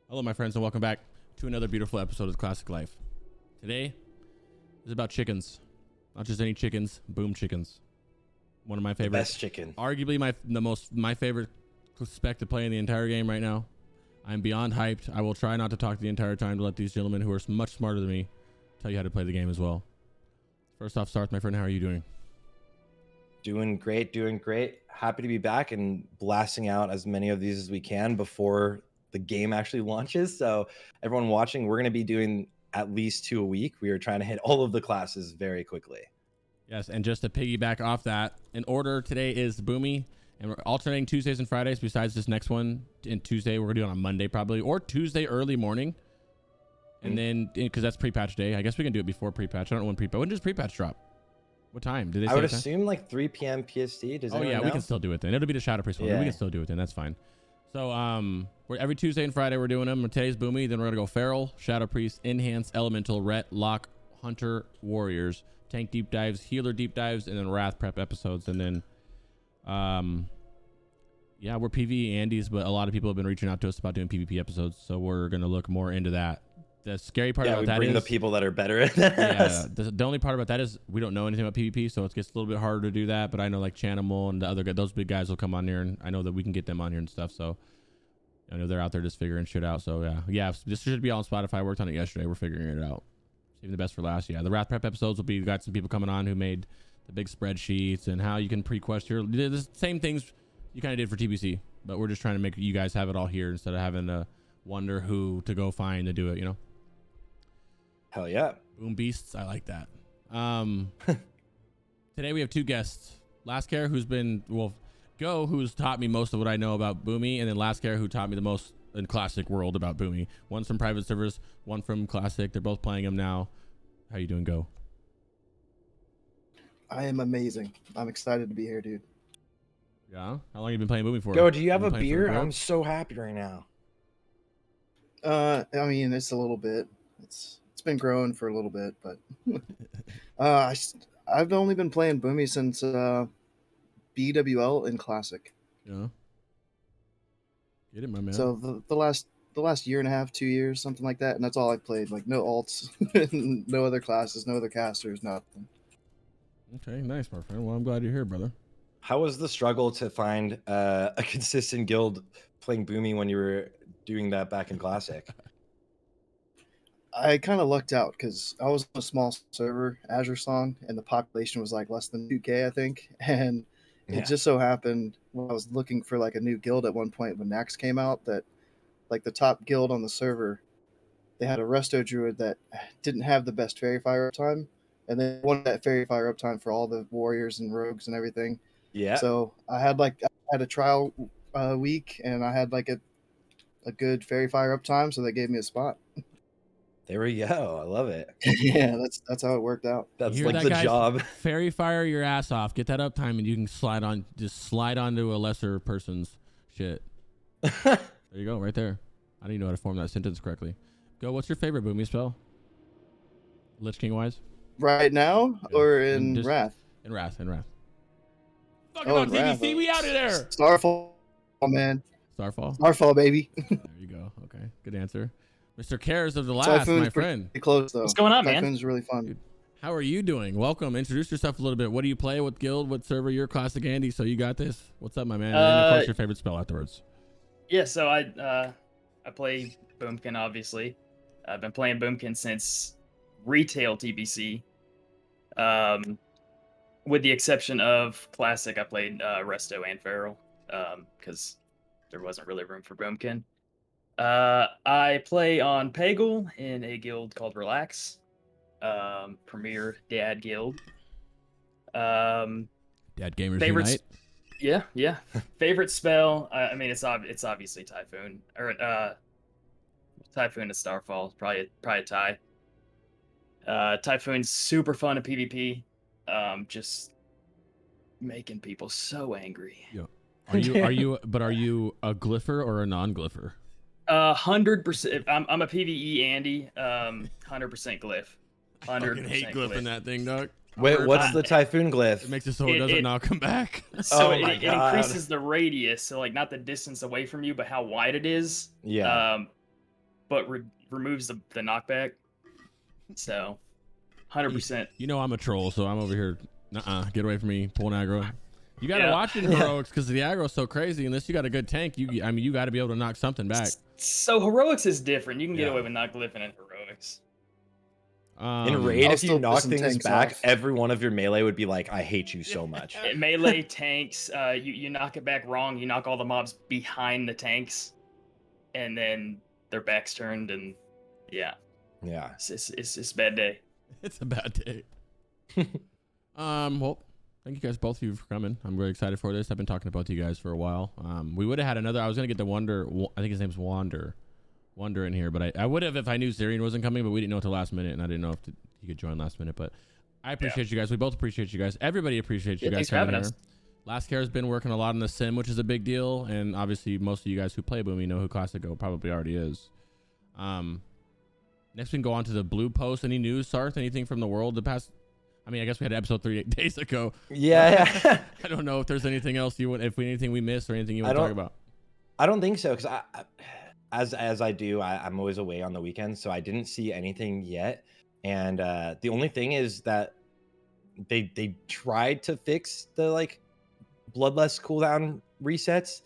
Hello, my friends, and welcome back to another beautiful episode of Classic Life. Today is about chickens. Not just any chickens, boom chickens. One of my favorite. Best chicken. Arguably my favorite spec to play in the entire game right now. I'm beyond hyped. I will try not to talk the entire time to let these gentlemen who are much smarter than me tell you how to play the game as well. First off, Sarthe, my friend, how are you doing? Doing great, doing great. Happy to be back and blasting out as many of these as we can before the game actually launches. So everyone watching, we're going to be doing at least 2 a week. We are trying to hit all of the classes very quickly. Yes, and just to piggyback off that, in order today is Boomy, and we're alternating Tuesdays and Fridays besides this next one. In Tuesday, we're going to do it on Monday probably, or Tuesday early morning. And then, because that's pre-patch day, I guess we can do it before pre-patch. I don't know when pre-patch. When does pre-patch drop? What time? Did they say I would a time? assume like 3 p.m. PST. Does Oh, anyone yeah, know? we can still do it then. It'll be the Shadow Priest one. Yeah. We can still do it then. That's fine. So, we're every Tuesday and Friday we're doing them. Today's Boomy. Then we're gonna go Feral, Shadow Priest, Enhance, Elemental, Ret, Lock, Hunter, Warriors, Tank deep dives, Healer deep dives, and then Wrath prep episodes. And then, yeah, we're PvE Andes, but a lot of people have been reaching out to us about doing PvP episodes, so we're gonna look more into that. The scary part about we that bring is the people that are better at that. yeah, the only part about that is we don't know anything about PvP, so it gets a little bit harder to do that. But I know like Chanimal and the other guy, those big guys will come on here, and I know that we can get them on here and stuff. So I know they're out there just figuring shit out. So yeah, this should be on Spotify. I worked on it yesterday. We're figuring it out. Saving the best for last. Yeah, the Wrath Prep episodes will be. Got some people coming on who made the big spreadsheets and how you can pre-quest your the same things you kind of did for TBC, but we're just trying to make you guys have it all here instead of having to wonder who to go find to do it. You know. Hell yeah. Boom beasts, I like that. Today we have 2 guests. Lastcare, who's been who's taught me most of what I know about Boomy, and then Lastcare, who taught me the most in Classic world about Boomy. One's from private servers, one from Classic. They're both playing them now. How you doing, Go? I am amazing. I'm excited to be here, dude. Yeah. How long have you been playing Boomy for? Go, do you have Been a playing for beer? a bit? I'm so happy right now. I mean, it's a little bit. It's been growing for a little bit, but I've only been playing Boomy since BWL in Classic. Yeah. Get it, my man. So the last year and a half, 2 years, something like that, and that's all I played. Like no alts, no other classes, no other casters, nothing. Okay, nice, my friend. Well, I'm glad you're here, brother. How was the struggle to find a consistent guild playing Boomy when you were doing that back in Classic? I kind of lucked out because I was on a small server, Azure Song, and the population was like less than 2K, I think. And it just so happened when I was looking for like a new guild at one point when Nax came out that like the top guild on the server, they had a Resto Druid that didn't have the best Fairy Fire uptime, and they wanted that Fairy Fire uptime for all the warriors and rogues and everything. Yeah. So I had a trial week, and I had like a good Fairy Fire uptime, so they gave me a spot. There we go. I love it. Yeah, that's how it worked out. That's You hear like that, the guys? job. Fairy fire your ass off. Get that uptime, and you can slide onto a lesser person's shit. There you go, right there. I didn't even know how to form that sentence correctly. Go. What's your favorite Boomy spell? Lich King wise? Right now, Yeah. or in Just- Wrath? In Wrath. Fuck Oh, about in Wrath. TBC. We out of there. Starfall, man. Starfall. Starfall, baby. There you go. Okay, good answer. Mr. Cares of the Last, my friend. Pretty close though. What's going on, man? Typhoon's really fun. Dude. How are you doing? Welcome. Introduce yourself a little bit. What do you play? What guild? What server? You're Classic Andy, so you got this. What's up, my man? And then, of course, your favorite spell afterwards. Yeah, so I play Boomkin, obviously. I've been playing Boomkin since retail TBC. With the exception of Classic, I played Resto and Feral, because there wasn't really room for Boomkin. I play on Peggle in a guild called Relax, Premier Dad Guild. Dad Gamers favorites- Unite. Yeah. Favorite spell? I mean, it's obviously Typhoon, or Typhoon to Starfall. Probably a tie. Typhoon's super fun in PvP. Just making people so angry. Yeah. Are you a glypher or a non-glypher? 100%. I'm a PvE Andy. 100% glyph. 100% I fucking hate glyphing that thing, dog. Wait, what's the Typhoon glyph? It makes it so it doesn't now come back. So Oh my it God. increases the radius, so like not the distance away from you, but how wide it is. Yeah. but removes the knockback. So 100%. You know I'm a troll, so I'm over here. Get away from me, pulling aggro. You gotta watch it in heroics because the aggro is so crazy. Unless you got a good tank, I mean, you got to be able to knock something back. So heroics is different. You can get away with not glyphing in heroics. In raid, if you knock things back, off. every one of your melee would be like, "I hate you so much." Melee tanks, you knock it back wrong. You knock all the mobs behind the tanks, and then their backs turned, and yeah, it's a bad day. It's a bad day. Well, thank you guys, both of you, for coming. I'm really excited for this. I've been talking to both of you guys for a while. We would have had another. I was gonna get the Wonder. I think his name's Wander in here, but I would have if I knew Zarian wasn't coming, but we didn't know until last minute, and I didn't know if he could join last minute. But I appreciate you guys. We both appreciate you guys. Everybody appreciates you guys coming here. Lastcares has been working a lot on the sim, which is a big deal, and obviously most of you guys who play Boomy know who Classic Go probably already is. Next we can go on to the blue post. Any news, Sarthe? Anything from the world the past? I mean, I guess we had episode 3 days ago. Yeah. I don't know if there's anything else anything we missed or anything you want to talk about. I don't think so, because as I do, I'm always away on the weekends, so I didn't see anything yet. And the only thing is that they tried to fix the like bloodlust cooldown resets,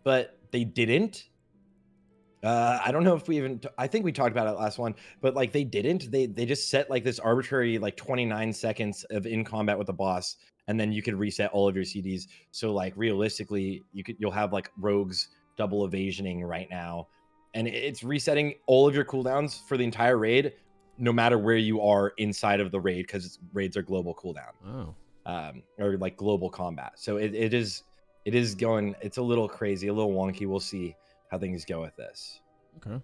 but they didn't. I don't know if we even I think we talked about it last one, but like they didn't. They just set like this arbitrary like 29 seconds of in combat with the boss, and then you could reset all of your CDs. So like realistically, you'll have like rogues double evasioning right now, and it's resetting all of your cooldowns for the entire raid, no matter where you are inside of the raid, because raids are global cooldown. Or like global combat. So it is going. It's a little crazy, a little wonky. We'll see how things go with this. Okay.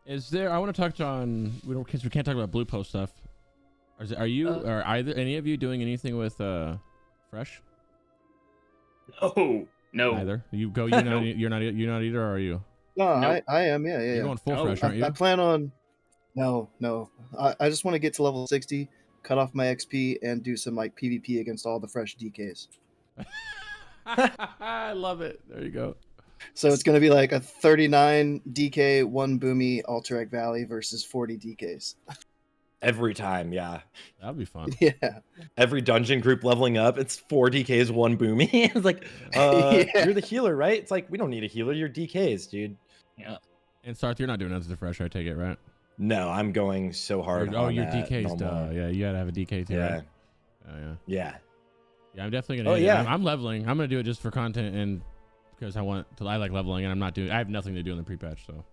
Is there? I want to touch on. We can't talk about blue post stuff. Are you or either any of you doing anything with fresh? No. Either you go. You're not either. Or are you? No, Nope. I am. Yeah. You're going full fresh, aren't you? I plan on. No. I just want to get to level 60, cut off my XP, and do some like PvP against all the fresh DKs. I love it. There you go. So it's going to be like a 39 DK, 1 Boomy, Alterac Valley versus 40 DKs. Every time, yeah. That'd be fun. Yeah. Every dungeon group leveling up, it's 4 DKs, 1 Boomy. It's like, you're the healer, right? It's like, we don't need a healer. You're DKs, dude. Yeah. And Sarthe, you're not doing that as a fresh, I take it, right? No, I'm going so hard. You're DKs. Yeah, you gotta have a DK too. Yeah. Right? Oh, yeah. Yeah. Yeah, I'm definitely gonna. Oh yeah. I'm leveling. I'm gonna do it just for content and because I like leveling, and I'm not doing. I have nothing to do in the pre-patch, so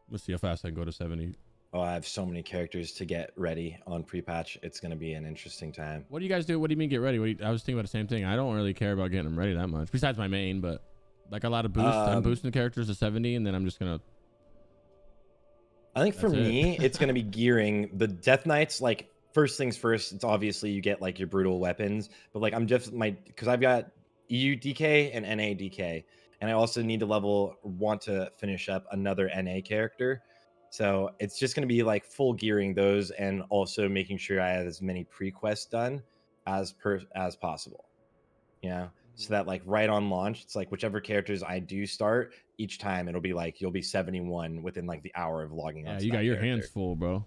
we'll see how fast I can go to 70. Oh, I have so many characters to get ready on pre-patch. It's gonna be an interesting time. What do you guys do? What do you mean get ready? I was thinking about the same thing. I don't really care about getting them ready that much, besides my main, but like a lot of boosts. I'm boosting the characters to 70, and then I'm just gonna. I think for me, it's gonna be gearing the Death Knights. Like first things first, it's obviously you get like your brutal weapons, but like I'm just because I've got EU DK and NA DK, and I also need to want to finish up another NA character. So it's just going to be like full gearing those, and also making sure I have as many pre-quests done as possible. You know, so that like right on launch, it's like whichever characters I do start each time, it'll be like you'll be 71 within like the hour of logging on. Yeah, you got your hands full, bro.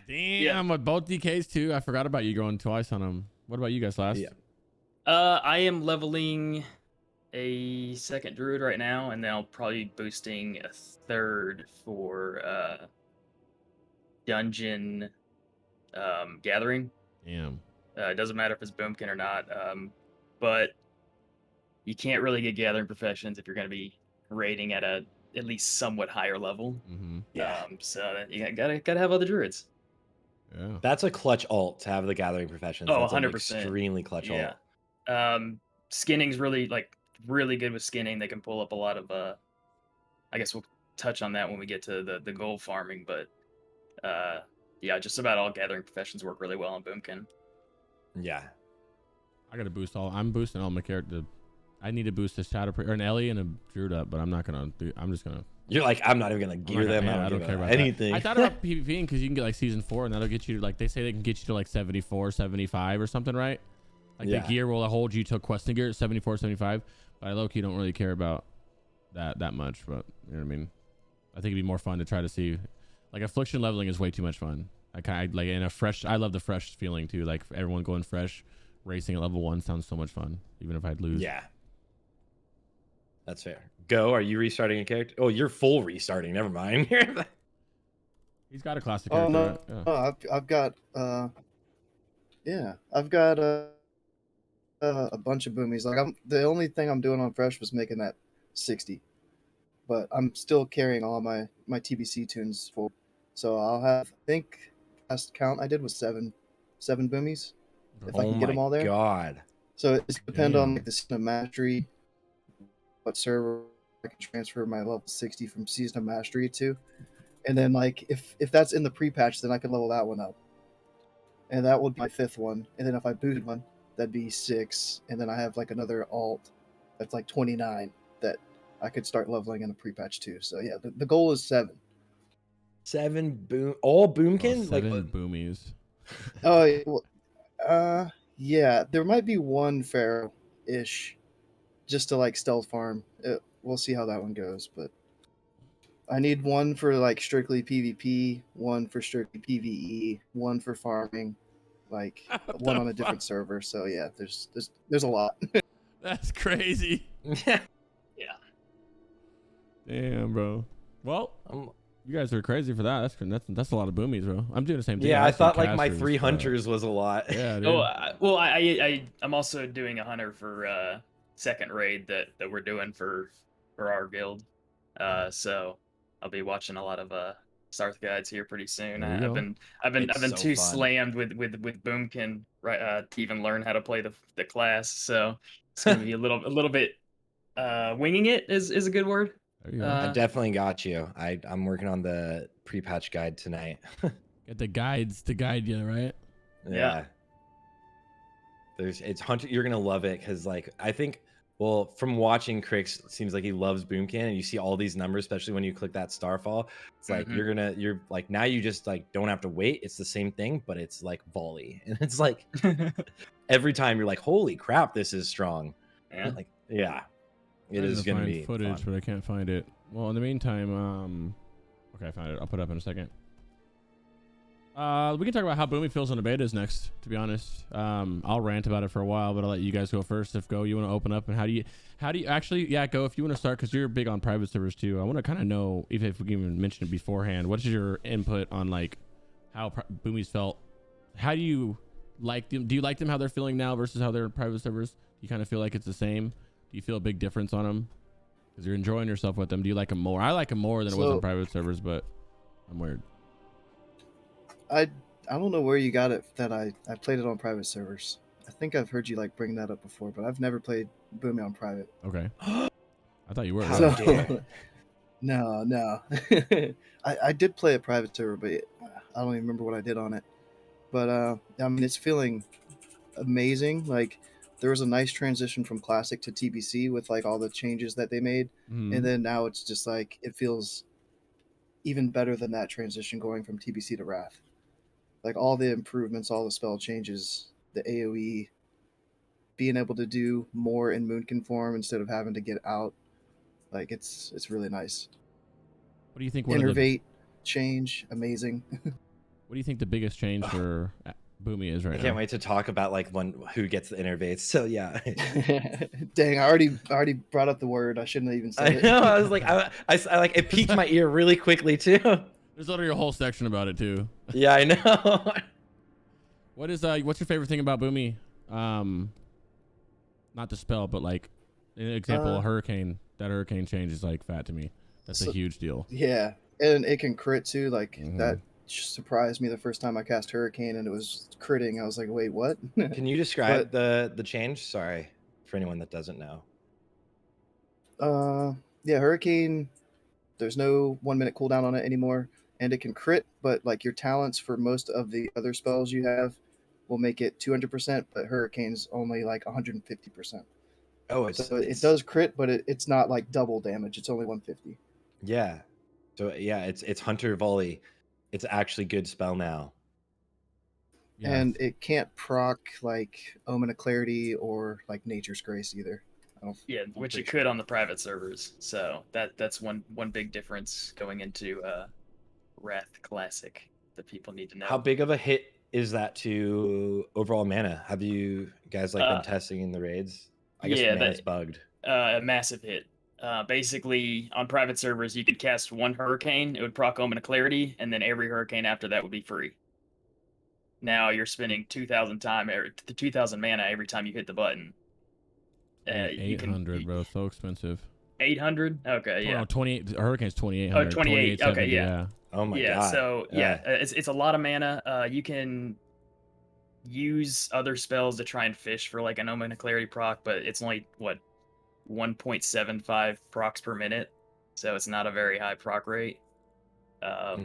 Damn, with both DKs too. I forgot about you going twice on them. What about you guys, Last? Yeah. I am leveling a second Druid right now, and then I'll probably be boosting a third for dungeon gathering. Damn. It doesn't matter if it's Boomkin or not, but you can't really get gathering professions if you're going to be raiding at at least somewhat higher level. Mm-hmm. Yeah. So you gotta have other Druids. Yeah. That's a clutch alt to have the gathering professions. Oh, That's 100%. Extremely clutch alt. Skinning's really good with skinning. They can pull up a lot of I guess we'll touch on that when we get to the gold farming, but yeah, just about all gathering professions work really well on Boomkin. Yeah. I gotta boost I'm boosting all my character. I need to boost a Shadow or an Ellie and a Druid up, but I'm not gonna do. I'm just gonna. You're like, I'm not even gonna gear them. I don't care about anything. That. I thought about PvPing because you can get like season 4, and that'll get you like they say they can get you to like 74, 75 or something, right? Like the gear will hold you to questing gear at 74, 75. But I low-key don't really care about that much. But You know what I mean? I think it'd be more fun to try to see, like affliction leveling is way too much fun. I like in a fresh. I love the fresh feeling too. Like everyone going fresh, racing at level 1 sounds so much fun. Even if I'd lose. Yeah. That's fair. Go. Are you restarting a character? Oh, you're full restarting. Never mind. He's got a classic Oh character. no, Right? Yeah. no, I've got I've got a bunch of boomies. Like the only thing I'm doing on fresh was making that 60, but I'm still carrying all my TBC tunes full. So I'll have, I think last count I did was seven boomies if I Oh can get them all my there. god. So it depends on Damn. like the season of mastery, what server I can transfer my level 60 from season of mastery to, and then like if that's in the pre-patch, then I can level that one up, and that would be my 5th one. And then if I booted one, that'd be 6, and then I have like another alt that's like 29 that I could start leveling in a pre-patch too. So yeah, the goal is 7. 7 boom. All boomkin? Oh, 7 like boomies. Oh yeah, there might be one pharaoh ish just to like stealth farm. We'll see how that one goes, but I need one for like strictly PvP, one for strictly PvE, one for farming, like one on a different server. So yeah, there's a lot. That's crazy. yeah. Yeah. Damn, bro. Well, I'm, you guys are crazy for that. That's a lot of boomies, bro. I'm doing the same thing. yeah, I have some thought like my casters, 3 but- hunters was a lot. Yeah, dude. Oh, well, I'm also doing a hunter for second raid that we're doing for our guild. So I'll be watching a lot of Sarthe guides here pretty soon. There you I've been It's so too fun. slammed with Boomkin right to even learn how to play the class. So it's gonna be a little bit winging it is a good word. There you go. I definitely got you. I'm working on the pre-patch guide tonight. Get the guides to guide you, right? Yeah. It's hunter. You're gonna love it because like I think, well, from watching Crix, it seems like he loves Boomkin, and you see all these numbers, especially when you click that starfall. It's like you're like now you just like don't have to wait. It's the same thing, but it's like volley, and it's like every time you're like, holy crap, this is strong. Yeah. Like yeah, it Trying is to gonna find be footage, fun. but I can't find it. Well, in the meantime, okay, I found it. I'll put it up in a second. We can talk about how Boomy feels on the betas next. To be honest, I'll rant about it for a while, but I'll let you guys go first. If Go, you want to open up, and how do you actually? Yeah, Go. If you want to start, because you're big on private servers too. I want to kind of know if we can even mention it beforehand. What's your input on like how Boomies felt? How do you like them? Do you like them how they're feeling now versus how they're in private servers? Do you kind of feel like it's the same? Do you feel a big difference on them? Because you're enjoying yourself with them. Do you like them more? I like them more than it was on private servers, but I'm weird. I don't know where you got it that I played it on private servers. I think I've heard you like bring that up before, but I've never played Boomy on private. Okay. I thought you were. How So, dare. no. I did play a private server, but I don't even remember what I did on it. But I mean, it's feeling amazing. Like there was a nice transition from classic to TBC with like all the changes that they made, and then now it's just like it feels even better than that transition going from TBC to Wrath. Like all the improvements, all the spell changes, the AoE, being able to do more in Moonkin form instead of having to get out. Like it's really nice. What do you think? Innervate change, amazing. What do you think the biggest change for Boomy is right I now? can't wait to talk about like who gets the innervates. So yeah. Dang, I already brought up the word. I shouldn't have even said I it. know. I was like, I like it piqued my ear really quickly too. There's literally a whole section about it too. Yeah, I know. What's your favorite thing about Boomy? Not the spell, but like an example, hurricane. That hurricane change is like fat to me. That's a huge deal. Yeah, and it can crit too. Like that surprised me the first time I cast Hurricane and it was critting. I was like, wait, what? Can you describe the change? Sorry, for anyone that doesn't know. Yeah, Hurricane. There's no 1 minute cooldown on it anymore, and it can crit. But like your talents for most of the other spells you have will make it 200%, but Hurricane's only like 150%. Oh, so it does crit, but it's not like double damage. It's only 150. Yeah. So yeah, it's Hunter Volley. It's actually good spell now. Yeah. And it can't proc like Omen of Clarity or like Nature's Grace either. Yeah, which it could on the private servers. So that's one big difference going into Wrath Classic that people need to know. How big of a hit is that to overall mana? Have you guys like been testing in the raids? I guess mana's bugged. A massive hit. Basically, on private servers, you could cast one Hurricane, it would proc Omen of Clarity, and then every Hurricane after that would be free. Now you're spending 2,000 mana every time you hit the button. 800, bro, so expensive. 800? Okay, yeah. Oh, 28. Hurricane's 2,800. Oh, 28. Okay, yeah. Oh my god. So it's a lot of mana. You can use other spells to try and fish for like an Omen of Clarity proc, but it's only 1.75 procs per minute, so it's not a very high proc rate. So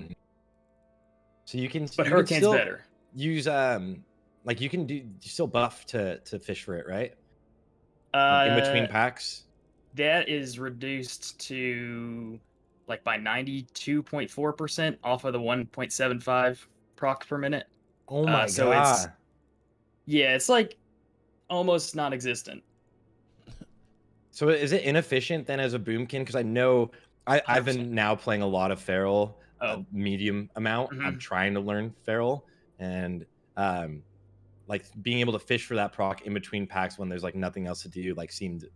you can, but Hurricane's better. Use like you can still buff to fish for it, right? In between packs. That is reduced to like by 92.4% off of the 1.75 proc per minute. Oh my god. It's like almost non-existent. So is it inefficient then as a boomkin? Because I know I've been now playing a lot of feral, medium amount. Mm-hmm. I'm trying to learn feral, and like being able to fish for that proc in between packs when there's like nothing else to do, like seemed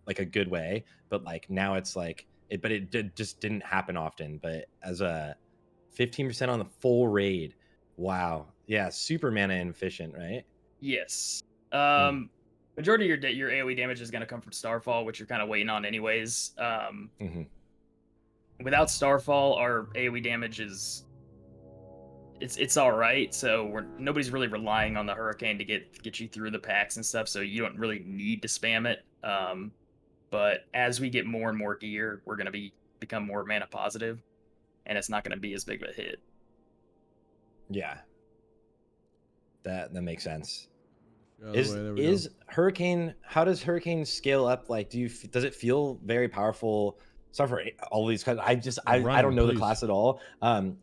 like a good way. But like now it's like it just didn't happen often. But as a 15% on the full raid, wow, yeah, super mana inefficient, right? Yes. Majority of your AoE damage is going to come from Starfall, which you're kind of waiting on anyways. Without Starfall, our AoE damage is it's all right. So nobody's really relying on the Hurricane to get you through the packs and stuff. So you don't really need to spam it. But as we get more and more gear, we're going to become more mana positive, and it's not going to be as big of a hit. Yeah, that makes sense. Is Hurricane? How does Hurricane scale up? Like, does it feel very powerful? Sorry for all these kinds. I don't know the class at all.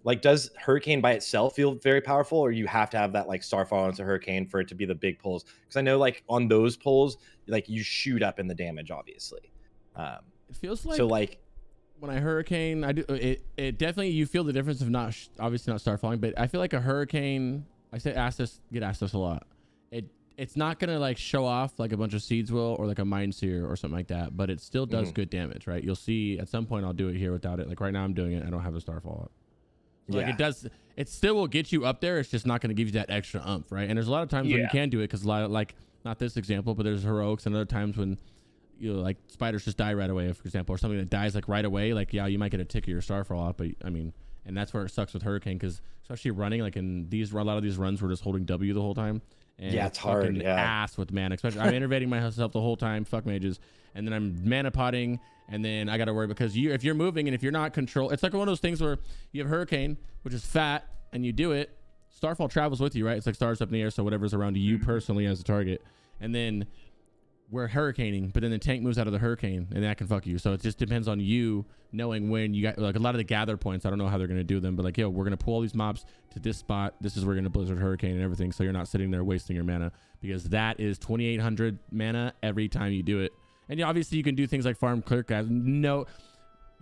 Like, does Hurricane by itself feel very powerful, or you have to have that like Starfall into Hurricane for it to be the big pulls? Because I know like on those pulls, like you shoot up in the damage, obviously. It feels like so like when I Hurricane, I do it definitely you feel the difference of not obviously not Starfalling, but I feel like a Hurricane. I get asked this a lot. It's not gonna like show off like a bunch of seeds will or like a Mind Seer or something like that, but it still does good damage, right? You'll see at some point I'll do it here without it. Like right now I'm doing it. I don't have a Starfall up. So like it does. It still will get you up there. It's just not gonna give you that extra umph, right? And there's a lot of times when you can do it because a lot of like not this example, but there's heroics and other times when you know, like spiders just die right away, for example, or something that dies like right away. Like you might get a tick of your Starfall off, but I mean, and that's where it sucks with Hurricane because especially running like in a lot of these runs we're just holding W the whole time. And it's hard. Ass with mana, especially I'm innervating myself the whole time. Fuck mages, and then I'm mana potting, and then I got to worry because if you're moving and if you're not control, it's like one of those things where you have Hurricane, which is fat, and you do it. Starfall travels with you, right? It's like stars up in the air, so whatever's around you personally as a target, and then we're Hurricaning, but then the tank moves out of the Hurricane, and that can fuck you. So it just depends on you knowing when you got like a lot of the gather points. I don't know how they're gonna do them, but like, yo, we're gonna pull all these mobs to this spot. This is where we're gonna Blizzard Hurricane and everything. So you're not sitting there wasting your mana because that is 2,800 mana every time you do it. And obviously you can do things like farm clear cast.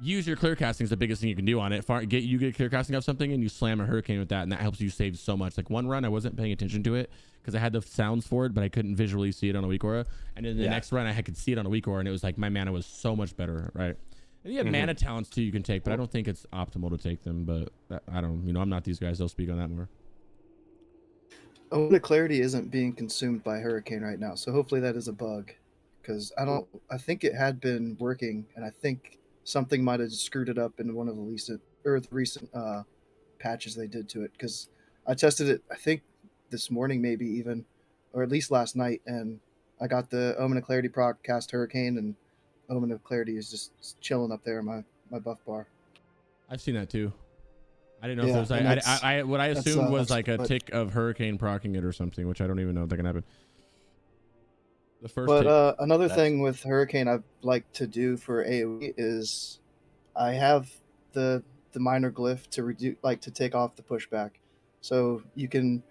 Use your clear casting is the biggest thing you can do on it. Get clear casting of something and you slam a Hurricane with that, and that helps you save so much. Like one run, I wasn't paying attention to it because I had the sounds for it, but I couldn't visually see it on a weak aura. And then the next run, I could see it on a weak aura, and it was like my mana was so much better, right? And you have mana talents too you can take, but I don't think it's optimal to take them. But I don't, I'm not these guys. They'll speak on that more. The clarity isn't being consumed by Hurricane right now, so hopefully that is a bug. Because I think it had been working, and I think something might have screwed it up in one of the recent patches they did to it. Because I tested it, I think this morning maybe even, or at least last night, and I got the Omen of Clarity proc, cast Hurricane, and Omen of Clarity is just chilling up there in my buff bar. I've seen that too. I didn't know if it was what I assumed was like a tick of Hurricane proccing it or something, which I don't even know if that can happen. The first another thing with Hurricane I'd like to do for AoE is I have the minor glyph to reduce, like to take off the pushback. So you can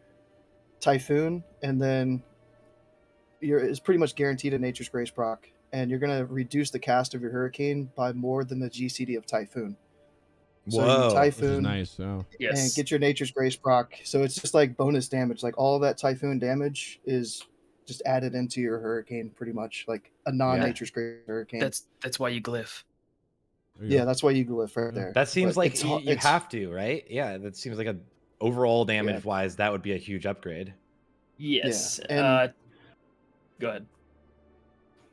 Typhoon, and then it's pretty much guaranteed a Nature's Grace proc, and you're going to reduce the cast of your hurricane by more than the GCD of Typhoon. So you Whoa. Which is Typhoon nice. Oh. and Yes. get your Nature's Grace proc. So it's just like bonus damage. Like all of that Typhoon damage is just added into your hurricane, pretty much like a non-Nature's Grace hurricane. That's why you glyph. There you Yeah, go. that's why you glyph right Yeah. there. That seems But like it's you it's- have to, right? Yeah, that seems like a overall damage wise, that would be a huge upgrade. Yes. and- Go ahead.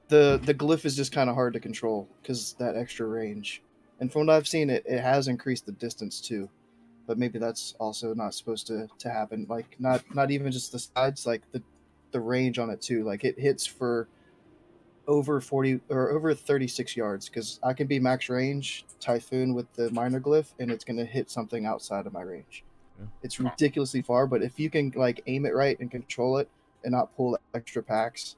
the glyph is just kind of hard to control because that extra range. And from what I've seen, it has increased the distance too. But maybe that's also not supposed to happen. Like not even just the sides, like the range on it too. Like it hits for over 40 or over 36 yards because I can be max range Typhoon with the minor glyph and it's gonna hit something outside of my range. Yeah. It's ridiculously far, but if you can like aim it right and control it and not pull extra packs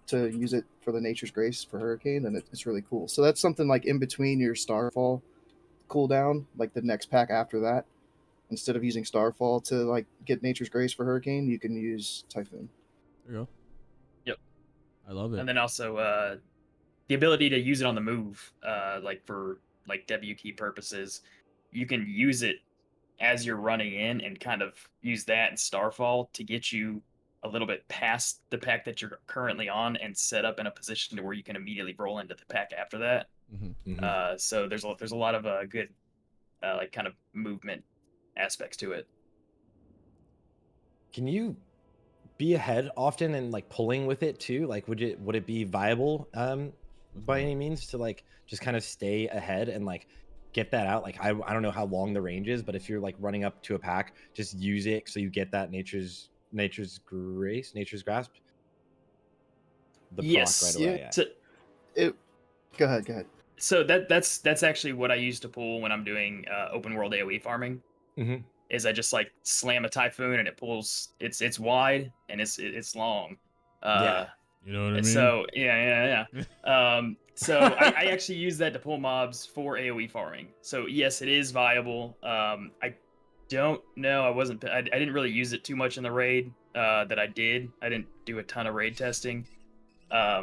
to use it for the Nature's Grace for Hurricane, then it's really cool. So that's something like in between your Starfall cooldown, like the next pack after that. Instead of using Starfall to like get Nature's Grace for Hurricane, you can use Typhoon. There you go. Yep. I love it. And then also the ability to use it on the move, like for like W key purposes. You can use it as you're running in and kind of use that and Starfall to get you a little bit past the pack that you're currently on and set up in a position to where you can immediately roll into the pack after that. Mm-hmm. So there's a lot of good like kind of movement aspects to it. Can you be ahead often and like pulling with it too? Like would it be viable by any means to like just kind of stay ahead and like get that out? Like I don't know how long the range is, but if you're like running up to a pack, just use it so you get that nature's grace, nature's grasp. The Yes. proc right away. Yeah. So, Go ahead. So that's actually what I use to pull when I'm doing open world AoE farming. Mhm. Is I just like slam a Typhoon and it pulls. It's wide and it's long. Yeah. You know what I mean? So yeah. So I actually use that to pull mobs for AoE farming. So yes, it is viable. I don't know. I didn't really use it too much in the raid that I did. I didn't do a ton of raid testing. I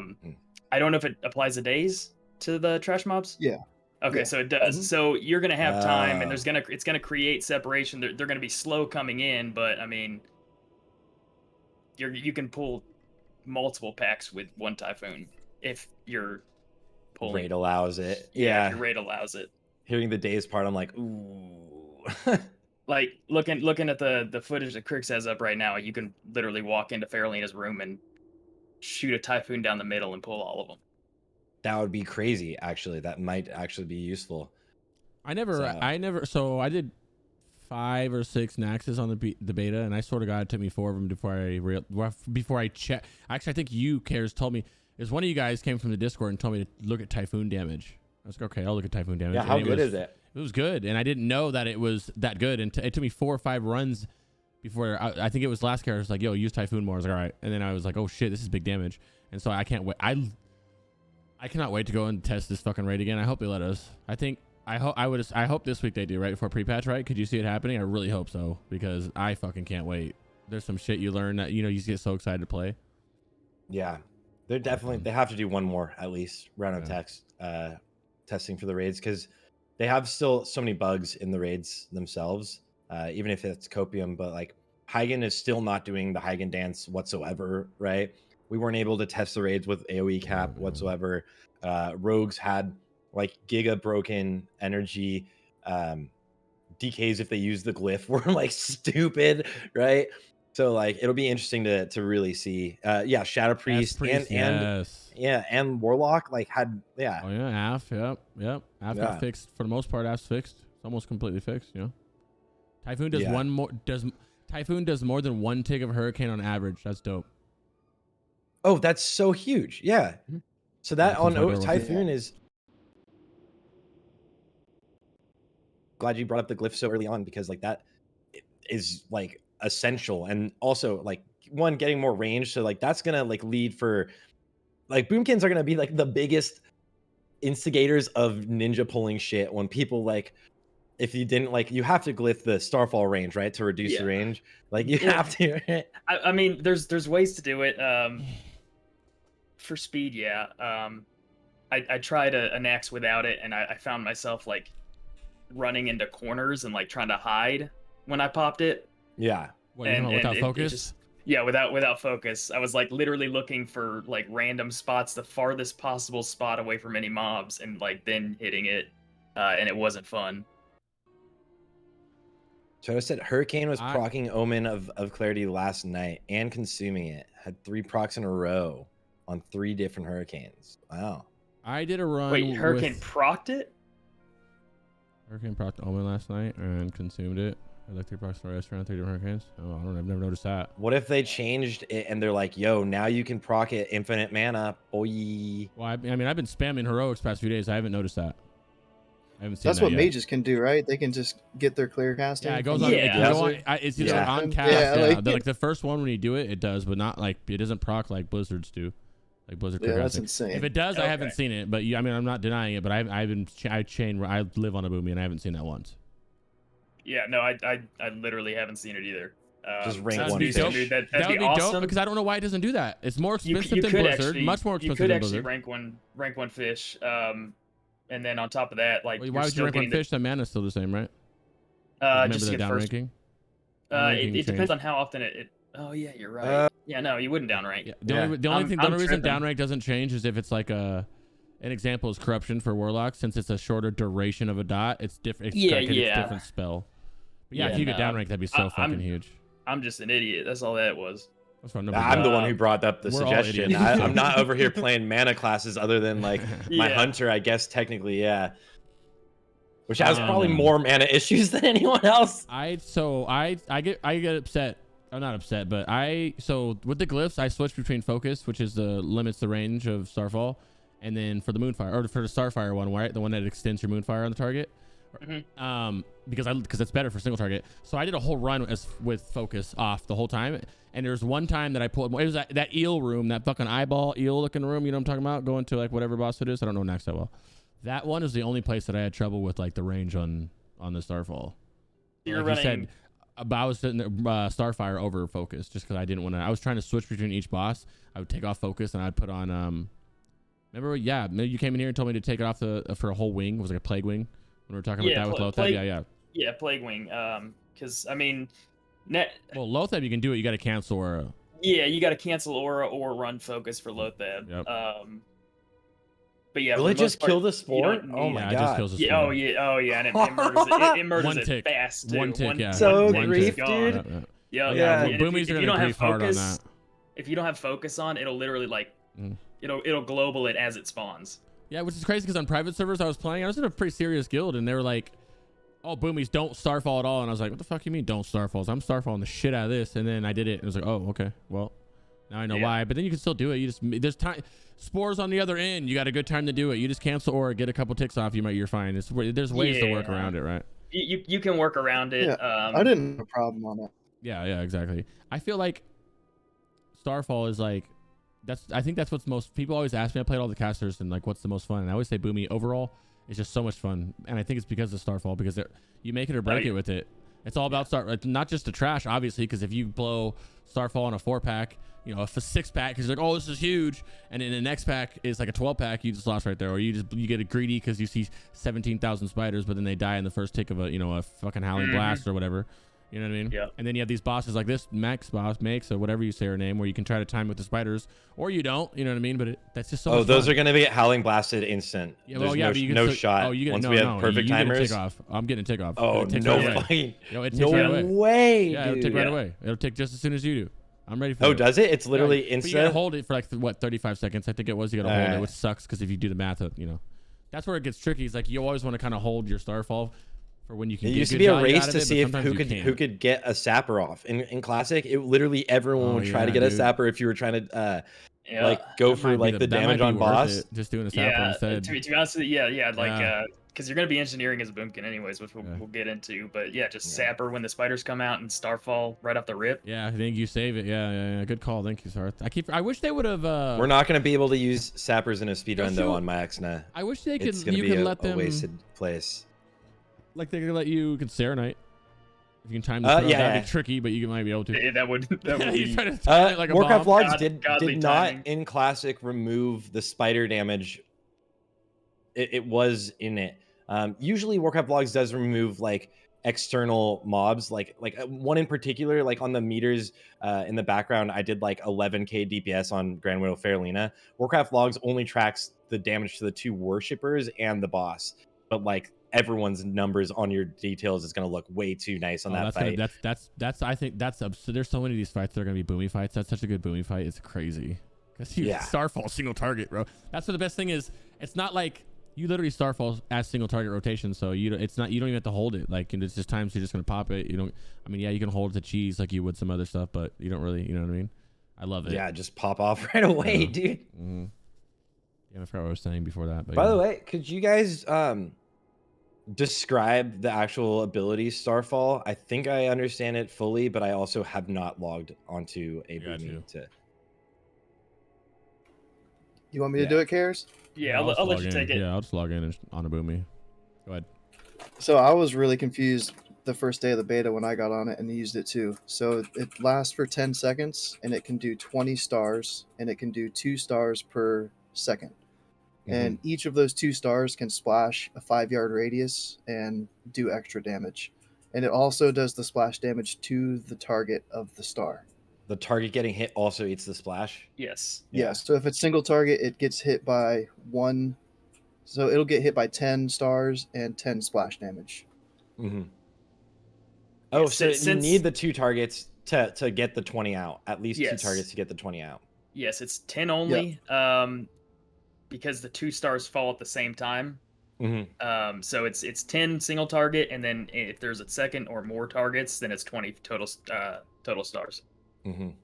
don't know if it applies to days to the trash mobs. Yeah. Okay, Yeah. so it does. Mhm. So you're gonna have time, and Oh. it's gonna create separation. They're gonna be slow coming in, but I mean, you can pull multiple packs with one Typhoon if you're pulling. Raid allows it. Yeah, if your raid allows it. Hearing the days part, I'm like, ooh. Like looking at the footage that Crix has up right now, you can literally walk into Faralina's room and shoot a Typhoon down the middle and pull all of them. That would be crazy. Actually, that might actually be useful. I did 5 or 6 Naxes on the beta, and I sort of got it took me 4 of them before I checked. Actually, I think you, Cares, told me, is one of you guys came from the Discord and told me to look at Typhoon damage. I was like, okay, I'll look at Typhoon damage. Yeah, how good is it? It was good, and I didn't know that it was that good. And it took me 4 or 5 runs before I think it was Lastcares was like, yo, use Typhoon more. I was like, all right, and then I was like, oh shit, this is big damage, and so I can't wait. I cannot wait to go and test this fucking raid again. I hope they let us. I hope this week they do right before pre-patch, right? Could you see it happening? I really hope so because I fucking can't wait. There's some shit you learn that you get so excited to play. Yeah, they have to do one more at least round of testing for the raids because they have still so many bugs in the raids themselves. Even if it's copium, but like Heigen is still not doing the Heigen dance whatsoever, right? We weren't able to test the raids with AoE cap whatsoever. Rogues had like giga broken energy. DKs if they use the glyph were like stupid, right? So like it'll be interesting to really see. Shadow Priest, and Warlock like had Oh yeah, AF, yep. AF got fixed for the most part. AF's fixed. It's almost completely fixed. Typhoon does Typhoon does more than 1 tick of Hurricane on average. That's dope. Oh, that's so huge. Yeah. So that on Typhoon is. Glad you brought up the glyph so early on because like that is like essential, and also like one getting more range. So like that's gonna like lead for like Boomkins are gonna be like the biggest instigators of ninja pulling shit when people like. If you didn't like, you have to glyph the Starfall range, right, to reduce the range. Like you have to. I mean, there's ways to do it. For speed, yeah. I tried a Nax without it, and I found myself like running into corners and like trying to hide when I popped it. Yeah. What, you know, without it focus? just, yeah, without focus. I was like literally looking for like random spots, the farthest possible spot away from any mobs, and like then hitting it, and it wasn't fun. So I said Hurricane was proccing Omen of Clarity last night and consuming it. Had 3 procs in a row on 3 different Hurricanes. Wow. I did a run. Wait, Hurricane procced it? Hurricane procced Omen last night and consumed it. I like 3 procs in a row yesterday on 3 different Hurricanes. Oh, I don't know. I've never noticed that. What if they changed it and they're like, yo, now you can proc it infinite mana, boy. Well, I mean, I've been spamming heroics past few days. I haven't noticed that. I haven't seen That's that what yet. mages can do, right? They can just get their clear casting. Yeah, it goes on. It's just like on cast. Yeah, like the first one when you do it, it does, but not like it doesn't proc like Blizzards do, like Blizzard. Yeah, that's casting. insane. If it does, I haven't seen it, but I mean, I'm not denying it. But I live on a Boomy and I haven't seen that once. Yeah, no, I literally haven't seen it either. Just rank that'd one be dope. fish. That'd That would be awesome. dope because I don't know why it doesn't do that. It's more expensive than could Blizzard, actually, much more expensive you could than actually Blizzard. rank one fish, and then on top of that, like Why would you rank one fish? The mana's still the same, right? Just the get down first. ranking. It depends on how often it. Oh yeah, you're right. Yeah, no, you wouldn't down rank. Yeah, the only reason down rank doesn't change is if it's like an example is corruption for warlocks, since it's a shorter duration of a dot. It's different. It's a different spell. But yeah, if you could down rank, that'd be so fucking huge. I'm just an idiot. That's all that was. I'm the one who brought up the suggestion. I'm not over here playing mana classes other than like my hunter, I guess technically, yeah. Which has probably more mana issues than anyone else. I get upset. I'm not upset, but so with the glyphs, I switch between focus, which is limits the range of Starfall, and then for the Moonfire or for the Starfire one, right, the one that extends your Moonfire on the target. Because it's better for single target. So I did a whole run with focus off the whole time, and there's one time that I pulled. It was that eel room, that fucking eyeball eel looking room. You know what I'm talking about? Going to like whatever boss it is. I don't know Nax that well. That one is the only place that I had trouble with like the range on the Starfall. You're like running. You said, I was sitting Starfire over focus just because I didn't want to. I was trying to switch between each boss. I would take off focus and I'd put on. Remember? Yeah, maybe you came in here and told me to take it off for a whole wing. It was like a plague wing. When we were talking about that with Lotheb, yeah, Plague Wing. Because I mean, well, Lotheb you can do it. You got to cancel Aura. Yeah, you got to cancel Aura or run focus for Lotheb. Yep. But yeah, will it just kill the spore? Oh my god! It just kills the spore. Oh yeah, and it murders it fast too. One tick, yeah. So one grief, tick. dude. Yeah. Boomies are gonna grief hard on that. If you don't have focus on, it'll literally like, it'll global it as it spawns. Yeah, which is crazy because on private servers I was in a pretty serious guild and they were like, "Oh, Boomies don't Starfall at all," and I was like, "What the fuck you mean don't Starfalls? I'm Starfalling the shit out of this." And then I did it and it was like, "Oh, okay, well, now I know why." But then you can still do it. There's time. Spores on the other end. You got a good time to do it. You just cancel or get a couple ticks off. You're fine. There's ways to work around it, right? You can work around it. Yeah, I didn't have a problem on that. Yeah, exactly. I feel like Starfall is like. I think that's what's most people always ask me. I played all the casters and like what's the most fun, and I always say Boomy overall is just so much fun, and I think it's because of Starfall because you make it or break it with it. It's all about not just the trash, obviously, because if you blow Starfall on a 4-pack, a 6-pack, because you're like, oh, this is huge, and then the next pack is like a 12-pack, you just lost right there, or you get a greedy because you see 17,000 spiders, but then they die in the first tick of a fucking howling blast or whatever. You know what I mean? Yeah. And then you have these bosses like this Max boss makes or whatever you say her name, where you can try to time with the spiders, or you don't. You know what I mean? But that's just so. Oh, much those fun. are going to be howling blasted instant. Yeah, There's but you no can shot. Oh, you get once no, we have no, perfect you timers. Get a tick off. I'm getting a tick off. Oh, no fucking. It takes no right away. way. Yeah, it'll tick right away. It'll tick just as soon as you do. I'm ready for it. Oh, does it? It's literally instant. But you gotta hold it for like 35 seconds. I think it was. You gotta hold it, which sucks because if you do the math, that's where it gets tricky. It's like you always want to kind of hold your Starfall for when you can. It used to be a race to see who could get a sapper off. In Classic, it literally everyone would try to get a sapper if you were trying to go for like the damage on boss. Just doing a sapper instead. To be honest with you, because you're gonna be engineering as a boomkin anyways, which we'll get into. But yeah, just sapper when the spiders come out and Starfall right off the rip. Yeah, I think you save it. Yeah. Good call. Thank you, Sarthe. I wish they would have. We're not gonna be able to use sappers in a speedrun though on my Exna. I wish they could. It's gonna be a wasted place. Like they could let you Serenite. If you can time the throw, that'd be tricky, but you might be able to. Yeah, that would be. Warcraft Logs did not in Classic remove the spider damage it was in it. Usually Warcraft Logs does remove like external mobs, like one in particular, like on the meters in the background, I did like 11k DPS on Grand Widow Fairlina. Warcraft Logs only tracks the damage to the 2 worshippers and the boss, but like everyone's numbers on your details is going to look way too nice on that fight. That's I think that's absurd. There's so many of these fights that are gonna be Boomy fights. That's such a good Boomy fight. It's crazy because you Starfall single target, bro. That's what the best thing is. It's not like you literally Starfall as single target rotation, so you don't even have to hold it. Like, it's just times you're just gonna pop it. You don't. I mean, yeah, you can hold the cheese like you would some other stuff, but you don't really. You know what I mean? I love it. Yeah, just pop off right away, dude. Mm-hmm. Yeah, I forgot what I was saying before that. But by the way, could you guys describe the actual ability Starfall? I think I understand it fully, but I also have not logged onto a Boomy to. You want me to do it, Karis? Yeah, I'll let you take it. Yeah, I'll just log in on a Boomy. Go ahead. So I was really confused the first day of the beta when I got on it and used it too. So it lasts for 10 seconds and it can do 20 stars and it can do 2 stars per second. And each of those 2 stars can splash a 5-yard radius and do extra damage. And it also does the splash damage to the target of the star. The target getting hit also eats the splash? Yes. Yeah. So if it's single target, it gets hit by 1. So it'll get hit by 10 stars and 10 splash damage. Oh, so you need the 2 targets to get the 20 out. At least 2 targets to get the 20 out. Yes, it's 10 only. Because the 2 stars fall at the same time. So it's 10 single target, and then if there's a second or more targets, then it's 20 total stars. And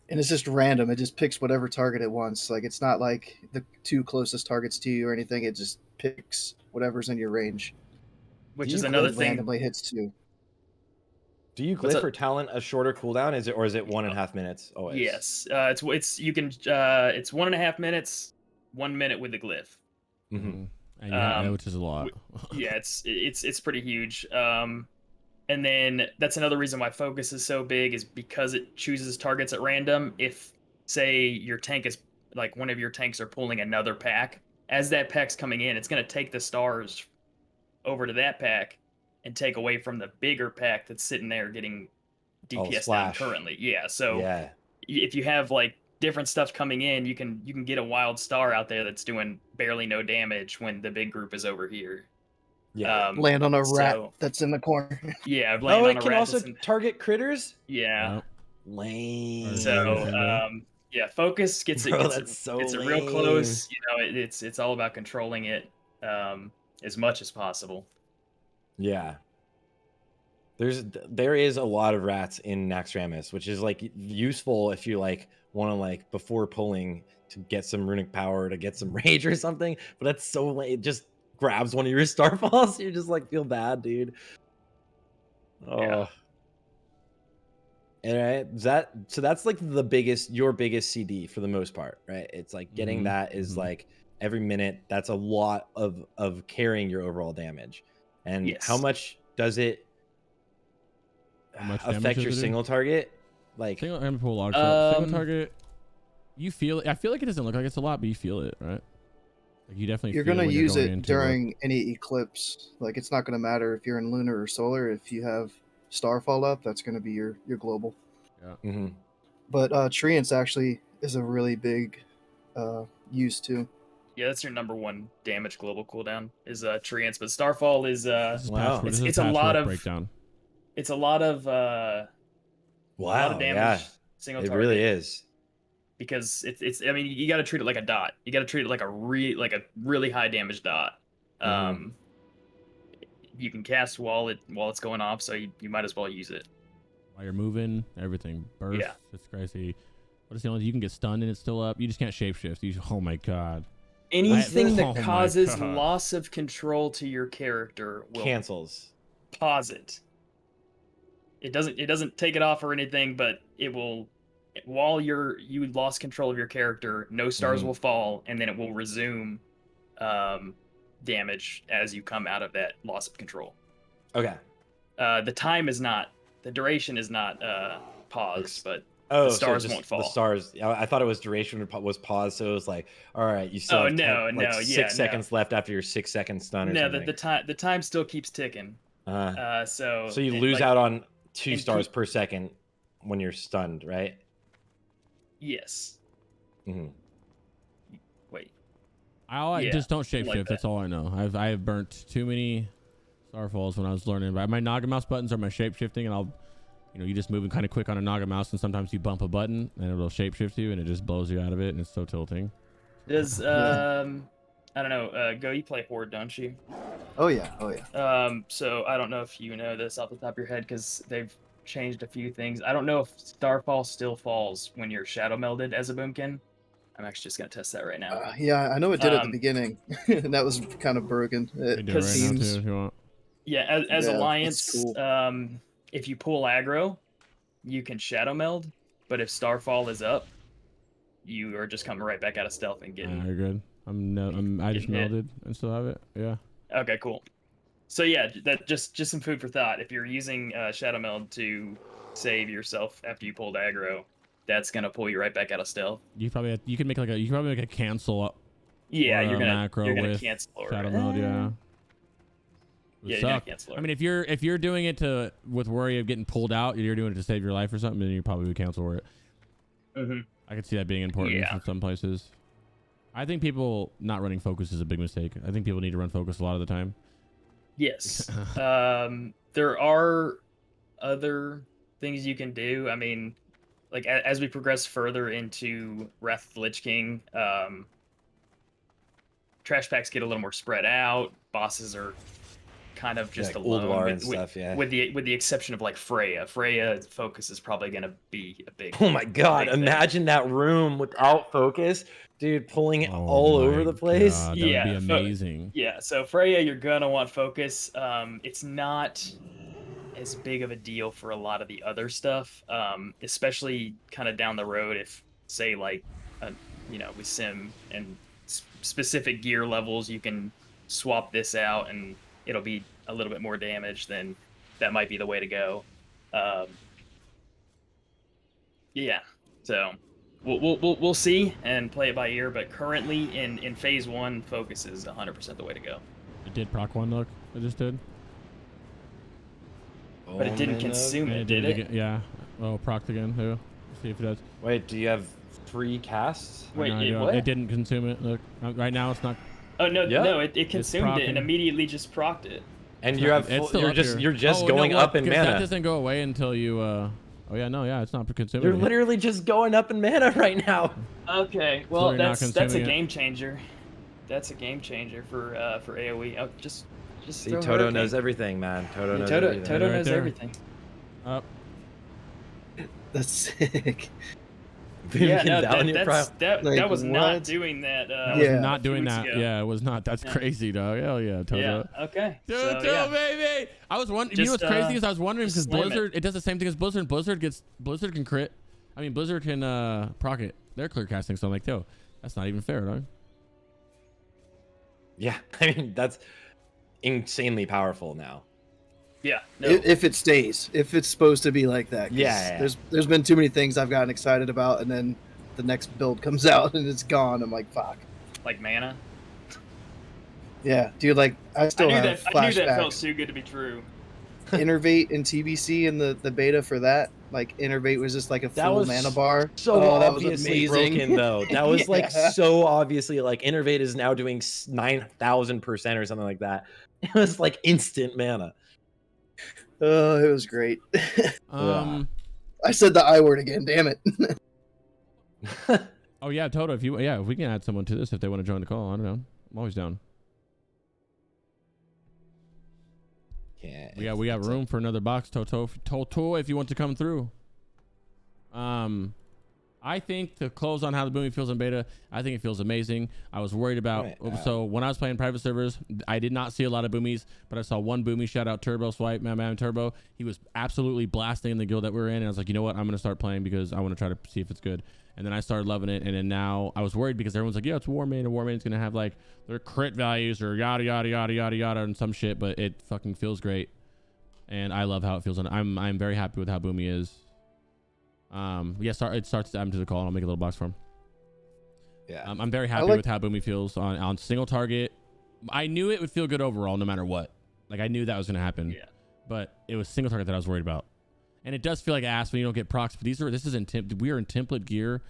it's just random. It just picks whatever target it wants. Like, it's not like the 2 closest targets to you or anything. It just picks whatever's in your range. Which is another thing. Randomly hits 2. Do you glyph or talent a shorter cooldown? Is it 1.5 minutes always? Yes, it's 1.5 minutes. 1 minute with the glyph. And which is a lot. Yeah, it's pretty huge. And then that's another reason why focus is so big, is because it chooses targets at random. If, say, your tank is like one of your tanks are pulling another pack, as that pack's coming in, it's going to take the stars over to that pack and take away from the bigger pack that's sitting there getting DPS down currently. Yeah, so if you have like different stuff coming in, you can get a wild star out there that's doing barely no damage when the big group is over here. Land on a rat that's in the corner. Yeah, it can also target critters. Yeah, lame. So focus gets it. Bro, it's a real close. You know, it's all about controlling it as much as possible. Yeah. There is a lot of rats in Naxxramas, which is like useful if you like want to like before pulling to get some runic power to get some rage or something. But that's so late. It just grabs one of your starfalls. You just like feel bad, dude. Oh. Yeah. All right. So that's like your biggest CD for the most part, right? It's like getting that is like every minute. That's a lot of carrying your overall damage. And how much does it affect your single target? Like single target, you feel it. I feel like it doesn't look like it's a lot, but you feel it, right? Like you definitely you're gonna use it during any eclipse. Like, it's not gonna matter if you're in lunar or solar. If you have starfall up, that's gonna be your global. Yeah. But Treants actually is a really big use too. Yeah, that's your number 1 damage global cooldown is Treants, but Starfall is it's a lot of breakdown. It's a lot of a lot of damage single target. It really is. Because it's I mean, you got to treat it like a dot. You got to treat it like a really high damage dot. You can cast while it's going off, so you might as well use it. While you're moving, everything bursts. Yeah. It's crazy. What is the only you can get stunned and it's still up? You just can't shapeshift. Oh my god. Anything that causes loss of control to your character will cancels. Pause it. It doesn't take it off or anything, but it will. While you lost control of your character, no stars will fall, and then it will resume damage as you come out of that loss of control. Okay. The duration is not paused, but Oh, the so stars just won't fall. the stars. I thought it was duration was paused, so it was like, all right, you still Oh have no, 10, no, like yeah, 6 seconds left after your 6 second stun or no. something. The time still keeps ticking. So you lose like, out on 2 in stars per second when you're stunned, right? Yes. Mm-hmm. Wait. I Yeah, just don't something shapeshift. like that. That's all I know. I have burnt too many starfalls when I was learning. My Naga mouse buttons are my shapeshifting, and I'll, you just moving kind of quick on a Naga mouse, and sometimes you bump a button and it'll shapeshift you, and it just blows you out of it, and it's so tilting. Does I don't know. Go, you play Horde, don't you? Oh yeah, oh yeah. So I don't know if you know this off the top of your head because they've changed a few things. I don't know if Starfall still falls when you're shadow melded as a boomkin. I'm actually just gonna test that right now. Yeah, I know it did at the beginning, and that was kind of broken. You can do it right now too if you want. Yeah, as Yeah, Alliance, that's cool. if you pull aggro, you can shadow meld, but if Starfall is up, you are just coming right back out of stealth and getting. You're good. I just getting hit. melded and still have it. Yeah. Okay, cool. So yeah, that just some food for thought. If you're using shadow meld to save yourself after you pulled aggro, that's gonna pull you right back out of stealth. You can make like a cancel up. Yeah, you're gonna macro with cancel or shadow meld. Yeah. You're gonna cancel. I mean, if you're doing it with worry of getting pulled out, you're doing it to save your life or something, then you probably would cancel it. Mm-hmm. I could see that being important in some places. I think people not running focus is a big mistake. I think people need to run focus a lot of the time. Yes. There are other things you can do. I mean, like as we progress further into Wrath of the Lich King, trash packs get a little more spread out. Bosses are kind of just like alone and stuff, yeah. with the exception of like Freya. Freya focus is probably gonna be a big. Oh my god! Imagine that room without focus, dude, pulling all over the place. God, that would be amazing. Yeah. So Freya, you're gonna want focus. It's not as big of a deal for a lot of the other stuff, especially kind of down the road. If say like, with sim and specific gear levels, you can swap this out and it'll be a little bit more damage, then that might be the way to go. Yeah, so we'll see and play it by ear, but currently in phase 1, focus is 100% the way to go. It did proc 1, look. It just did. But it didn't consume it, did it? Yeah. Oh, procced again. Yeah. See if it does. Wait, do you have 3 casts? Wait, what? It didn't consume it. Look, right now it's not. Oh no, no, it consumed it and immediately just procced it. And you have you're just going up in mana. That doesn't go away until you. Oh yeah, no, yeah, it's not consuming. You're literally just going up in mana right now. Okay, well that's a game it. changer. That's a game changer for AOE. Oh, just see, Totoo knows everything, man. Totoo knows everything. Totoo knows everything. Up. That's sick. Yeah, no, that was not doing that. Was not doing that. Ago. Yeah, it was not. That's crazy, dog. Hell yeah, Totoo. Yeah. Okay. Totoo, baby. I was wondering. You know what's crazy is I was wondering because Blizzard, it does the same thing as Blizzard. Blizzard can crit. I mean, Blizzard can proc it. They're clear casting, so I'm like, yo, that's not even fair, dog. Yeah, I mean that's insanely powerful now. Yeah. No. If it stays, if it's supposed to be like that. Yeah. There's been too many things I've gotten excited about, and then the next build comes out and it's gone. I'm like, fuck. Like mana. Yeah, dude. Like I still have flashbacks. I knew that felt too good to be true. Innervate and TBC and the beta for that. Like Innervate was just like a full mana bar. So obviously broken though. That was like so obviously like Innervate is now doing 9,000% or something like that. It was like instant mana. Oh, it was great. I said the I word again. Damn it. Oh yeah, Totoo. If we can add someone to this if they want to join the call, I don't know. I'm always down. Yeah. We got room for another box, Totoo, if you want to come through. I think to close on how the Boomy feels in beta, I think it feels amazing. I was worried about so when I was playing private servers, I did not see a lot of Boomies, but I saw one Boomy. Shout out Turbo Swipe, man, Turbo. He was absolutely blasting in the guild that we were in, and I was like, you know what, I'm gonna start playing because I want to try to see if it's good. And then I started loving it, and then now I was worried because everyone's like, yeah, it's Warmane, and Warmane's gonna have like their crit values or yada yada yada yada yada and some shit, but it fucking feels great, and I love how it feels, and I'm very happy with how Boomy is. Yeah, it starts to add him to the call, and I'll make a little box for him. Yeah. I'm very happy with how Boomy feels on single target. I knew it would feel good overall, no matter what. Like I knew that was gonna happen. Yeah. But it was single target that I was worried about. And it does feel like ass when you don't get procs. But we are in template gear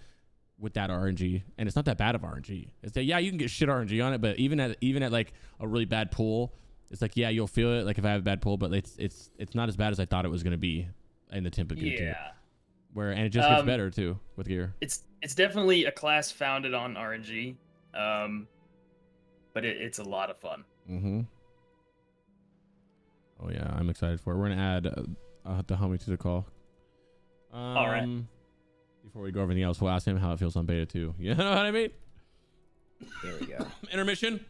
with that RNG, and it's not that bad of RNG. It's that, yeah, you can get shit RNG on it, but even at like a really bad pool, it's like, yeah, you'll feel it. Like if I have a bad pool, but it's not as bad as I thought it was gonna be in the template gear too. And it just gets better too with gear. It's definitely a class founded on RNG, but it's a lot of fun. Mm-hmm. Oh yeah, I'm excited for it. We're gonna add the homie to the call. All right. Before we go over anything else, we'll ask him how it feels on beta 2. You know what I mean? There we go. Intermission.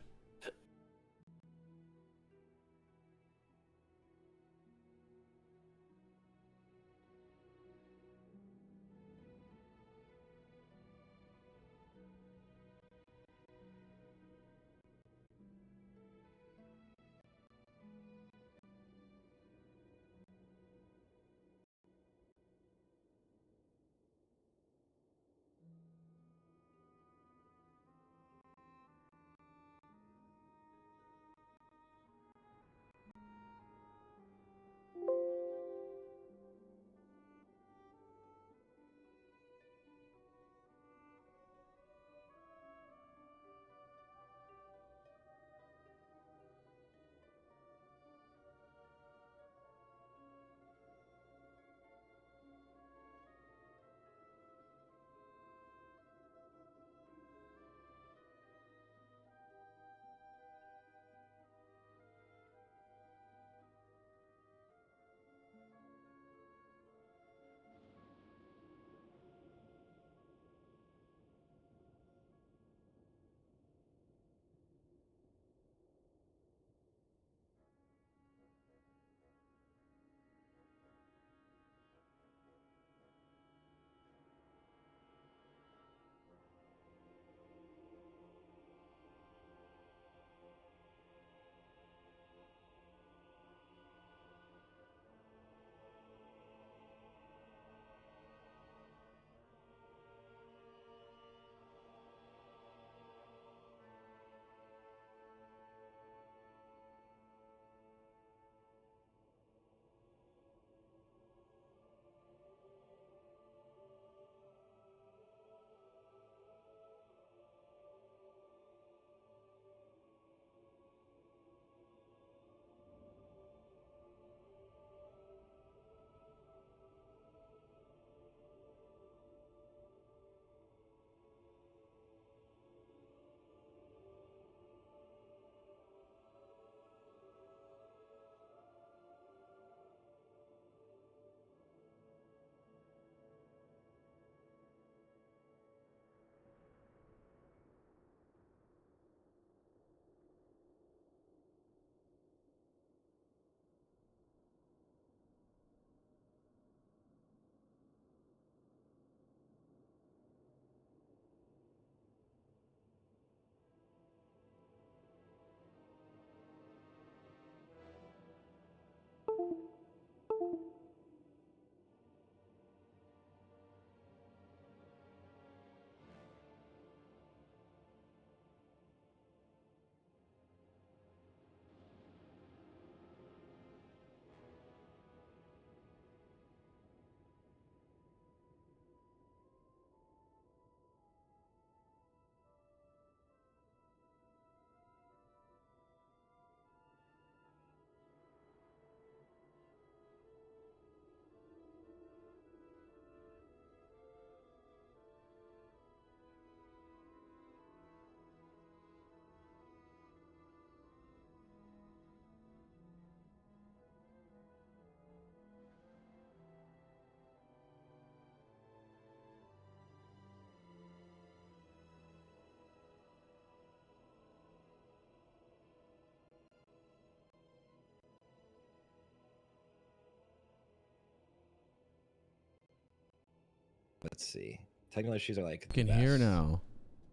Let's see. Technical issues are like Can hear now.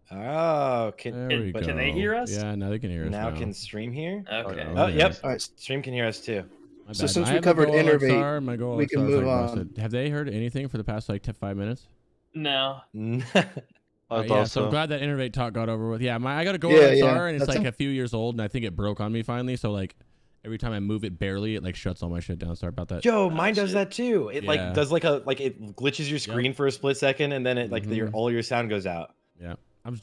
Oh, There we go. Can they hear us? Yeah, now they can hear us. now can stream hear? Okay. Oh, yep. All right. Stream can hear us too. My So bad. since I we have a covered Go Innervate, LXR, my Go we LXR can is move like on. busted. Have they heard anything for the past like 5 minutes? No. I Yeah, thought so I'm so. glad that Innervate talk got over with. Yeah, I got a Go Yeah, LXR yeah, and it's that's like a few years old, and I think it broke on me finally. So like every time I move it barely, it like shuts all my shit down. Sorry about that. Joe, mine does shit. that too. It Yeah. like does like it glitches your screen for a split second, and then it like Mhm. all your sound goes out. Yeah,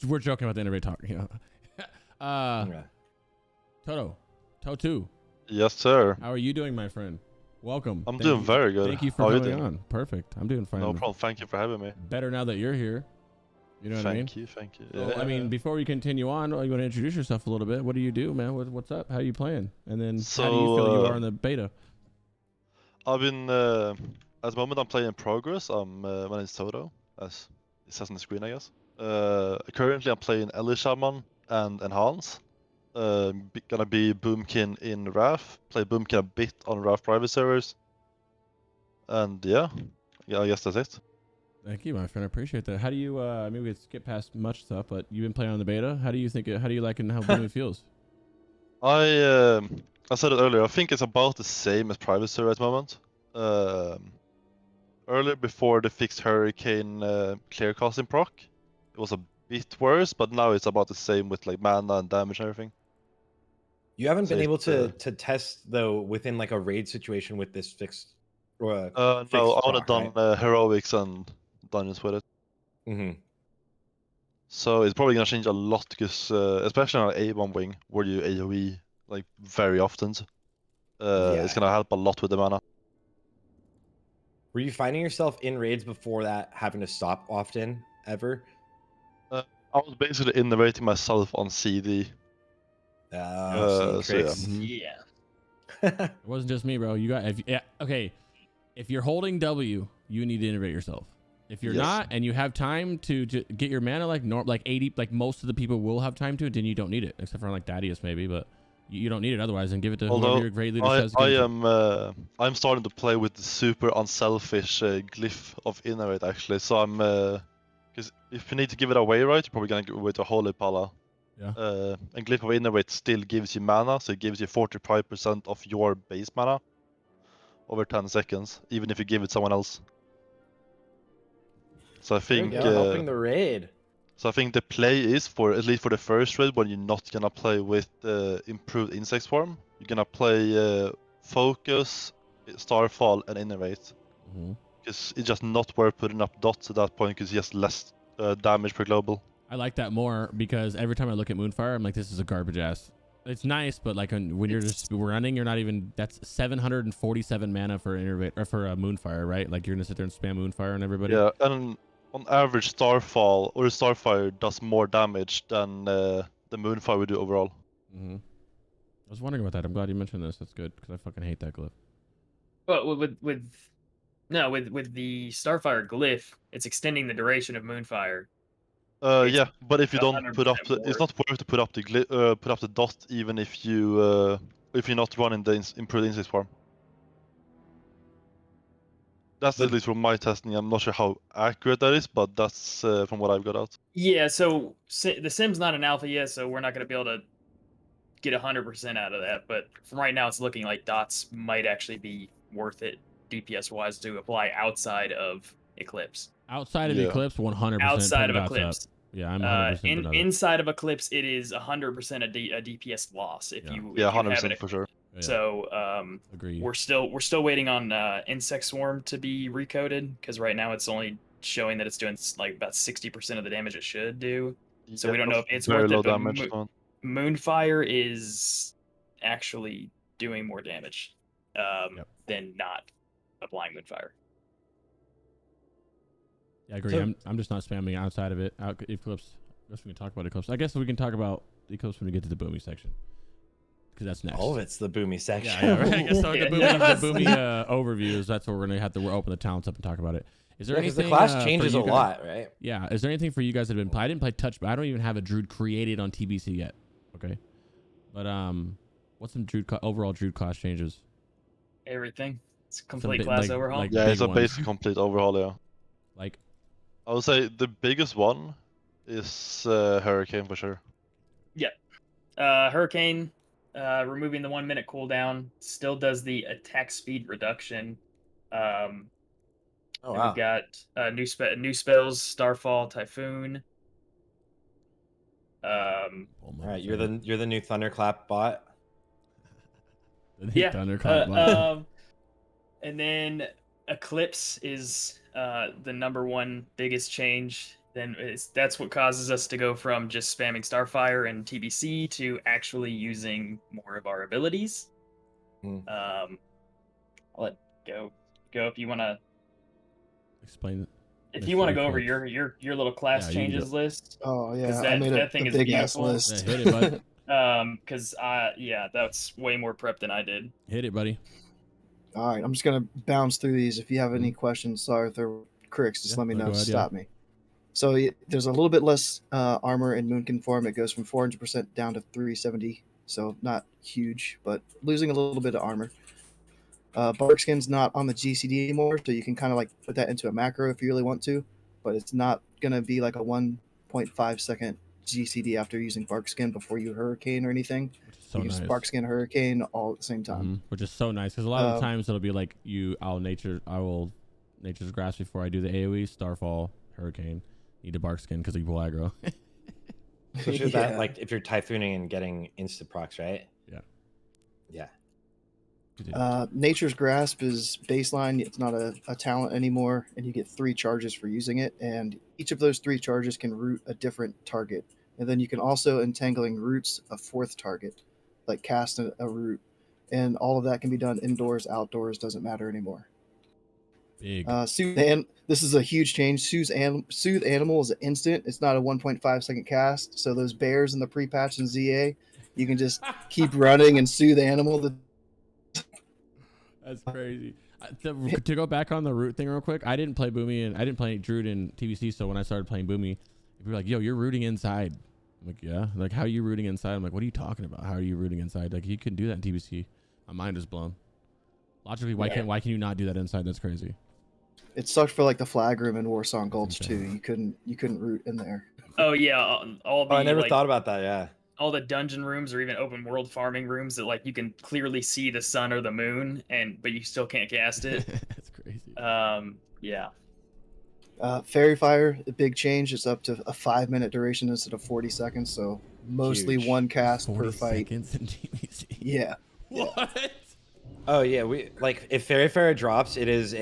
we're joking about the Innervate talk. You know. Yeah. Totoo, Yes, sir. how are you doing, my friend? Welcome. I'm Thank doing you- very good. Thank you for How are you coming doing? on. Perfect. I'm doing fine. No problem. Thank you for having me. Better now that you're here. You know what I mean? Thank you. So, I mean, before we continue on, you want to introduce yourself a little bit. What do you do, man? What's up? How you playing? And then how do you feel you are in the beta? I've been at the moment I'm playing in progress. My name is Totoo, as it says on the screen, I guess. Currently I'm playing Ellie Shaman and Enhance. Gonna be Boomkin in Wrath. Play Boomkin a bit on Wrath private servers. And yeah, I guess that's it. Thank you, my friend. I appreciate that. How do you? I mean, we could skip past much stuff, but you've been playing on the beta. How do you think? How do you like and how Boomy feels? I said it earlier. I think it's about the same as private server at the moment. Earlier, before the fixed Hurricane clear casting proc, it was a bit worse, but now it's about the same with like mana and damage and everything. You haven't been So able it's, to test though within like a raid situation with this fixed. No, fixed I only proc, done right? heroics and dungeons with it. Mm-hmm. So it's probably gonna change a lot because especially on A1 wing where you AoE like very often, it's gonna help a lot with the mana. Were you finding yourself in raids before that having to stop often ever? I was basically innovating myself on CD. Oh, So yeah. Crix. Yeah. It wasn't just me, bro. You got okay. If you're holding W, you need to innovate yourself. If you're Yes. not, and you have time to get your mana like 80, like most of the people will have time to, then you don't need it, except for like Dadius maybe, but you don't need it otherwise. And give it to whoever your great leader says. I'm starting to play with the super unselfish glyph of Innervate actually. So I'm because if you need to give it away, right, you're probably gonna give away to Holy Pala. Yeah. And glyph of Innervate still gives you mana, so it gives you 45% of your base mana over 10 seconds, even if you give it someone else. So I think helping the raid. So I think the play is for at least for the first raid when you're not gonna play with improved insect swarm. You're gonna play focus, starfall, and innervate. Because it's just not worth putting up dots at that point because it's just less damage per global. I like that more because every time I look at Moonfire, I'm like, this is a garbage ass. It's nice, but like when you're just running, you're not even. That's 747 mana for Innervate or for Moonfire, right? Like you're gonna sit there and spam Moonfire on everybody. Yeah, and on average, Starfall or Starfire does more damage than the Moonfire would do overall. I was wondering about that. I'm glad you mentioned this. That's good because I fucking hate that glyph. But with the Starfire glyph, it's extending the duration of Moonfire. Yeah, but if you don't put up, 100% it's not worth to put up the dot even if you're not running the improved insect farm. That's at least from my testing. I'm not sure how accurate that is, but that's from what I've got out. Yeah, so the sim's not an alpha yet, so we're not going to be able to get 100% out of that. But from right now, it's looking like dots might actually be worth it DPS wise to apply outside of Eclipse. Outside of Eclipse, 100%. Outside of Eclipse. Yeah, I'm 100%. Inside of Eclipse, it is 100% a DPS loss if you 100% for sure. Yeah. So Agreed. we're still waiting on Insect Swarm to be recoded because right now it's only showing that it's doing like about 60% of the damage it should do. So we don't know if it's very worth low it. But damage. Moonfire is actually doing more damage than not applying Moonfire. Yeah, I agree. So- I'm just not spamming outside of it. Eclipse. I guess we can talk about Eclipse. I guess we can talk about Eclipse when we get to the Boomy section. Because that's next. All of it's the Boomy section. Yeah, right. I guess so. Yeah. The Boomy overviews. That's where we're gonna have to open the talents up and talk about it. Is there Because anything? the class for changes you a guys- lot, right? Yeah. Is there anything for you guys that have been played? I didn't play Touch, but I don't even have a Druid created on TBC yet. Okay. But what's some overall Druid class changes? Everything. It's a complete bit, class like- overhaul. like- Yeah, big it's a ones. basic complete overhaul. Yeah, Like, I would say the biggest one is Hurricane for sure. Hurricane. removing the 1 minute cooldown. Still does the attack speed reduction. Oh And wow. we've got new spells: Starfall, Typhoon. All right, you're the new Thunderclap bot. Yeah. Thunderclap bot. And then Eclipse is the #1 biggest change. Then that's what causes us to go from just spamming Starfire and TBC to actually using more of our abilities. I'll let go if you want to explain it. If you want to go over your little class changes list. Oh yeah, I made that thing is big ass beautiful. list. Yeah, hit it, bud. Because that's way more prep than I did. Hit it, buddy. All right, I'm just gonna bounce through these. If you have any questions, Sarthe or Crix, just let me know. Stop me. So there's a little bit less armor in Moonkin form. It goes from 400% down to 370. So not huge, but losing a little bit of armor. Barkskin's not on the GCD anymore, so you can kind of like put that into a macro if you really want to, but it's not gonna be like a 1.5 second GCD after using Barkskin before you Hurricane or anything. So you nice. use Barkskin, Hurricane all at the same time. Which is so nice because a lot of the times it'll be like I will Nature's Grasp before I do the AoE, Starfall, Hurricane. Need a Barkskin because you pull aggro. Especially that, like if you're typhooning and getting insta procs, right? Yeah. Nature's Grasp is baseline. It's not a talent anymore, and you get 3 charges for using it, and each of those 3 charges can root a different target. And then you can also Entangling Roots a 4th target, like cast a root, and all of that can be done indoors, outdoors, doesn't matter anymore. Big. This is a huge change. Soothe Animal is an instant. It's not a 1.5 second cast. So those bears in the pre-patch and ZA, you can just keep running and Soothe Animal. That's crazy. To go back on the root thing real quick, I didn't play Boomy and I didn't play Druid in TBC. So when I started playing Boomy, people were like, "Yo, you're rooting inside." I'm like, "Yeah." Like, how are you rooting inside? I'm like, "What are you talking about? How are you rooting inside?" Like, you couldn't do that in TBC. My mind is blown. Logically, why can you not do that inside? That's crazy. It sucked for like the flag room in Warsong Gulch too. You couldn't root in there. Oh yeah, all the I never thought about that. Yeah. All the dungeon rooms or even open world farming rooms that like you can clearly see the sun or the moon but you still can't cast it. That's crazy. Yeah. Fairy Fire, a big change. It's up to a 5-minute duration instead of 40 seconds. So mostly Huge. one cast 40 per fight. seconds in TBC. Yeah. What? Yeah. Oh yeah, if Fairy Fire drops, it is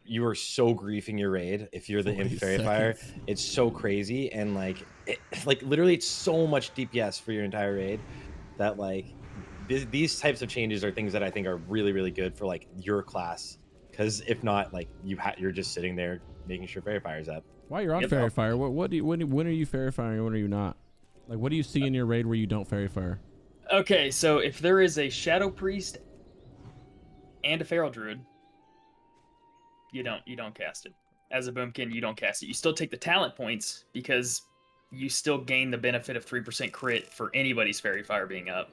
you are so griefing your raid if you're the Imp Fairy Fire. It's so crazy, and like literally it's so much DPS for your entire raid that like these types of changes are things that I think are really, really good for like your class, because if not, like you're just sitting there making sure Fairy Fire's up. While you're on Fairy Fire, when are you Fairy Firing and when are you not? Like, what do you see in your raid where you don't Fairy Fire? Okay, so if there is a Shadow Priest and a Feral Druid, you don't cast it. As a Boomkin, you don't cast it. You still take the talent points because you still gain the benefit of 3% crit for anybody's Fairy Fire being up.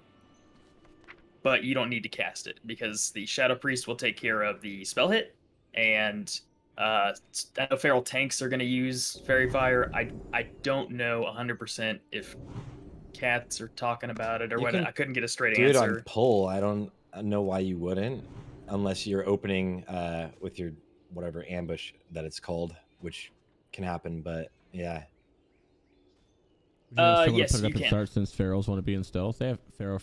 But you don't need to cast it because the Shadow Priest will take care of the spell hit, and I know Feral Tanks are going to use Fairy Fire. I don't know 100% if cats are talking about it or what. I couldn't get a straight answer. Do it on pull. I don't know why you wouldn't, unless you're opening with your whatever ambush that it's called, which can happen. But yeah. Yes, put it you up and can. start since Ferals want to be in stealth. They have Feral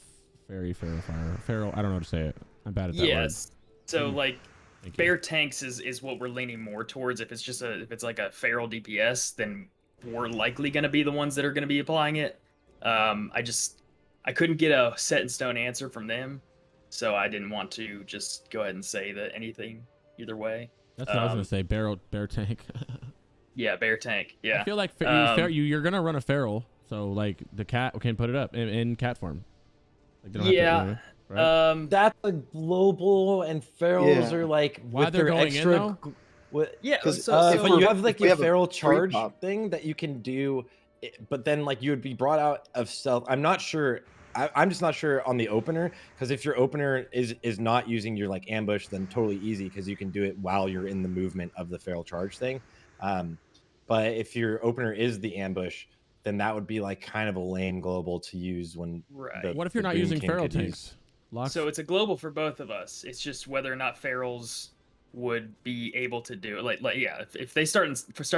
Fire. Feral. I don't know how to say it. I'm bad at that word. Yes. So like Bear Tanks is what we're leaning more towards. If it's like a Feral DPS, then we're likely going to be the ones that are going to be applying it. I couldn't get a set in stone answer from them, so I didn't want to just go ahead and say that anything either way. That's what I was gonna say. Bear Tank. Yeah, Bear Tank. Yeah. I feel like you're gonna run a Feral, so like the cat can put it up in cat form. Like they don't have to, right? That's a global, and Ferals are like why with they're their going extra. in though? Because so you have like the Feral charge pop thing that you can do, but then like you would be brought out of stealth. I'm not sure. I'm just not sure on the opener, because if your opener is not using your like ambush, then totally easy because you can do it while you're in the movement of the Feral charge thing. But if your opener is the ambush, then that would be like kind of a lame global to use when. Right. What if you're the not Boom using King feral could use- tanks? Lox? So it's a global for both of us. It's just whether or not ferals would be able to do like yeah. If they start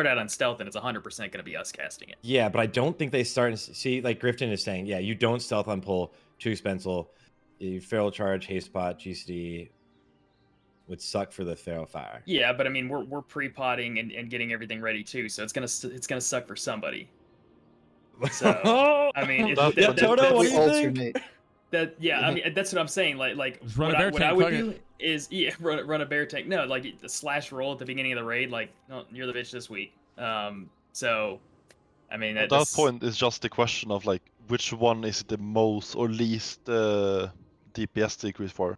out on stealth, then it's 100% going to be us casting it. Yeah, but I don't think they start. See, like Grifton is saying, yeah, you don't stealth on pull, too expensive. You feral charge, haste pot, GCD would suck for the feral fire. Yeah, but I mean we're pre-potting and getting everything ready too, so it's gonna suck for somebody. So I mean, yeah, Toto, what do you think? Alternate. I mean that's what I'm saying. Like Just run a what, bear what tank, I would fuck do is run a bear tank. No, like the slash roll at the beginning of the raid. Like, no, you're the bitch this week. So I mean At that point, it's just the question of like which one is the most or least DPS decrease for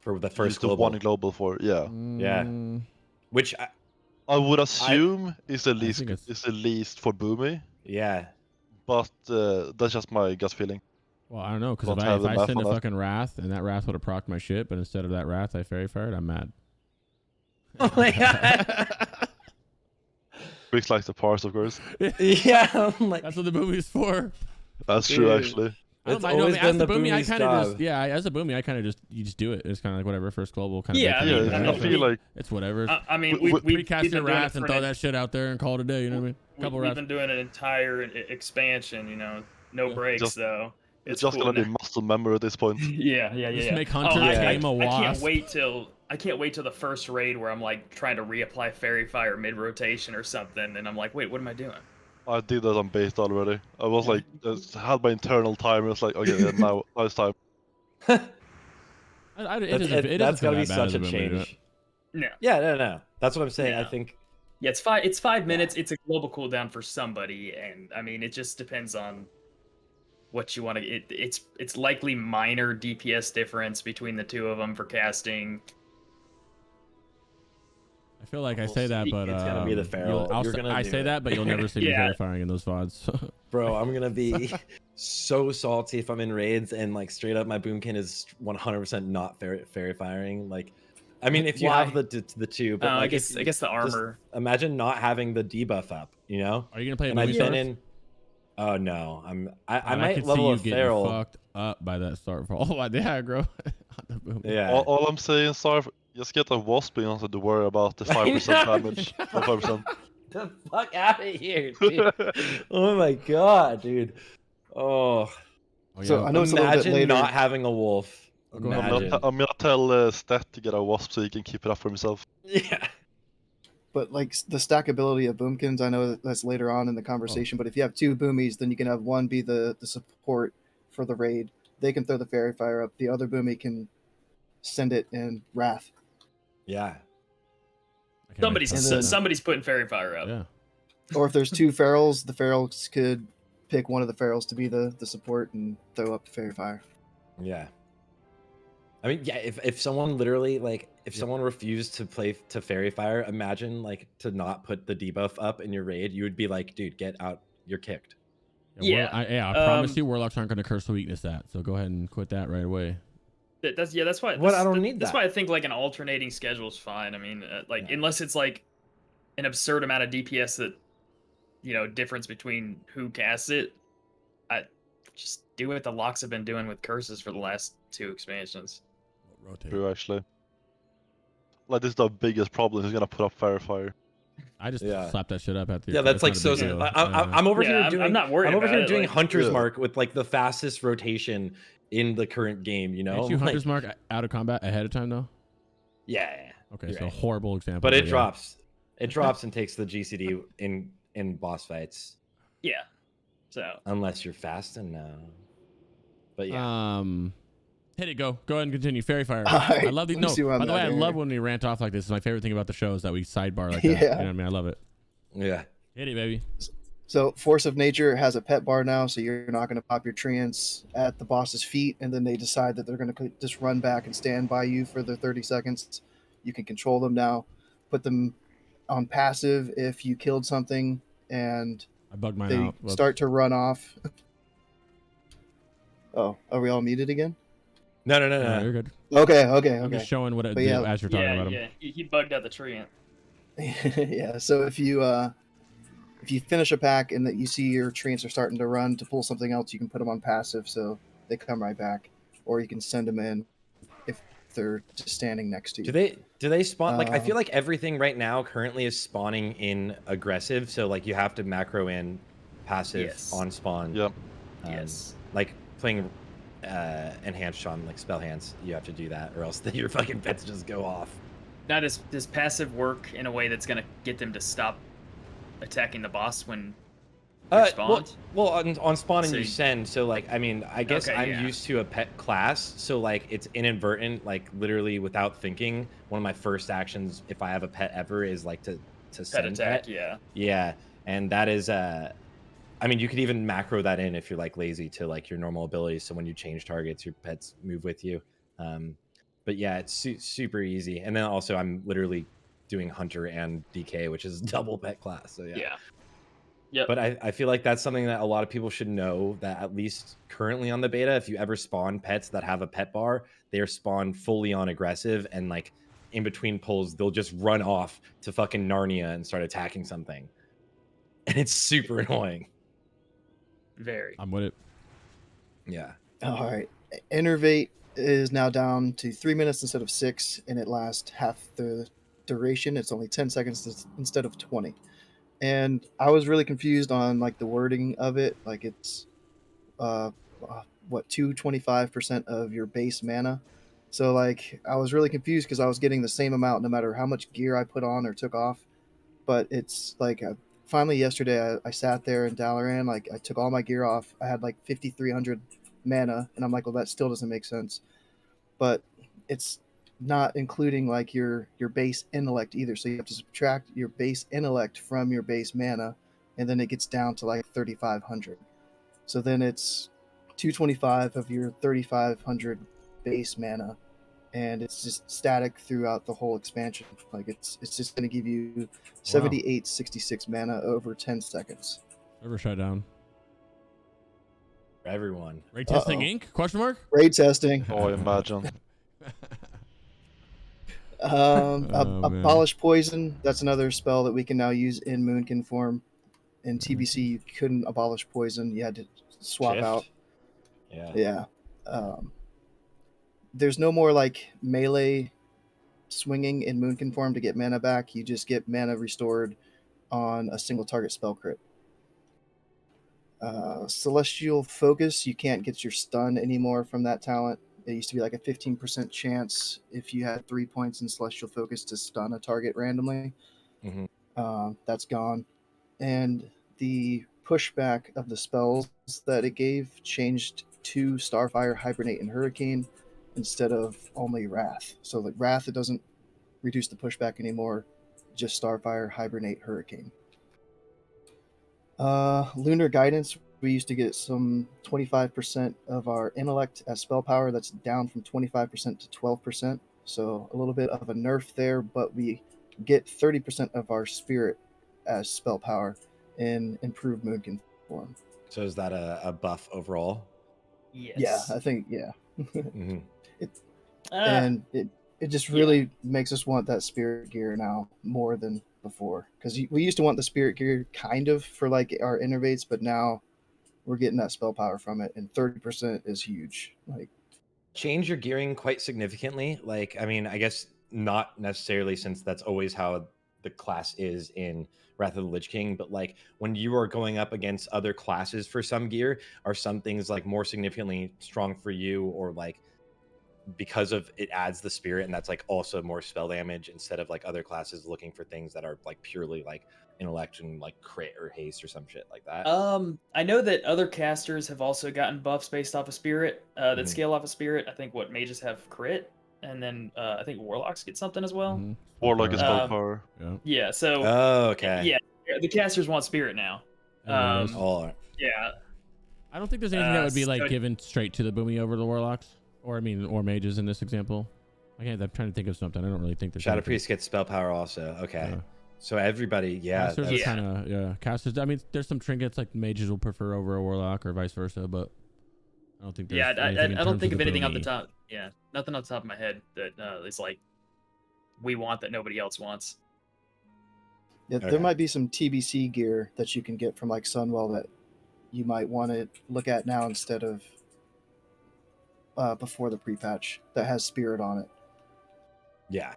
The use first the global. one global for. Yeah, Yeah. Mm, Which, I would assume is the I least think it's- is the least for Boomy, yeah. but that's just my gut feeling. well, I don't know, because Don't if have the I math send a on that. fucking wrath and that wrath would have procced my shit, but instead of that wrath I fairy fired, I'm mad. Oh my god. Crix likes the parse, of course. Yeah, I'm like, That's what the Boomy's for. That's true, Dude. actually. It's I know, always as been the the Boomy, I Boomy's kind of just, job. yeah, as a Boomy, I kind of just do it. It's kind of like whatever, first global kind of. Yeah, I feel like it's whatever. I mean, we- we've Recast been your doing it wrath and for throw an- that shit out there and call it a day. You know what I mean? Couple We've wraths. been doing an entire expansion. You know, no breaks Just- though. it's just gonna be muscle memory at this point. Yeah. Just make Oh, Hunter tame a I can't wasp. wait till the first raid where I'm like trying to reapply Fairy Fire mid rotation or something, and I'm like, wait, what am I doing? I did that on bait already. I was like, just had my internal timer. It's like, okay, yeah, now it's time. It isn't that's got gotta be such a change. No. Yeah, no. That's what I'm saying. I No. think. Yeah, it's 5 minutes. It's a global cooldown for somebody, and I mean, it just depends on what you want to. It's likely minor DPS difference between the two of them for casting. I feel like I We'll say that, see. but It's gonna be the feral. I say that, but you'll never see me Yeah. fairy firing in those VODs. Bro, I'm gonna be so salty if I'm in raids and like straight up my boomkin is 100% not fairy firing. Like, I mean, if you Why? have the two, but I like, guess the armor. Imagine not having the debuff up. You know? Are you gonna play a And I've Boomy been Sarthe? in. Oh no, I God, might could level see a you getting feral. fucked up by that start for all the aggro on the Boomy. Yeah. All I'm saying, Sarthe, just get a wasp and don't worry about the 5% damage. Or 5%. The fuck out of here, dude. Oh my god, dude. Oh, Oh, So yeah. I know it's a little bit imagine later. not having a wolf. Go ahead. Imagine. I'm gonna tell Stat to get a wasp so he can keep it up for himself. Yeah. But like the stackability of boomkins, I know that's later on in the conversation. But if you have two boomies, then you can have one be the support for the raid. They can throw the fairy fire up. The other boomy can send it in wrath. Yeah. I can't wait to And then- Somebody's putting Fairy Fire up. Yeah. Or if there's two ferals, the ferals could pick one of the ferals to be the support and throw up the fairy fire. Yeah. I mean, yeah, if someone literally like if someone refused to play to fairy fire, imagine like to not put the debuff up in your raid, you would be like, dude, get out, you're kicked. Yeah. I promise you, warlocks aren't going to curse the weakness that. So go ahead and quit that right away. That's why. What? I don't need That's that. why I think like an alternating schedule is fine. I mean, like Yeah. unless it's like an absurd amount of DPS that difference between who casts it. I just do what the locks have been doing with curses for the last 2 expansions. Rotate. True, actually. Like, this is the biggest problem. He's gonna put up Fairy Fire. I just Yeah. slap that shit up at the. Yeah, that's like so. I'm over here doing. I'm not worried I'm over about here it, doing like- Hunter's Yeah. Mark with like the fastest rotation in the current game. You know, Can't you Like, Hunter's Mark out of combat ahead of time though? yeah. Okay, You're so right. horrible example. But it yeah. drops. It drops and takes the GCD in boss fights Yeah. So unless you're fast enough. But yeah. Hit it, go ahead and continue. Fairy fire. Alright, I love these. let me No, see where I'm by the way, at I here. love when we rant off like this. It's my favorite thing about the show is that we sidebar like that. Yeah. You know what I mean? I love it. Yeah. Hit it, baby. So Force of Nature has a pet bar now, so you're not going to pop your treants at the boss's feet, and then they decide that they're going to just run back and stand by you for the 30 seconds. You can control them now. Put them on passive if you killed something, and I bugged mine they out. Whoops. start to run off. Oh, are we all muted again? No. No, you're good. Okay. I'm just showing what it But do yeah. as you're talking about him. yeah, he bugged out the tree. Yeah. So if you if you finish a pack and that you see your treants are starting to run to pull something else, you can put them on passive so they come right back, or you can send them in if they're just standing next to you. Do they spawn like I feel like everything right now currently is spawning in aggressive, so like you have to macro in passive on spawn. Yep. Yes. Like playing enhanced on like spell hands, you have to do that, or else your fucking pets just go off. Now, does passive work in a way that's gonna get them to stop attacking the boss when they're spawned? Well, on spawning So you send, so like I mean, I guess Okay, I'm yeah. used to a pet class, so like it's inadvertent, like literally without thinking. One of my first actions, if I have a pet ever, is like to Pet send attack, pet. yeah. Yeah, and that is I mean, you could even macro that in if you're like lazy to like your normal abilities. So when you change targets, your pets move with you. But yeah, it's super easy. And then also I'm literally doing Hunter and DK, which is double pet class. So yeah. Yeah. Yep. But I feel like that's something that a lot of people should know, that at least currently on the beta, if you ever spawn pets that have a pet bar, they are spawned fully on aggressive, and like in between pulls, they'll just run off to fucking Narnia and start attacking something. And it's super annoying. Very. I'm with it. Yeah. All right. Innervate is now down to 3 minutes instead of 6, and it lasts half the duration. It's only 10 seconds instead of 20. And I was really confused on like the wording of it. Like it's what 225% of your base mana. So like I was really confused because I was getting the same amount no matter how much gear I put on or took off. But it's like finally yesterday I sat there in Dalaran, like I took all my gear off. I had like 5,300 mana, and I'm like, well, that still doesn't make sense. But it's not including like your base intellect either. So you have to subtract your base intellect from your base mana, and then it gets down to like 3,500. So then it's 225 of your 3,500 base mana, and it's just static throughout the whole expansion. Like it's just going to give you 7866 mana over 10 seconds. Server shut down. For everyone. Raid testing Inc? Question mark? Raid testing. Oh, imagine. Abolish poison. That's another spell that we can now use in Moonkin form. In TBC, you couldn't abolish poison. You had to swap Shift? out. Yeah. There's no more like melee swinging in Moonkin form to get mana back. You just get mana restored on a single target spell crit. Celestial Focus, you can't get your stun anymore from that talent. It used to be like a 15% chance if you had 3 points in Celestial Focus to stun a target randomly. That's gone. And the pushback of the spells that it gave changed to Starfire, Hibernate, and Hurricane instead of only Wrath. So like Wrath, it doesn't reduce the pushback anymore, just Starfire, Hibernate, Hurricane. Lunar Guidance, we used to get some 25% of our intellect as spell power. That's down from 25% to 12%. So a little bit of a nerf there, but we get 30% of our spirit as spell power in improved Moonkin form. So is that a buff overall? Yes. Yeah, I think, yeah. Mm-hmm. And it just really makes us want that spirit gear now more than before. Because we used to want the spirit gear kind of for like our innervates, but now we're getting that spell power from it, and 30% is huge. Like, change your gearing quite significantly. Like, I mean, I guess not necessarily, since that's always how the class is in Wrath of the Lich King, but like when you are going up against other classes for some gear, are some things like more significantly strong for you, or like because of it adds the spirit, and that's like also more spell damage instead of like other classes looking for things that are like purely like intellect and like crit or haste or some shit like that? I know that other casters have also gotten buffs based off of spirit that scale off of spirit. I think what mages have crit, and then I think warlocks get something as well. Warlock is spell power. Yeah. So. Oh, okay. Yeah, the casters want spirit now. Yeah. I don't think there's anything that would be like given straight to the Boomy over the warlocks, or mages in this example. I'm trying to think of something. I don't really think there's Shadow Priest gets spell power also. Okay. Yeah. So everybody, casters are kind of casters. I mean, there's some trinkets like mages will prefer over a warlock or vice versa, but I don't think. Yeah, I don't think of anything off the top. Yeah, nothing off the top of my head that is like we want that nobody else wants. Yeah, Okay. there might be some TBC gear that you can get from like Sunwell that you might want to look at now instead of before the pre-patch that has Spirit on it. Yeah.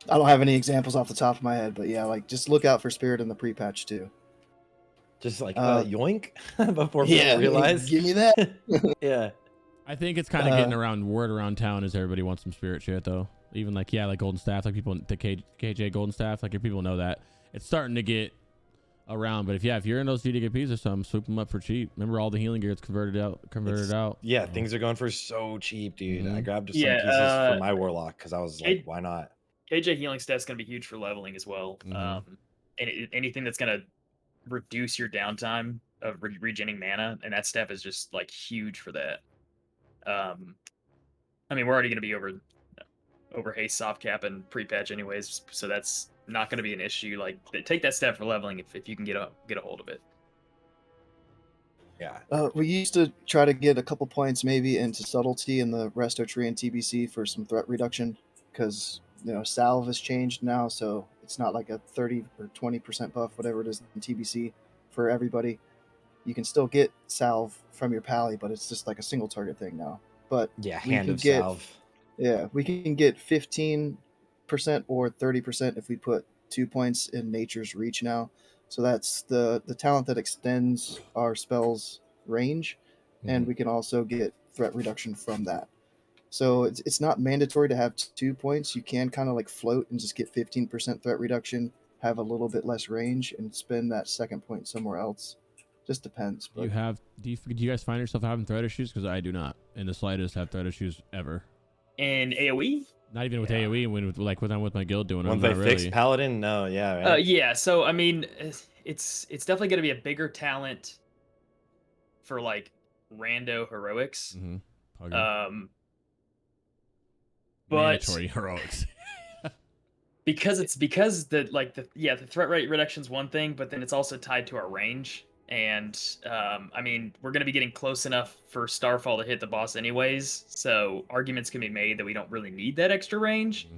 I don't have any examples off the top of my head, but yeah, like just look out for Spirit in the pre-patch too. Just like yoink before Yeah, people realize. give me that. Yeah. I think it's kind of getting around word around town is everybody wants some spirit shit though. Even like like Golden Staff, like people the KJ Golden Staff, like if people know that it's starting to get around. But if you're in those DDPs or something, swoop them up for cheap. Remember all the healing gear it's converted out. Yeah, things are going for so cheap, dude. I grabbed some Yeah, pieces for my Warlock because I was like, why not? KJ healing stat's gonna be huge for leveling as well. And anything that's gonna reduce your downtime of regening mana, and that staff is just like huge for that. I mean, we're already gonna be over haste soft cap and pre-patch anyways, so that's not gonna be an issue. Like, take that staff for leveling if you can get a hold of it. Yeah. We used to try to get a couple points maybe into subtlety in the resto tree and TBC for some threat reduction, because salve has changed now, so it's not like a 30 or 20% buff, whatever it is in TBC for everybody. You can still get salve from your pally, but it's just like a single target thing now. But Yeah, we hand can of get, salve. Yeah, we can get 15% or 30% if we put 2 points in Nature's Reach now. So that's the talent that extends our spell's range, and we can also get threat reduction from that. So it's not mandatory to have 2 points. You can kind of like float and just get 15% threat reduction, have a little bit less range, and spend that second point somewhere else. Just depends. But Do you guys find yourself having threat issues? Because I do not in the slightest have threat issues ever. In AoE? Not even with AoE, when I'm with my guild doing it. Once they fix Paladin, no, yeah, right? Yeah, so I mean, it's definitely going to be a bigger talent for like rando heroics. But mandatory heroics. because the threat rate reduction is one thing, but then it's also tied to our range. And I mean, we're going to be getting close enough for Starfall to hit the boss anyways, so arguments can be made that we don't really need that extra range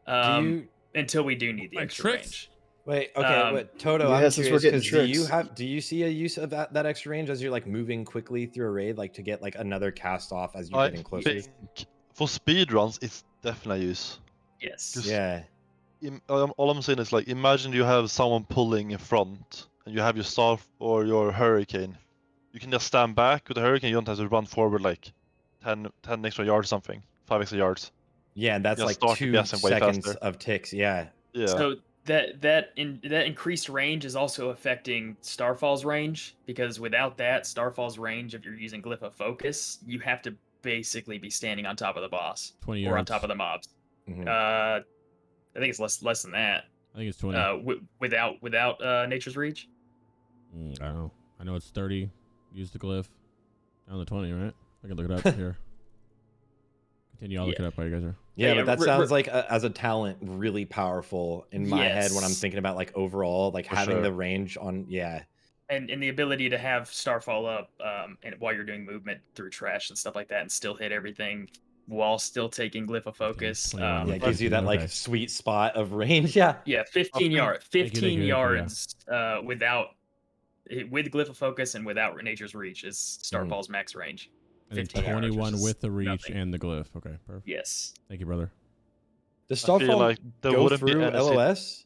until we do need the extra range. Wait, okay, wait, Toto, yeah, I'm since we're curious, getting because do you see a use of that extra range as you're like moving quickly through a raid, like to get like another cast off as you're getting closer? I think for speed runs, it's definitely a use. Yes. Yeah. All I'm saying is, like, imagine you have someone pulling in front, and you have your staff or your hurricane. You can just stand back with the hurricane. You don't have to run forward like 10 extra yards or something, 5 extra yards. Yeah, and that's like 2 seconds of ticks. Yeah. Yeah. So that increased range is also affecting Starfall's range, because without that, Starfall's range, if you're using Glyph of Focus, you have to basically be standing on top of the boss 20 or on yards. top of the mobs. I think it's less than that. I think it's 20. Without Nature's Reach. I don't know. I know it's 30. Use the glyph. Down to 20, right? I can look it up here. Continue. I'll look it up while you guys are. Yeah, but that sounds like as a talent really powerful in my head when I'm thinking about like overall, like having the range on. Yeah. And the ability to have Starfall up and while you're doing movement through trash and stuff like that, and still hit everything while still taking Glyph of Focus. Yeah, it gives you that like sweet spot of range. Yeah. Yeah, 15 yards. 15 yards with Glyph of Focus and without Nature's Reach is Starfall's max range. And it's 21 with the reach and the glyph. Okay, perfect. Yes. Thank you, brother. Does Starfall go through LOS?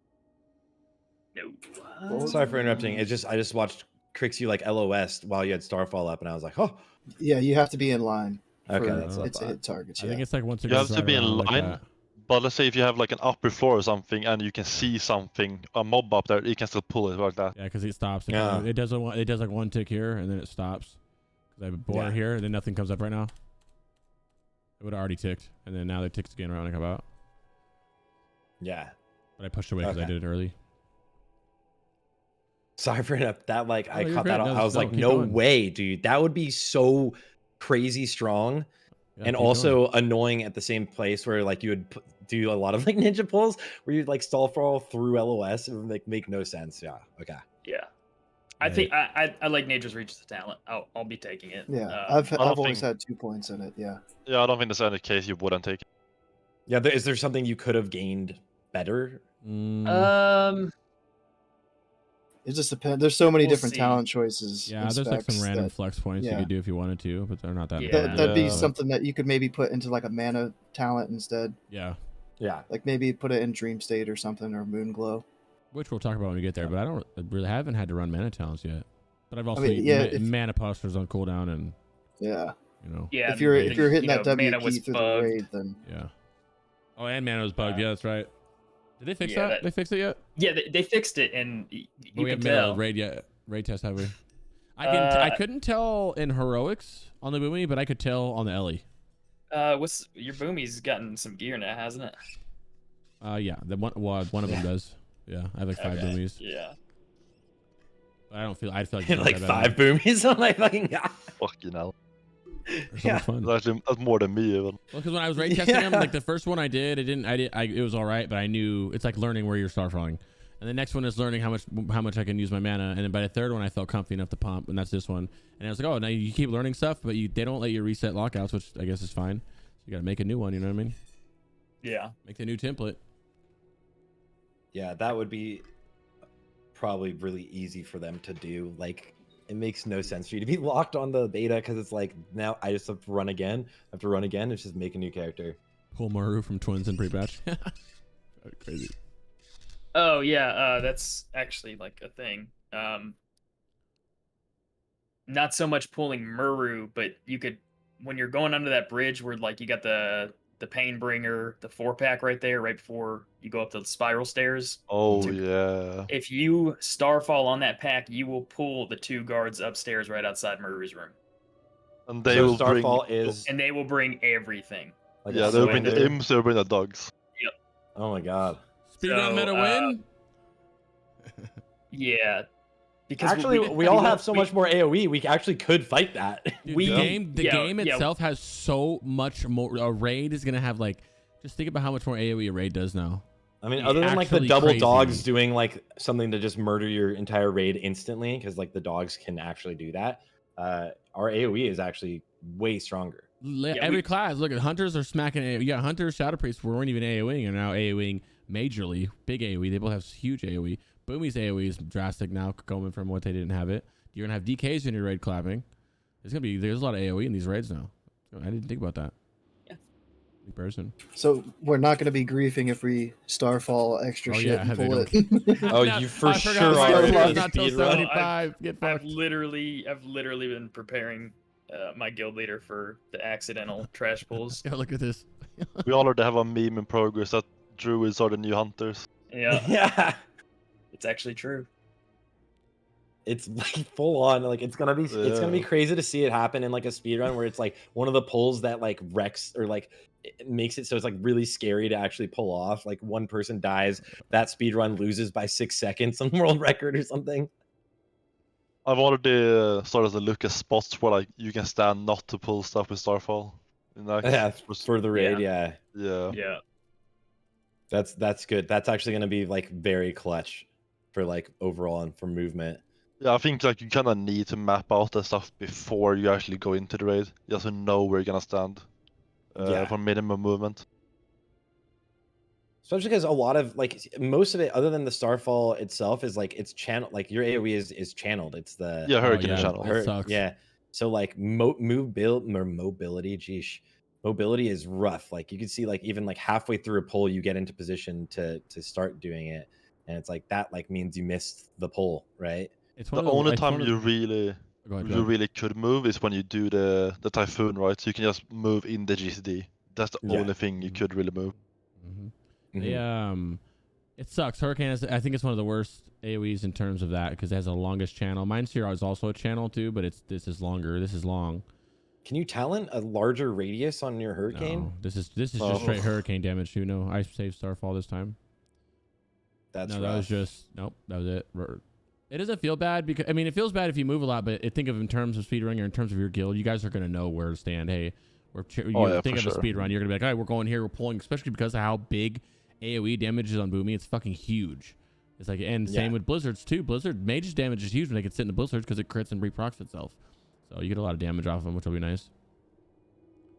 No. Sorry for interrupting. I just watched Crix you like LOS while you had Starfall up, and I was like, oh. Yeah, you have to be in line. Okay, that's it's hit targets. I think it's like once you have to be in line. But let's say if you have like an upper floor or something, and you can see something, a mob up there, you can still pull it like that. Yeah, because it stops. It does like one tick here, and then it stops. I have a border here, and then nothing comes up right now. It would have already ticked, and then now it ticks again right when I come out. Yeah. But I pushed away because I did it early. Sorry for it. That like I caught that. I was like, keep no going. way, dude. That would be so crazy strong, and also annoying at the same place where like you would do a lot of like ninja pulls where you'd like stall fall through LOS. It would make no sense. Yeah. Okay. Yeah. I think I like Nature's Reach as a talent. I'll be taking it. Yeah, I've always had 2 points in it. Yeah. Yeah, I don't think there's any case you wouldn't take it. Yeah, is there something you could have gained better? It just depends. There's so many We'll different see. talent choices. Yeah, and there's like some specs random that- flex points you yeah. could do if you wanted to, but they're not that Yeah. important. That'd be Yeah. something that you could maybe put into like a mana talent instead. Yeah, Yeah. Like maybe put it in Dream State or something, or Moon Glow. which we'll talk about when we get there. But I really haven't had to run mana talents yet. But I've also mean, yeah, if- mana posters on cooldown, and Yeah. you know, Yeah, if you're hitting you that know, mana WP was through bugged. the raid, then yeah. Oh, and mana was bugged. Yeah, that's right. Did they fix Yeah, that? They fixed it yet? Yeah, they fixed it, and But you we can haven't made a tell. raid yet. Raid test, have we? I couldn't tell in heroics on the Boomy, but I could tell on the Ellie. What's your Boomy's gotten some gear now, hasn't it? Yeah, the one of them does. Yeah, I have like 5 Okay, Boomies. Yeah. But I feel like it's Like 5 Boomies. I'm like fucking god. Fucking hell. They're so Yeah. much fun. That's more than me even. Well, because when I was raid testing them, Yeah. like the first one I did, it was all right, but I knew it's like learning where you're starfalling. And the next one is learning how much I can use my mana. And then by the third one, I felt comfy enough to pump, and that's this one. And I was like, oh, now you keep learning stuff, but they don't let you reset lockouts, which I guess is fine. So you got to make a new one. You know what I mean? Yeah. Make the new template. Yeah, that would be probably really easy for them to do. Like, it makes no sense for you to be locked on the beta because it's like, now I just have to run again. It's just make a new character. Pull Maru from Twins and Prepatch. Crazy. Oh yeah, that's actually like a thing. Not so much pulling Muru, but you could, when you're going under that bridge where like you got the Painbringer, the 4-pack right there, right before you go up the spiral stairs. Oh yeah. If you starfall on that pack, you will pull the 2 guards upstairs right outside Muru's room, And they So will Starfall bring. is and they will bring everything. like Yeah, a they'll bring the surrender. imps. They'll bring the dogs. Oh my god. Speedrun So, meta win. Yeah, because Actually, we all have so much more AoE. We actually could fight that. Dude, We the game yeah. itself has so much more. A raid is gonna have like, just think about how much more AoE a raid does now. I mean, other than like the Actually double crazy. dogs doing like something to just murder your entire raid instantly, because like the dogs can actually do that. Our AoE is actually way stronger. Every class, look at hunters are smacking. You got hunters, shadow priests weren't even AoEing, and now AoEing majorly, big AoE. They both have huge AoE. Boomy's AoE is drastic now, going from what they didn't have it. You're gonna have DKs in your raid clapping. There's a lot of AoE in these raids now. I didn't think about that. Yeah. In person. so we're not going to be griefing if we starfall extra Oh, shit yeah, and they pull don't. it. Oh, No, you for I sure forgot are. Starfall gonna is not till speed run. 75. Get I've fucked. literally been preparing my guild leader for the accidental trash pulls. Yeah, look at this. We already have a meme in progress that druids are the new hunters. Yeah, Yeah. it's actually true. It's like full on. Like it's gonna be Yeah. crazy to see it happen in like a speed run where it's like one of the pulls that like wrecks or like it makes it so it's like really scary to actually pull off. Like one person dies, that speed run loses by 6 seconds on world record or something. I've already started to look at spots where like you can stand not to pull stuff with Starfall. In that Yeah, for the raid, yeah. Yeah. That's good. That's actually gonna be like very clutch for like overall and for movement. Yeah, I think like you kind of need to map out that stuff before you actually go into the raid, just to know where you're gonna stand Yeah. for minimum movement. Especially because a lot of like most of it, other than the Starfall itself, is like it's channel. Like your AOE is channeled. It's the Yeah, Hurricane yeah. channel. That sucks. Yeah. So like mobility, geesh, mobility is rough. Like you can see like even like halfway through a pull, you get into position to start doing it, and it's like that like means you missed the pull, right? It's The one of only it's time one of you really Go ahead, you really could move is when you do the Typhoon, right? So you can just move in the GCD. That's the Yeah. only thing you could really move. Mhm. Mhm. They, it sucks. Hurricane is, I think it's one of the worst AoEs in terms of that because it has the longest channel. Mine's here is also a channel too, but this is longer. This is long. Can you talent a larger radius on your hurricane? No, this is just Oh. straight hurricane damage too. No, I saved Starfall this time. That's no, rough. that was just nope. That was it. It doesn't feel bad because I mean it feels bad if you move a lot, but think of in terms of speedrunning or in terms of your guild, you guys are gonna know where to stand. Hey, yeah, think for of a sure. speedrun, you're gonna be like, all right, we're going here, we're pulling, especially because of how big AoE damage is on Boomy. It's fucking huge. It's like, and same Yeah. with Blizzards too. Blizzard mage's damage is huge when they can sit in the Blizzards because it crits and reprocs itself. So you get a lot of damage off of them, which will be nice.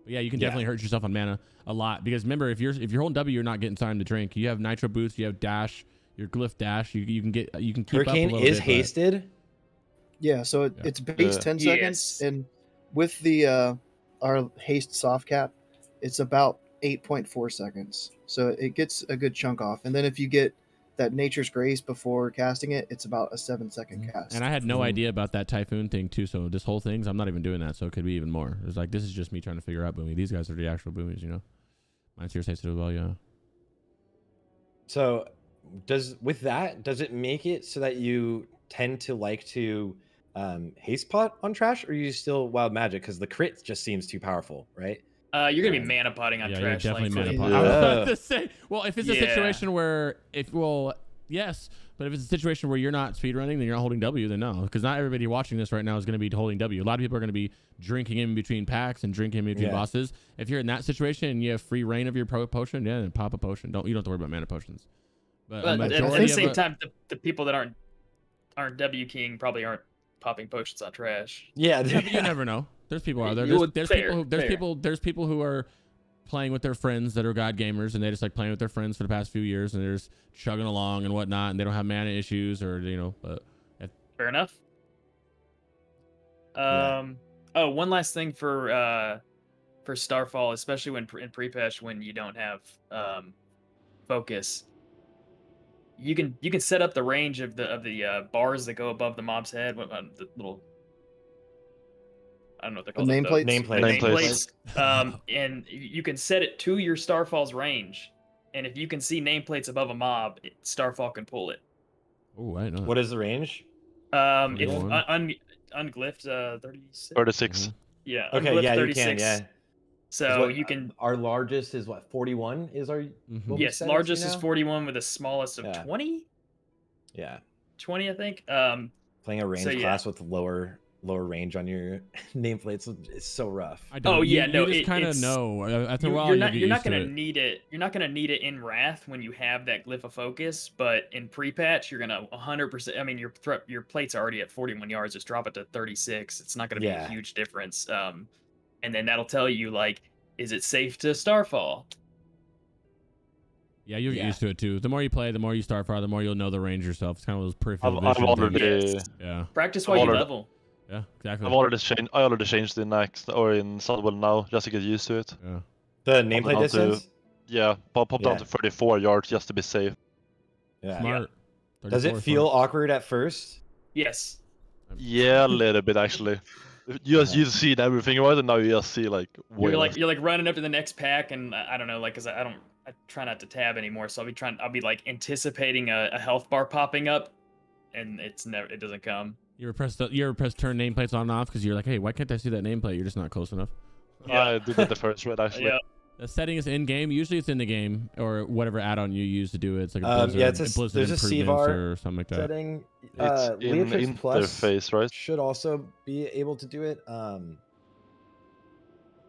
But yeah, you can Yeah. definitely hurt yourself on mana a lot because remember, if you're holding W, you're not getting time to drink. You have nitro boost, you have dash, your glyph dash. You can keep Hurricane up a little is bit, hasted. Yeah, so Yeah. it's base 10 seconds, Yes. and with the our haste soft cap, it's about 8.4 seconds. So it gets a good chunk off. And then if you get that Nature's Grace before casting it, it's about a 7-second cast. And I had no Mhm. idea about that typhoon thing too. So this whole thing's I'm not even doing that. So it could be even more. It's like this is just me trying to figure out Boomy. These guys are the actual Boomies, you know. Mine's here tasted as well, yeah. So does it make it so that you tend to like to haste pot on trash, or you still wild magic because the crit just seems too powerful, right? You're gonna be mana potting on Yeah, trash. you're definitely like, mana Yeah. pot. I was about Yeah. to say, well, if it's a Yeah. situation where yes, but if it's a situation where you're not speedrunning, then you're not holding W, then no, because not everybody watching this right now is going to be holding W. A lot of people are going to be drinking in between packs and drinking in between Yeah. bosses. If you're in that situation and you have free reign of your potion, yeah, then pop a potion. You don't have to worry about mana potions. But a But at majority the of same it- time, the people that aren't W King probably aren't popping potions on trash. Yeah, yeah, but you never know. There's people out there. You would- There's fair, there's people who are playing with their friends that are god gamers, and they just like playing with their friends for the past few years, and they're just chugging along and whatnot, and they don't have mana issues, or but Fair enough. Yeah. Oh, one last thing for Starfall, especially when in Prepatch when you don't have focus. You can set up the range of the bars that go above the mob's head. The little, I don't know what they're The called. nameplates? Nameplates. And you can set it to your Starfall's range. And if you can see nameplates above a mob, Starfall can pull it. oh, I know. What is the range? If 31. unglyphed 36. 36. Yeah. Okay, unglyphed yeah, 36. you can, yeah. 'Cause So what- you can. Our largest is what, 41? Is our Mhm. what we Yes, set it to largest is now? 41 with the smallest of Yeah. 20. Yeah, 20, I think. playing a range So, yeah. class with lower range on your nameplates is so rough. I don't. Oh, yeah, you no, just kind of it's- know. After a You, while, you're you'll not get you're not used to gonna it. need it. You're not gonna need it in Wrath when you have that glyph of focus. But in pre-patch, you're gonna 100%. I mean, your plate's already at 41 yards. Just drop it to 36. It's not gonna be a Yeah. huge difference. And then that'll tell you like, is it safe to Starfall? Yeah, you'll get Yeah. used to it too. The more you play, the more you start far, the more you'll know the range yourself. It's kind of those peripheral I've vision already, things. Yes. Yeah, Practice I've while you already- level. yeah, exactly. I already changed in next or in Sunwell now just to get used to it. Yeah. The down nameplate to- distance? Yeah, pop down Yeah. to 34 yards just to be safe. Yeah. Smart. Does it 34 is feel smart. awkward at first? Yes. Yeah, a little bit actually. You see everything right, and now you just see like way You're less. like running up to the next pack, and I don't know, like, cause I try not to tab anymore, so I'll be like anticipating a health bar popping up, and it doesn't come. You ever press turn nameplates on and off because you're like, hey, why can't I see that nameplate? You're just not close enough. I did it the first rate actually. Yeah. The setting is in game. Usually it's in the game or whatever add-on you use to do it. It's like a Blizzard, Yeah, it's Blizzard there's a improvements CVAR or something like that. setting. It's in Leadership Plus interface, right? should also be able to do it.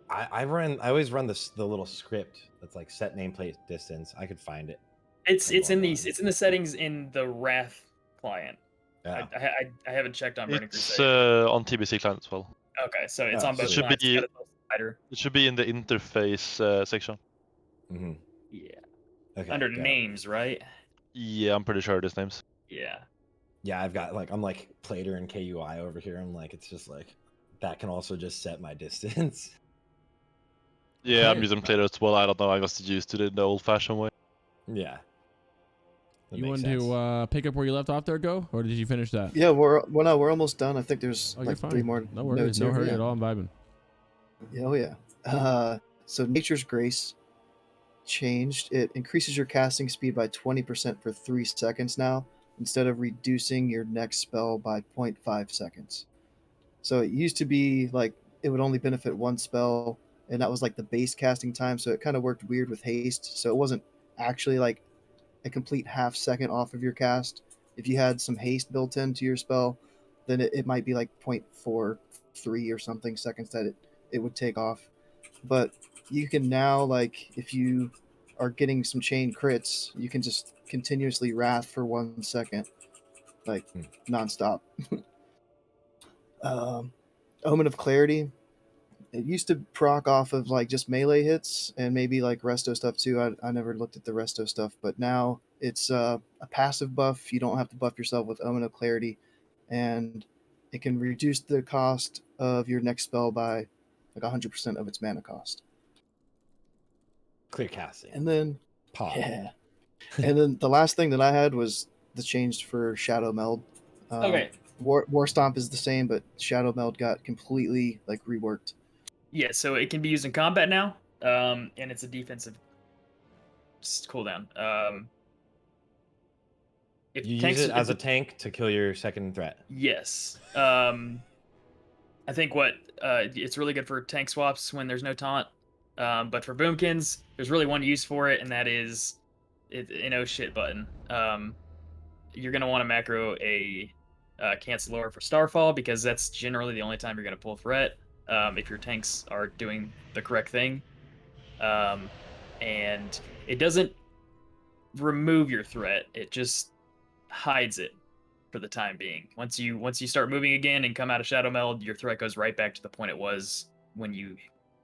I always run the little script that's like set nameplate distance. I could find it. It's I'm in going these on. it's in the settings in the Wrath client. Yeah. I haven't checked on Burning It's Crusade. on TBC client as well. Okay, so it's Oh, on so both it should sides. be- It's got a little slider. It should be in the interface section. hmm Yeah. Okay. Under got it. names, right? Yeah, I'm pretty sure it is names. Yeah. Yeah, I've got I'm like Plater and KUI over here. I'm like, it's just like that can also just set my distance. Yeah, I'm Okay. using Plater as well. I don't know. I was used to it the old-fashioned way. Yeah. That You makes want sense. to pick up where you left off there, Go? Or did you finish that? Yeah, we're almost done. I think there's Oh, you're like fine. 3 more. No worries. notes No here. hurry Yeah. at all. I'm vibing. Yeah, oh yeah. So Nature's Grace changed. It increases your casting speed by 20% for 3 seconds now, instead of reducing your next spell by 0.5 seconds. So it used to be like it would only benefit one spell, and that was like the base casting time. So it kind of worked weird with haste. So it wasn't actually like a complete half second off of your cast. If you had some haste built into your spell, then it might be like 0.43 or something seconds that it would take off. But you can now, like, if you are getting some chain crits, you can just continuously wrath for 1 second, like nonstop. Omen of Clarity It used to proc off of like just melee hits and maybe like resto stuff too. I never looked at the resto stuff, but now it's a passive buff. You don't have to buff yourself with Omen of Clarity, and it can reduce the cost of your next spell by like 100% of its mana cost. Clear casting. And then Pop. yeah, and then the last thing that I had was the change for Shadow Meld. Okay. War Stomp is the same, but Shadow Meld got completely like reworked. Yeah, so it can be used in combat now, and it's a defensive cooldown. If You tanks, use it as a tank to kill your second threat. yes. I think it's really good for tank swaps when there's no taunt. But for boomkins, there's really one use for it, and that is an oh shit button. You're gonna want to macro a cancel aura for Starfall, because that's generally the only time you're gonna pull threat. If your tanks are doing the correct thing. And it doesn't remove your threat, it just hides it for the time being. Once you start moving again and come out of Shadow Meld, your threat goes right back to the point it was when you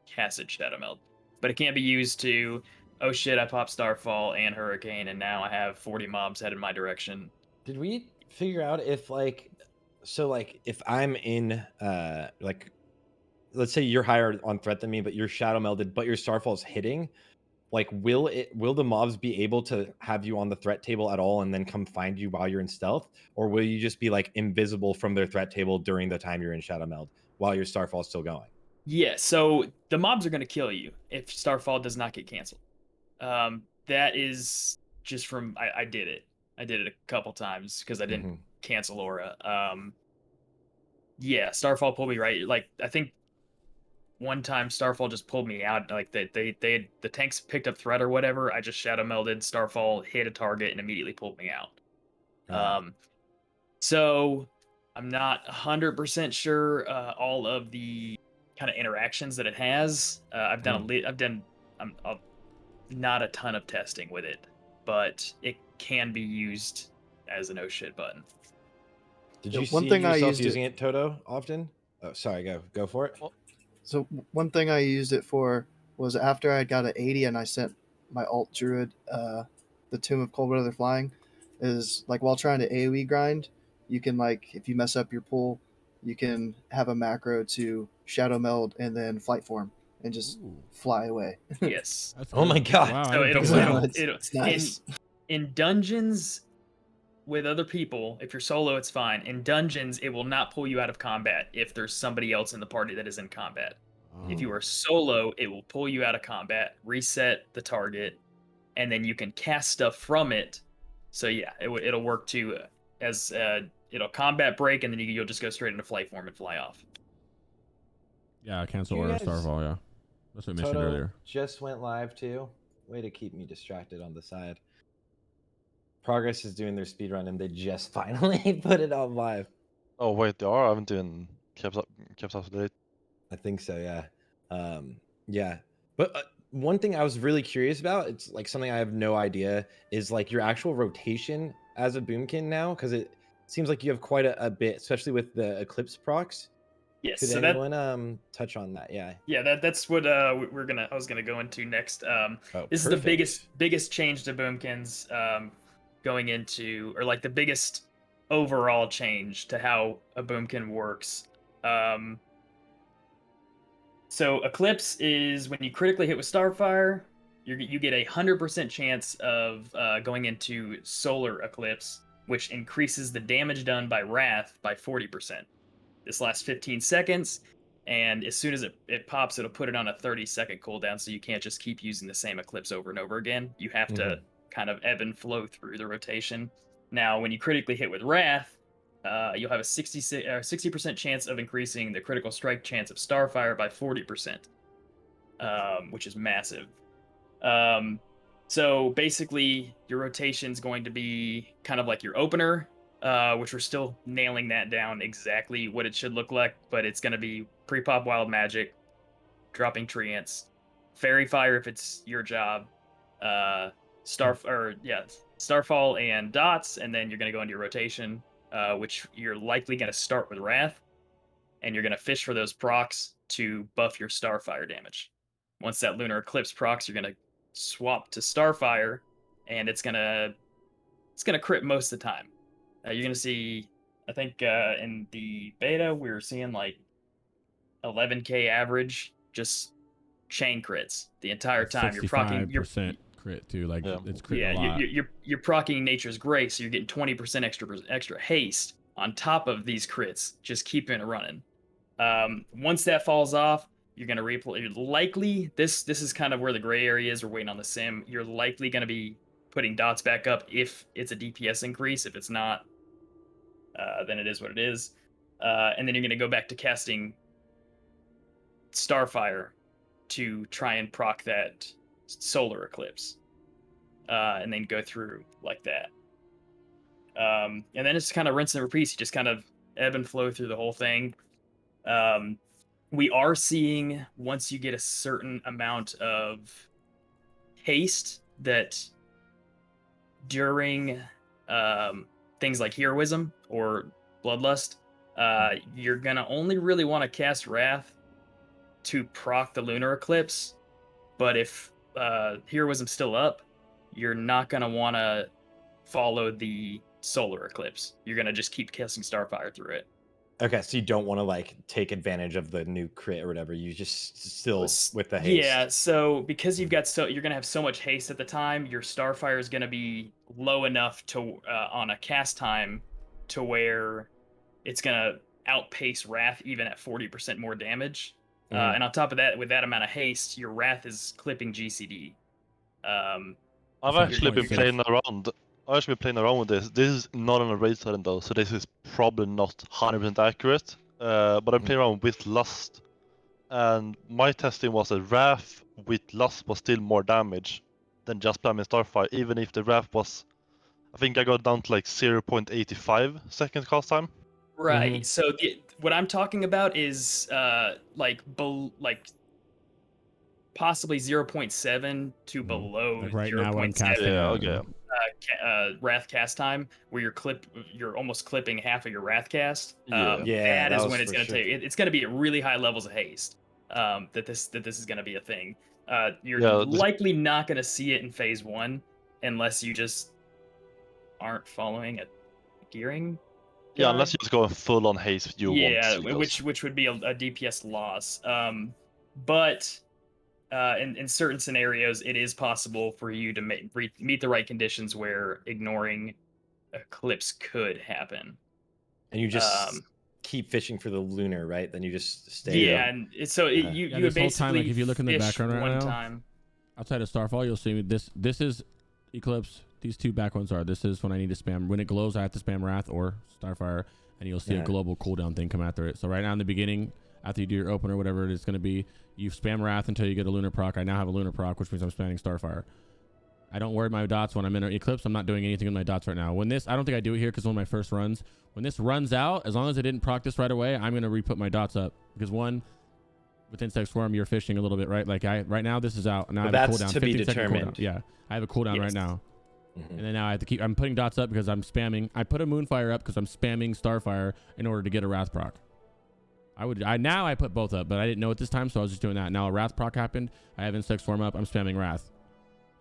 casted Shadow Meld. But it can't be used to, oh shit, I popped Starfall and Hurricane, and now I have 40 mobs headed my direction. Did we figure out if if I'm in like, let's say you're higher on threat than me, but you're Shadow Melded, but your Starfall is hitting, like will the mobs be able to have you on the threat table at all and then come find you while you're in stealth, or will you just be like invisible from their threat table during the time you're in Shadow Meld while your Starfall is still going? Yeah, so the mobs are going to kill you if Starfall does not get canceled. That is just from I did it a couple times because I didn't cancel aura. Yeah, Starfall pulled me right. Like I think one time Starfall just pulled me out. Like the tanks picked up threat or whatever. I just Shadow Melded, Starfall hit a target and immediately pulled me out. So I'm not 100% sure all of the kind of interactions that it has. I've done not a ton of testing with it, but it can be used as an oh shit button. Did you see yourself using it, Toto, often? Oh, sorry, go for it. So one thing I used it for was after I got an 80 and I sent my alt Druid the Tomb of Cold Weather Flying, is like while trying to AoE grind, you can like, if you mess up your pull, you can have a macro to Shadow Meld and then Flight Form and just fly away. Yes. Oh my god. Wow, So it'll nice. In dungeons with other people, if you're solo, it's fine. In dungeons, it will not pull you out of combat if there's somebody else in the party that is in combat. If you are solo, it will pull you out of combat, reset the target, and then you can cast stuff from it. So yeah, it'll work too as it'll combat break, and then you'll just go straight into flight form and fly off. Yeah, cancel order Starfall. Yeah, that's what I mentioned earlier. Just went live too. Way to keep me distracted on the side. Progress is doing their speed run, and they just finally put it on live. Oh wait, they are. I haven't even kept up to date. I think so. Yeah. Yeah. But one thing I was really curious about, it's like something I have no idea, is like your actual rotation as a boomkin now, because it seems like you have quite a bit, especially with the Eclipse procs. Yes. Could so anyone touch on that? Yeah. Yeah, that's what I was gonna go into next. This is the biggest change to boomkins going into, or like the biggest overall change to how a boomkin works. So Eclipse is when you critically hit with Starfire, you get 100% chance of going into Solar Eclipse, which increases the damage done by Wrath by 40%. This lasts 15 seconds, and as soon as it pops, it'll put it on a 30-second cooldown, so you can't just keep using the same Eclipse over and over again. You have to kind of ebb and flow through the rotation. Now, when you critically hit with Wrath, you'll have a 60% chance of increasing the critical strike chance of Starfire by 40%, which is massive. So basically, your rotation is going to be kind of like your opener, which we're still nailing that down exactly what it should look like, but it's going to be pre-pop Wild Magic, dropping Treants, Fairy Fire if it's your job, Starfall and Dots, and then you're going to go into your rotation, which you're likely going to start with Wrath, and you're going to fish for those procs to buff your Starfire damage. Once that Lunar Eclipse procs, you're going to swap to Starfire, and it's gonna crit most of the time. You're gonna see, I think in the beta we were seeing like 11k average just chain crits the entire time. You're proccing 65% crit too. Like it's crit a lot. You're proccing Nature's Grace, so you're getting 20% extra haste on top of these crits. Just keeping it running. Once that falls off, you're gonna replay. You're likely this is kind of where the gray area is. We're waiting on the sim. You're likely gonna be putting dots back up if it's a DPS increase. If it's not, then it is what it is. And then you're gonna go back to casting Starfire to try and proc that solar eclipse, and then go through like that. And then it's kind of rinse and repeat. You just kind of ebb and flow through the whole thing. We are seeing, once you get a certain amount of haste, that during things like Heroism or Bloodlust, you're going to only really want to cast Wrath to proc the Lunar Eclipse. But if Heroism's still up, you're not going to want to follow the Solar Eclipse. You're going to just keep casting Starfire through it. Okay, so you don't want to like take advantage of the new crit or whatever. You just still with the haste. Yeah, so because you're gonna have so much haste at the time, your Starfire is gonna be low enough to on a cast time to where it's gonna outpace Wrath even at 40% more damage. And on top of that, with that amount of haste, your Wrath is clipping GCD. I've actually been playing around. I've actually been playing around with this. This is not on a raid setting though, so this is probably not 100% accurate. But I'm playing around with Lust, and my testing was that Wrath with Lust was still more damage than just spamming Starfire, even if the Wrath was, I think I got down to like 0.85 seconds cast time. Right. So what I'm talking about is like possibly 0.7 to below like right 0.7. now when I'm casting. Yeah, okay. Wrath cast time, where you're almost clipping half of your Wrath cast. Yeah, that is when it's going to take. It's going to be at really high levels of haste. That this is going to be a thing. You're likely not going to see it in phase 1 unless you just aren't following a gearing. Yeah, unless you just go full on haste, you won't. which would be a DPS loss. But in certain scenarios, it is possible for you to meet the right conditions where ignoring Eclipse could happen. And you just keep fishing for the Lunar, right? Then you just stay. Yeah, and so you would basically time, like if you look in the background right now, time. Outside of Starfall, you'll see this is Eclipse. These two back ones are. This is when I need to spam. When it glows, I have to spam Wrath or Starfire, and you'll see a global cooldown thing come after it. So right now in the beginning, after you do your open or whatever it is going to be, you spam Wrath until you get a Lunar proc. I now have a Lunar proc, which means I'm spamming Starfire. I don't worry my dots when I'm in Eclipse. I'm not doing anything with my dots right now. When this, I don't think I do it here because one of my first runs. When this runs out, as long as I didn't proc this right away, I'm going to re-put my dots up. Because one, with Insect Swarm, you're fishing a little bit, right? Like right now this is out. Now I have a cooldown. To be 15-second determined. cooldown. Yeah, I have a cooldown right now. And then now I have to keep, I'm putting dots up because I'm spamming. I put a Moonfire up because I'm spamming Starfire in order to get a Wrath proc. Now I put both up, but I didn't know it this time, so I was just doing that. Now a Wrath proc happened. I have Insect Swarm up. I'm spamming Wrath.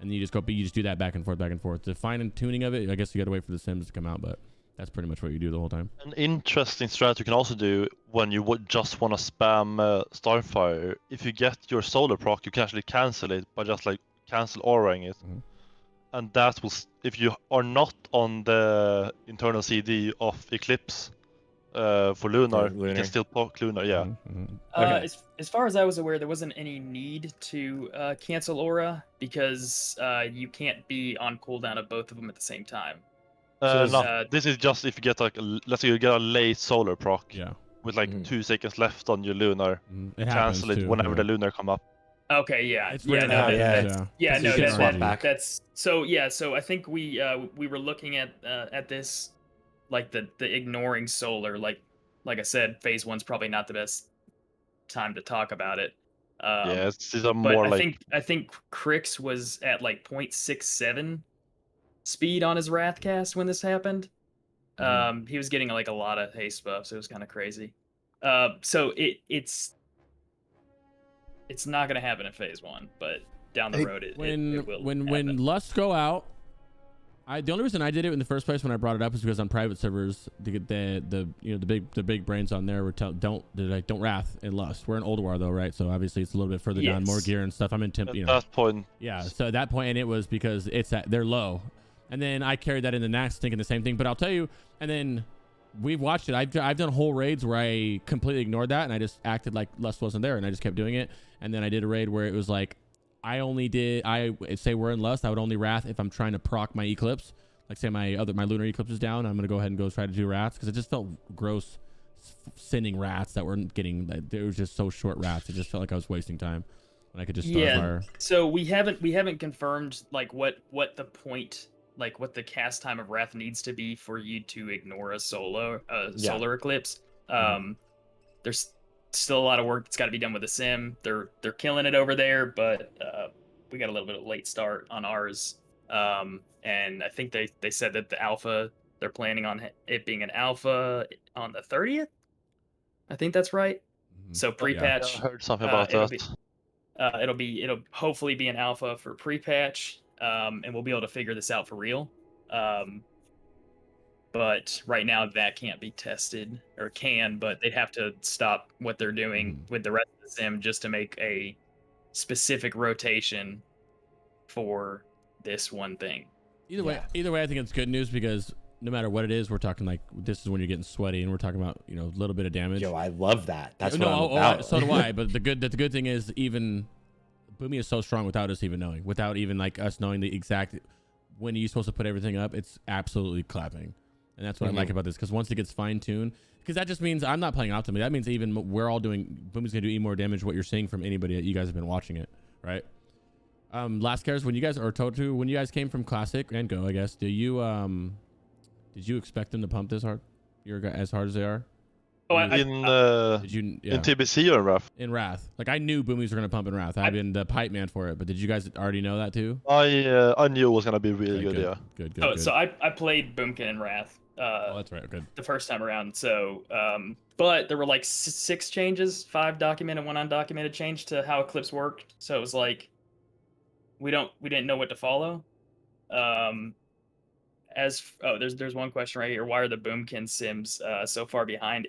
And you just do that back and forth, back and forth. The fine tuning of it, I guess you got to wait for the sims to come out, but that's pretty much what you do the whole time. An interesting strat you can also do when you would just want to spam Starfire, if you get your solar proc, you can actually cancel it by just like cancel auraing it. And that will, if you are not on the internal CD of Eclipse for Lunar, you can still proc Lunar, yeah. Okay. As far as I was aware, there wasn't any need to cancel aura because you can't be on cooldown of both of them at the same time. This is just if you get like, let's say you get a late solar proc with like 2 seconds left on your Lunar, cancel it whenever the Lunar come up. Okay, yeah, It's swap back. That's so yeah. So I think we were looking at this like the ignoring solar. Like I said, phase 1's probably not the best time to talk about it. These are more I think Crix was at like 0.67 speed on his Wrathcast when this happened. He was getting like a lot of haste buffs. It was kind of crazy. So it's not gonna happen in phase 1, but down the Hey, road it will when happen. lusts go out, the only reason I did it in the first place when I brought it up is because on private servers the big brains on there were don't wrath and lust. We're in old war though, right? So obviously it's a little bit further down, more gear and stuff. I'm in At that point. Yeah, so at that point, and it was because they're low, and then I carried that in the next, thinking the same thing. But I'll tell you, and then we've watched it. I've done whole raids where I completely ignored that, and I just acted like lust wasn't there, and I just kept doing it. And then I did a raid where it was like I say we're in lust. I would only wrath if I'm trying to proc my eclipse. Like say my lunar eclipse is down, I'm gonna go ahead and go try to do wraths because it just felt gross sending wraths that weren't getting. It was just so short wraths. It just felt like I was wasting time when I could just start fire. So we haven't confirmed like what the point, like what the cast time of wrath needs to be for you to ignore a solar eclipse. There's still a lot of work that's got to be done with the sim. They're killing it over there, but we got a little bit of a late start on ours. And I think they said that the alpha, they're planning on it being an alpha on the 30th. I think that's right. So pre-patch. I heard something about that. It'll hopefully be an alpha for pre-patch, and we'll be able to figure this out for real. But right now that can't be tested, or can, but they'd have to stop what they're doing with the rest of the sim just to make a specific rotation for this one thing. Either way, I think it's good news because no matter what it is, we're talking like this is when you're getting sweaty, and we're talking about a little bit of damage. Yo, I love that. That's what I'm about. So do I. But the good thing is even Boomy is so strong without us even knowing, without even like us knowing the exact when you're supposed to put everything up. It's absolutely clapping, and that's what I like about this because once it gets fine tuned, because that just means I'm not playing optimally. That means even we're all doing. Boomy's gonna do even more damage. What you're seeing from anybody that you guys have been watching it, right? Lastcares, when you guys or Totoo, when you guys came from Classic and Go, I guess, did you expect them to pump this hard? As hard as they are? Oh, in TBC or Wrath? In Wrath. Like I knew Boomies were gonna pump in Wrath. I've been the pipe man for it, but did you guys already know that too? I knew it was gonna be really good, yeah. Good. So I played Boomkin in Wrath. That's right. Good. The first time around. So, but there were like 6 changes, 5 documented, 1 undocumented change to how Eclipse worked. So it was like we didn't know what to follow. There's one question right here. Why are the Boomkin sims so far behind?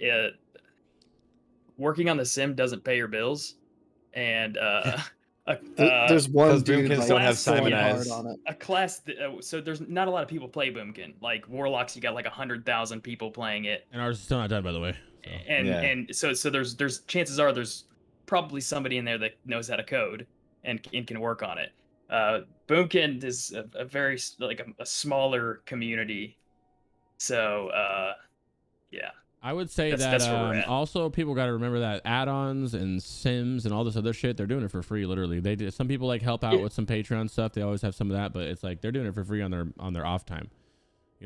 Working on the sim doesn't pay your bills, and there's one dude Boomkins like, don't have going Simon hard eyes. on it. a class. So there's not a lot of people play Boomkin. Like Warlocks, you got like 100,000 people playing it, And ours is still not done, by the way. So. And so there's chances are there's probably somebody in there that knows how to code and can work on it. Boomkin is a very like a smaller community, so yeah. I would say that's where we're at. Also people got to remember that add-ons and sims and all this other shit, they're doing it for free. Literally, they do. Some people like help out with some Patreon stuff. They always have some of that, but it's like they're doing it for free on their off time.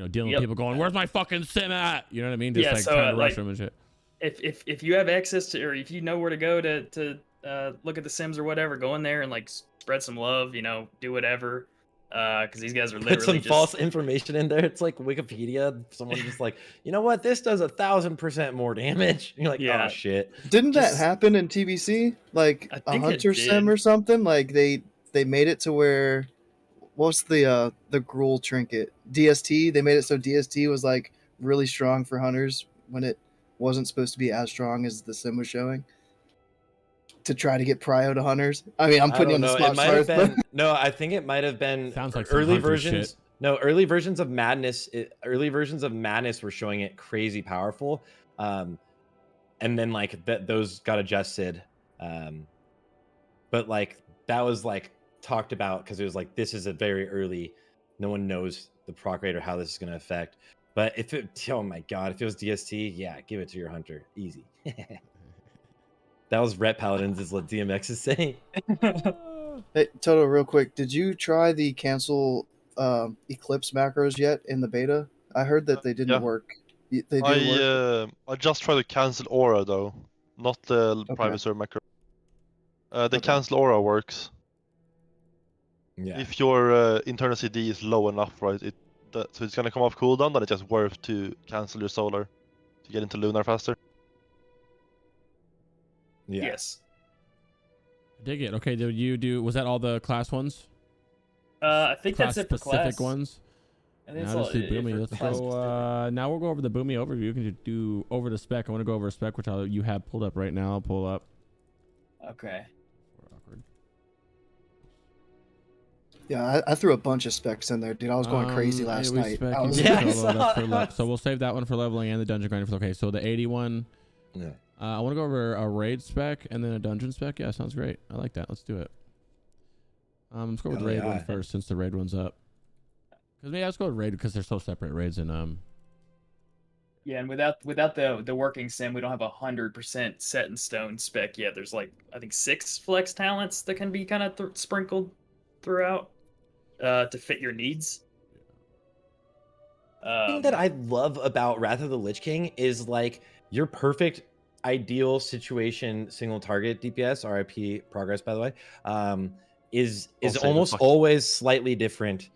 Dealing with people going, "Where's my fucking sim at?" You know what I mean? Just trying to rush them and shit. If you have access to, or if you know where to go to look at the sims or whatever, go in there and like spread some love. Do whatever. Because these guys are literally Put some false information in there. It's like Wikipedia. Someone just like, you know what? This does 1,000% more damage. And you're like, oh shit. Didn't that happen in TBC? Like a hunter sim or something? Like they made it to where, what's the Gruul trinket? DST. They made it so DST was like really strong for hunters when it wasn't supposed to be as strong as the sim was showing. To try to get prio to hunters. I mean, I'm putting you on the spot. It might have been, no, I think it might have been. Sounds like early versions. Shit. No, early versions of Madness. Early versions of Madness were showing it crazy powerful, and then like those got adjusted. But like that was like talked about because it was like this is a very early. No one knows the proc rate or how this is going to affect. But if it, oh my god, if it was DST, yeah, give it to your hunter, easy. That was Ret Paladins is what DMX is saying. Hey, Toto, real quick. Did you try the cancel Eclipse macros yet in the beta? I heard that they didn't work. They did work? I just tried to cancel Aura, though. Not the private server macro. The cancel Aura works. Yeah. If your internal CD is low enough, right? So it's going to come off cooldown, then it's just worth to cancel your solar to get into Lunar faster. Yeah. Yes. Dig it. Okay, did you do? Was that all the class ones? I think Class that's it for specific class. ones. I think Now that's just do all it Boomy. for Let's class go. specific. Now we'll go over the Boomy overview. You can do over the spec. I want to go over a spec, which you have pulled up right now. I'll pull up. Okay. Awkward. Yeah, I threw a bunch of specs in there, dude. I was going crazy last we night. spec I you was for Yeah, I solo, that's saw for that. so we'll save that one for leveling and the dungeon grinding. Okay, so the 81. Yeah. I want to go over a raid spec and then a dungeon spec. Yeah, sounds great. I like that. Let's do it. Let's go with the Hell raid one yeah. first since the raid one's up. Because maybe let's go with raid because they're so separate, raids and Yeah, and without the working sim, we don't have 100% set in stone spec yet. There's like I think 6 flex talents that can be kind of sprinkled throughout to fit your needs. The thing that I love about Wrath of the Lich King is like your perfect ideal situation single target DPS, RIP progress by the way, is Don't say the almost fuck. always slightly different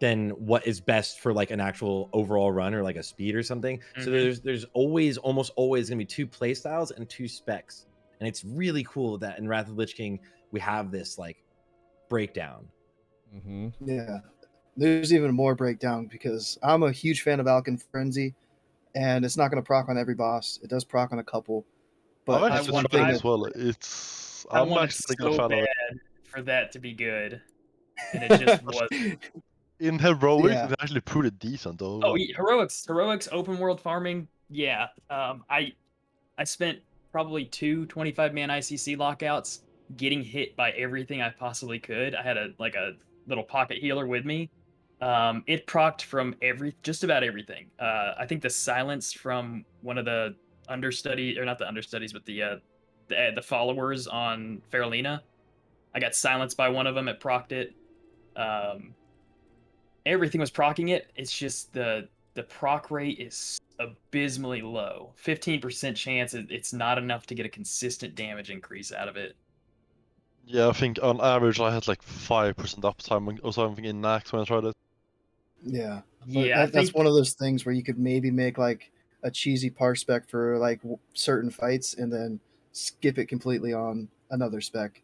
than what is best for like an actual overall run or like a speed or something. So there's always almost always gonna be 2 play styles and 2 specs. And it's really cool that in Wrath of the Lich King we have this like breakdown. Yeah. There's even more breakdown because I'm a huge fan of Alchemy Frenzy, and it's not going to proc on every boss. It does proc on a couple. But I've I actually one want- tried thing it that as well. It's I I'm want it actually a good so fan of it. bad for that to be good, and it just wasn't. In heroics, Yeah. it's actually pretty decent though. Oh, heroics, open world farming. Yeah. I spent probably 2 25-man ICC lockouts getting hit by everything I possibly could. I had a little pocket healer with me. It procced from just about everything. I think the silence from one of the understudy, or not the understudies, but the followers on Faralina. I got silenced by one of them. It procced it. Everything was procking it. It's just the proc rate is abysmally low. 15% chance. It's not enough to get a consistent damage increase out of it. Yeah, I think on average I had like 5% uptime or something in Nax when I tried it. Yeah. But Yeah, that's one of those things where you could maybe make like a cheesy par spec for like certain fights and then skip it completely on another spec.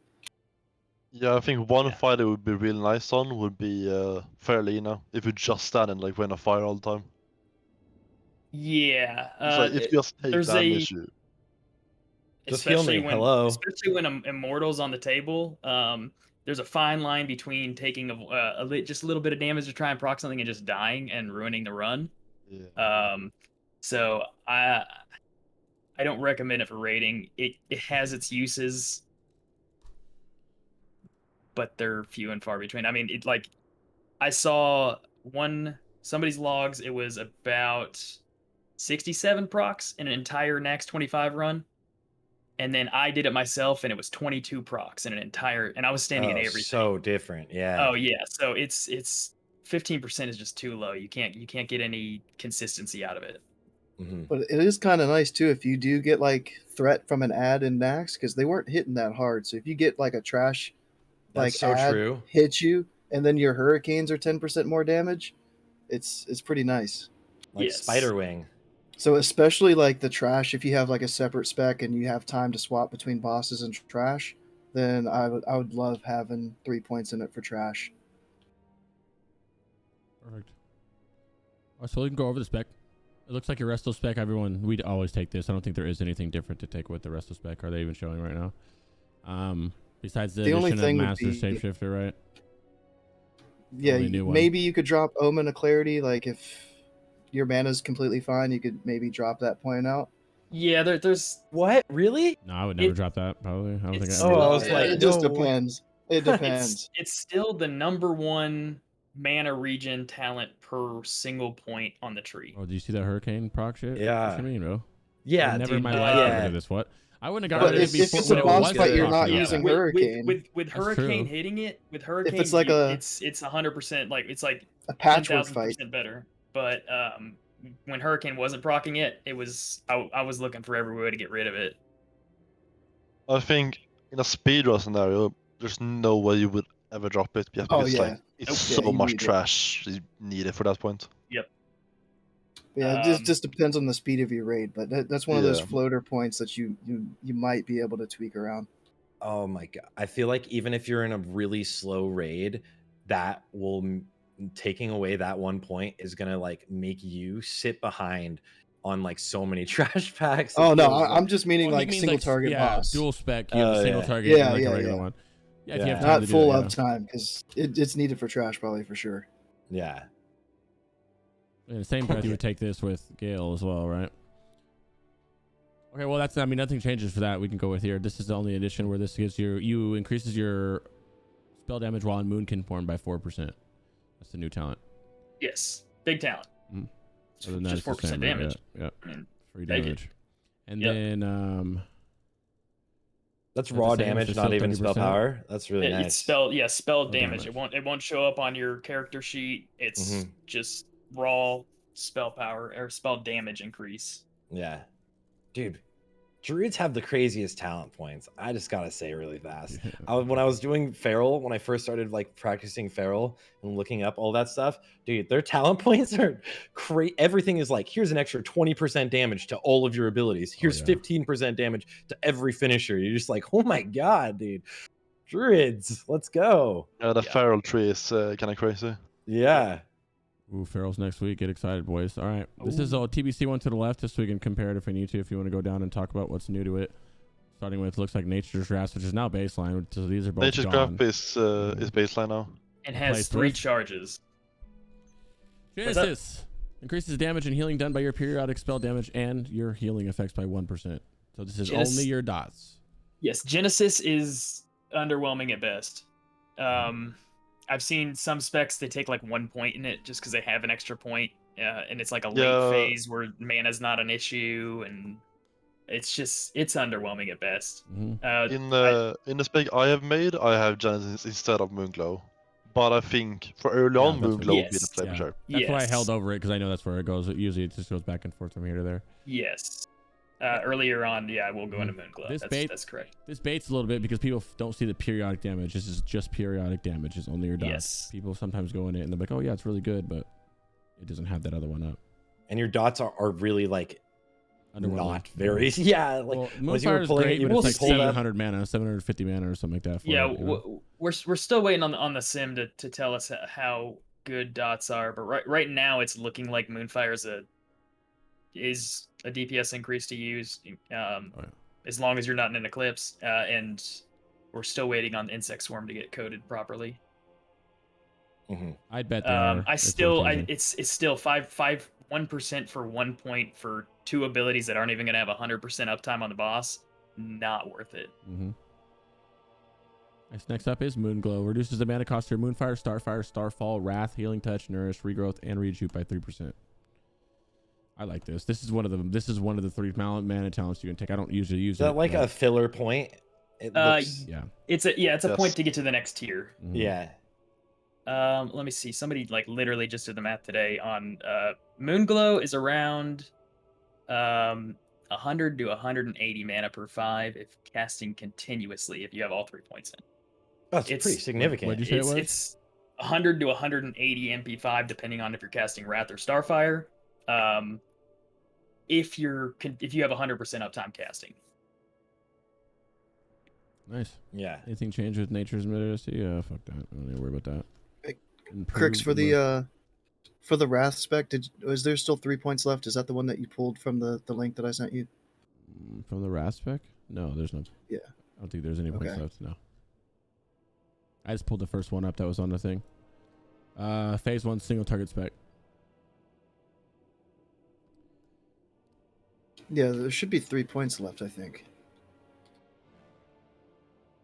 Yeah, I think one Yeah. fight it would be really nice on would be Faralina, if you just stand and like win a fire all the time. Yeah. It's like if you just take there's damage, you Just heal me. Hello. Especially when Immortal's on the table. There's a fine line between taking just a little bit of damage to try and proc something and just dying and ruining the run. yeah. So I don't recommend it for raiding. It has its uses, but they're few and far between. I mean, I saw somebody's logs. It was about 67 procs in an entire Nax 25 run. And then I did it myself, and it was 22 procs in an entire, and I was standing in everything. So different, yeah. Oh yeah, so it's 15% is just too low. You can't get any consistency out of it. But it is kind of nice too if you do get like threat from an ad in Nax because they weren't hitting that hard. So if you get like a trash That's so ad true. hit you, and then your hurricanes are 10% more damage, it's pretty nice. Like Yes. Spiderwing. So especially like the trash, if you have like a separate spec and you have time to swap between bosses and trash, then I would love having 3 points in it for trash. Perfect. So we can go over the spec. It looks like your resto spec, everyone, we'd always take this. I don't think there is anything different to take with the resto spec. Are they even showing right now? Besides the only addition of thing would Master be- Shapeshifter, right? Yeah, Only new one. maybe you could drop Omen of Clarity. Like if your mana's completely fine, you could maybe drop that point out. Yeah, there's What? Really? No, I would never It- drop that, probably. I don't think I it's ever Oh, I would. was like, it just no way. depends. It depends. it's still the number 1 mana regen talent per single point on the tree. Oh, do you see that hurricane proc shit? Yeah. What you mean, bro? Yeah, I've never dude. in my life yeah. ever did this. What? I wouldn't have But gotten it if before it's when a it boss was fight, you're procced not like using that. Hurricane. With That's hurricane true. hitting it, with hurricane, it's like it's 100%, like it's like A patchwork fight. 10,000% better. But when hurricane wasn't procking it, I was looking for every way to get rid of it. I think in a speedrun scenario, there's no way you would ever drop it. Yeah, Oh, because yeah. like it's Nope. so Yeah, you much need it. trash you need it for that point. Yep. Yeah, it just depends on the speed of your raid, but that's one of those Yeah. floater points that you might be able to tweak around. Oh my god! I feel like even if you're in a really slow raid, that will taking away that 1 point is gonna like make you sit behind on like so many trash packs. Oh It no, feels like- I'm just meaning Well, he like means, single like, target yeah, boss, dual spec. You have a Oh, single yeah. target Yeah, and like yeah, a regular yeah. one. Yeah, if you Yeah. have time not to do full that, uptime, because it's needed for trash probably for sure. yeah. In the same breath, you would take this with Gale as well, right? Okay, well, I mean, nothing changes for that. We can go with here. This is the only addition where this gives you increases your spell damage while in Moonkin form by 4%. That's the new talent. Yes, big talent. Other than that, Just it's the 4% same, right? damage. Yeah, I mean, free take it. damage. And Yep. then That's the raw same, damage, it's not still even spell 30%. power. That's really nice. It's spell Spell damage. damage. It won't show up on your character sheet. It's just raw spell power or spell damage increase. Yeah, dude. Druids have the craziest talent points. I just gotta say really fast. Yeah. When I was doing Feral, when I first started like practicing Feral and looking up all that stuff, dude, their talent points are crazy. Everything is like, here's an extra 20% damage to all of your abilities. Here's yeah. 15% damage to every finisher. You're just like, oh my god, dude. Druids, let's go. Yeah, the Yeah. feral tree is kind of crazy. Yeah. Ooh, Feral's next week. Get excited, boys. All right. This is all TBC one to the left, just so we can compare it if we need to, if you want to go down and talk about what's new to it. Starting with, looks like Nature's Grasp, which is now baseline. So these are both Nature's gone. Grasp is baseline now. It Play has 3 first. charges. What's up? Genesis increases damage and healing done by your periodic spell damage and your healing effects by 1%. So this is only your dots. Yes, Genesis is underwhelming at best. I've seen some specs they take like 1 point in it just because they have an extra point, and it's like a late phase where mana's not an issue, and it's underwhelming at best. Mhm. In the spec I have made, I have Genesis instead of Moonglow. But I think for early on, that's what- Moonglow would be the Yes. play for sure. That's why I held Yes. over it, because I know that's where it goes. Usually it just goes back and forth from here to there. Yes. Earlier on, yeah, we'll go into Moonglow. This That's correct. This baits a little bit because people don't see the periodic damage. This is just periodic damage. It's only your dots. Yes. People sometimes go in it and they're like, oh yeah, it's really good, but it doesn't have that other one up. And your dots are really like Underwhelming. not very yeah. Like Well, once you were Moonfire is pulling great, it, you but it's like pull that. 700 mana, 750 mana or something like that. For Yeah, it, you know? we're still waiting on the sim to tell us how good dots are, but right now it's looking like Moonfire is a DPS increase to use, as long as you're not in an eclipse, and we're still waiting on Insect Swarm to get coded properly. I'd bet they are. It's still 1% for 1 point for 2 abilities that aren't even going to have 100% uptime on the boss. Not worth it. Next up is Moonglow. Reduces the mana cost to your Moonfire, Starfire, Starfall, Wrath, Healing Touch, Nourish, Regrowth, and Rejuve by 3%. I like this. This is one of the 3 mana talents you can take. I don't usually use it. Is that like a filler point? It looks, yeah. It's a point to get to the next tier. yeah. Let me see. Somebody like literally just did the math today on Moonglow is around 100 to 180 mana per 5 if casting continuously if you have all 3 points in. That's It's- pretty significant. What'd you say it was? It's 100 to 180 MP5 depending on if you're casting Wrath or Starfire. If you have 100% uptime casting. Nice. Yeah. Anything change with Nature's Midst? Yeah, fuck that. I don't need to worry about that. Crix, for the Wrath spec, is there still 3 points left? Is that the one that you pulled from the link that I sent you? From the Wrath spec? No, there's no. Yeah. I don't think there's any points Okay. left. No. I just pulled the first one up that was on the thing. Phase 1 single target spec. Yeah, there should be 3 points left, I think.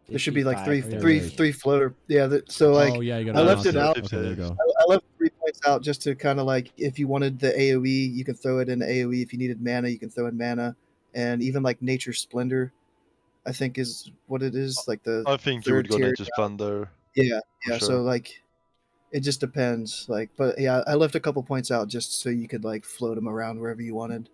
There should be like 55. three floater. Yeah, so like oh yeah, you got. I left it out. Okay, there you go. I left 3 points out just to kind of like, if you wanted the AoE, you can throw it in AoE. If you needed mana, you can throw in mana, and even like Nature Splendor, I think is what it is. Like the I think you would go tier Nature's Splendor. yeah. sure. So like, it just depends. Like, but yeah, I left a couple points out just so you could like float them around wherever you wanted.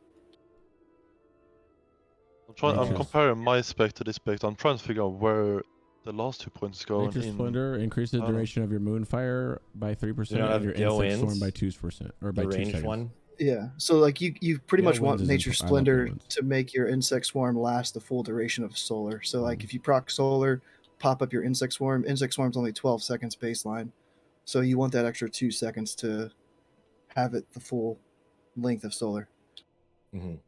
I'm Nature's- comparing my spec to this spec. I'm trying to figure out where the last 2 points go. Nature's Splendor increases the I don't- duration of your Moonfire by 3% You don't have and your Gale Insect Storm Winds? by 2% or by The 2 ranged seconds. one. Yeah. So like you pretty Gale much want Winds is Nature I love Gale Splendor Winds. to make your insect swarm last the full duration of solar. So like Mhm. if you proc solar, pop up your insect swarm. Insect swarm's only 12 seconds baseline. So you want that extra 2 seconds to have it the full length of solar. Mhm.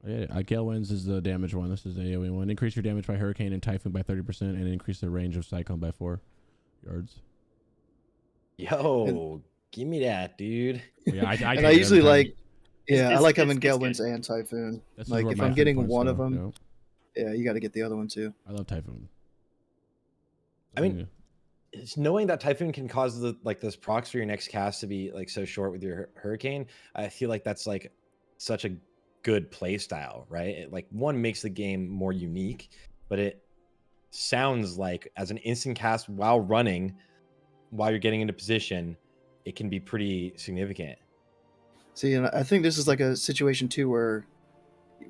Yeah, Gale Winds is the damage one. This is the AoE one. Increase your damage by Hurricane and Typhoon by 30%, and increase the range of Cyclone by 4 yards. Yo, give me that, dude. Yeah, I And take I it every usually time. like, yeah, I It's- like having it's Gale good. Winds and Typhoon. This is Like where if my I'm free getting points one go, of them, you know? yeah, you got to get the other one too. I love Typhoon. I mean, it's knowing that Typhoon can cause the like those procs for your next cast to be like so short with your Hurricane, I feel like that's like such a good play style, right? It, like one makes the game more unique, but it sounds like as an instant cast while running, while you're getting into position, it can be pretty significant. See, and I think this is like a situation too where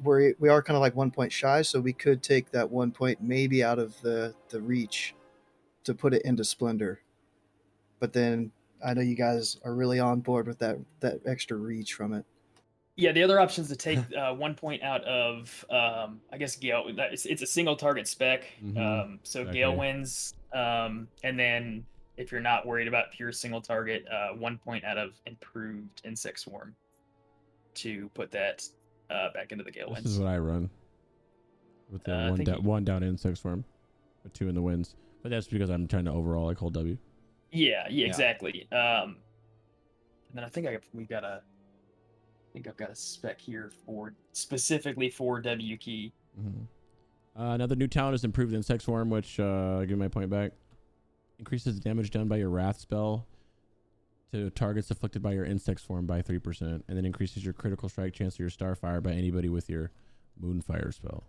we are kind of like 1 point shy, so we could take that 1 point maybe out of the reach to put it into Splendor. But then I know you guys are really on board with that extra reach from it. Yeah, the other option is to take 1 point out of, I guess Gale. It's a single target spec. Mhm. So Spec, Gale yeah. wins, and then if you're not worried about pure single target, 1 point out of improved insect swarm to put that back into the Gale This wins. is what I run with the I think one down insect swarm, with 2 in the winds. But that's because I'm trying to overall like hold W. Yeah, exactly. And then I think we got a. I think I've got a spec here for specifically for W key. Mhm. Another new talent is improved insect swarm, which give me my point back. Increases the damage done by your wrath spell to targets afflicted by your insect swarm by 3%, and then increases your critical strike chance of your starfire by anybody with your moonfire spell.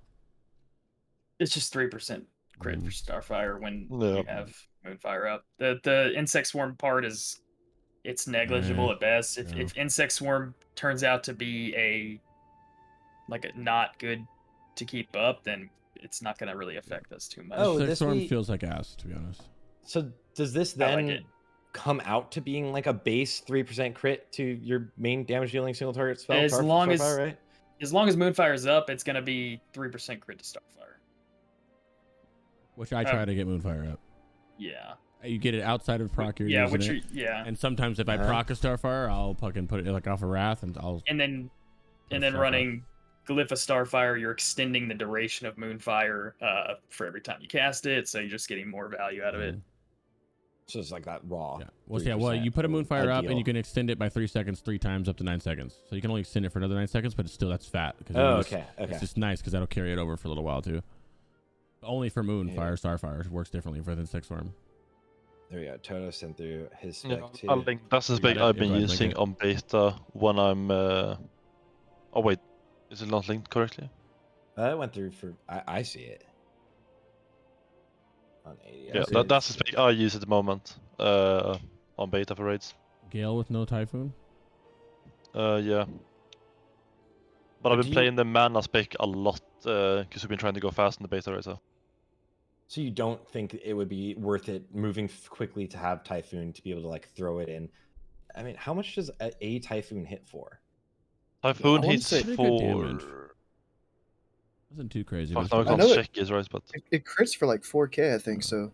It's just 3% crit for Starfire when Yeah. you have Moonfire up. The Insect Swarm part it's negligible at best. If Insect Swarm turns out to be a not good to keep up, then it's not going to really affect us too much. Oh, Insect this swarm we- feels like ass, to be honest. So does this I like then it. come out to being like a base 3% crit to your main damage dealing single target spell? As long as- Starfire, right? As long as Moonfire's up, it's going to be 3% crit to Starfire. Which I try to get moonfire up. Yeah. You get it outside of proc. You're Yeah, using it. yeah. And sometimes if I proc a starfire, I'll fucking put it like off a wrath, and I'll. And then Starfire. running Glyph of Starfire, you're extending the duration of Moonfire for every time you cast it, so you're just getting more value out of it. So it's like that raw. Yeah. Well, you put a moonfire up, and you can extend it by 3 seconds 3 times up to 9 seconds. So you can only extend it for another 9 seconds, but it's still that's fat. Okay. It's just nice because that'll carry it over for a little while too. Only for moonfire, starfire works differently for the insect swarm. There we go. Totoo sent through his spec too. I think that's the spec I've been using on beta when I'm. Oh wait, is it not linked correctly? That went through for. I see it. On 80. Yeah, that's the spec I use at the moment. On beta for raids. Gale with no typhoon. Yeah. But I've been playing the mana spec a lot because we've been trying to go fast in the beta right now. So you don't think it would be worth it moving quickly to have Typhoon to be able to like throw it in? I mean, how much does a Typhoon hit for? Typhoon I wanna hits say- Pretty good damage. for. Wasn't too crazy. Fuck, but now I it's can't know it- check his right, but It crits for like 4K, I think. So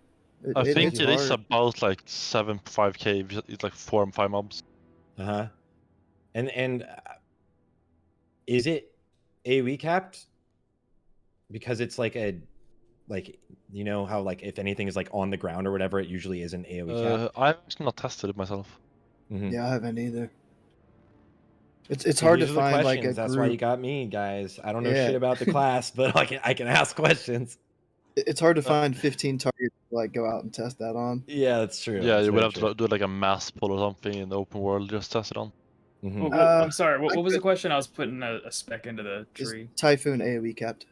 I think it's it is hard. about like 7.5k. It's like 4 and 5 mobs. And is it AoE capped? Because it's like you know how like if anything is like on the ground or whatever, it usually isn't AoE capped. I've actually not tested it myself. Yeah, I haven't either. It's hard to These are the find like a questions. That's why you group. got me, guys. I don't know Yeah. shit about the class, but I can ask questions. It's hard to find 15 targets to like go out and test that on. Yeah, that's true. Yeah, That's you would very have to do like a mass pull or something in the open world, just test it on. true. I'm sorry, what I was the could- question? I was putting a spec into the Is tree. Typhoon AoE capped?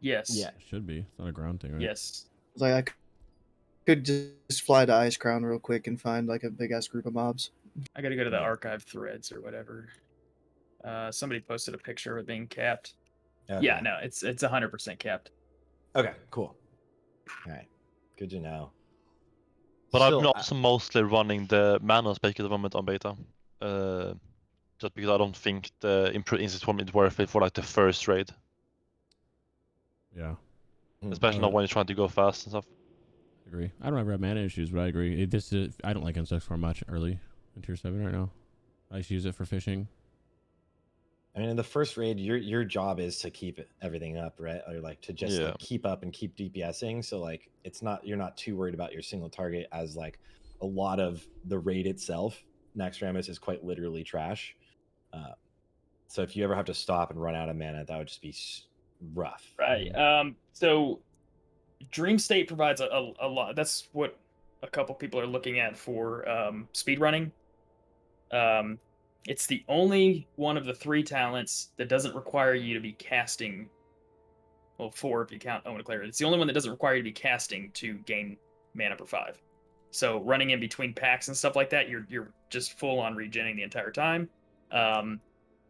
Yes. Yeah. It should be. It's not a ground thing, right? Yes. Like I could just fly to Ice Crown real quick and find like a big ass group of mobs. I got to go to the Yeah. archive threads or whatever. Somebody posted a picture of it being capped. Okay. Yeah, no, it's 100% capped. Okay, cool. All right. Good to know. But I've been Still, also mostly running the mana spec at the moment on beta. Just because I don't think the improved instant form is worth it for like the first raid. Yeah, Especially not when you're trying to go fast and stuff. I agree. I don't ever have mana issues, but I agree. This is, I don't like insect form much early in tier 7 right now. I just use it for fishing. I mean, in the first raid, your job is to keep everything up, right? Or like to just like, keep up and keep DPSing. So like, it's not, you're not too worried about your single target, as like a lot of the raid itself. Naxxramas is quite literally trash. So if you ever have to stop and run out of mana, that would just be rough. Right. So Dream State provides a lot. That's what a couple people are looking at for speedrunning. It's the only one of the 3 talents that doesn't require you to be casting. Well, 4 if you count Omen of Clarity. It's the only one that doesn't require you to be casting to gain mana per 5. So running in between packs and stuff like that, you're just full on regenning the entire time.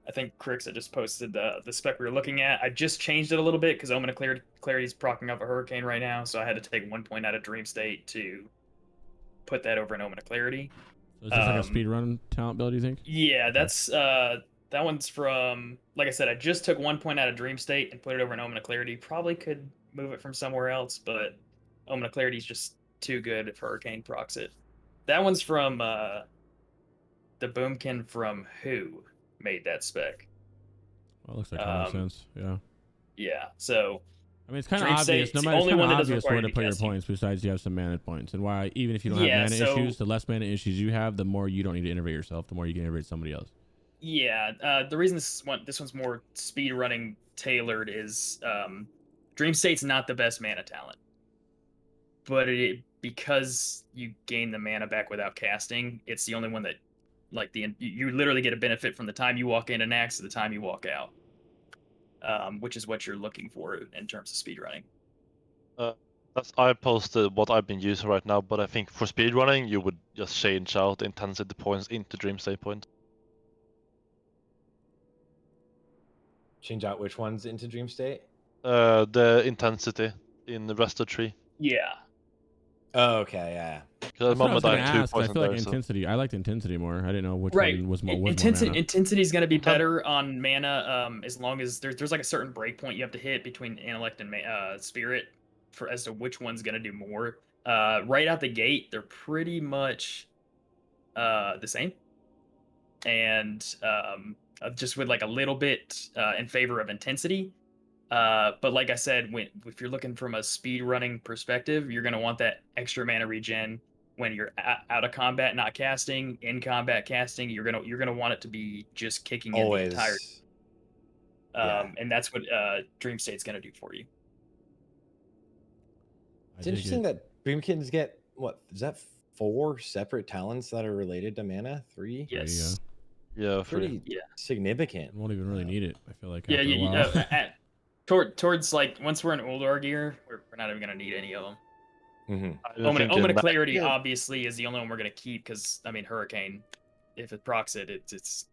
I think Crix had just posted the spec we were looking at. I just changed it a little bit because Omen of Clarity is proccing up a Hurricane right now, so I had to take 1 point out of Dream State to put that over an Omen of Clarity. So is this like a speed run talent build, you think? Yeah, that's that one's from, like I said, I just took 1 point out of Dream State and put it over an Omen of Clarity. Probably could move it from somewhere else, but Omen of Clarity is just too good if Hurricane procs it. That one's from the Boomkin from Who made that spec. Well, it looks like common sense. Yeah. Yeah. So I mean, it's kind of Dream obvious. State's No the matter, it's only kind one of that doesn't obvious require where you to to put be your casting. points. Besides, you have some mana points, and why even if you don't Yeah, have mana so- issues, the less mana issues you have, the more you don't need to innervate yourself. The more you can innervate somebody else. Yeah, the reason this one's more speed running tailored is Dream State's not the best mana talent, but because you gain the mana back without casting, it's the only one that like you literally get a benefit from the time you walk into Nax to the time you walk out, which is what you're looking for in terms of speed running. I posted what I've been using right now, but I think for speedrunning, you would just change out the intensity points into Dream State points. Change out which ones into Dream State? The intensity in the rest of 3. Yeah. Oh, okay, yeah. Because at the That's what I was moment I gonna have 2 ask. I points in feel like there, so- intensity. I liked intensity more. I didn't know which Right. one was more mana. Intensity is going to be better on mana as long as there's like a certain breakpoint you have to hit between intellect and spirit for as to which one's going to do more. Right out the gate, they're pretty much the same, and just with like a little bit in favor of intensity. But like I said, if you're looking from a speed running perspective, you're going to want that extra mana regen when you're out of combat, not casting. In combat, casting. You're gonna want it to be just kicking in the entire. And that's what Dream State's gonna do for you. It's interesting that Boomkins get what is that 4 separate talents that are related to mana? 3? Yes. Yeah, Pretty significant. I won't even really need it. I feel like Yeah, after a while. towards like once we're in Uldar gear, we're not even gonna need any of them. Mm-hmm. Omen of Clarity obviously is the only one we're gonna keep because I mean Hurricane, if it procs it, it's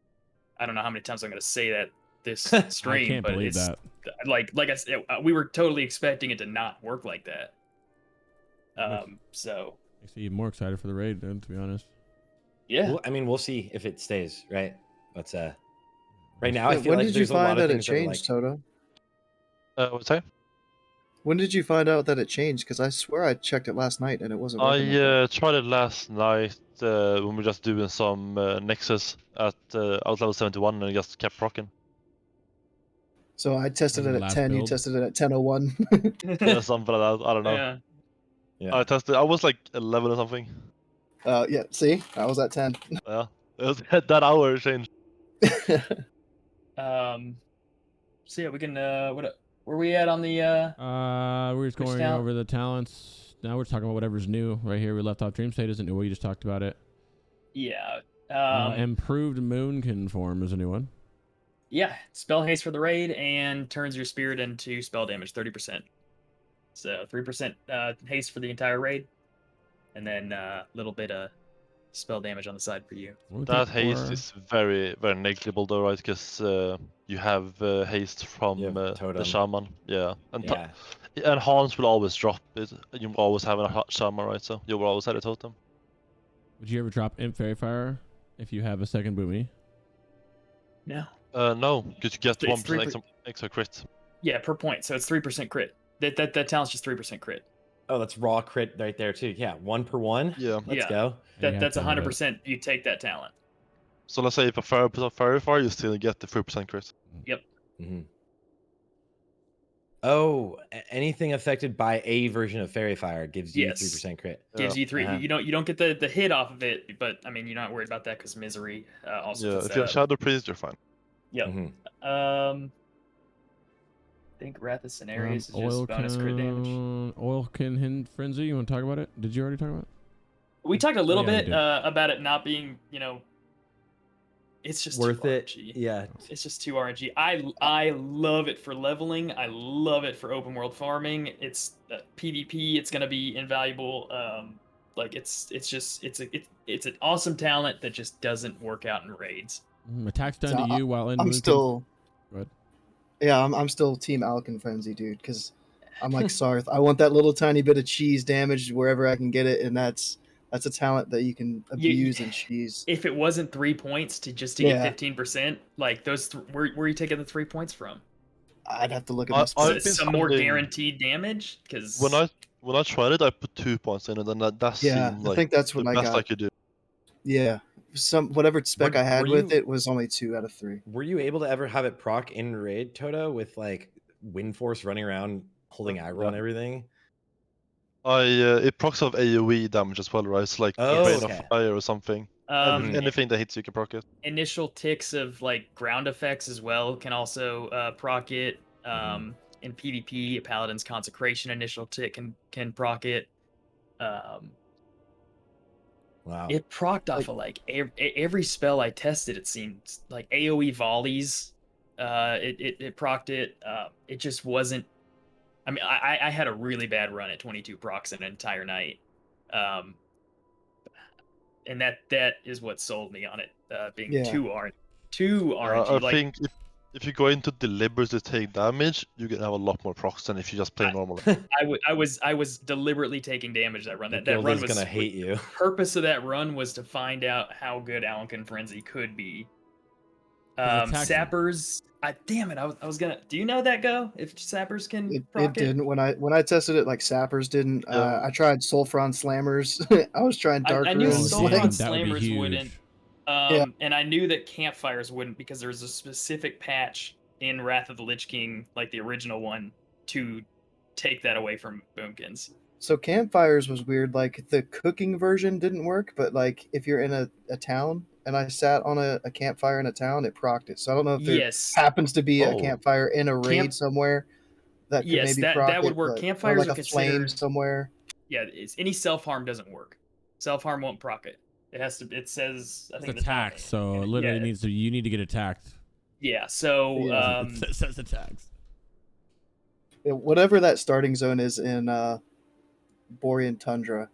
I don't know how many times I'm gonna say that this stream, I can't but believe it's that. like I said, we were totally expecting it to not work like that. So Makes me even more excited for the raid, then, to be honest. yeah, Well, I mean, we'll see if it stays, right? But right now, I feel when like did you there's a lot find of that it things that are changed, Toto? What's that? When did you find out that it changed? Because I swear I checked it last night and it wasn't working. like that. Tried it last night when we were just doing some Nexus at out level 71 and it just kept rocking. So I tested Like it the at last 10. You build? tested it at 10:01. Yeah, something like that. I don't know. yeah. I tested. I was like 11 or something. Yeah. See, I was at 10. Yeah, it was that hour change. So yeah, we can. What? Where we at on the? We're just Which going talent? over the talents. Now we're just talking about whatever's new. Right here, we left off. Dream State isn't new. We just talked about it. Yeah. Improved Moonkin form is a new one. Yeah, spell haste for the raid and turns your spirit into spell damage 30%. So 3% haste for the entire raid, and then a little bit of spell damage on the side for you. That haste is very, very negligible though, right? Because you have haste from the totem. shaman. Yeah, and Yeah. And Hans will always drop it. You always have a hot shaman, right? So you will always have a totem. Would you ever drop Imp Fairy Fire if you have a second Boomy? No. No, because you get It's 1% extra crit. Yeah, per point. So it's 3% crit. That talent's just 3% crit. Oh, that's raw crit right there too. Yeah, 1 per 1. Yeah. Let's Yeah. go. That's 100%. You take that talent. So let's say if a fire puts up Fairy Fire, you still get the 3% crit. Yep. Mm-hmm. Oh, anything affected by a version of Fairy Fire gives you 3% crit. Gives you 3. Uh-huh. You don't get the hit off of it, but I mean you're not worried about that because Misery also. Yeah, puts if that you have up. Shadow Priest, you're fine. Yep. Mm-hmm. I think Wrath of Cenarius is just Oil bonus crit damage. Oil Kin Frenzy. You want to talk about it? Did you already talk about it? We talked a little yeah, we bit did. about it not being, it's just Worth too it. RNG. Yeah. It's just too RNG. I love it for leveling. I love it for open world farming. It's PvP. It's gonna be invaluable. It's an awesome talent that just doesn't work out in raids. Attacks done So to you while in I'm Moonkin. still. Go ahead. Yeah, I'm still Team Alkin Frenzy, dude, because I'm like Sarthe. I want that little tiny bit of cheese damage wherever I can get it, and that's a talent that you can abuse and cheese. If it wasn't 3 points to get 15%, like those, where are you taking the 3 points from? I'd have to look at my I've specs. been Some more spending- guaranteed damage, because When I tried it, I put 2 points in it, and that Yeah, seemed I like think that's the what I best got. I could do. Yeah, whatever spec I had were with you- it was only 2 out of 3. Were you able to ever have it proc in raid, Toto, with like Wind Force running around holding aggro and everything? It procs of AoE damage as well, right? It's like Oh, Rain okay. of Fire or something. Anything that hits you can proc it. Initial ticks of like ground effects as well can also proc it. In PvP, a Paladin's Consecration initial tick can proc it. Wow. It procced off of like every spell I tested. It seemed like AOE volleys. It procced it. It just wasn't. I mean, I had a really bad run at 22 procs an entire night, and that is what sold me on it being too RNG. I Like, think if you go into deliberately take damage, you can have a lot more procs than if you just play normally. I was deliberately taking damage that run. That Guild run is was gonna hate you. Purpose of that run was to find out how good Alkin Frenzy could be. Sappers. Damn it! I was gonna. Do you know that go? If Sappers can proc It didn't when I tested it. Like Sappers didn't. I tried Sulfuron Slammers. I was trying Dark I knew Runes. Sulfuron that would be Slammers huge. wouldn't. And I knew that Campfires wouldn't because there was a specific patch in Wrath of the Lich King, like the original one, to take that away from Boomkins. So Campfires was weird. Like the cooking version didn't work, but like if you're in a town and I sat on a campfire in a town, it procced it. So I don't know if there happens to be a campfire in a raid somewhere that could maybe proc that would it, work. but, Campfires or like are a flame considered somewhere. Yeah, any self harm doesn't work. Self harm won't proc it. It has to. It says I think attacked, so it literally you need to get attacked. Yeah, so it says attacks. Whatever that starting zone is in Borean Tundra,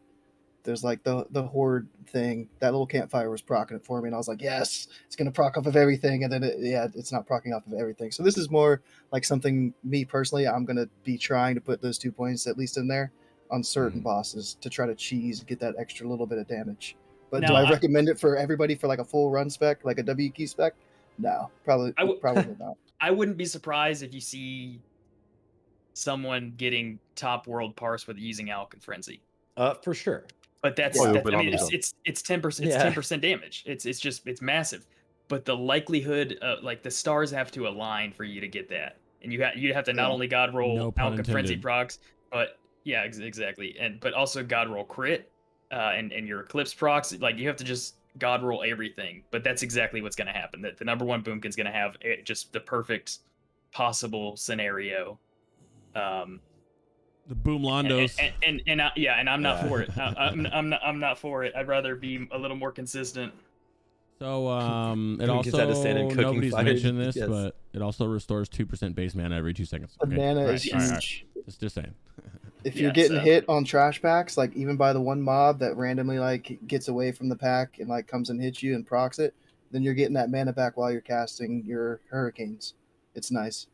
there's like the horde thing. That little campfire was procking it for me, and I was like, yes, it's gonna proc off of everything. And then it's not procking off of everything. So this is more like something me personally, I'm gonna be trying to put those 2 points at least in there on certain bosses to try to cheese, get that extra little bit of damage. But do I recommend it for everybody for like a full run spec, like a W key spec? No, probably not. I wouldn't be surprised if you see someone getting top world parse with using Alkin Frenzy. For sure. But that's Oh, I mean it's 10% it's 10% damage. It's massive. But the likelihood like the stars have to align for you to get that. And you have to not only god roll Alkin Frenzy procs, but exactly. But also god roll crit and your eclipse procs. Like you have to just god roll everything. But that's exactly what's going to happen. That the number one Boomkin's going to have just the perfect possible scenario. The Boom Londos. And I'm not for it. I'm not for it. I'd rather be a little more consistent. So it also nobody's mentioned this, but it also restores 2% base mana every 2 seconds. The mana is huge. Right. Just saying. If you're getting hit on trash packs, like even by the one mob that randomly like gets away from the pack and like comes and hits you and procs it, then you're getting that mana back while you're casting your hurricanes. It's nice.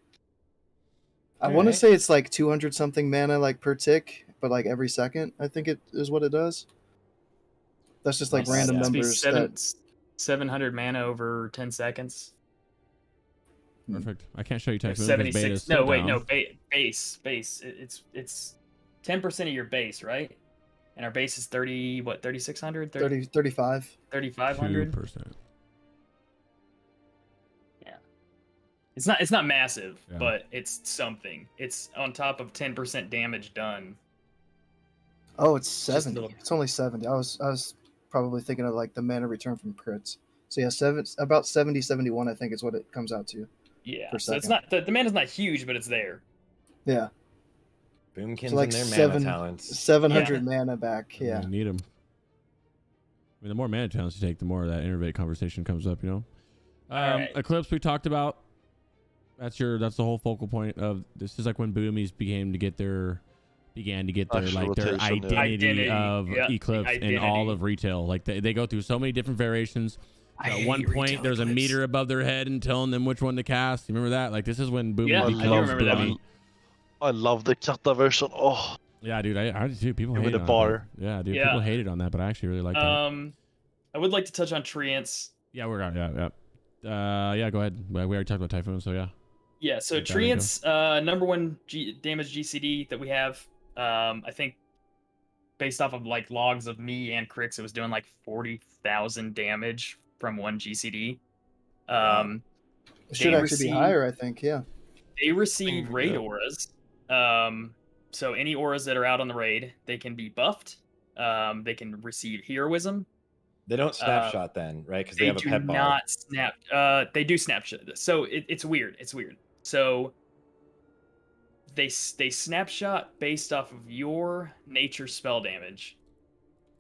I want to Alright. say it's like 200 something mana like per tick, but like every second, I think it is what it does. That's just like Not bad, random yeah. Must be numbers. 700 mana over 10 seconds. Perfect. I can't show you text because 76. beta is still No, wait, down. no, base. It's 10% of your base, right? And our base is 30, what, 3,600? 35. 3,500? 2%. Yeah. It's not massive, Yeah. but it's something. It's on top of 10% damage done. Oh, it's Just a 70. little- It's only 70. I was probably thinking of like the mana return from crits. So yeah, about 70, 71, I think is what it comes out to. Yeah. Per So it's second. not the mana's not huge, but it's there. Yeah. Boomkins So like and their mana 700 talents. mana back. Yeah. You need them. I mean, the more mana talents you take, the more that Innervate conversation comes up, you know? Alright. Eclipse we talked about. That's the whole focal point of this. Is like when Boomies began to get their Actual like their rotation, yeah. identity of Yeah, Eclipse in all of retail. Like they go through so many different variations. At one point, there's a meter above their head and telling them which one to cast. You remember that? Like this is when Boomies Yeah, I becomes do remember that Boomy. one. I love the Kata version. Oh, Yeah, dude. I do. People Give me hate the on bar. that. Yeah, dude. Yeah. People hated on that, but I actually really like that. I would like to touch on Treants. Yeah, we're on. Yeah. Go ahead. We already talked about Typhoon, so yeah. Yeah, so Get that info. Treants, number one damage GCD that we have. I think based off of like logs of me and Crix, it was doing like 40,000 damage from one GCD. It should They actually be higher, I think. Yeah. They receive Mm, raid yeah. auras. So any auras that are out on the raid, they can be buffed. They can receive heroism. They don't snapshot then, right? Because they They have a do pet bar. not snap. They do snapshot. So it's weird. It's weird. So they snapshot based off of your nature spell damage,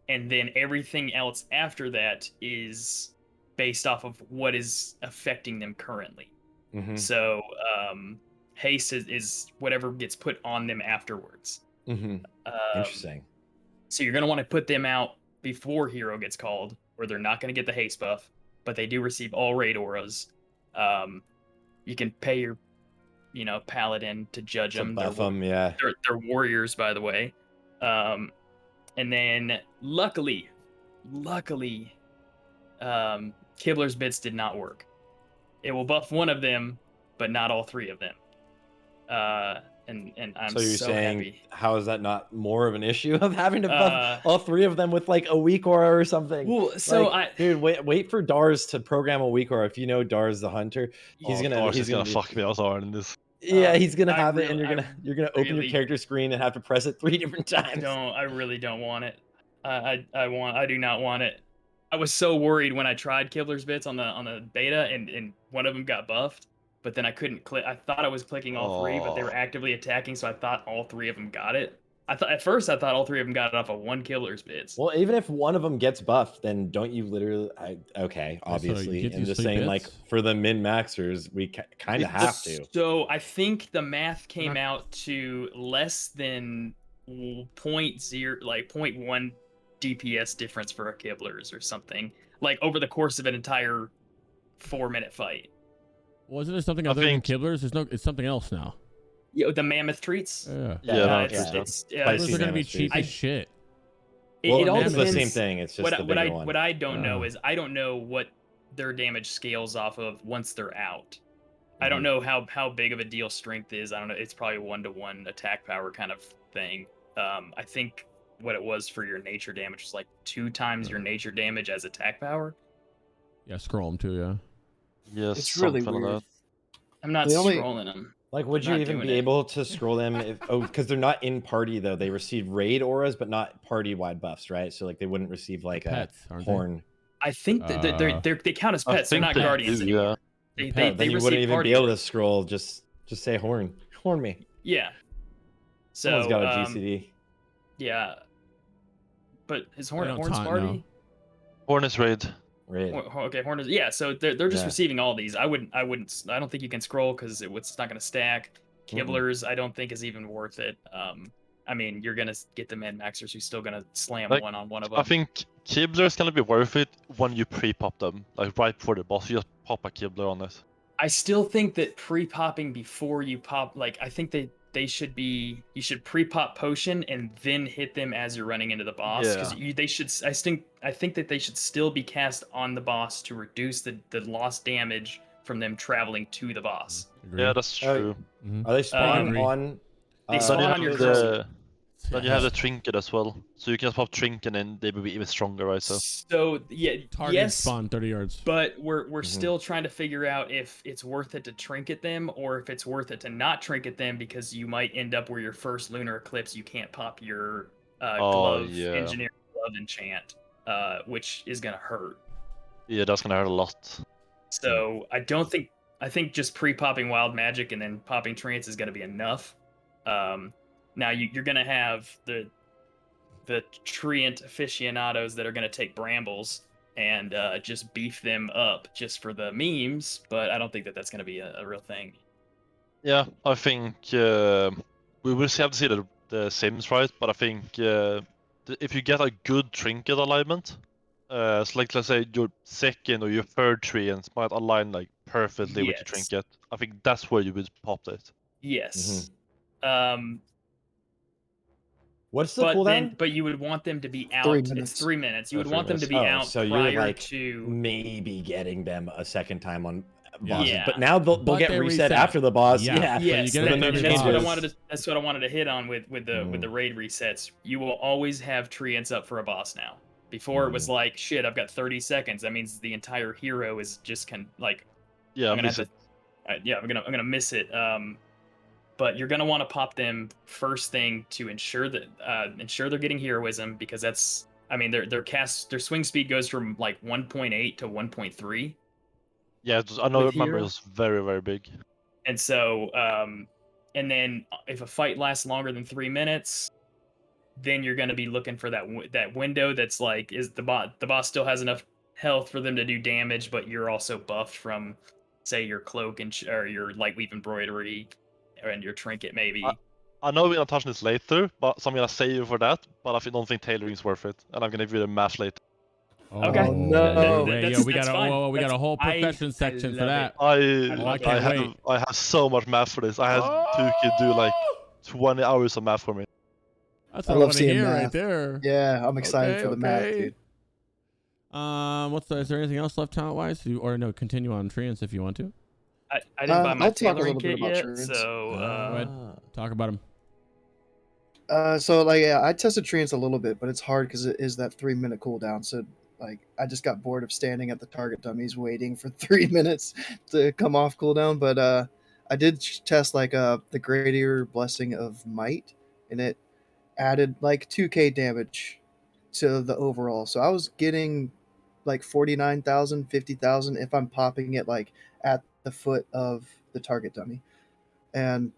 and then everything else after that is based off of what is affecting them currently. Mm-hmm. So haste is whatever gets put on them afterwards. Mm-hmm. Interesting. So you're going to want to put them out before hero gets called, where they're not going to get the haste buff, but they do receive all raid auras. You can pay your, paladin to judge To them. buff them, yeah. They're warriors, by the way. And then luckily, Kibler's Bits did not work. It will buff one of them, but not all three of them. And I'm So you're saying, happy. how is that not more of an issue of having to buff all three of them with like a weak aura or something? Well, so dude, wait for Dars to program a weak aura. If you know Dars the hunter, he's gonna fuck me out hard in this. Yeah, he's gonna I have it, really- and you're gonna open your really- character screen and have to press it 3 different times. I really don't want it. I do not want it. I was so worried when I tried Kibler's Bits on the beta, and one of them got buffed, but then I couldn't click. I thought I was clicking all three, but they were actively attacking, so I thought all three of them got it. At first I thought all three of them got it off of one Kibler's Bits. Well, even if one of them gets buffed, then don't you literally? Obviously, get I'm these just 3 saying, bits? like for the min maxers, we kind of have to. So I think the math came out to less than 0.1 DPS difference for a Kibler's or something, like over the course of an entire 4-minute fight. Wasn't it something other than Kibblers? It's something else now. Yeah, the mammoth treats. Yeah. It's Kibblers are gonna be cheap as shit. It all it's depends. the same thing. It's just the bigger one. What I don't know is I don't know what their damage scales off of once they're out. I don't know how big of a deal strength is. I don't know. It's probably 1-to-1 attack power kind of thing. I think what it was for your nature damage was like 2 times your nature damage as attack power. Yeah, scroll them too. Yeah. Yes, It's really something like weird. that. I'm not scrolling them. Like, would you not even doing be it. able to scroll them? Because they're not in party though. They receive raid auras, but not party-wide buffs, right? So like they wouldn't receive like Pets, a aren't they? horn. I think that they count as I pets. They're think not they guardians do, anymore. yeah. They Then you receive wouldn't even party be able to auras. scroll. Just say horn. Horn me. Yeah. So Someone's got a GCD. yeah. But is They Horn don't Horn's taunt party? now. Hornets raid. Raid. Okay, Horn is so they're just Yeah. receiving all these. I don't think you can scroll because it's not going to stack. Kibblers I don't think is even worth it. I mean you're gonna get the min maxers who's still gonna slam Like, one on one of them. I think Kibler is gonna be worth it when you pre-pop them, like right before the boss. You just pop a Kibler on it. I still think that pre-popping before you pop, like I think they should be, you should pre-pop potion and then hit them as you're running into the boss, because they should. I think that they should still be cast on the boss to reduce the lost damage from them traveling to the boss. Agree. Yeah, that's true. Are they spawning agree. on? They Then spawn you on have your the then you have Yeah. the trinket as well, so you can pop trinket and they will be even stronger, right? So yeah, Target yes, spawn 30 yards. but we're still trying to figure out if it's worth it to trinket them or if it's worth it to not trinket them, because you might end up where your first lunar eclipse you can't pop your glove engineer glove enchant, which is gonna hurt. Yeah, that's gonna hurt a lot. So I think just pre-popping wild magic and then popping trance is gonna be enough. Now you're gonna have the treant aficionados that are gonna take brambles and just beef them up just for the memes, but I don't think that that's going to be a real thing. Yeah, I think we will have to see the Sims, right? But I think if you get a good trinket alignment, so like let's say your second or your third treants might align like perfectly with your trinket, I think that's where you would pop it. Yes. What's the cooldown? But you would want them to be out. 3 minutes. It's 3 minutes. You would 3 want them to be out so prior you're like to maybe getting them a second time on bosses. Yeah. But now they'll get they reset reset after the boss. Yeah. Yes, So you get it that's every what I boss. wanted to. That's what I wanted to hit on with the raid resets. You will always have treants up for a boss now. Before it was like, shit, I've got 30 seconds. That means the entire hero is just Yeah, I'm gonna have to, I'm gonna miss it. But you're gonna want to pop them first thing to ensure that they're getting heroism, because that's, I mean, their swing speed goes from like 1.8 to 1.3. Yeah, I remember it was very, very big. And so, and then if a fight lasts longer than 3 minutes, then you're going to be looking for that window that's like, is the boss still has enough health for them to do damage, but you're also buffed from, say, your cloak or your light weave embroidery and your trinket maybe. I know we're gonna touch this later, but so I'm gonna save you for that. But I don't think tailoring is worth it, and I'm gonna give you the math later. Okay. Oh, no. Wait, That's we got fine. we got a whole profession section for that. I can't wait. I have so much math for this. I had Tuki do like 20 hours of math for me. That's I what I love want to seeing hear math. right there. Yeah, I'm excited for the math, dude. Is there anything else left talent wise? Or no, continue on treants if you want to. I didn't buy my I'll talk a tailoring little bit kit about yet, treants. so Go ahead. Talk about them. So like, yeah, I tested treants a little bit, but it's hard because it is that 3 minute cooldown. So like, I just got bored of standing at the target dummies waiting for 3 minutes to come off cooldown. But I did test like the Greater Blessing of Might, and it added like 2k damage to the overall. So I was getting like 49,000, 50,000 if I'm popping it like at the foot of the target dummy. And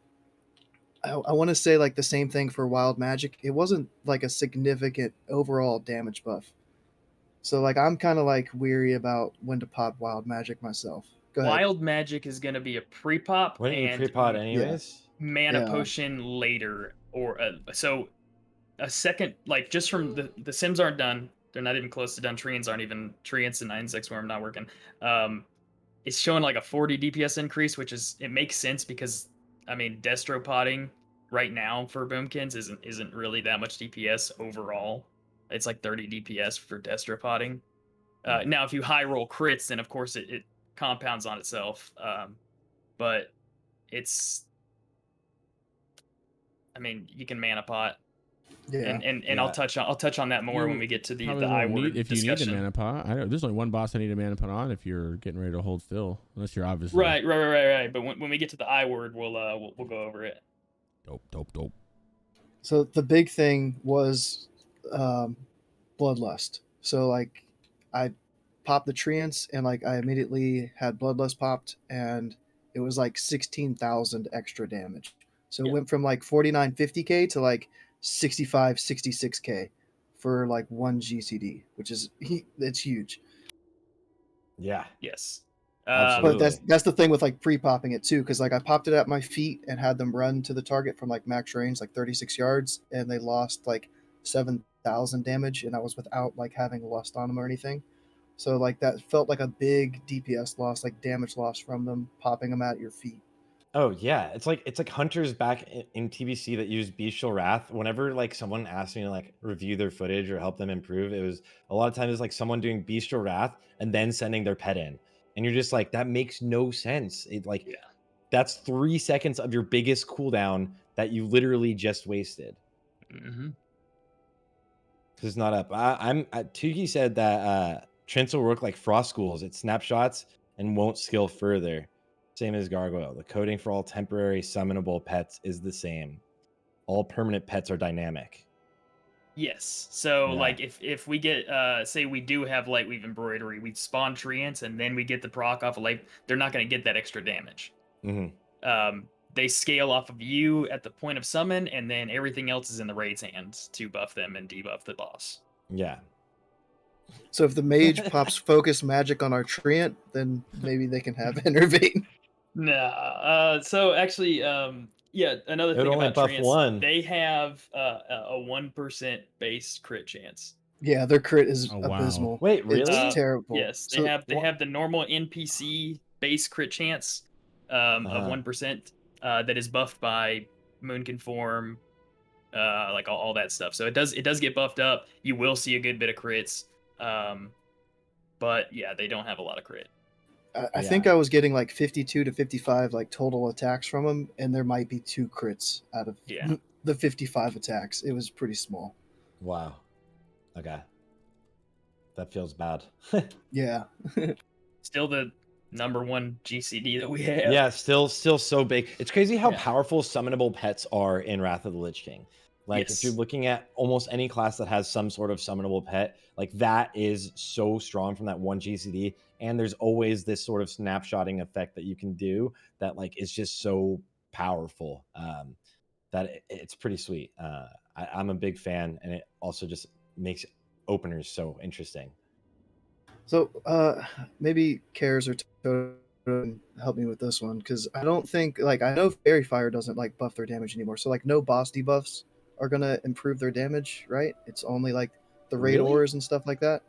I want to say like the same thing for wild magic. It wasn't like a significant overall damage buff. So like, I'm kind of like weary about when to pop wild magic myself. Go ahead. wild magic is going to be a pre-pop Wouldn't you and pre-pot anyways? mana Yeah. potion later, or so a second, like, just from the sims aren't done. They're not even close to done. Treants aren't even, treants and 9-6 worm not working. It's showing like a 40 DPS increase, which is, it makes sense because, I mean, destro potting right now for Boomkins isn't really that much DPS overall. It's like 30 DPS for destro potting. Now, if you high roll crits, then of course it compounds on itself. But it's, I mean, you can mana pot. Yeah. And I'll touch on that more when we get to the Probably I won't word need, if discussion. you need a mana pot. There's only one boss I need a mana pot on if you're getting ready to hold still, unless you're obviously Right. But when we get to the I word, we'll go over it. Dope. So the big thing was bloodlust. So like, I popped the treants and like I immediately had bloodlust popped, and it was like 16,000 extra damage. So it went from like 49-50k to like 65-66k for like 1 GCD, which is it's huge. Yeah. Yes. Absolutely. But that's the thing with like pre-popping it too, because like I popped it at my feet and had them run to the target from like max range, like 36 yards, and they lost like 7,000 damage, and I was without like having lust on them or anything. So like that felt like a big DPS loss, like damage loss from them popping them at your feet. Oh yeah, it's like hunters back in TBC that use Bestial Wrath. Whenever like someone asked me to like review their footage or help them improve, it was a lot of times it's like someone doing Bestial Wrath and then sending their pet in, and you're just like, that makes no sense. It like Yeah. that's 3 seconds of your biggest cooldown that you literally just wasted. Mm-hmm. Because it's not up. Tuki said that Trents will work like frost schools. It snapshots and won't scale further. Same as Gargoyle. The coding for all temporary summonable pets is the same. All permanent pets are dynamic. Yes. So Yeah. like if we get say we do have Lightweave Embroidery, we spawn treants and then we get the proc off of light, they're not going to get that extra damage. Mm-hmm. They scale off of you at the point of summon, and then everything else is in the raid's hands to buff them and debuff the boss. Yeah. So if the mage pops focus magic on our treant, then maybe they can have Innervate. Nah. So actually, yeah, another It would thing only about buff treants, one. they have a 1% base crit chance. Yeah, their crit is Oh, wow. abysmal. Wait, really? It's terrible. Yes, they So have the normal NPC base crit chance of 1% that is buffed by Moon Conform, like all that stuff. So it does get buffed up. You will see a good bit of crits, but yeah, they don't have a lot of crit. I think I was getting like 52 to 55 like total attacks from them, and there might be 2 crits out of the 55 attacks. It was pretty small. Wow. Okay. That feels bad. Yeah. Still the number 1 GCD that we have. Yeah, still so big. It's crazy how Yeah. powerful summonable pets are in Wrath of the Lich King. Like if you're Yes. looking at almost any class that has some sort of summonable pet, like that is so strong from that 1 GCD. And there's always this sort of snapshotting effect that you can do that like is just so powerful that it's pretty sweet. I'm a big fan, and it also just makes openers so interesting. So maybe Cares or Totoo can help me with this one, because I don't think, like, I know Fairy Fire doesn't like buff their damage anymore. So like no boss debuffs are gonna improve their damage, right? It's only like the raid Really? ores and stuff like that.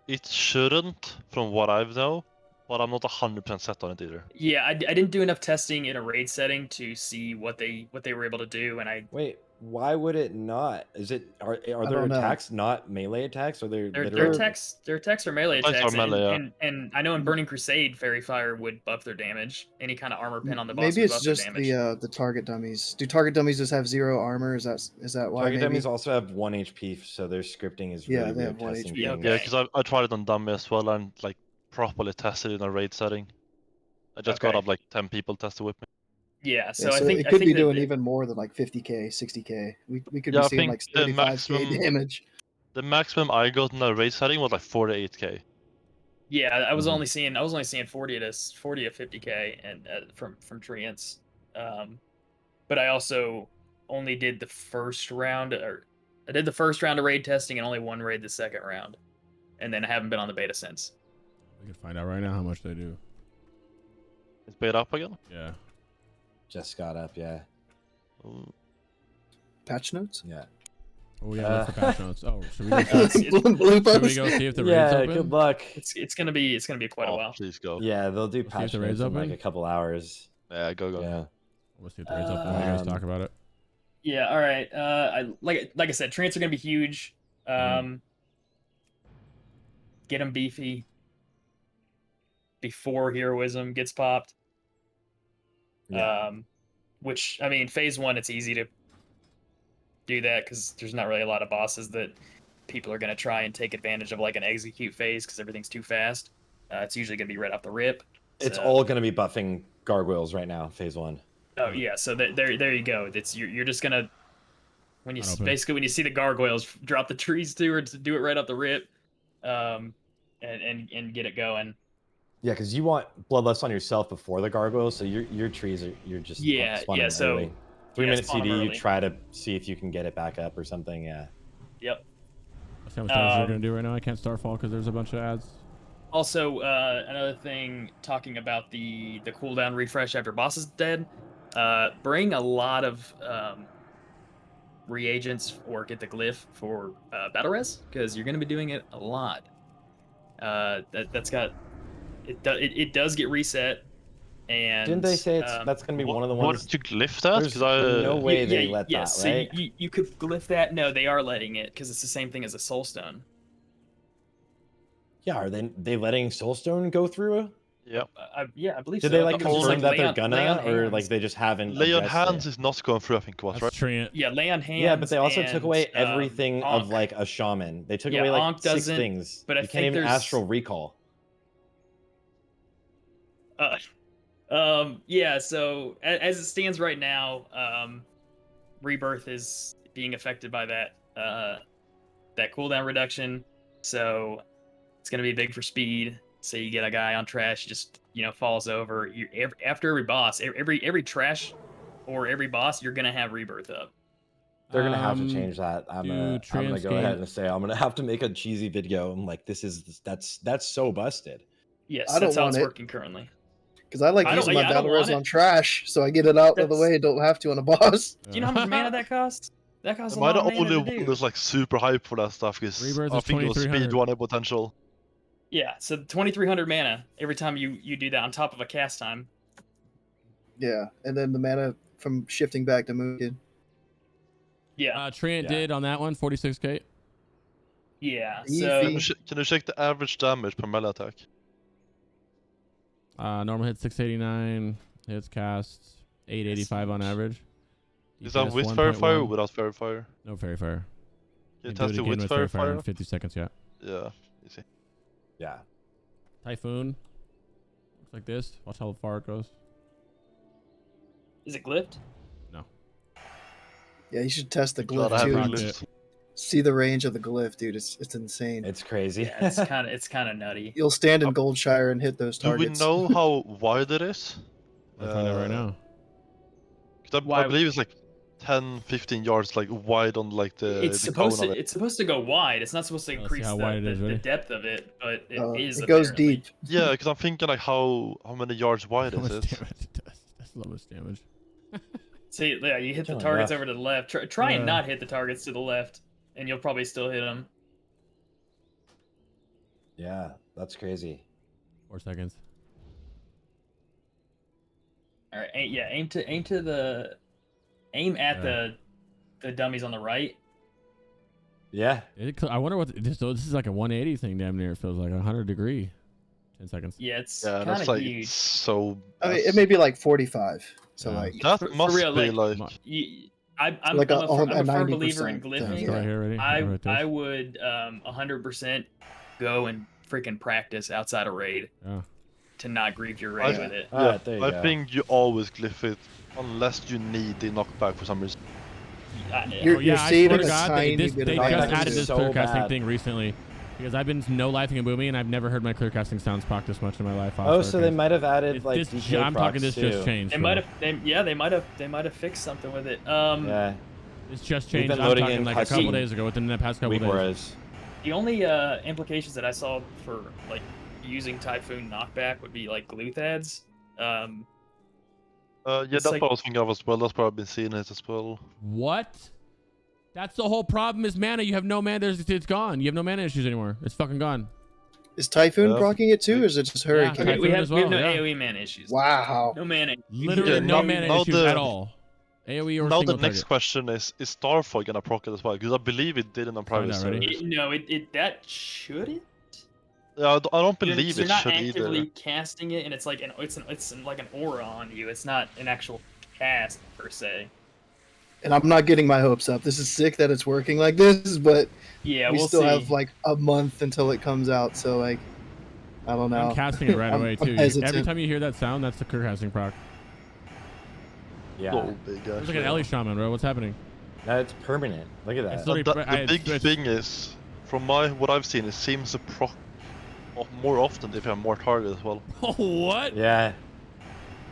It shouldn't, from what I've know, but I'm not 100% set on it either. Yeah, I didn't do enough testing in a raid setting to see what they were able to do, and Wait, why would it not? Is it are their don't know. attacks not melee attacks, or they're their literal? attacks are melee Attacks are attacks, melee, yeah. and I know in Burning Crusade, Fairy Fire would buff their damage. Any kind of armor pin on the boss Maybe would it's buff their just damage. the target dummies. Do target dummies just have 0 armor? Is that why? Target maybe? dummies also have 1 HP, so their scripting is Yeah, really they weird have 1 testing HP. Yeah, things. Yeah, okay. because I tried it on dummy as well and like properly tested it in a raid setting. I just got Okay. up like 10 people tested with me. Yeah, so Yeah, I think it could be that doing even more than like 50k, 60k. We could Yeah, be I seeing think like the 75k maximum- damage. The maximum I got in a raid setting was like 48k. Yeah, I was Mhm. only seeing 40 to 50k and from treants, but I also only did the first round, or I did the first round of raid testing and only 1 raid the second round, and then I haven't been on the beta since. We can find out right now how much they do. It's paid up again. Yeah. Just got up, yeah. Oh, Patch notes? Yeah. Oh yeah, what's the patch notes? Oh, should we go, Blue should we buttons? go see if the raid's Yeah, open? good luck. It's gonna be quite a oh, while. please go. Yeah, they'll do Let's see if patch the raid's notes in like open. a couple hours. Yeah, go. Yeah. We'll see if the raid's open. When you guys talk about it. Yeah, all right. Like I said, treants are gonna be huge. Get them beefy before heroism gets popped. Yeah. Which, I mean, phase 1, it's easy to do that because there's not really a lot of bosses that people are going to try and take advantage of, like an execute phase, because everything's too fast. It's usually going to be right off the rip. It's so- all going to be buffing gargoyles right now, phase 1. Oh yeah, so there you go. It's you're just gonna when you Not open. basically when you see the gargoyles, drop the trees to or to do it right off the rip, and get it going. Yeah, because you want bloodlust on yourself before the gargoyles, so your trees are you're just spawning so early. 3-minute spawn 'em CD, you early. try to see if you can get it back up or something. Yeah. Yep. Let's see how much damage you're gonna do right now. I can't Starfall because there's a bunch of ads. Also, another thing, talking about the cooldown refresh after boss is dead, bring a lot of reagents or get the glyph for battle res, because you're going to be doing it a lot. That's got it does get reset. And Didn't they say that's going to be one of the ones? What did you glyph that? There's 'Cause I no way they yeah, let yeah, that, so right? you could glyph that. No, they are letting it because it's the same thing as a soulstone. Yeah, are they letting Soulstone go through? yeah. Yeah, I believe Did so. they like Because just, confirm that they're lay gonna, on or hands. like they just haven't? Lay on addressed hands it? is not going through, I think it was, That's right? Treant. Yeah, lay on hands. Yeah, but they also took and, away everything of Ankh. like a shaman. They took Yeah, away like Ankh 6 doesn't, things. but I you can't think even there's- astral recall. Yeah, so as it stands right now, Rebirth is being affected by that cooldown reduction. So it's gonna be big for speed. So you get a guy on trash, just falls over. After every boss, every trash or every boss, you're gonna have Rebirth up. They're gonna have to change that. I'm gonna trans go game. ahead and say I'm gonna have to make a cheesy video. I'm like, that's so busted. Yes, I don't that's how it's want it. working currently. Because I like I using don't- my yeah, I don't battle res want it. on trash, so I get it out of the That's- way and don't have to on a boss. Do you know how much mana that costs? That costs a Am I lot the of mana only to one do. that's like super hyped for that stuff? Because Rebirth I is think it was 2300. speedrunner potential. Yeah, so 2300 mana every time you do that on top of a cast time. Yeah, and then the mana from shifting back to Moonkin. Yeah, Treant Yeah. did on that one 46k. yeah. Easy. So Can you check the average damage per melee attack? Normal hit 689, hits cast 885 on average. Is that DPS with Fairy Fire or 1.1. without Fairy Fire? No fairy fire. Can you And do test it it again with with Fairy fire in Fire? 50 seconds. Yeah. Yeah, easy. Yeah. Typhoon. Looks like this. Watch how far it goes. is it glyphed? Yeah, you should test the God, glyph I too. haven't Rocked glyphed. See the range of the glyph, dude. It's insane. It's crazy. Yeah, it's kind of nutty. You'll stand in Goldshire and hit those Do we targets. know how wide it is? I'll find out right now. 'Cause I Why- believe it's like 10, 15 yards like wide on like It's the supposed cone to of it. it's supposed to go wide. It's not supposed to Let's see increase how wide it is, the ready? depth of it, but it is. It goes apparently. deep. Yeah, because I'm thinking like how many yards wide How is much it? damage it does. That's a lot of damage. See, yeah, you hit the Killing targets rough. over to the left. Try and Yeah. not hit the targets to the left, and you'll probably still hit them. Yeah, that's crazy. 4 seconds. All right, aim at the dummies on the right. Yeah. I wonder what this is like a 180 thing damn near. It feels like 100 degree. 10 seconds. Yeah, it's Yeah, kind that's of like huge. so. I mean, it may be like 45. So Yeah. like, That for must real, be like- like. I'm like a firm 90% believer in thing. glyphing. It's right here already. I right there. I would 100% go and freaking practice outside of raid Yeah. to not grieve your raid I- with it. Alright, there you I go. think you always glyph it unless you need the knockback for some reason. You're- yeah, I saving swear to a God, tiny they bit of just damage. added this So clear casting bad. thing recently. Because I've been no lifing in Boomy and I've never heard my clear casting sounds proc this much in my life. Oh, so they might have added like DK I'm talking this procs, just too. changed. They bro. might have they might have fixed something with it. Yeah. It's just We've changed. been I'm loading talking in like a couple custom days ago, within the past couple days. Weakwaras. The only implications that I saw for like using Typhoon knockback would be like glue ads. Yeah, It's that's like- what I was thinking of as well. That's probably been seeing it as well. What? That's the whole problem is mana. You have no mana. It's gone. You have no mana issues anymore. It's fucking gone. is Typhoon Yeah. proccing it too, or is it just Hurricane? Okay, Typhoon we as have no well, yeah. AoE mana issues. Wow. No mana. Literally Yeah, no now- mana now issues the- at all. AoE or Now single the next target. question is Starfog gonna proc it as well? Because I believe it did in the private out, ready? servers. No, it that shouldn't. Yeah, I don't believe You're it not should actively either. casting it, and it's like it's like an aura on you. It's not an actual cast per se. And I'm not getting my hopes up. This is sick that it's working like this, but Yeah, we we'll still see. have like a month until it comes out. So like, I don't know. I'm casting it right I'm- away I'm too. Every hesitant. time you hear that sound, that's the clear casting proc. Yeah. So big, It's like an actually. Ellie shaman, bro. What's happening? No, it's permanent. Look at It's that. literally- The big thing is, from what I've seen, it seems to proc more often if you have more targets as well. What? Yeah.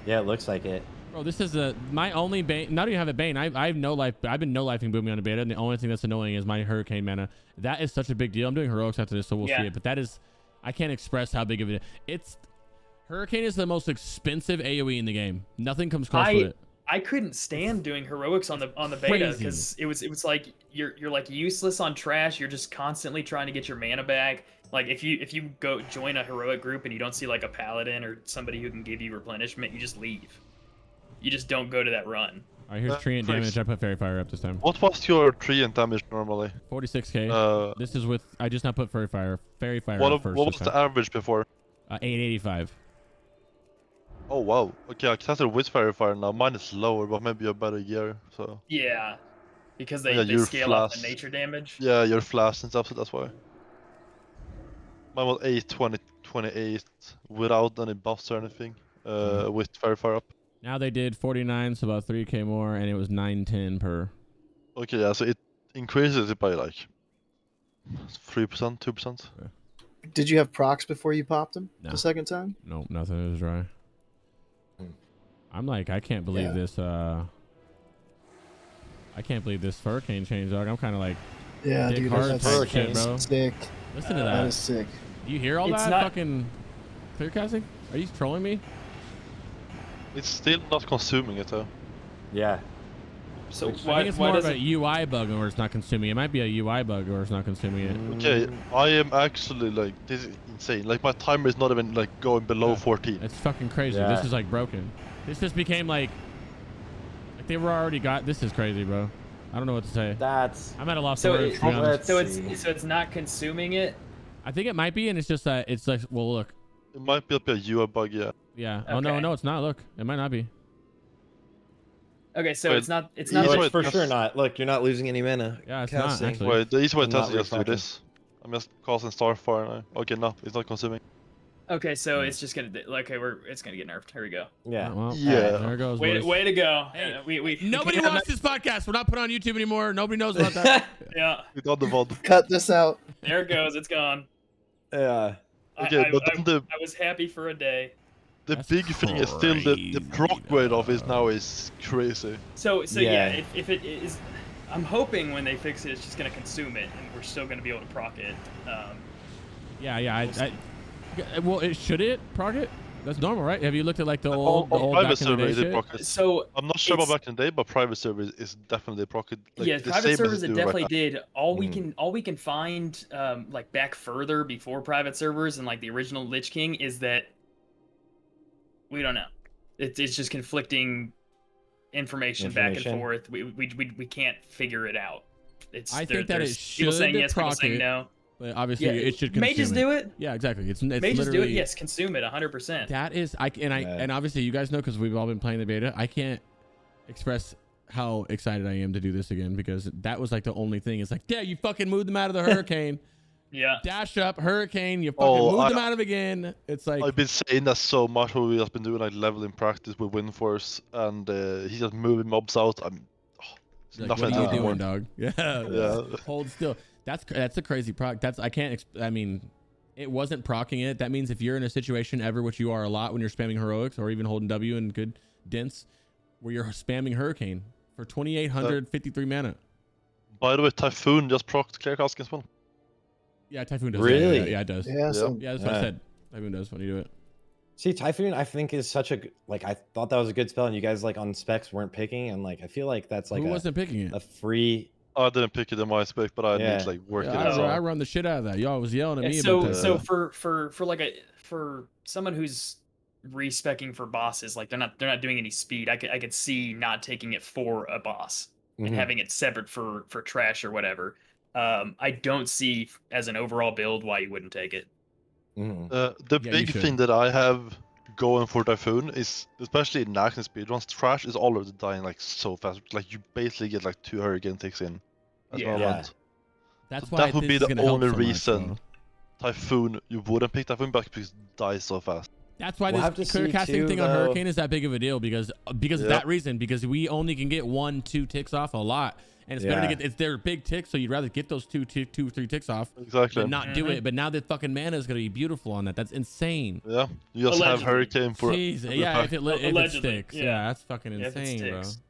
Yeah, it looks like it. Bro, this is my only bane. Not even have a bane. I have no life. I've been no lifing Boomy on a beta, and the only thing that's annoying is my hurricane mana. That is such a big deal. I'm doing heroics after this, so we'll Yeah. see it. But that is, I can't express how big of it is. It's hurricane is the most expensive AOE in the game. Nothing comes close to it. I couldn't stand doing heroics on the beta Crazy. because it was like you're like useless on trash. You're just constantly trying to get your mana back. Like if you go join a heroic group and you don't see like a paladin or somebody who can give you replenishment, you just leave. You just don't go to that run. All right, here's treant damage. I put Fairy Fire up this time. What was your treant damage normally? 46k. This is with. I just now put Fairy Fire. Fairy Fire What first. was the average before? 885. Oh wow. Okay, I tested with Fairy Fire now. Mine is lower, but maybe a better year. So. Yeah, because they you're scale off the flash. nature damage. Yeah, you're flash and stuff, so that's why. Mine was 828 without any buffs or anything. With Fairy Fire up. Now they did 49, so about 3k more, and it was 910 per. Okay, yeah, so it increases it by like 3%, 2%. Yeah. Did you have procs before you popped them No. the second time? Nope, nothing. It was dry. I'm like, I can't believe this. I can't believe this hurricane change, dog. I'm kind of like, Yeah, Dick dude, hard that's type shit, bro. sick. Listen to That that. is sick. Do you hear all It's that not- fucking clear casting? Are you trolling me? It's still not consuming it though. Yeah. So I why think it's more does of a it? UI bug where it's not consuming. It might be a UI bug where it's not consuming it. Okay, I am actually like, this is insane. Like my timer is not even like going below Yeah. 14. It's fucking crazy. Yeah. This is like broken. This just became like they were already got. This is crazy, bro. I don't know what to say. That's I'm at a loss So for words. it- To be honest. let's So it's not consuming it. I think it might be, and it's just that it's like, well, look, It might be a UI bug, yeah. yeah. Oh no, Okay. no, it's not. Look, it might not be. Okay, so Wait, it's not. It's Yeah, not. wait, it's for that's- sure not. Look, you're not losing any mana. Yeah, it's not, casting. actually. Wait, the easy way to I'm test not it is to do refracting. this. I'm just casting Starfire now. Okay, no, it's not consuming. Okay, so it's just gonna. Okay, it's gonna get nerfed. Here we go. Yeah. Well, Yeah. there it goes. Way boys. to go. Hey, we Nobody can't have watched this podcast. We're not put on YouTube anymore. Nobody knows about that. Yeah, It's on the VOD. Cut this out. there it goes. It's gone. Yeah. Okay, but then I was happy for a day. the That's big thing is still the crazy, proc rate of it now is crazy. So Yeah. yeah, if it is, I'm hoping when they fix it, it's just gonna consume it, and we're still gonna be able to proc it. Yeah. Well, should it proc it? That's normal, right? Have you looked at like the old Private back in the server day is it shit? proc? So I'm not sure about it's- back in the day, but private server is definitely proc. Like, yeah, the private same as servers it it do right definitely now. did. All we can find like back further before private servers and like the original Lich King is that we don't know. It's just conflicting information back and forth. We can't figure it out. It's I think that it there's people saying should yes, people proc saying it. no. But obviously, Yeah, it should consume mages it. do it. Yeah, exactly. It's Mages do literally it. Yes, consume it 100%. That is, and obviously you guys know because we've all been playing the beta. I can't express how excited I am to do this again because that was like the only thing. It's like, yeah, you fucking moved them out of the hurricane. Yeah. Dash up, hurricane. You fucking moved them out of again. It's like I've been saying that so much. We've just been doing like leveling practice with Windforce, and he's just moving mobs out. like, Nothing what are you to do doing, more. dog? Yeah. Yeah. Hold still. That's a crazy proc. I mean, it wasn't procking it. That means if you're in a situation ever, which you are a lot when you're spamming heroics or even holding W in good dents, where you're spamming hurricane for 2,853 mana. By the way, Typhoon just procced Clear Cask as well. Yeah, Typhoon does. Really? Yeah, it does. Yeah, so Yeah, that's what I said. Typhoon does when you do it. See, Typhoon, I think is such a like. I thought that was a good spell, and you guys like on specs weren't picking, and like I feel like that's like Who wasn't picking it? a free. I didn't pick it in my spec, but I need to like work Yeah, it out. I run the shit out of that. Y'all was yelling at me so about that. so for someone who's respecking for bosses, like they're not doing any speed. I could see not taking it for a boss and having it separate for trash or whatever. I don't see as an overall build why you wouldn't take it. The Yeah, you big should. thing that I have going for Typhoon is, especially in Nax and speedruns, trash is already dying like so fast. Like you basically get like 2 hurricane ticks in. As Yeah. well. That's So why that would this be is the gonna help only so much, reason bro. Typhoon you wouldn't pick Typhoon back because it dies so fast. That's why We'll have this to clear see casting too, thing on though. Hurricane is that big of a deal because of that reason, because we only can get 1-2 ticks off a lot. And it's better to get, it's their big ticks, so you'd rather get those 2-3 ticks off Exactly. than not do it. But now the fucking mana is going to be beautiful on that. That's insane. Yeah, you just have Allegedly. Hurricane for. Jeez, every yeah, pack. if it Allegedly, sticks. yeah. Yeah, that's fucking Yeah, if it insane, bro. sticks.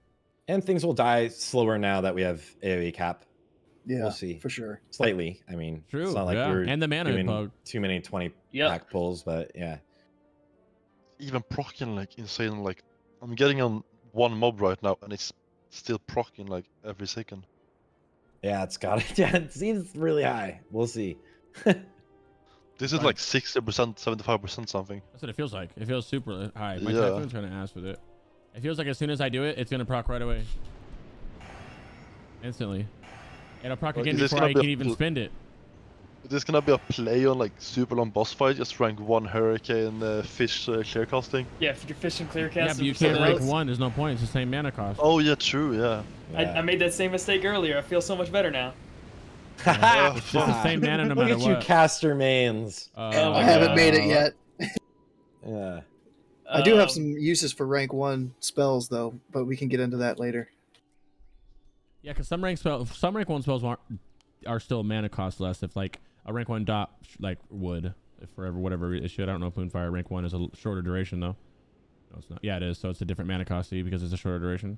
And things will die slower now that we have AoE cap. yeah, We'll see. for sure. Slightly. I mean, True, It's not like yeah. we're And the mana doing bug. too many 20 Yep. pack pulls, but yeah. Even procking like insane. Like I'm getting on one mob right now, and it's still proccing like every second. Yeah, it's got it. Yeah, it seems really high. We'll see. This is Fine. like 60%, 75% something. That's what it feels like. It feels super high. My Yeah. Typhoon's trying to ass with it. It feels like as soon as I do it, it's gonna proc right away. Instantly. It'll proc again Is this before gonna I be can a even spend it. There's gonna be a play on like super long boss fight, just rank 1 Hurricane fish clear casting. Yeah, if you're fishing clear Yeah, cast. but you can't rank 1. There's no point. It's the same mana cost. Oh yeah, true, yeah. I made that same mistake earlier. I feel so much better now. Yeah. It's just the same mana no Look matter at you, what. caster mains. I haven't made it yet. Yeah. I do have some uses for rank 1 spells though, but we can get into that later. Yeah, because some rank 1 spells are still mana cost less if like a rank 1 dot like would if for whatever it should. I don't know if Moonfire rank 1 is a shorter duration though. No, it's not. Yeah, it is. So it's a different mana cost to you because it's a shorter duration.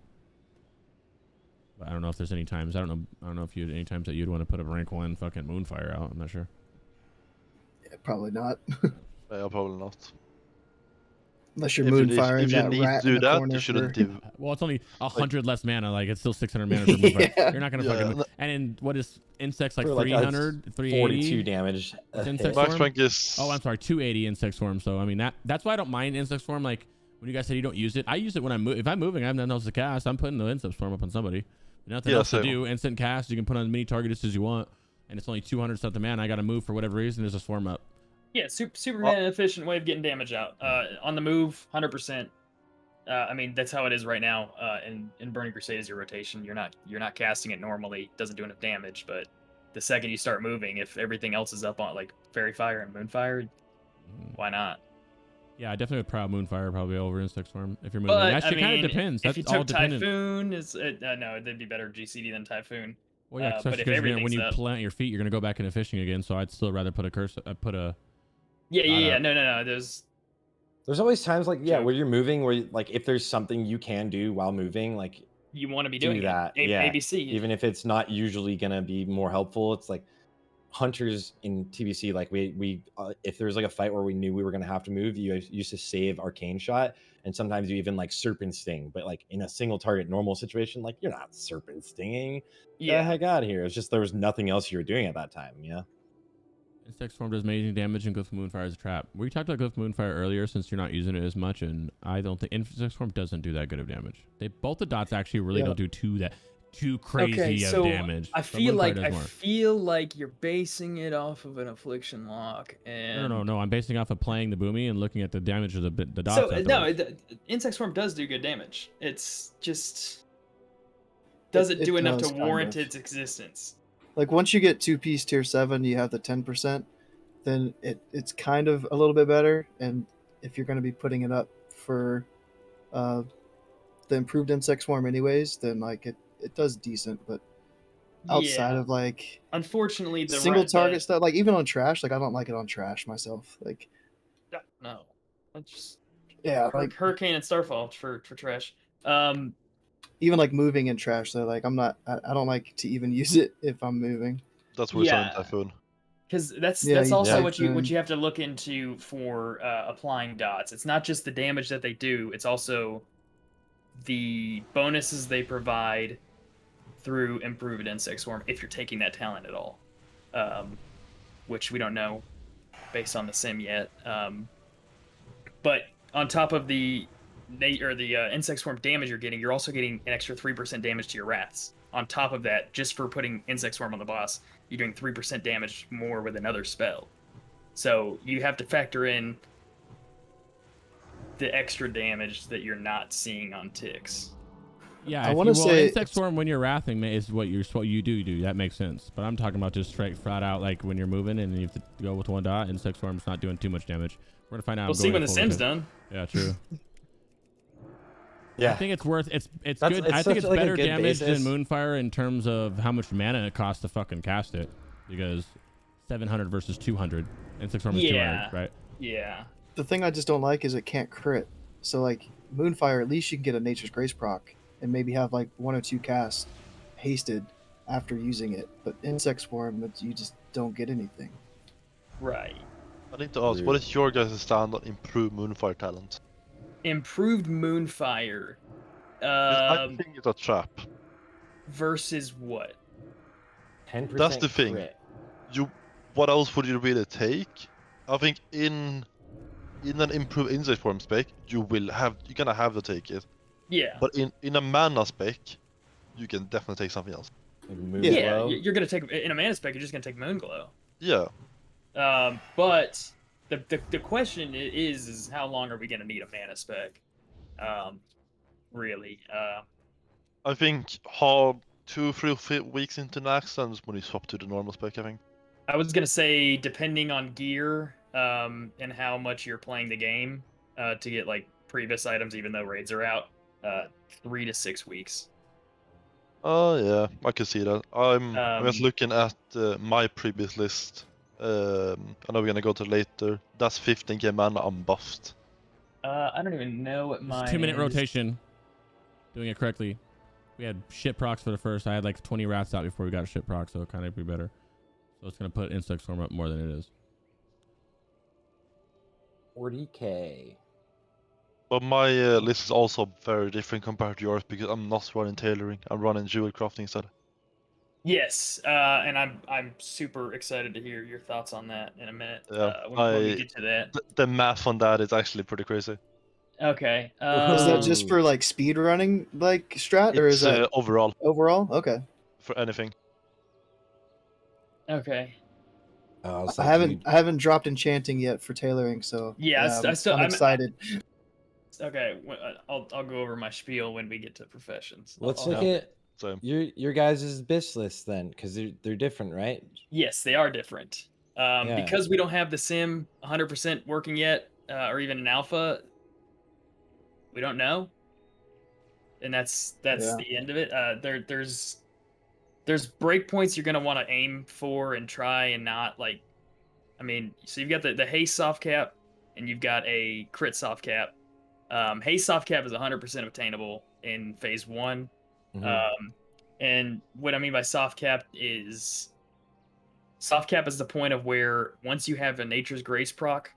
But I don't know if there's any times. I don't know if you any times that you'd want to put a rank 1 fucking Moonfire out. I'm not sure. Yeah, probably not. Yeah, probably not. Unless you're If moonfiring you that need rat to do in the that, corner you shouldn't for... do. Well, it's only 100 less mana. Like it's still 600 mana for Moonfire. Yeah. You're not gonna Yeah, fucking. And in what is insects like For, like, 300, 380? 42 damage. What's a insect hit. swarm? Max rank is. Oh, I'm sorry, 280 insect swarm. So I mean that's why I don't mind insect swarm. Like when you guys said you don't use it, I use it when I'm if I'm moving. I have nothing else to cast. I'm putting the insect swarm up on somebody. Nothing else to same. do. Instant cast. You can put on as many targets as you want, and it's only 200 something mana. I got to move for whatever reason. There's a swarm up. Yeah, super mana efficient way of getting damage out. On the move, 100%. I mean that's how it is right now. In Burning Crusade is your rotation. You're not casting it normally. It doesn't do enough damage, but the second you start moving, if everything else is up on like Fairy Fire and Moonfire, why not? Yeah, I definitely would proud Moonfire probably over insect swarm if you're moving. But Actually, I kind mean, of depends. if That's you all took dependent. Typhoon, no, it'd be better GCD than Typhoon. Well, yeah, but especially if because when everything's you up- plant your feet, you're gonna go back into fishing again. So I'd still rather put a curse. Yeah. No. There's always times like Joke. where you're moving, where like if there's something you can do while moving, like You want to be do doing that. it. Yeah. ABC. Even if it's not usually gonna be more helpful, it's like hunters in TBC. Like we if there's like a fight where we knew we were gonna have to move, you used to save Arcane Shot, and sometimes you even like Serpent Sting. But like in a single target normal situation, like you're not Serpent Stinging. Get the heck out of here. It's just there was nothing else you were doing at that time. Yeah. Insect swarm does amazing damage, and Glyph Moonfire is a trap. We talked about Glyph Moonfire earlier since you're not using it as much, and I don't think Insect Swarm doesn't do that good of damage. Both the dots actually really don't do too crazy of damage. I but feel Moonfire does more. like you're basing it off of an affliction lock, and No. I'm basing off of playing the Boomy and looking at the damage of the dots. So afterwards. Insect Swarm does do good damage. It's just doesn't do enough to warrant its existence. Like once you get 2-piece tier 7, you have the 10%, then it's kind of a little bit better. And if you're going to be putting it up for the improved insect swarm anyways, then like it does decent. But outside of like unfortunately the single target stuff, like even on trash, like I don't like it on trash myself. Like no, that's just like Hurricane and Starfall for trash. Even like moving in trash though, like I don't like to even use it if I'm moving. That's where it's on Typhoon. Because that's also what you have to look into for applying dots. It's not just the damage that they do; it's also the bonuses they provide through improved insect swarm if you're taking that talent at all, which we don't know based on the sim yet. But on top of the insect swarm damage you're getting, you're also getting an extra 3% damage to your wraths. On top of that, just for putting insect swarm on the boss, you're doing 3% damage more with another spell. So you have to factor in the extra damage that you're not seeing on ticks. Yeah, I want to say insect swarm when you're wrathing is what you do. That makes sense. But I'm talking about just straight flat out like when you're moving and you have to go with one dot. Insect swarm's not doing too much damage. We're gonna find out. We'll see when the sim's done. Yeah, true. Yeah, I think it's worth it's good. I think it's like better a good damage basis. than Moonfire in terms of how much mana it costs to fucking cast it, because 700 versus 200, insect swarm is 200, right? Yeah. The thing I just don't like is it can't crit. So like Moonfire, at least you can get a Nature's Grace proc and maybe have like 1 or 2 casts hasted after using it. But Insect Swarm, you just don't get anything. Right. I need to ask, what is your guys' stand on improved Moonfire talent? Improved Moonfire. I think it's a trap. Versus what? 10% That's the thing. crit. What else would you really take? I think in an improved insect form spec, you're gonna have to take it. Yeah. But in a mana spec, you can definitely take something else. Like moon Yeah, glow. you're gonna take in a mana spec. You're just gonna take Moonglow. Yeah. But the question is how long are we gonna need a mana spec? Really. I think hard 2-3 weeks into next, and when you swap to the normal spec, I think. I was gonna say depending on gear, and how much you're playing the game, to get like previous items, even though raids are out, 3 to 6 weeks. Oh yeah, I can see that. I'm just Um, looking at my previous list. I know we're gonna go to later. That's 15k mana unbuffed. I don't even know what It's mine 2-minute is. rotation. Doing it correctly. We had shit procs for the first. I had like 20 rats out before we got a shit proc, so it kind of be better. So it's gonna put insect storm up more than it is. 40k. But my list is also very different compared to yours because I'm not running tailoring. I'm running Druid crafting instead. Yes, and I'm super excited to hear your thoughts on that in a minute. Yeah, When we get to that. The math on that is actually pretty crazy. Okay. Is that just for like speed running like strat, or is It's that overall overall? Okay. for anything. Okay. I was I like, haven't dropped enchanting yet for tailoring, so Yeah, I'm excited. Okay, I'll go over my spiel when we get to professions. let's I'll look have- at So your guys' bitch list then, because they're different, right? Yes, they are different. Yeah. Because we don't have the sim 100% working yet, or even an alpha. We don't know, and that's Yeah. the end of it. There's breakpoints you're gonna want to aim for and try and not like. I mean, so you've got the haste soft cap, and you've got a crit soft cap. Haste soft cap is 100% obtainable in phase 1. Mhm. And what I mean by soft cap is the point of where once you have a Nature's Grace proc,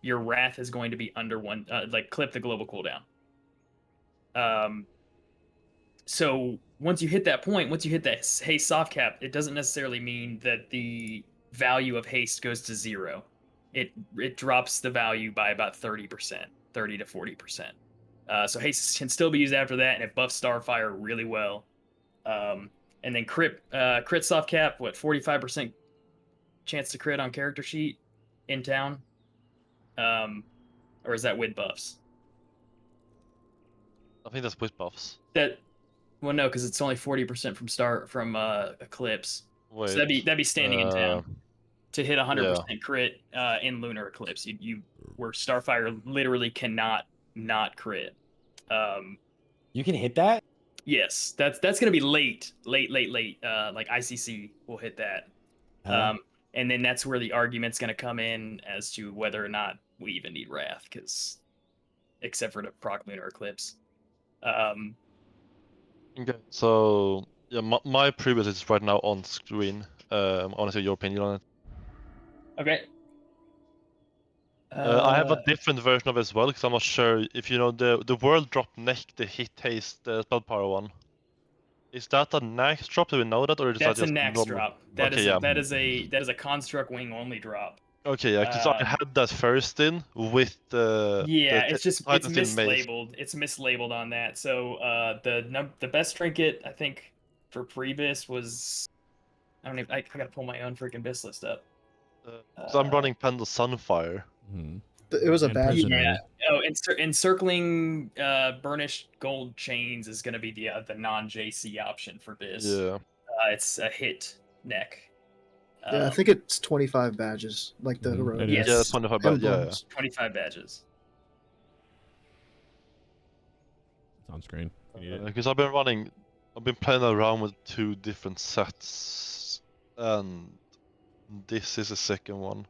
your Wrath is going to be under one, like clip the global cooldown. So once you hit that point, once you hit that haste soft cap, it doesn't necessarily mean that the value of haste goes to 0. It drops the value by about 30%, 30 to 40%. So haste can still be used after that, and it buffs Starfire really well. And then crit soft cap, 45% chance to crit on character sheet in town, or is that with buffs? I think that's with buffs. Well, no, because it's only 40% from Eclipse. Wait, So that'd be standing in town to hit 100% crit in Lunar Eclipse. You where Starfire literally cannot not crit. You can hit that? Yes, that's gonna be late. Like ICC will hit that. And then that's where the argument's gonna come in as to whether or not we even need Wrath, because except for the proc Lunar Eclipse. Okay, so yeah, my previous is right now on screen. I want to see your opinion on it. Okay. I have a different version of it as well, because I'm not sure if you know the world drop neck, the hit haste, the spell power one. Is that a next drop? Do we know that, or is that That's a just next normal? drop. Okay, yeah. That is a construct wing only drop. Okay, yeah, because I had that first in with the it's Titans in Maze. mislabeled. It's mislabeled on that. So the best trinket I think for Previs was I gotta pull my own freaking BIS list up. So I'm running Pendle Sunfire. Hmm. It was a And bad. prisoner. Yeah. Oh, encircling burnished gold chains is gonna be the non JC option for BIS. Yeah. It's a hit neck. Yeah, I think it's 25 badges, like the Mhm, heroic. it Yes. Yeah, that's 25 bad. Yeah, yeah. Emblems. 25 badges. It's on screen. If you need it. Because I've been playing around with 2 different sets, and this is the second one.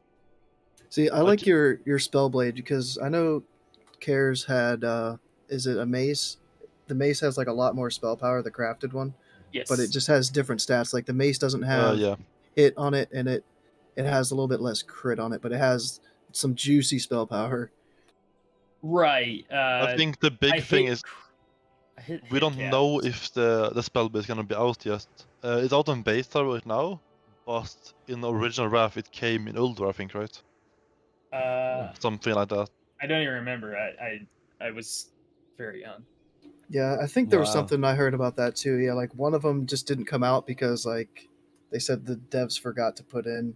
See, I like your Spellblade because I know Cares had is it a mace? The mace has like a lot more spell power, the crafted one, Yes. but it just has different stats. Like the mace doesn't have Yeah. hit on it, and it has a little bit less crit on it, but it has some juicy spell power. Right. I think the big thing is we don't know if the spell is gonna be out yet. It's out on beta right now, but in the original Wrath it came in Ultra, I think, right? Something like that. I don't even remember. I was very young. Yeah, I think there was Wow. something I heard about that too. Yeah, like one of them just didn't come out because like they said the devs forgot to put in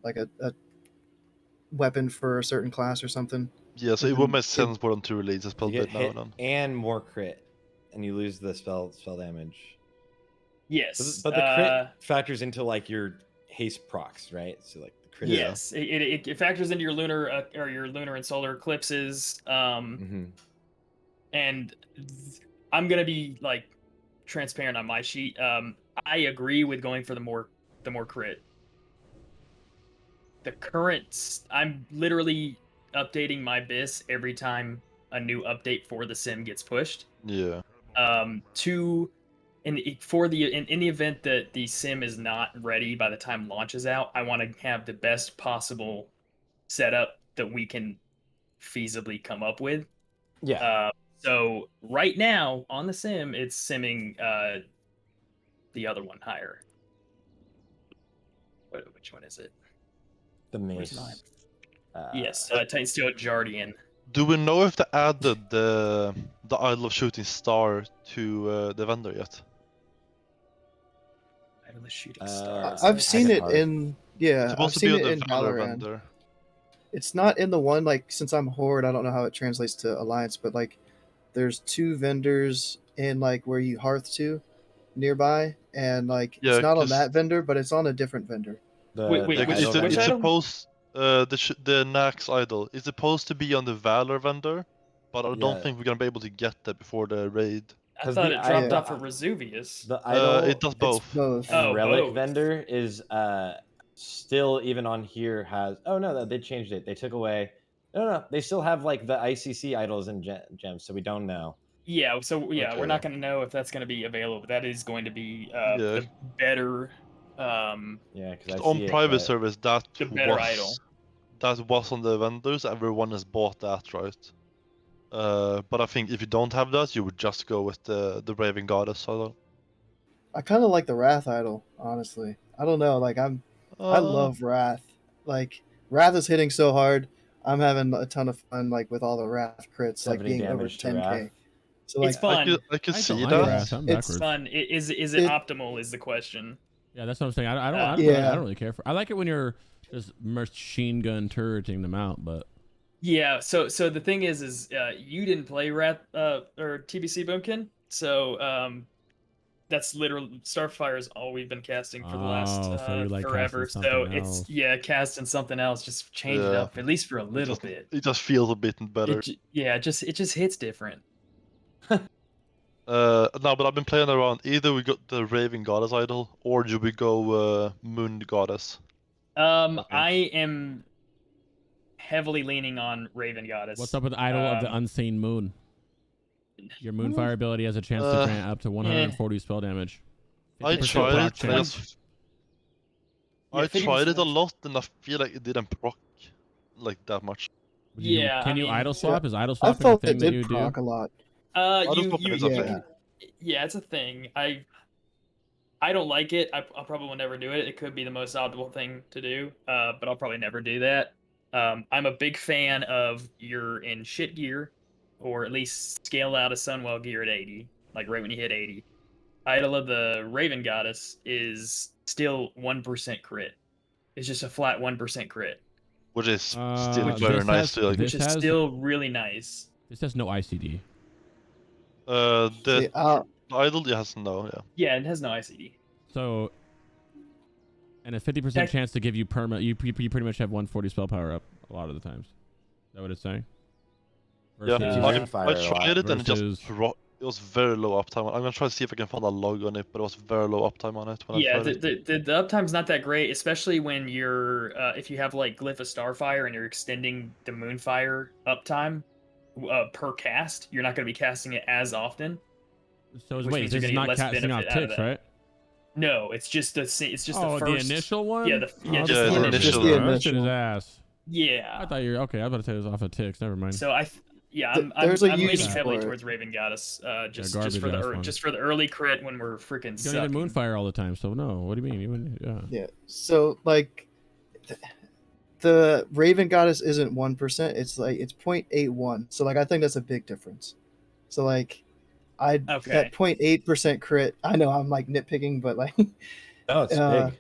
like a weapon for a certain class or something. Yeah, so it would make sense for them to release a spell You get bit now hit and then. and more crit, and you lose the spell damage. Yes, But the crit factors into like your haste procs, right? So like the crit. yes, it factors into your lunar or your lunar and solar eclipses. And I'm gonna be like transparent on my sheet. I agree with going for the more crit. The current, I'm literally updating my BIS every time a new update for the sim gets pushed. Yeah. In the event that the sim is not ready by the time launch is out, I want to have the best possible setup that we can feasibly come up with. Yeah. So right now on the sim, it's simming the other one higher. Which one is it? The Where's mace. mine? Yes, Titan Steel Jardian. Do we know if they added the Idol of Shooting Star to the vendor yet? Idol of Shooting Star. I've seen it hard. in I've supposed to seen be it on in the Valor Valorant. vendor. It's not in the one like since I'm Horde, I don't know how it translates to Alliance, but like there's 2 vendors in like where you hearth to nearby, and like Yeah, it's not on 'cause- that vendor, but it's on a different vendor. Wait, Like, which it's item? supposed the Nax Idol is supposed to be on the Valor vendor, but I don't Yeah. think we're gonna be able to get that before the raid. I 'Cause thought the it dropped idol- off of Vesuvius. The idol It does both. Both. and Oh, relic both. vendor is still even on here has they changed it. They took away no, they still have like the ICC idols and gems, so we don't know. Yeah, so yeah, Okay. we're not gonna know if that's gonna be available, but that is going to be Yeah. the better Yeah, because I On see private it, service that the better idol. was on the vendors. Everyone has bought that, right? But I think if you don't have that, you would just go with the Raven Goddess idol. I kind of like the Wrath idol, honestly. I don't know, like I love Wrath. Like Wrath is hitting so hard. I'm having a ton of fun like with all the Wrath crits, like 70 being over damage to 10k. Wrath. So like It's fun. I could I see don't that. like Wrath. I'm It's backwards. Fun. Is it optimal? Is the question. Yeah, that's what I'm saying. I don't really care for. I like it when you're just machine gun turreting them out, but Yeah. So the thing is you didn't play Wrath or TBC Boomkin, so that's literally Starfire's all we've been casting for the last so you like forever. casting So something it's else. casting something else, just change it Yeah. up at least for a little bit. It just feels a bit better. It just hits different. No, but I've been playing around. Either we got the Raven Goddess idol, or do we go Moon Goddess? I am heavily leaning on Raven Goddess. What's up with the Idol of the Unseen Moon? Your Moonfire ability has a chance to grant up to 140 spell damage. I 50% tried proc it. chance. I 50% tried it a lot, and I feel like it didn't proc like that much. Can you idle swap? Is idle I swapping a felt thing it that did you do? proc a lot. Yeah, it's a thing. I don't like it. I probably will never do it. It could be the most optimal thing to do, but I'll probably never do that. I'm a big fan of you're in shit gear, or at least scale out a Sunwell gear at 80, like right when you hit 80. Idol of the Raven Goddess is still 1% crit. It's just a flat 1% crit. Which is still very nice. Which is still really nice. This has no ICD. The idol has no, yeah. Yeah, it has no ICD. So, and a 50% chance to give you perma. You pretty much have 140 spell power up a lot of the times. Is that what it's saying? Yeah, I tried it and versus... it was very low uptime. I'm gonna try to see if I can find a log on it, but it was very low uptime on it. Yeah, the uptime's not that great, especially when you're if you have like Glyph of Starfire and you're extending the Moonfire uptime per cast. You're not going to be casting it as often. So wait, this is not casting off ticks, right? No, it's just the first. The initial one. Yeah, just the initial. Just the initial. His ass. Yeah. I thought you were okay. I was about to say it was off of ticks. Never mind. So Yeah, There's a I'm use leaning heavily for it. towards Raven Goddess. Just garbage for the ass one. just for the early crit when we're freaking You don't need sucking. Moonfire all the time, so no. What do you mean? Yeah. Yeah. So like, the Raven Goddess isn't 1%. It's like it's 0.81. So like I think that's a big difference. So like, Okay. that 0.8% crit. I know I'm like nitpicking, but like, No, it's big.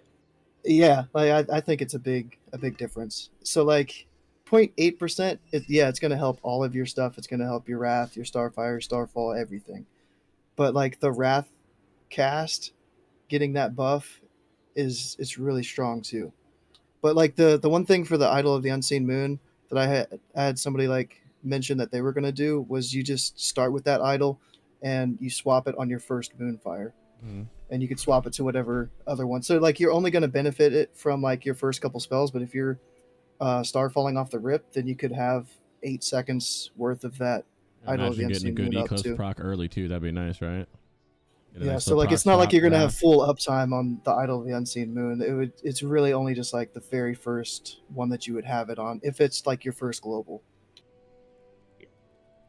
yeah, like I think it's a big difference. So like, 0.8%. It's gonna help all of your stuff. It's gonna help your Wrath, your Starfire, Starfall, everything. But like the Wrath cast, getting that buff is really strong too. But like the one thing for the Idol of the Unseen Moon that I had somebody like mention that they were gonna do was you just start with that idol and you swap it on your first Moonfire. Mhm. And you could swap it to whatever other one. So like you're only gonna benefit it from like your first couple spells, but if you're star falling off the rip, then you could have 8 seconds worth of that Idol of the Imagine getting a Unseen good Moon up ecos too. proc early too. That'd be nice, right? Get a Yeah, nice so little like proc it's not like swap, you're gonna have Wrath. full uptime on the Idol of the Unseen Moon. It's really only just like the very first one that you would have it on, if it's like your first global.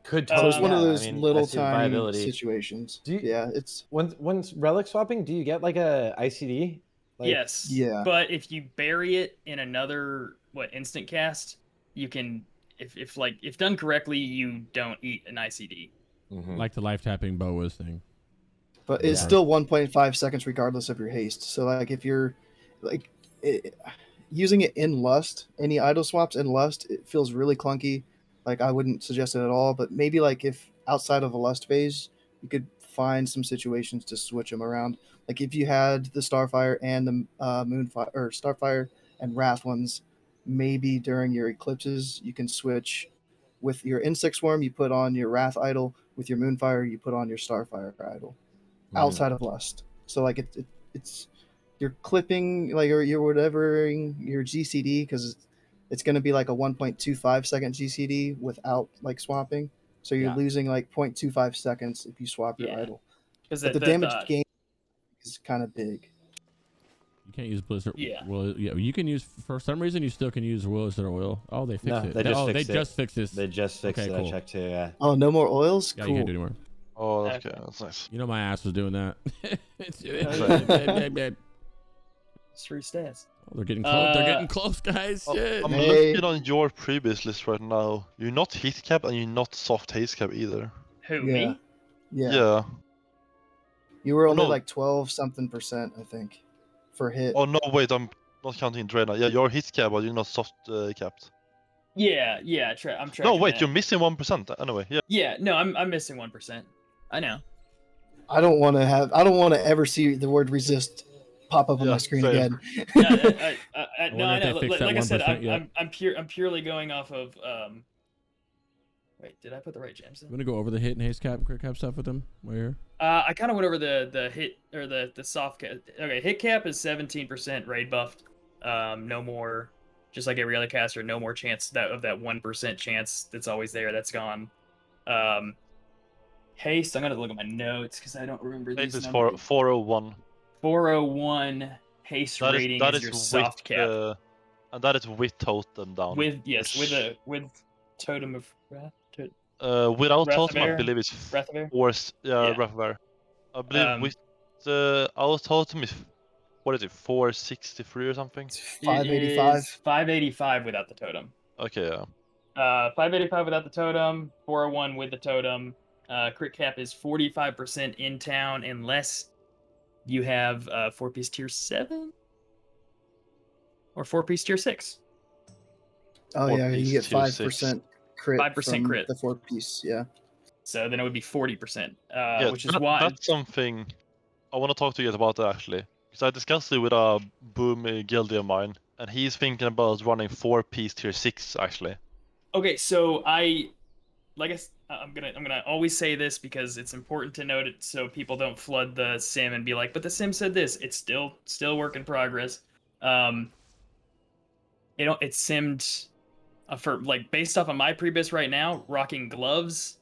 Could So totally. it's one of Yeah, those I mean, little I see the tiny viability. situations. Do you- Yeah, it's When relic swapping, do you get like a ICD? Like, Yes. Yeah. But if you bury it in another instant cast, you can if done correctly, you don't eat an ICD. mhm. Like the life tapping boas thing. but it's Yeah. still 1.5 seconds regardless of your haste. So like if you're like using it in Lust, any idol swaps in Lust, it feels really clunky. Like I wouldn't suggest it at all. But maybe like if outside of a Lust phase, you could find some situations to switch them around. Like if you had the Starfire and the Moonfire, or Starfire and Wrath ones, maybe during your eclipses you can switch. With your Insect Swarm, you put on your Wrath idol. With your Moonfire, you put on your Starfire idol. Outside of Lust, so like it's you're clipping like you're whatever your GCD, because it's going to be like a 1.25 second GCD without like swapping. So you're Yeah. losing like 0.25 seconds if you swap your Yeah. idol. Because But the damage gain is kind of big. You can't use Blizzard. Yeah. Well, yeah, you can use, for some reason you still can use Blizzard Oil. Oh, they fixed No, it. they just oh, fixed they it. just fixed this. They just fixed Okay, it. cool. I checked too. Yeah. Oh, no more oils? Yeah, Cool. you can't do anymore. Oh, that's Okay. okay. That's nice. You know my ass was doing that. It's three stats. Oh, they're getting close. They're getting close, guys. Oh, Shit. I'm Hey. looking on your previous list right now. You're not hit cap and you're not soft haste cap either. Who, Yeah. me? Yeah. You were Oh, only no. like 12 something %, I think, for hit. Oh no, wait, I'm not counting Draina. Yeah, you're hit cap, but you're not soft capped. Yeah, I'm tracking No, wait, that. you're missing 1% anyway. Yeah. Yeah, no, I'm missing 1%. I know. I don't want to ever see the word resist pop up on Yeah, my screen same. again. No, I no, wonder I if they know. fixed Like that I said, 1% yet. I'm purely going off of Wait, did I put the right gems You in? want to go over the hit and haste cap, crit cap stuff with them while you're here? I kind of went over the hit or the soft cap. Okay, hit cap is 17% raid buffed. No more, just like every other caster, no more chance of that 1% chance that's always there. That's gone. Haste, I'm gonna look at my notes because I don't remember Haste these is numbers. 401. 401 haste rating is your soft cap. And that is with totem down. With totem of wrath. Without Wrath of totem, I Air? believe it's Wrath of Air? yeah, Yeah. Wrath of Air. I believe with our totem is, what is it, 463 or something? It's It 585. is 585 without the totem. Okay, yeah. 585 without the totem. 401 with the totem. Crit cap is 45% in town unless you have 4-piece tier 7 or 4-piece tier 6. Oh yeah, you get tier 5% crit. 5% from crit. The 4-piece, yeah. So then it would be 40%. Yeah, which is why that's something I want to talk to you guys about actually. Because I discussed it with a Boomy guildie of mine, and he's thinking about running 4-piece tier 6 actually. Okay, so I'm gonna always say this because it's important to note it so people don't flood the sim and be like, but the sim said this. It's still work in progress. It's simmed for like based off of my previous right now, rocking gloves,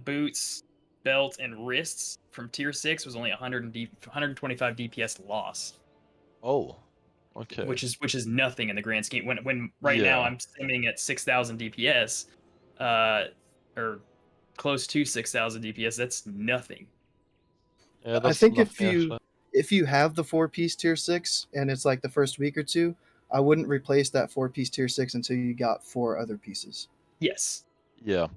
boots, belt, and wrists from tier 6 was only 125 DPS loss. Oh, okay. Which is nothing in the grand scheme. When right now Yeah. I'm simming at 6,000 DPS. or close to 6,000 DPS. That's nothing. Yeah, I that's think nothing, if you have the 4-piece tier 6 and it's like the first week or two, I wouldn't replace that 4-piece tier 6 until you got 4 other pieces. Yes. Yeah.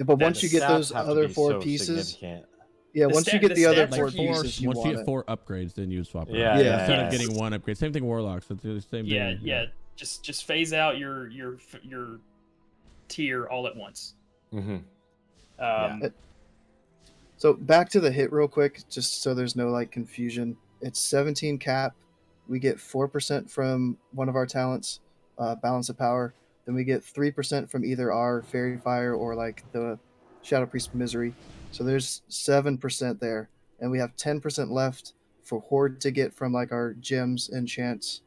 But once That's- you get Stats those have to other be 4 so pieces, significant. yeah, The once you stat- get the the other stats are 4 huge. pieces, you Once you want get it. 4 upgrades, then you swap it Yeah, out. yeah. Instead of Yes. getting 1 upgrade, same thing warlocks. It's the same Yeah, thing. yeah. Just phase out your tier all at once. Mm-hmm. Um, So back to the hit real quick, just so there's no like confusion. It's 17 cap. We get 4% from one of our talents, balance of power. Then we get 3% from either our fairy fire or like the shadow priest misery. So there's 7% there, and we have 10% left for horde to get from like our gems and chants.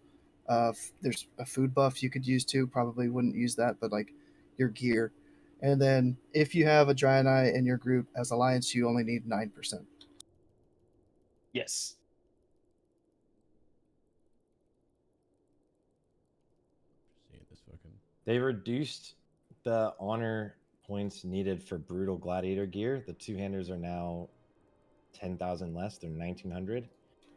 There's a food buff you could use too. Probably wouldn't use that, but like your gear. And then if you have a Giant Eye in your group as Alliance, you only need 9%. yes. Seeing this fucking. They reduced the honor points needed for brutal gladiator gear. The two-handers are now 10,000 less. They're 1,900.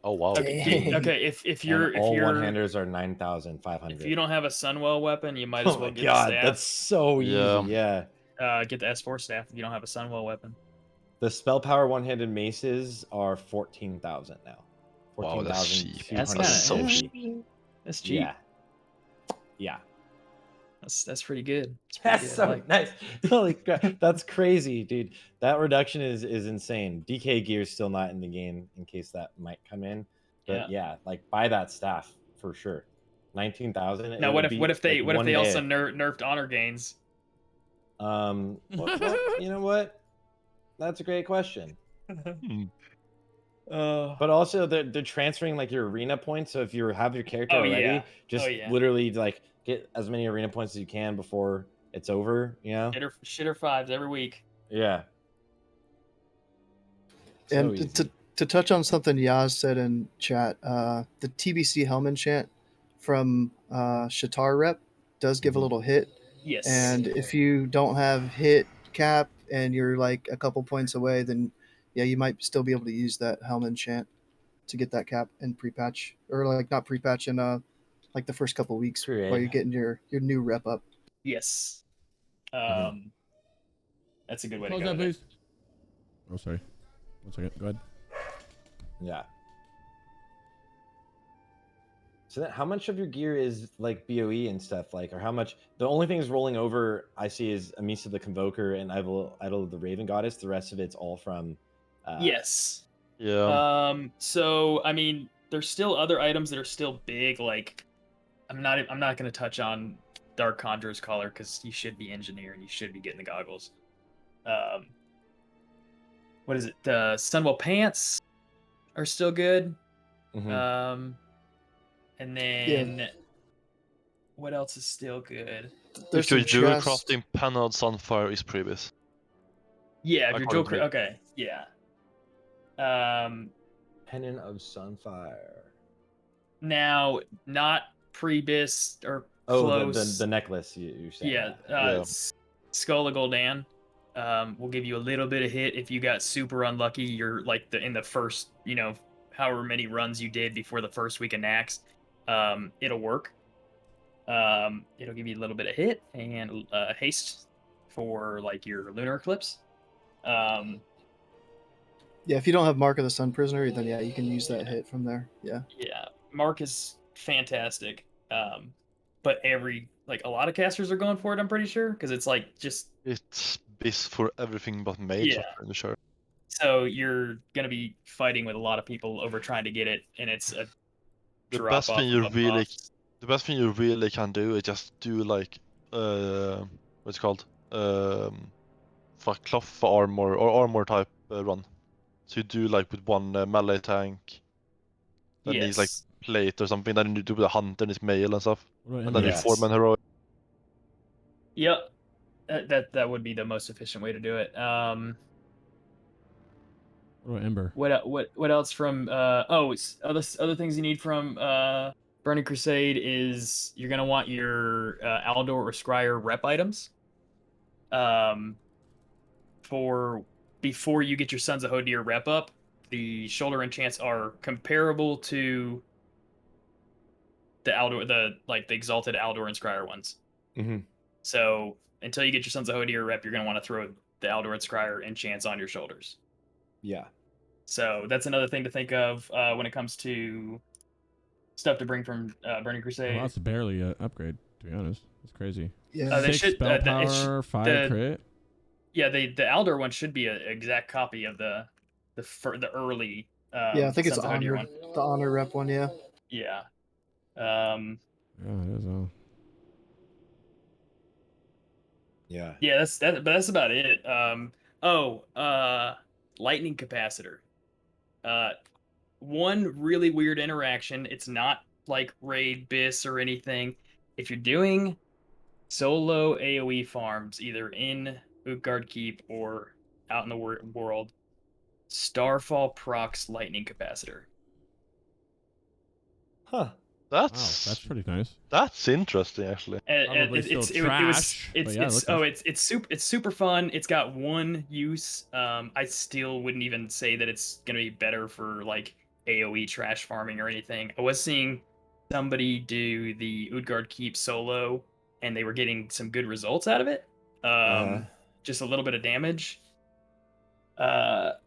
Oh wow. Dang. Okay. If you're And if all you're one-handers are 9,500. if you don't have a Sunwell weapon, you might as Oh well my get god, the staff. that's so Yeah. easy. Yeah. Get the S4 staff if you don't have a Sunwell weapon. The spell power one-handed maces are 14,000 now. Wow, that's cheap. That's 14,250. kinda- That's cheap. Yeah. Yeah. That's pretty good. That's pretty That's good. so I like- nice. Holy crap. That's crazy, dude. That reduction is insane. DK gear is still not in the game in case that might come in. But yeah, like buy that staff for sure. 19,000. Now what if they also nerfed honor gains? You know what? That's a great question. Uh, But also they're transferring like your arena points. So if you have your character Oh, already, yeah. just Oh, yeah. literally like get as many arena points as you can before it's over. You know? shitter fives every week. Yeah. So And easy. to touch on something Yaz said in chat, the TBC Hellman chant from Shatar rep does give a Mhm. little hit. Yes. And if you don't have hit cap and you're like a couple points away, then yeah, you might still be able to use that Hellman chant to get that cap in pre-patch, or like not pre-patch in like the first couple weeks while Create. you're getting your new rep up. Yes. Mhm. That's a good way to Close go. that, with it. please. Oh, sorry. 1 second. Go ahead. Yeah. So then how much of your gear is like BOE and stuff like, or how much? The only things rolling over I see is Amisa the Convoker and Idol of the Raven Goddess. The rest of it's all from. Yes. Yeah. So I mean, there's still other items that are still big. Like, I'm not going to touch on Dark Conjurer's Collar because you should be engineer and you should be getting the goggles. What is it? The Sunwell pants are still good. Mhm. And then what else is still good? There's If your some jewel chest. crafting paneled sunfire is previous. Yeah, if you're According to dual. me. Okay, yeah. Pennant of Sunfire. Now not pre-bis or Oh, close. the necklace you're saying. Yeah, Yeah. Skull of Gul'dan will give you a little bit of hit if you got super unlucky. You're like in the first, however many runs you did before the first week of Nax. It'll work. It'll give you a little bit of hit and haste for like your lunar eclipse. Yeah, if you don't have Mark of the Sun Prisoner, then yeah, you can use that hit from there. Yeah. Yeah, Mark is fantastic. But a lot of casters are going for it. I'm pretty sure because it's like just It's bis for everything but mage, Yeah. I'm pretty sure. so you're gonna be fighting with a lot of people over trying to get it, and it's a The drop best off thing of you a really buff. the best thing you really can do is just do like what's it called? For cloth armor or armor type run. So you do like with one melee tank, then he's like Yes. plate or something, then you do with a hunter and his mail and stuff. What about And then you Yes. Ember? form an heroic. Yep. That would be the most efficient way to do it. What about Ember? What else from other things you need from Burning Crusade is you're gonna want your Aldor or Scryer rep items. before you get your Sons of Hodir rep up, the shoulder enchants are comparable to the exalted Aldor and Scryer ones. Mm-hmm. So until you get your Sons of Hodir rep, you're gonna want to throw the Aldor and Scryer enchants on your shoulders. Yeah. So that's another thing to think of when it comes to stuff to bring from Burning Crusade. Well, that's barely an upgrade, to be honest. It's crazy. Yeah. They 6 should- spell it power, 5 crit. Yeah, the Aldor one should be an exact copy of the early. Yeah, I think it's Sons of Hodir honor, one. the honor rep one. Yeah. Yeah. Yeah, it is. Yeah. Yeah, but that's about it. Lightning capacitor. One really weird interaction. It's not like raid bis or anything. If you're doing solo AoE farms, either in Utgard Keep or out in the world, Starfall procs lightning capacitor. Huh. Wow, That's that's pretty nice. that's interesting actually. Probably still trash, but yeah, it looks it's super fun. It's got one use. I still wouldn't even say that it's gonna be better for like AoE trash farming or anything. I was seeing somebody do the Utgard Keep solo, and they were getting some good results out of it. Just a little bit of damage. But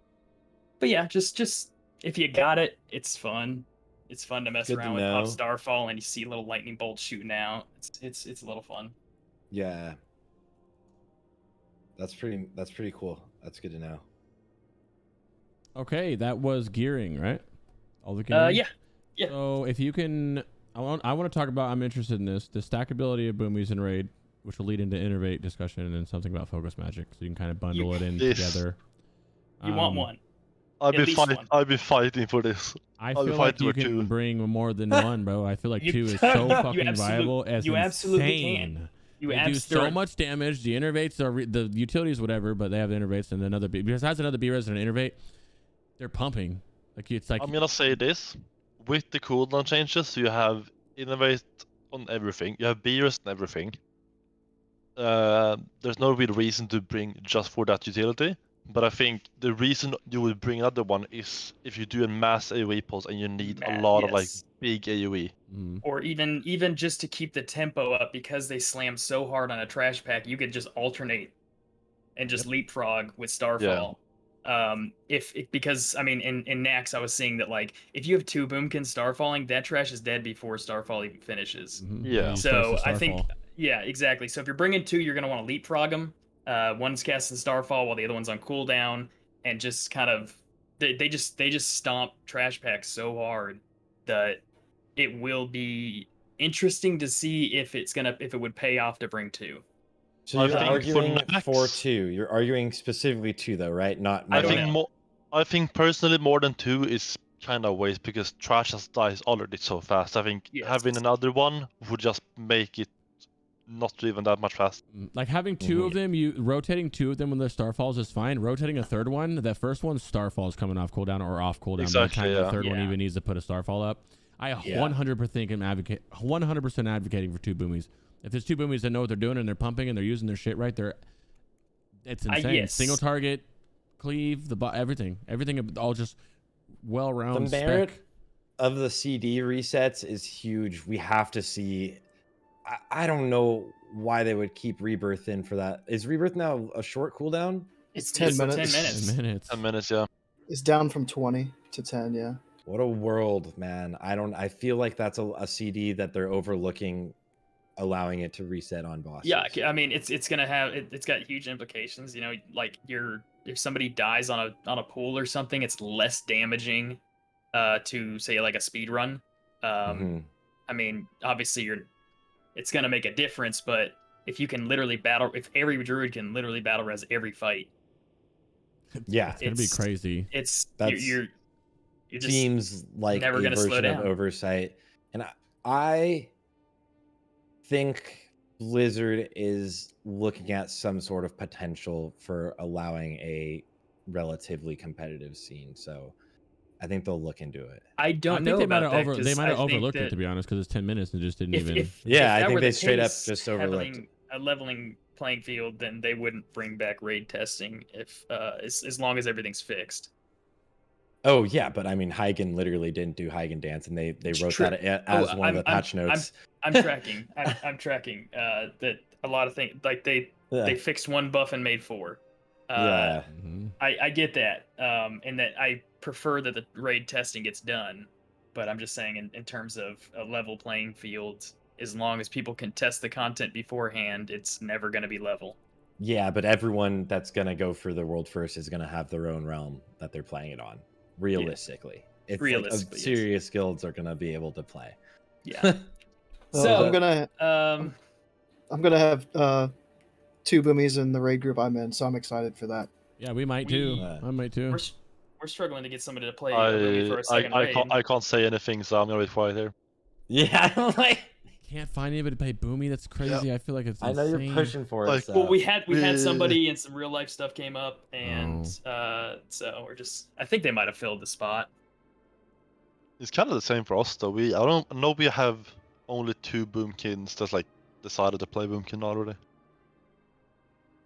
yeah, just if you got it, it's fun. It's fun to mess Good to around with know. Pop Starfall, and you see little lightning bolts shooting out. It's a little fun. Yeah. That's pretty cool. That's good to know. Okay, that was gearing, right? All the gearing? Yeah. So if you can, I want to talk about, I'm interested in this, the stackability of Boomies and Raid, which will lead into Innervate discussion, and then something about Focus Magic, so you can kind of bundle it in together. You want one. I've At least one. been fighting for this. I I'll be feel like fighting you for can two. bring more than one, bro. I feel like You- 2 is so you fucking viable. As you absolutely insane. can. You They do so much damage. The Innervates are the utilities, whatever, but they have the Innervates and another B. Besides another B-res and an Innervate, they're pumping. It's like I'm gonna say this: with the cooldown changes, you have Innervate on everything. You have beers and everything. There's no real reason to bring just for that utility. But I think the reason you would bring another one is if you do a mass AoE pulse and you need a lot of like yes. big AoE. Or even just to keep the tempo up, because they slam so hard on a trash pack, you could just alternate and just leapfrog with Starfall. Because I mean in Nax I was seeing that like if you have 2 Boomkin Starfalling, that trash is dead before Starfall even finishes. Yeah. So I think exactly. So if you're bringing 2, you're gonna want to leapfrog them. One's casting Starfall while the other one's on cooldown, and just kind of they just stomp trash packs so hard that it will be interesting to see if it would pay off to bring 2. So I you're think for arguing Max- for 2. You're arguing specifically 2 though, right? Not I I don't think know. I think personally more than 2 is kind of waste because trash has dies already so fast. I think Yes. having another one would just make it not even that much fast. like having 2 of them, rotating 2 of them when they're Starfalls is fine. Rotating a third one, that first one's Starfall is coming off cooldown or off cooldown. Exactly, By the time the yeah. third one Yeah. even needs to put a Starfall up. I 100% am 100% advocating for 2 Boomies. If there's 2 Boomies that know what they're doing and they're pumping and they're using their shit right, it's insane. Yes. Single target, cleave, everything all just well-rounded. The merit Spec. of the CD resets is huge. We have to see. I don't know why they would keep Rebirth in for that. Is Rebirth now a short cooldown? It's 10 minutes. 10 minutes. 10 minutes. 10 minutes, yeah. It's down from 20 to 10. Yeah. What a world, man. I feel like that's a CD that they're overlooking, allowing it to reset on bosses. Yeah, I mean it's gonna have it's got huge implications. You know, like if somebody dies on a pool or something, it's less damaging to say like a speed run. Mhm. I mean, obviously it's gonna make a difference, but if you can literally if every druid can literally battle res every fight, Yeah. It's gonna be crazy. You're just Seems like never a gonna slow version of down. oversight. And I think Blizzard is looking at some sort of potential for allowing a relatively competitive scene. So I think they'll look into it. I don't I think know they might about have that. they might have I think overlooked it, that to be honest, because it's 10 minutes and just didn't even. Yeah, I that think were they the straight up case, just overlooked it. leveling playing field, then they wouldn't bring back raid testing if as long as everything's fixed. Oh yeah, but I mean, Huygen literally didn't do Huygen dance, and they wrote that as one of the patch notes. I'm tracking. I'm tracking that a lot of things like they fixed one buff and made 4. Yeah. I get that, and that I prefer that the raid testing gets done, but I'm just saying in terms of a level playing field, as long as people can test the content beforehand, it's never going to be level. Yeah, but everyone that's gonna go for the world first is gonna have their own realm that they're playing it on. Realistically, it's realistically, like serious guilds are gonna be able to play. Yeah. So I'm gonna have 2 Boomies in the raid group I'm in, so I'm excited for that. Yeah, we might too. I might too. We're struggling to get somebody to play Boomy for a second raid. I can't say anything, so I'm gonna be quiet here. Yeah, I'm like, can't find anybody to play Boomy. That's crazy. Yeah. I feel like it's. I know insane. you're pushing for it. Like, So. Well, we had somebody and some real life stuff came up, and so we're just. I think they might have filled the spot. It's kind of the same for us though. I don't know, we have only 2 Boomkins that's like decided to play Boomkin already.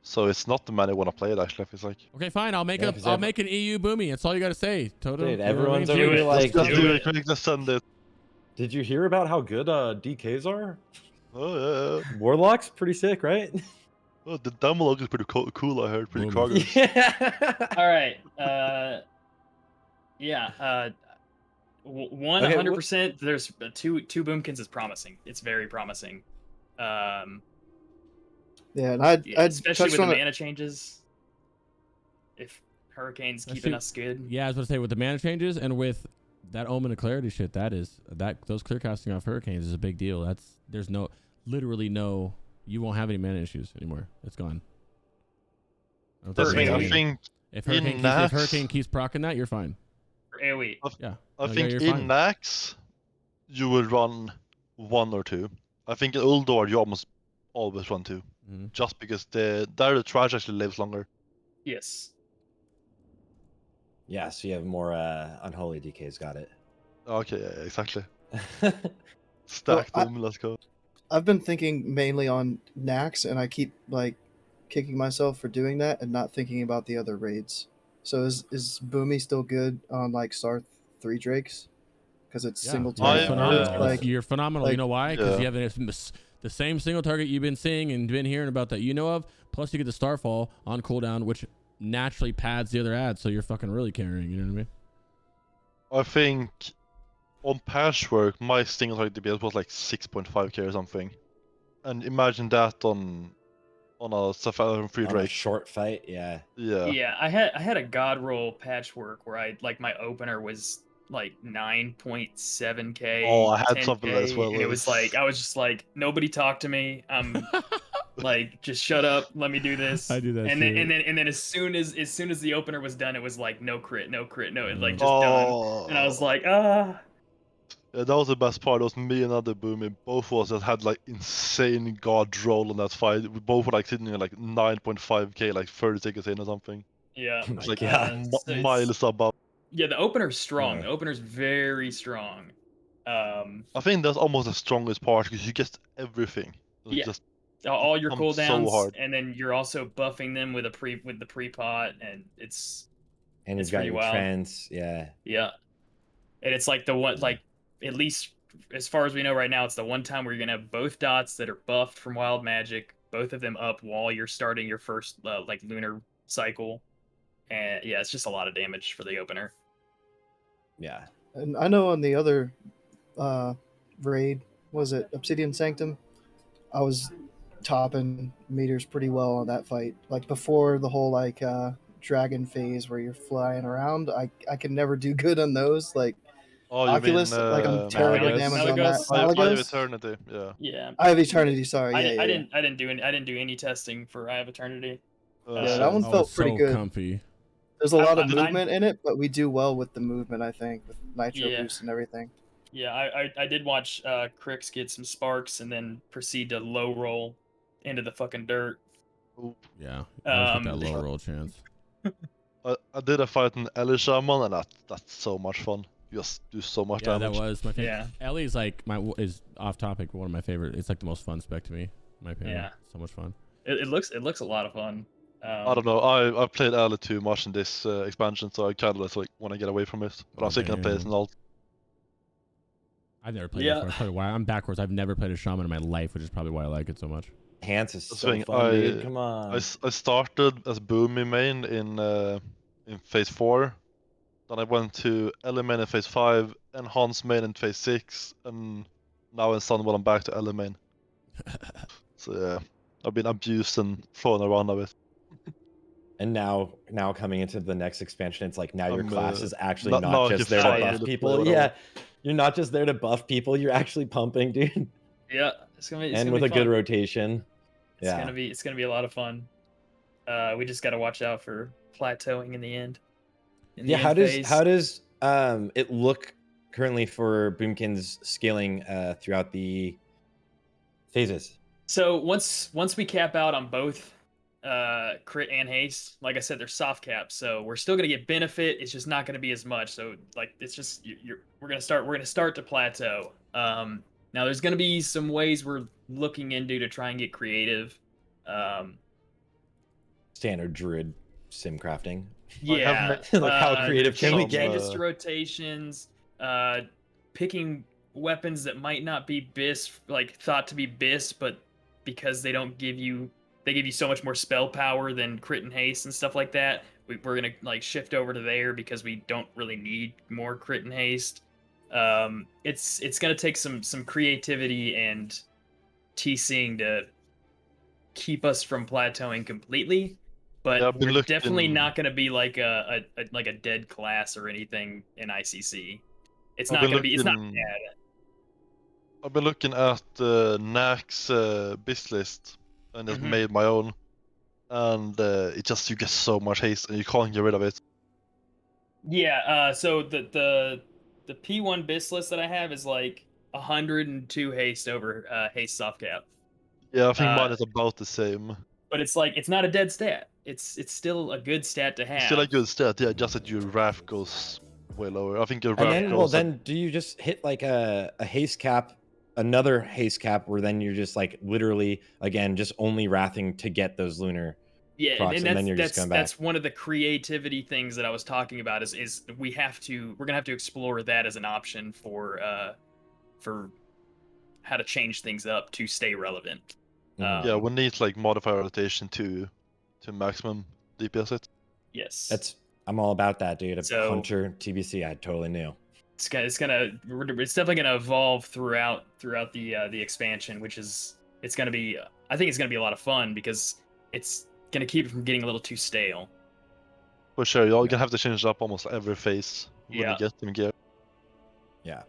So it's not the many want to play it actually. It's like, Okay, fine. I'll make an EU Boomy. That's all you got to say, Toto. Dude, You know everyone's what I mean? over here like, just do it quick, just send it. did you hear about how good DKs are? Oh yeah. Warlock's pretty sick, right? Oh, the demo log is pretty cool. I heard pretty Boomies. progress. Yeah. All right. Yeah. 100%. There's two Boomkins is promising. It's very promising. Yeah, and I'd especially with the on mana changes. If Hurricane's keeping us good. Yeah, I was going to say with the mana changes and with that Omen of Clarity shit, those clear casting off Hurricanes is a big deal. There's literally no. You won't have any mana issues anymore. It's gone. I think if Hurricane keeps proccing that, you're fine. For AoE. Yeah. I think in Nax, you will run 1 or 2. I think in Uldor, you almost always run 2. Just because the trash actually lives longer. Yes. Yeah, so you have more unholy DKs. Got it. Okay, yeah, exactly. Stack them, let's go. I've been thinking mainly on Nax, and I keep like kicking myself for doing that and not thinking about the other raids. So is Boomy still good on like Sarthe 3 Drakes? Because it's single target. You're phenomenal. You know why? Because you have the same single target you've been seeing and been hearing about that you know of. Plus you get the Starfall on cooldown, which naturally pads the other ads, so you're fucking really carrying. You know what I mean? I think on Patchwork, my single target DPS was like 6.5k or something, and imagine that on a Sapphire Free Drake short fight. Yeah. I had a God roll Patchwork where my opener was like 9.7k. Oh, I had 10K, something as well. And it was like I was just like, nobody talk to me. Like, just shut up, let me do this. I do that. And then as soon as the opener was done, it was like no crit, no, it like just done. And I was like, Yeah, that was the best part. It was me and other Boomy. Both of us that had like insane God roll on that fight. We both were like sitting at like 9.5k, like 30 seconds in or something. Yeah. It's like miles above. Yeah, the opener's strong. The opener's very strong. I think that's almost the strongest part because you get everything. Just all your cooldowns, so hard. and then you're also buffing them with the pre-pot, and it's you've got your trance. Yeah. And it's like the one, like, at least as far as we know right now, it's the one time where you're gonna have both dots that are buffed from wild magic, both of them up while you're starting your first like lunar cycle, and yeah, it's just a lot of damage for the opener. Yeah. And I know on the other raid, was it Obsidian Sanctum? I was topping meters pretty well on that fight. Like before the whole like dragon phase where you're flying around, I can never do good on those. Like Oculus, like I'm terrible damage on that. I have Eternity, yeah. I have Eternity. Sorry, I didn't do any testing for I have Eternity. Yeah, that one felt pretty good. Comfy. There's a lot of movement in it, but we do well with the movement, I think, with nitro boost and everything. Yeah, I did watch Crix get some sparks and then proceed to low roll into the fucking dirt. Yeah, that low roll chance. I did a fight in Ellie Shaman, and that's so much fun. You just do so much damage. That was my favorite. Yeah. Ellie's like is off topic, one of my favorite. It's like the most fun spec to me, in my opinion. Yeah. So much fun. It looks a lot of fun. I don't know. I played early too much in this expansion, so I kind of just like want to get away from it. But I'm still gonna play it in alt. I've never played it Yeah. before. That's probably why I'm backwards. I've never played a shaman in my life, which is probably why I like it so much. Hans is That's so the thing, fun, dude. Come on. I started as Boomy main in phase 4. Then I went to Ele main in phase 5, and Hans main in phase 6, and now in Sunwell I'm back to Ele main. So yeah, I've been abused and thrown around a bit. And now coming into the next expansion, it's like now your I'm, class is actually now not I just can there to finally buff play people. what I Yeah, want. you're not just there to buff people. You're actually pumping, dude. Yeah, it's gonna be. It's And gonna with be a good fun. rotation. It's Yeah. gonna be a lot of fun. We just gotta watch out for plateauing in the end. In the Yeah, end phase. how does it look currently for Boomkin's scaling throughout the phases? So once we cap out on both crit and haste, like I said, they're soft caps, so we're still gonna get benefit. It's just not gonna be as much. So like it's just we're gonna start to plateau. Now there's gonna be some ways we're looking into to try and get creative. Standard Druid sim crafting. Yeah, Like how creative can we some, get? changes to rotations, picking weapons that might not be BIS, like thought to be BIS, but because they give you so much more spell power than crit and haste and stuff like that. We're gonna like shift over to there because we don't really need more crit and haste. It's gonna take some creativity and TCing to keep us from plateauing completely. But Yeah, I've been we're definitely looking- not going to be like a dead class or anything in ICC. It's I've not been going to be. It's not looking- bad. I've been looking at Nack's BIS list and just Mhm. made my own, and it just you get so much haste and you can't get rid of it. Yeah. So the P1 BIS list that I have is like 102 haste over haste soft cap. Yeah, I think mine is about the same. But it's like it's not a dead stat. It's still a good stat to have. It's still a good stat, yeah, just that your wrath goes way lower. I think your And wrath then, goes well, then do you just hit like a haste cap, another haste cap, where then you're just like literally again just only wrathing to get those lunar Yeah, procs, and then you're just going back. that's one of the creativity things that I was talking about is we're gonna have to explore that as an option for how to change things up to stay relevant. Mhm. yeah, we need like modifier rotation to maximum DPS it. Yes, I'm all about that, dude. A So- Hunter TBC, I totally knew. it's definitely gonna evolve throughout the expansion, which is it's gonna be I think it's gonna be a lot of fun because it's gonna keep it from getting a little too stale. For sure, you're gonna have to change it up almost every phase when Yeah. you get them gear. Yeah.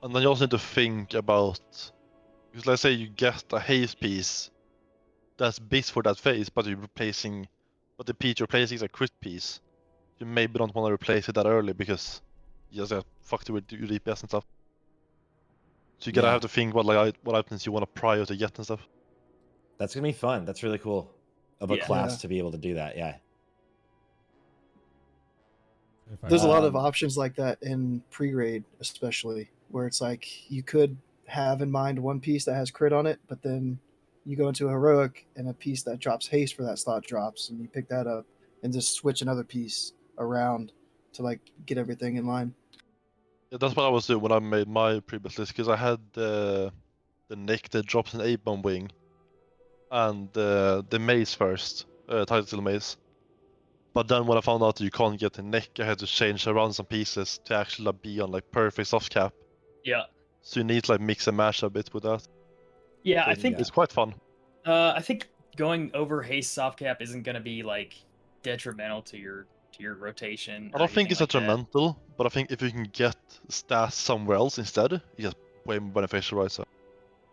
And then you also need to think about, because let's say you get a haste piece that's BIS for that phase, but the piece you're replacing is a crit piece. You maybe don't want to replace it that early because you just get fucked with your DPS and stuff. So you gotta Yeah. have to think what items you want to prior to get and stuff. That's gonna be fun. That's really cool of a Yeah. class Yeah. to be able to do that. Yeah. There's a lot of Um, options like that in pre-raid, especially where it's like you could have in mind one piece that has crit on it, but then you go into a heroic and a piece that drops haste for that slot drops, and you pick that up and just switch another piece around to like get everything in line. Yeah, that's what I was doing when I made my previous list, because I had the neck that drops an 8-bomb wing, and the mace first, title mace. But then when I found out that you can't get the neck, I had to change around some pieces to actually like, be on like perfect soft cap. Yeah, So you need to like mix and match a bit with that. yeah. So I think it's quite fun. I think going over haste soft cap isn't gonna be like detrimental to your rotation. I or don't think it's anything like that. detrimental, but I think if you can get stats somewhere else instead, it's just way more beneficial, right? So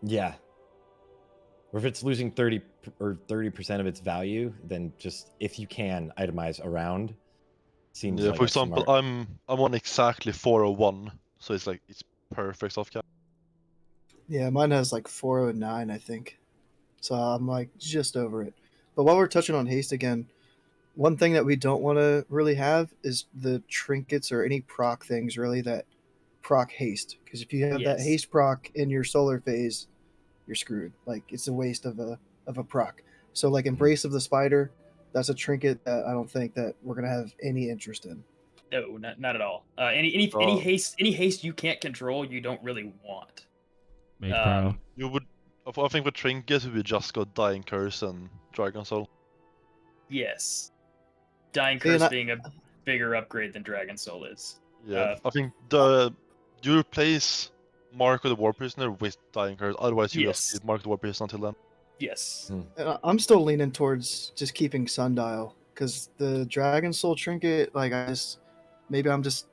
Yeah. Or if it's losing 30% of its value, then just if you can itemize around, seems yeah, like for a example, smart... I'm on exactly 401, so it's perfect soft cap. Yeah, mine has like 409, I think. So I'm like just over it. But while we're touching on haste again, one thing that we don't want to really have is the trinkets or any proc things really that proc haste. Because if you have that Yes. haste proc in your solar phase, you're screwed. Like it's a waste of a proc. So like Embrace of the Spider, that's a trinket that I don't think that we're gonna have any interest in. No, not at all. Any haste you can't control, you don't really want. Mage Cryo. You would, I think with trinkets, we would just go Dying Curse and Dragon Soul. Yes, Dying See, and Curse I- being a bigger upgrade than Dragon Soul is. Yeah, I think you replace Mark of the War Prisoner with Dying Curse. Otherwise, you just Yes. keep Mark of the War Prisoner until then. Yes. And I'm still leaning towards just keeping Sundial because the Dragon Soul trinket, like maybe I'm just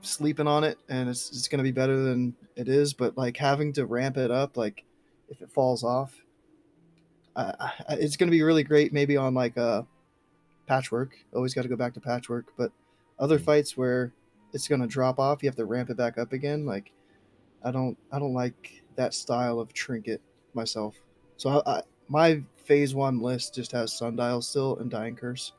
sleeping on it and it's gonna be better than it is, but like having to ramp it up, like if it falls off, it's gonna be really great maybe on like Patchwork. Always got to go back to Patchwork, but other fights where it's gonna drop off, you have to ramp it back up again. Like I don't like that style of trinket myself. So my phase 1 list just has Sundial still and Dying Curse.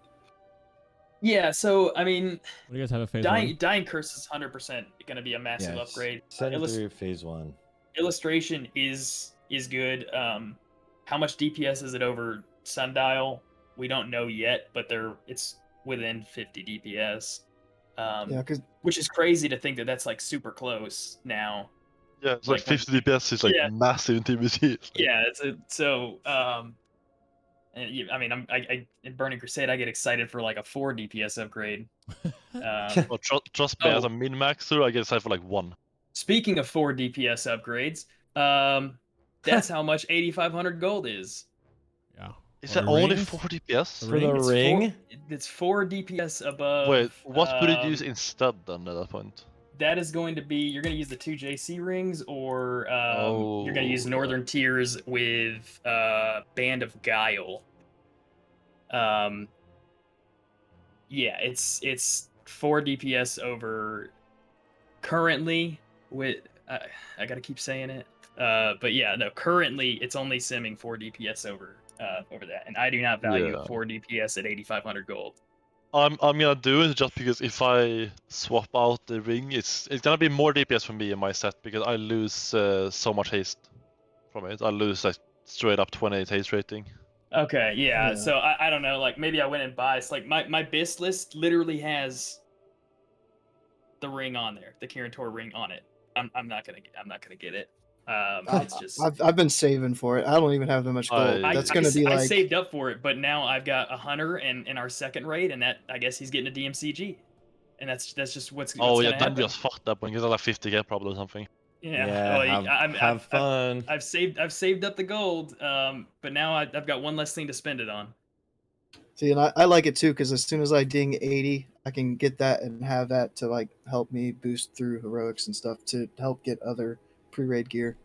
Yeah. So I mean, What do you guys have a phase 1? Dying Curse is 100% going to be a massive upgrade. Send through phase 1. Illustration is good. How much DPS is it over Sundial? We don't know yet, but it's within 50 DPS. Yeah, which is crazy to think that that's like super close now. Yeah, it's like when- 50 DPS is like Yeah. massive in TBC. It's like- Yeah, and I mean, I in Burning Crusade, I get excited for like a 4 DPS upgrade. Well, trust me, as Oh. a min maxer, I get excited for like 1. Speaking of 4 DPS upgrades, that's how much 8,500 gold is. Yeah. Is Or that the only rings? 4 DPS? The For the It's ring? It's 4 DPS above. Wait, what would it use um, instead then at that point? That is going to be, you're going to use the 2 JC rings, or you're going to use Oh, Northern Tiers with Band of Guile. Yeah, it's 4 DPS over currently with I gotta keep saying it. But yeah, no, currently it's only simming 4 DPS over that, and I do not value Yeah. 4 DPS at 8,500 gold. I'm gonna do it just because if I swap out the ring, it's gonna be more DPS for me in my set because I lose so much haste from it. I lose like straight up 28 haste rating. Okay, yeah. Yeah. So I don't know, like maybe I went and biased. Like my BIS list literally has the ring on there, the Kirin Tor ring on it. I'm not gonna get it. It's just I've been saving for it. I don't even have that much gold. That's gonna be I like saved up for it, but now I've got a hunter in our second raid, and that I guess he's getting a DMCG, and that's just what's Oh yeah, gonna then happen. just fucked up one because I like 50k probably or something. Yeah, well, have fun. I've saved up the gold, but now I've got one less thing to spend it on. See, and I like it too because as soon as I ding 80, I can get that and have that to like help me boost through heroics and stuff to help get other pre-raid gear.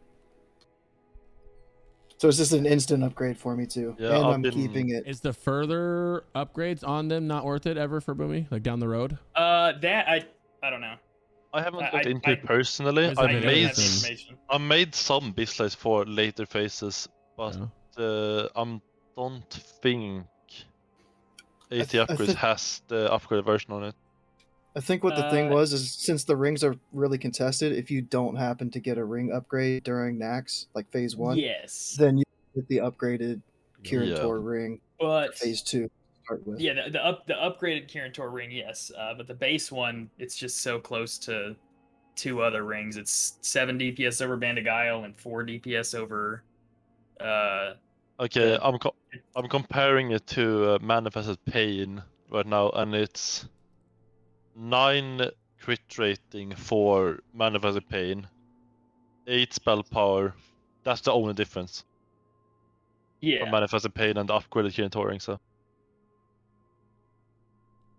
So it's just an instant upgrade for me too, Yeah, and I've I'm been- keeping it. Is the further upgrades on them not worth it ever for Boomy? Like down the road? That I don't know. I haven't I- looked into it personally. Is it I I don't Amazing. have the made information. I made some bislights for later phases, but Yeah. I don't think AT I upgrades thi- has the upgraded version on it. I think what the thing Uh, was is since the rings are really contested, if you don't happen to get a ring upgrade during Nax, like phase 1, Yes, then you get the upgraded Kirin Yeah. Tor ring but phase 2 to start with. yeah, the upgraded Kirin Tor ring, yes, but the base one, it's just so close to 2 other rings. It's 7 DPS over Band of Guile and 4 DPS over. Okay, The- I'm comparing it to Manifested Pain right now, and it's 9 crit rating for Manifested Pain, 8 spell power. That's the only difference Yeah, from Manifested Pain and the upgraded Kirin Tor ring. So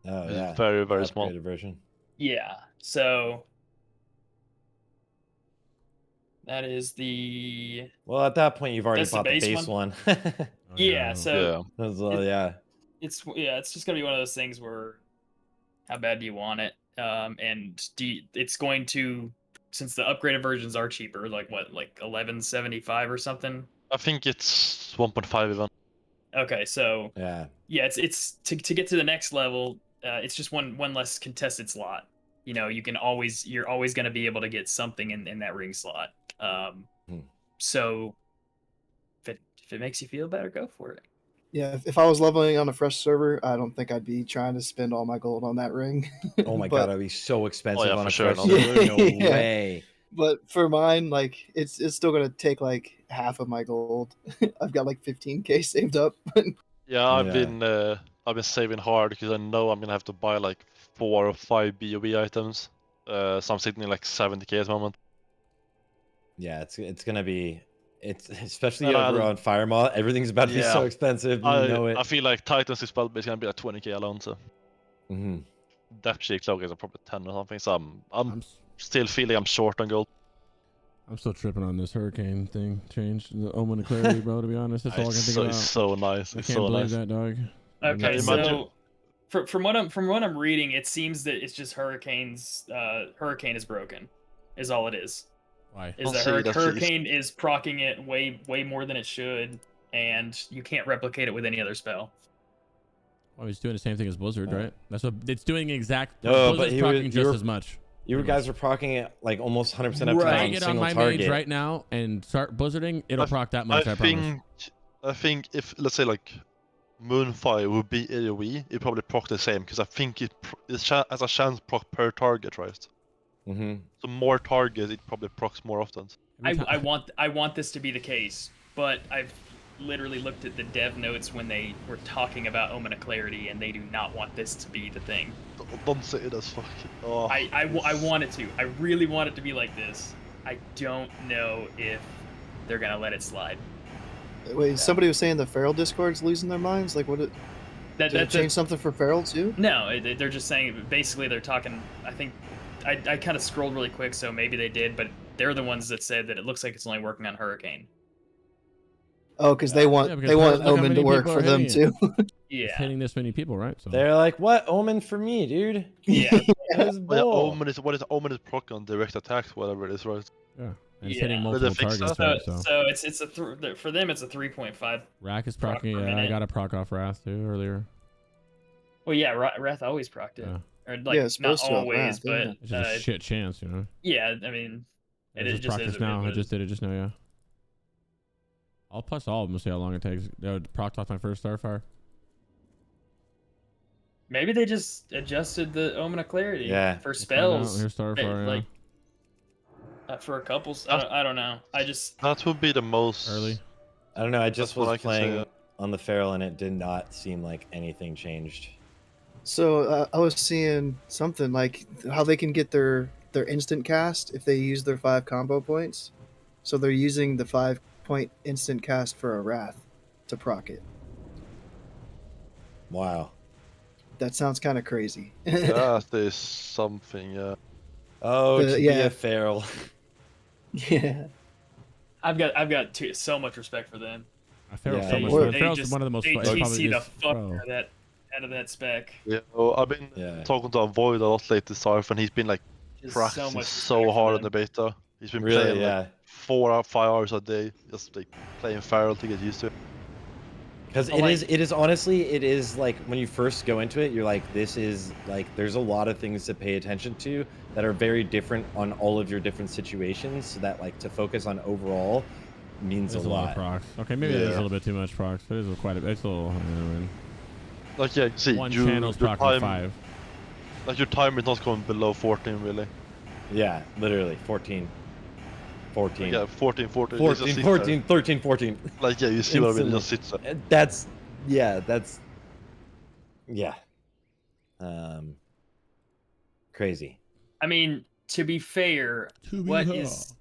Oh it's yeah. very very small. Upgraded version. yeah. So that is the Well, at that point, you've already That's the bought the base base one. Oh, yeah. So Yeah. Yeah. it's just gonna be one of those things where how bad do you want it, and it's going to, since the upgraded versions are cheaper, like 1175 or something. I think it's 1.5 even. Okay, so Yeah. yeah, it's to get to the next level. It's just one less contested slot. You know, you're always going to be able to get something in that ring slot. So if it makes you feel better, go for it. Yeah, if I was leveling on a fresh server, I don't think I'd be trying to spend all my gold on that ring. Oh my But- god, it'd be so expensive yeah, on for a sure, fresh no. server. No Yeah. way. But for mine, like it's still gonna take like half of my gold. I've got like 15k saved up. Yeah, I've Yeah. been saving hard because I know I'm gonna have to buy like 4 or 5 BOE items. So I'm sitting in like 70k at the moment. Yeah, it's gonna be especially And over on Fire Moth. Everything's about to be so Yeah. expensive. You know it. I feel like Titan's spell base is gonna be like 20k alone. So Mhm. Depth Shake Cloak is probably 10 or something. So I'm I'm still feeling I'm short on gold. still tripping on this hurricane thing. Changed the Omen of Clarity, bro. To be honest, that's all I can think about. It's so nice. I It's can't so believe nice. that, dog. Okay, imagine- so from what I'm reading, it seems that it's just Hurricane's Hurricane is broken, is all it is. Why? Is I'll that see, that's Hurricane is proccing it way more than it should, and you can't replicate it with any other spell. Well, he's doing the same thing as Blizzard, right? That's what it's doing. Exact. No, but Blizzard's he was- proccing you just were- as much. You pretty guys much. are procking it like almost 100% of the If I time on get on single my target. mage right now and start blizzarding, it'll proc that much. I promise. I think if let's say like Moonfire would be AoE, it probably proc the same because I think it has a chance proc per target, right? Mm-hmm. So more targets, it probably procs more often. I want this to be the case, but I've literally looked at the dev notes when they were talking about Omen of Clarity, and they do not want this to be the thing. Don't say it as fucking. Oh, I want it to. I really want it to be like this. I don't know if they're gonna let it slide. Wait, somebody was saying the Feral Discord's losing their minds. Like, did it change something for Feral too? No, they're just saying. Basically, they're talking. I think I kind of scrolled really quick, so maybe they did, but they're the ones that said that it looks like it's only working on Hurricane. Oh, because they want because they want look how Omen many to work people are for them hitting too. It's Yeah. hitting this many people, right? So They're like, what Omen for me, dude? Yeah. That is yeah, bull. Omen is proc on direct attacks, whatever it is, right? yeah, and it's Yeah. hitting Did they multiple fix targets, that? right? So So it's for them it's a 3.5. Rack is proc procking. per Yeah, I minute. got a proc off Wrath too earlier. Well, yeah, Wrath always procced it, Yeah, or like Yeah, it's not supposed to have always, Wrath, but yeah. it's just a shit chance, you know. yeah, I mean, It it just just proc is just now. what I it just is. did it just now. Yeah. I'll plus all of them and see how long it takes. Proc off my first Starfire. Maybe they just adjusted the Omen of Clarity Yeah. for Let's find out. spells. Here's Starfire. like Yeah. for a couple. I don't know. I just That would be the most Early. I don't know. I just That's what was I can say, playing yeah. on the Feral and it did not seem like anything changed. So I was seeing something like how they can get their instant cast if they use their 5 combo points. So they're using the 5-point instant cast for a Wrath to proc it. Wow. That sounds kind of crazy. That is something. Yeah. Oh, to be yeah. a Feral. Yeah. I've got so much respect for them. Feral's Yeah, so they- much Or- fun. They Feral's just one of the most they fun. It's probably TC the just- fuck bro. out of that spec. Yeah. Oh, I've been Yeah. talking to Avoid a lot lately, Sarthe, and he's been like Just practicing much so respect for hard them. in the beta. He's been Really? playing Yeah. like 4 or 5 hours a day, just like playing Feral to get used to it. Because But, like- it is honestly, it is like when you first go into it, you're like, this is like, there's a lot of things to pay attention to that are very different on all of your different situations. So that like to focus on overall means There's a a lot lot. of procs. Okay, maybe that is a Yeah. little bit too much procs. It is quite a bit. It's a little. Like yeah, see, One you, channel's your procking time, 5. like your time is not going below 14 really. Yeah, literally 14. 14. Like, yeah, 14. 14, it just sits 14, 13, 14. there. Like yeah, you see what I mean? It Instantly. just sits there. That's, yeah. Crazy. I mean, to be fair, To be what fair. is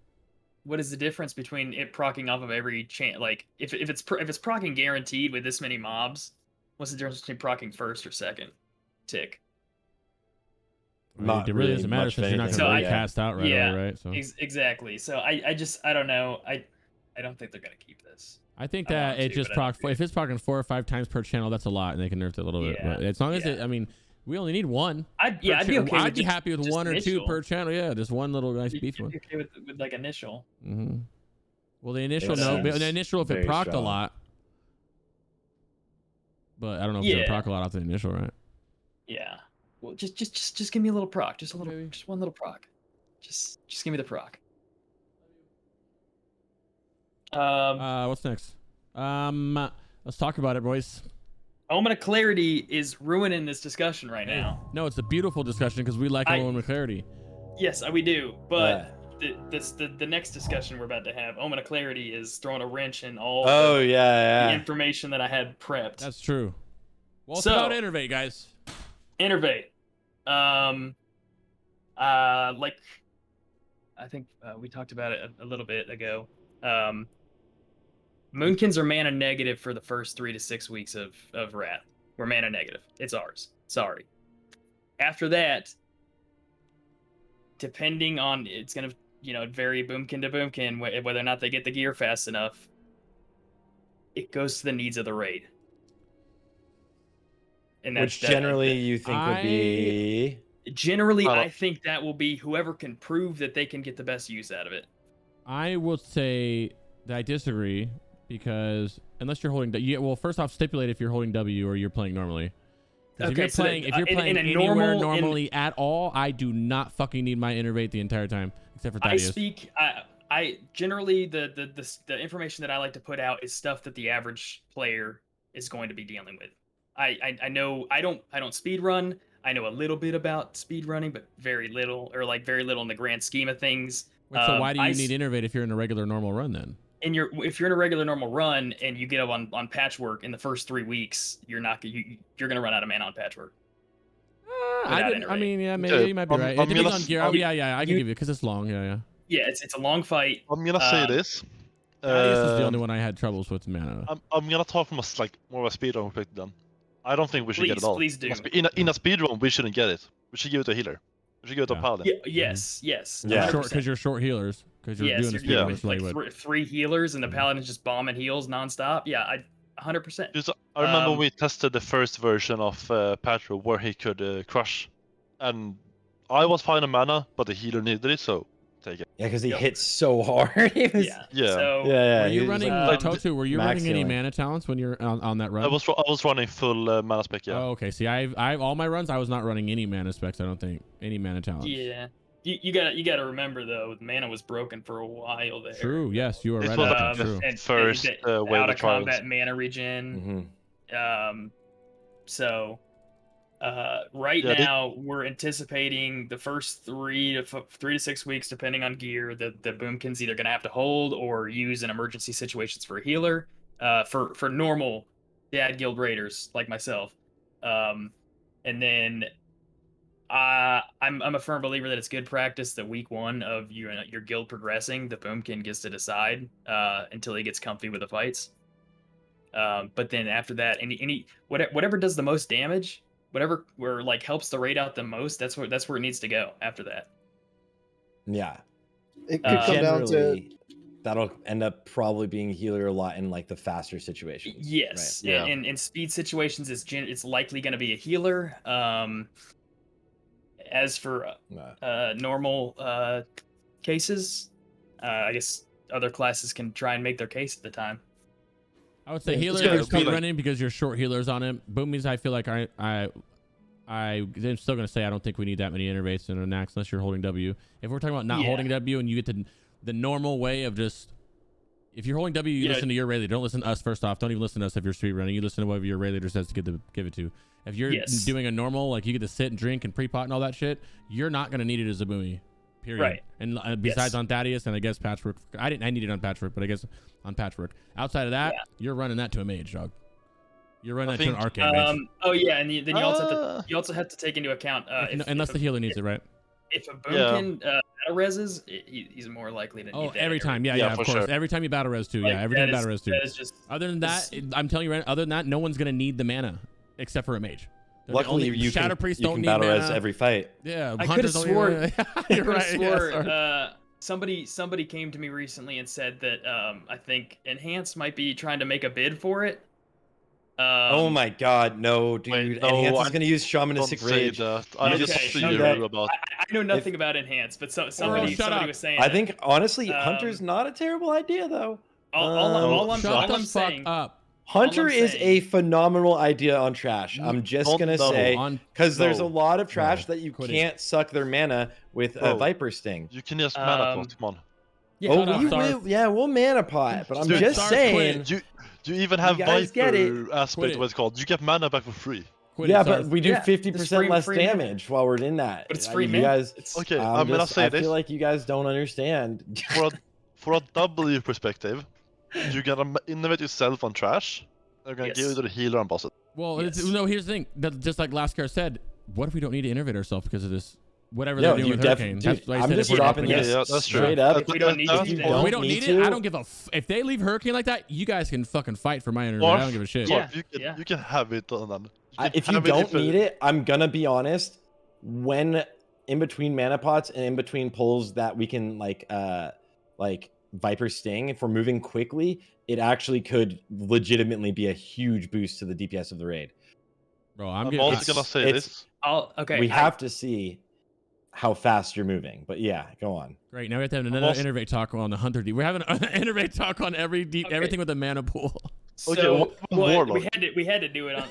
the difference between it procking off of every chance? Like, if it's procking guaranteed with this many mobs, what's the difference between procking first or second tick? Not It really really doesn't matter much of since you're not anything, going to So be I- cast out right yeah, away, right? So Exactly. So I don't know. I don't think they're gonna keep this. I think I that want it to, just but I don't proc. If it's procking 4 or 5 times per channel, that's a lot, and they can nerf it a little bit. Yeah, But as long as yeah. it, I mean, we only need one. I'd per be okay. I'd with be just- happy with just 1 or 2 initial. per channel. Yeah, just one little nice You'd beef be one. okay with like initial. Mm-hmm. Well, the initial It no, but seems the initial if it very procced a strong. lot. But I don't know if it's Yeah. gonna proc a lot off the initial, right? Yeah. Well, just give me a little proc. Just a little, Okay. just one little proc. Just give me the proc. What's next? Let's Let's talk about it, boys. Moment of Clarity is ruining this discussion right now. No, it's a beautiful discussion because we like a moment of clarity. Yes, we do. But the next discussion we're about to have, Moment of Clarity, is throwing a wrench in all the information that I had prepped. That's true. Well, it's about Innervate, guys. Innervate. Like I think we talked about it a little bit ago. Moonkins are mana negative for the first 3 to 6 weeks of Wrath. We're mana negative. It's ours. Sorry. After that, depending on, it's gonna vary boomkin to boomkin whether or not they get the gear fast enough. It goes to the needs of the raid. And which generally you think would be. Generally, I think that will be whoever can prove that they can get the best use out of it. I will say that I disagree because unless you're holding, well, first off, stipulate if you're holding W or you're playing normally. Okay, if you're playing anywhere normally at all, I do not fucking need my Innervate the entire time, except for Thaddeus. I generally the information that I like to put out is stuff that the average player is going to be dealing with. I know I don't speed run. I know a little bit about speed running, but very little, or like very little in the grand scheme of things. Wait, so why do you need Innervate if you're in a regular normal run then? If you're in a regular normal run and you get up on patchwork in the first 3 weeks, you're gonna run out of mana on patchwork. I mean, yeah, maybe you might be right. It depends on gear. Yeah, I can give you because it's long. Yeah. Yeah, it's a long fight. I'm gonna say this. This is the only one I had troubles with mana. I'm gonna talk from more of a speedrun perspective then. I don't think we should get it all. Please do. In a speedrun, we shouldn't get it. We should give it to a healer. We should give it to a paladin. Yes. Yeah. Because you're short healers. Because you're doing a speedrun. Like 3 healers and the paladin's just bombing heals nonstop. Yeah, 100%. I remember we tested the first version of Patchwork where he could crush, and I was fine on mana, but the healer needed it, so take it. Yeah, because he hits so hard. So, were you running Totoo? Were you running any mana talents when you're on that run? I was running full mana spec. Yeah. Oh, okay. See, I all my runs I was not running any mana specs. I don't think any mana talents. Yeah. You gotta remember though, mana was broken for a while there. True. Yes, you are right. Was true. And first out of combat mana regen. So right now we're anticipating the first 3 to 6 weeks, depending on gear, that the boomkin's either gonna have to hold or use in emergency situations for a healer. For normal dad guild raiders like myself, and then. I'm a firm believer that it's good practice that week 1 of your guild progressing, the boomkin gets to decide until he gets comfy with the fights. But then after that, whatever does the most damage, whatever helps the raid out the most, that's where it needs to go after that. Yeah, it could come down to. That'll end up probably being healer a lot in the faster situations. Yes, right? In speed situations, it's likely going to be a healer. As for normal cases, I guess other classes can try and make their case at the time. I would say healer if you're speed running because you're short healers on it. Boomies, I feel like I'm still gonna say I don't think we need that many Innervates in a Nax unless you're holding W. If we're talking about not holding W and you get the normal way of just, if you're holding W, you listen to your raid leader. Don't listen to us first off. Don't even listen to us if you're speed running. You listen to whatever your raid leader says to give it to. If you're doing a normal, you get to sit and drink and pre-pot and all that shit, you're not going to need it as a Boomy, period. Right. And besides on Thaddeus and I guess Patchwork, I need it on Patchwork, but I guess on Patchwork. Outside of that, you're running that to a mage, dog. You're running that to an arcane mage. Oh yeah, and then you also have to take into account unless the healer needs it, right? If a boomkin battle reses, he's more likely to need that every time. Yeah, of course. Sure. Every time you battle res too. Every time you battle res too. That is just, other than that, I'm telling you right. Other than that, no one's gonna need the mana except for a mage. Luckily, you Shadow can, Priest you don't can need battle mana. res every fight. Yeah, I could have swore. You're right. Somebody came to me recently and said that I think Enhance might be trying to make a bid for it. Oh my God, no, dude! Wait, Enhance is gonna use Shamanistic Rage. I know nothing about Enhance, but somebody was saying. I think honestly, Hunter's not a terrible idea though. All I'm saying. Hunter is a phenomenal idea on trash. I'm just gonna say, because there's a lot of trash that you can't suck their mana with a Viper Sting. You can just mana pot, come on. Yeah, we'll mana pot, but I'm just saying. You even have guys get it. Viper aspect, it. what it's called. You get mana back for free. Quit Yeah, it, but Sarthe. we do Yeah, 50% free- less free mana. damage while we're in that. But it's I free mean, mana. you guys. It's, Okay, I'm gonna say I this. feel like you guys don't understand. For a W perspective, you can innovate yourself on trash. You're gonna give it Yes. to the healer and boss it. Well, Yes. no. Here's the thing. That, just like Lastcares said, what if we don't need to innovate ourselves because of this? Whatever No, they're doing you with definitely. Hurricane. That's why I I'm said just if we're dropping open, this Yeah, that's true. straight up. If we don't need to, If you then- If don't we don't need need it, I to- don't give a. If they leave Hurricane like that, you guys can fucking fight for my internet. Or- I don't give a shit. Yeah. You can have it on them. If you don't need it, I'm gonna be honest. When in between mana pots and in between pulls that we can like Viper Sting, if we're moving quickly, it actually could legitimately be a huge boost to the DPS of the raid. Bro, I'm getting. also gonna say it's- this. okay. We have to see how fast you're moving, but yeah, go on. Great. Now we have to have another also- Innervate talk on the Hunter D. We're having an Innervate talk on everything with a mana pool. Okay, So what about well, Warlock? we had to do it on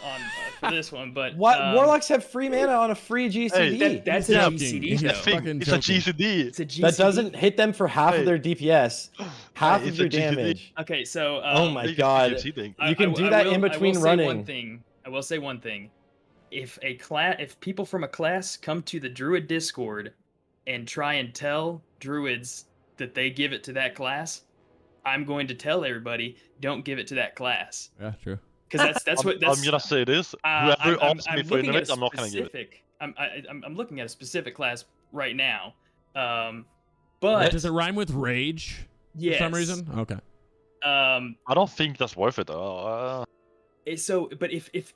for this one, but What Warlocks have free mana on a free GCD? that's He's a joking. GCD He's though. It's fucking it's a joking. GCD. It's a GCD. that doesn't hit them for half Hey. of their DPS, half Hey, of it's your a GCD. damage. Okay, so Oh my It's a god! GCD thing. You can do that in between I will say one running. thing. I will say one thing. If people from a class come to the Druid Discord and try and tell Druids that they give it to that class, I'm going to tell everybody don't give it to that class Yeah, true. because that's what that's. I'm gonna say this. Whoever asks me for looking at innovate, a I'm not gonna give it. specific. I'm looking at a specific class right now. But Does it rhyme with rage yes, for some reason? Okay. Um, I don't think that's worth it though. so but if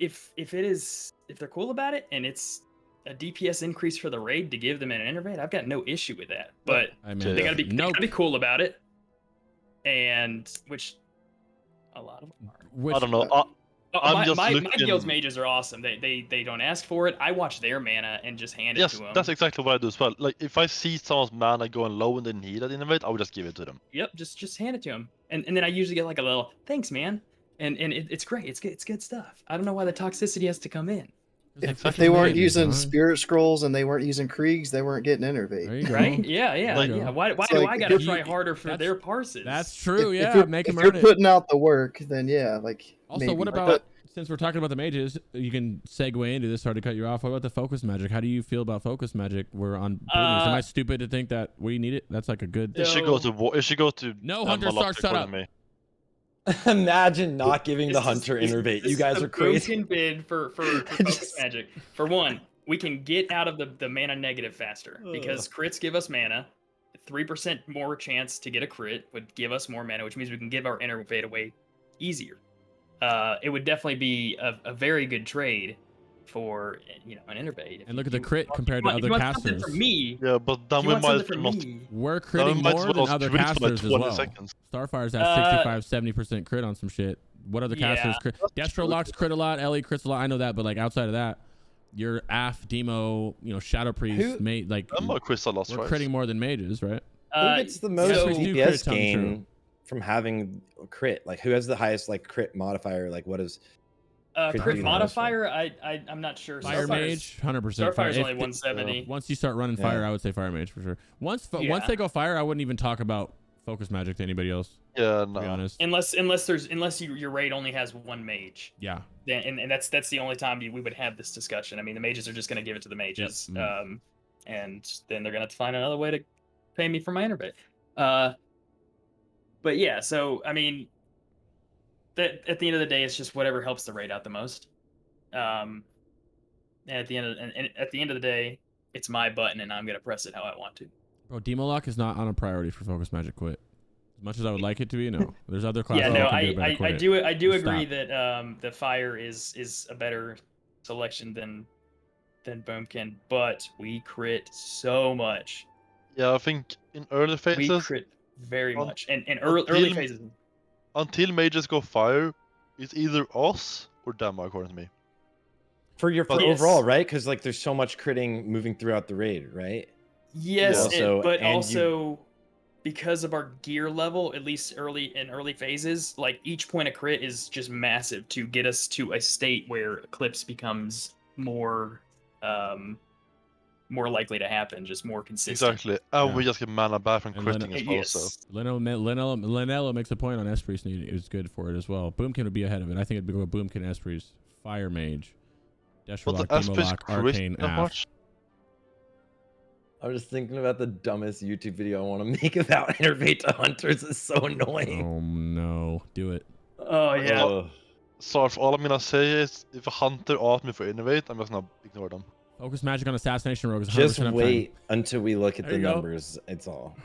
they're cool about it and it's a DPS increase for the raid to give them an Innervate, I've got no issue with that. But I mean, Yeah. they gotta be no. cool about it, and which a lot of them are. Which, I don't know. I'm my, just my looking- guild's mages are awesome. They don't ask for it. I watch their mana and just hand it Yes, to them. that's exactly what I do as well. Like if I see someone's mana going low and they need an innovate, I would just give it to them. Yep, just hand it to them, and then I usually get like a little thanks, man, and it's great. It's good stuff. I don't know why the toxicity has to come in. If they weren't using Spirit Scrolls and they weren't using Kriegs, they weren't getting There Innervate. you go. Right? Yeah. Like- Why It's do like, I gotta if try you- harder for that's- their parses? That's true. Yeah, If them you're earn it. putting out the work, then yeah, like Also, maybe. what about But since we're talking about the mages, you can segue into this. Sorry to cut you off. What about the focus magic? How do you feel about focus magic? We're on Boomies. Am I stupid to think that we need it? That's like a good. It should go to war. It should go to No, Hunter Malak Star, shut according up. to me. Imagine not giving the This is- Hunter this- Innervate. this You is guys the are crazy. broken bid for focus magic. For one, we can get out of the mana negative faster because crits give us mana. 3% more chance to get a crit would give us more mana, which means we can give our Innervate away easier. It would definitely be a very good trade for an Innervate. And look at the crit compared to other casters. For me, Yeah, but if then you we want might something as for well not. me, We're Then we critting might as more well than other crit for like casters as 20 well. seconds. Starfire's at 65-70% crit on some shit. What other Yeah. casters crit? Destro locks crit a lot. Ellie crits a lot. I know that, but like outside of that, your AF, Demo, Shadow Priest, mate, like I'm a crystal lost we're twice. critting more than mages, right? Who gets the most so- do DPS crit tongue gain true. from having crit? Like, who has the highest like crit modifier? Like, what is? Crit crit do modifier, I'm not sure. Fire Starfire's- Mage, 100%. Starfire's If- only 170. Once you start running fire, I would say Fire Mage for sure. Once Yeah. they go fire, I wouldn't even talk about focus magic to anybody else. Yeah, To be no. honest. Unless your raid only has one mage, Yeah. then and that's the only time we would have this discussion. I mean, the mages are just going to give it to the mages, Yep. and then they're going to have to find another way to pay me for my Innervate. But yeah, so I mean, that at the end of the day, it's just whatever helps the raid out the most. And at the end of the day, it's my button, and I'm going to press it how I want to. Bro, Demo Lock is not on a priority for focus magic quit. As much as I would like it to be, no. There's other classes Yeah, that no, can do a better I quit. do Just agree stop. that the fire is a better selection than Boomkin, but we crit so much. Yeah, I think in early We phases, crit very Un- much, and early until- phases. until mages go fire, it's either us or them, according to me. For Yes. overall, right? Because like there's so much critting moving throughout the raid, right? Yes, Yeah. but And you- also because of our gear level, at least in early phases, like each point of crit is just massive to get us to a state where Eclipse becomes more more likely to happen, just more consistent. Exactly. And Yeah. we just get mana back from And critting as well. So Yes. Linello makes a point on Espri's need is good for it as well. Boomkin would be ahead of it. I think it'd be Boomkin, Espri's, Fire Mage, Destro but Lock, the Demo Esprit Lock, crit Arcane, that Af. much. I was just thinking about the dumbest YouTube video I want to make about Innervate to Hunters. It's so annoying. Oh no, do it. Oh yeah. Ugh. Sarthe, all I'm gonna say is if a hunter asks me for Innervate, I'm just gonna ignore them. Focus magic on Assassination Rogue is 100% Just uptime. wait until we look at There the you go. numbers. It's all.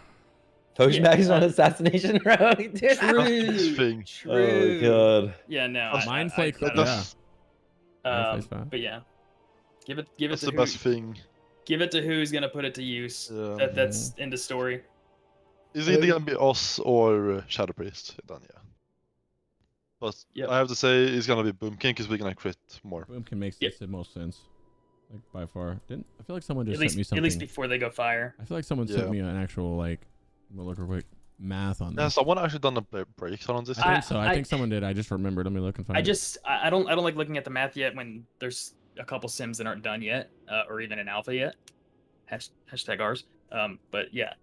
Potion Yeah, bags on Assassination Rogue, dude. That's the thing. Oh god. Yeah, no. That's- Mind Flake, I don't That's, Yeah. know. Mind Flake's fine. But yeah, give it that's to the who. best thing. Give it to who's gonna put it to use. Yeah. That's in the story. It's either gonna be us or Shadow Priest. Then yeah. But Yep. I have to say it's gonna be Boomkin because we're gonna crit more. Boomkin makes Yep. the most sense. Like by far. I feel like someone just At least sent me something. at least before they go fire. I feel like someone Yeah. sent me an actual like. I'm gonna look real quick. Math on Yeah, this. someone actually done a breakdown on this. I think so. I I- think someone did. I just remembered. Let me look and find it. I don't like looking at the math yet when there's a couple sims that aren't done yet, or even an alpha yet. Hashtag ours. But yeah,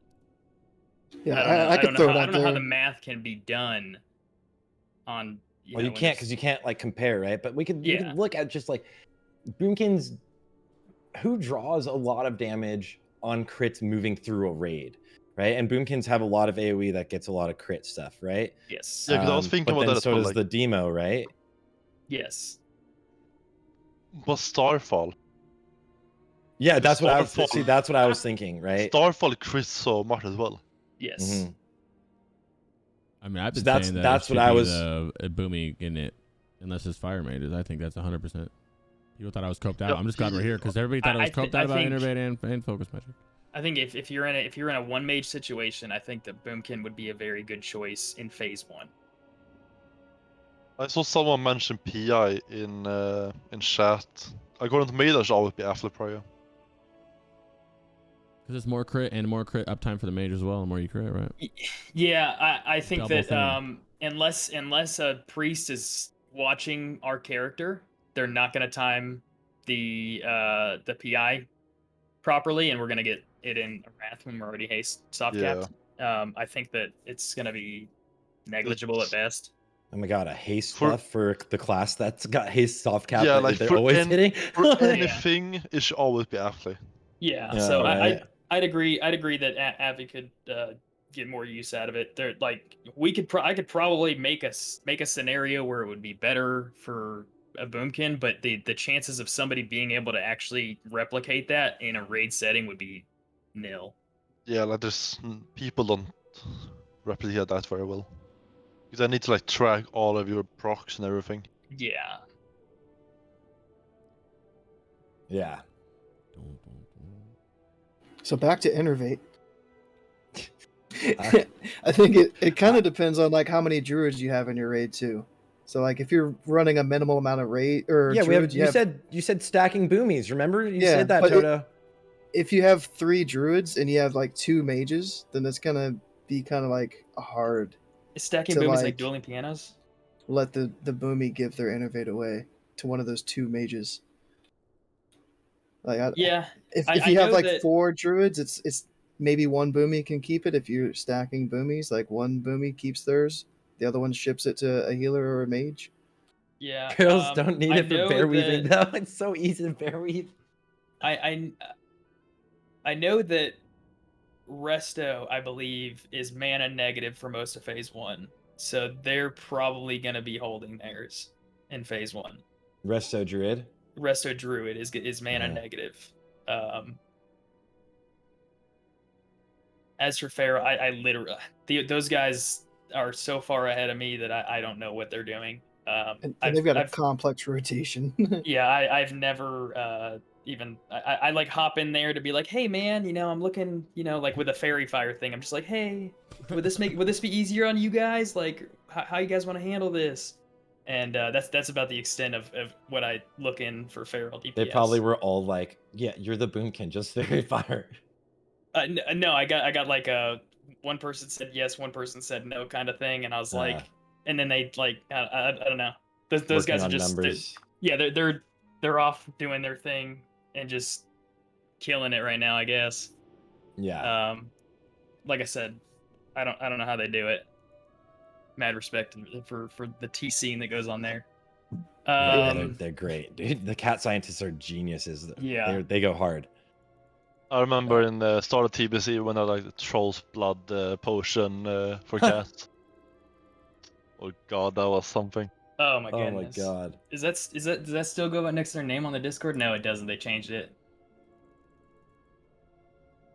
Yeah, I I don't could know throw how, it I out don't know how there. the math can be done on. Well, know, you when can't there's- because you can't like compare, right? But we could Yeah. look at just like Boomkins, who draws a lot of damage on crits moving through a raid, right? And Boomkins have a lot of AoE that gets a lot of crit stuff, right? Yes. Yeah, 'cause I was thinking but about then that as so well, does like- the demo, right? Yes. But Starfall. Yeah, that's what I was Starfall- see. That's what I was thinking, right? Starfall crits so much as well. Yes. Mhm. I mean, I've So been that's- saying that that's it what should I be was- the Boomy in it, unless it's Fire Mages. I think that's 100%. People thought I was coped out. Yeah, I'm just glad we're here because everybody thought I was coped out about Innervate and Focus Magic. I think if you're in a one mage situation, I think that Boomkin would be a very good choice in phase 1. I saw someone mention PI in chat. According to me, that should always be after prior. Because it's more crit and more crit uptime for the mage as well. The more you crit, right? Yeah, I think Double that thing. unless a priest is watching our character, they're not gonna time the PI properly, and we're gonna get it in a wrath when we're already haste soft capped. I think that it's gonna be negligible at best. Oh my god, a haste For- buff for the class that's got haste soft cap. Yeah, that like they're for always an- hitting. For anything, it should always be after. Yeah, Yeah, so right. I'd agree that Avi could get more use out of it. There, like I could probably make a scenario where it would be better for a Boomkin, but the chances of somebody being able to actually replicate that in a raid setting would be nil. Yeah, like there's people don't replicate that very well. Because I need to like track all of your procs and everything. Yeah. Yeah. So back to Innervate. I think it kind of depends on like how many druids you have in your raid too. So like if you're running a minimal amount of raid or Yeah, druids, you said stacking boomies. Remember you Yeah, said that, but Toto. if you have 3 druids and you have like 2 mages, then it's gonna be kind of like hard. Is stacking So, Boomies like like- dueling pianos? Let the Boomy give their Innervate away to one of those 2 mages. Like Yeah. if I you have know like that- 4 druids, it's maybe 1 Boomy can keep it. If you're stacking Boomies, like 1 Boomy keeps theirs, the other one ships it to a healer or a mage. Yeah. Girls don't need I it for know bear weaving that- though. It's so easy to bear weave. I know that Resto, I believe, is mana negative for most of phase 1. So they're probably going to be holding theirs in phase 1. Resto Druid. Resto Druid is mana Yeah. negative. As for Pharaoh, I literally those guys are so far ahead of me that I don't know what they're doing. And they've got a complex rotation. Yeah, I've never even I like hop in there to be like, hey man, I'm looking, like with a fairy fire thing. I'm just like, hey, would this be easier on you guys? Like, how you guys want to handle this? And that's about the extent of what I look in for feral DPS. They probably were all like, "Yeah, you're the Boomkin, just fairy fire." No, I got like one person said yes, one person said no kind of thing, and I was like, and then they like I don't know. Those guys are just numbers. they're off doing their thing and just killing it right now, I guess. Yeah. Like I said, I don't know how they do it. Mad respect for the T scene that goes on there. Yeah, they're great, dude. The cat scientists are geniuses. Yeah. They go hard. I remember in the start of TBC when I like the Troll's Blood potion for cats. Oh god, that was something. Oh my Oh my goodness. god. Does that still go next to their name on the Discord? No, it doesn't. They changed it.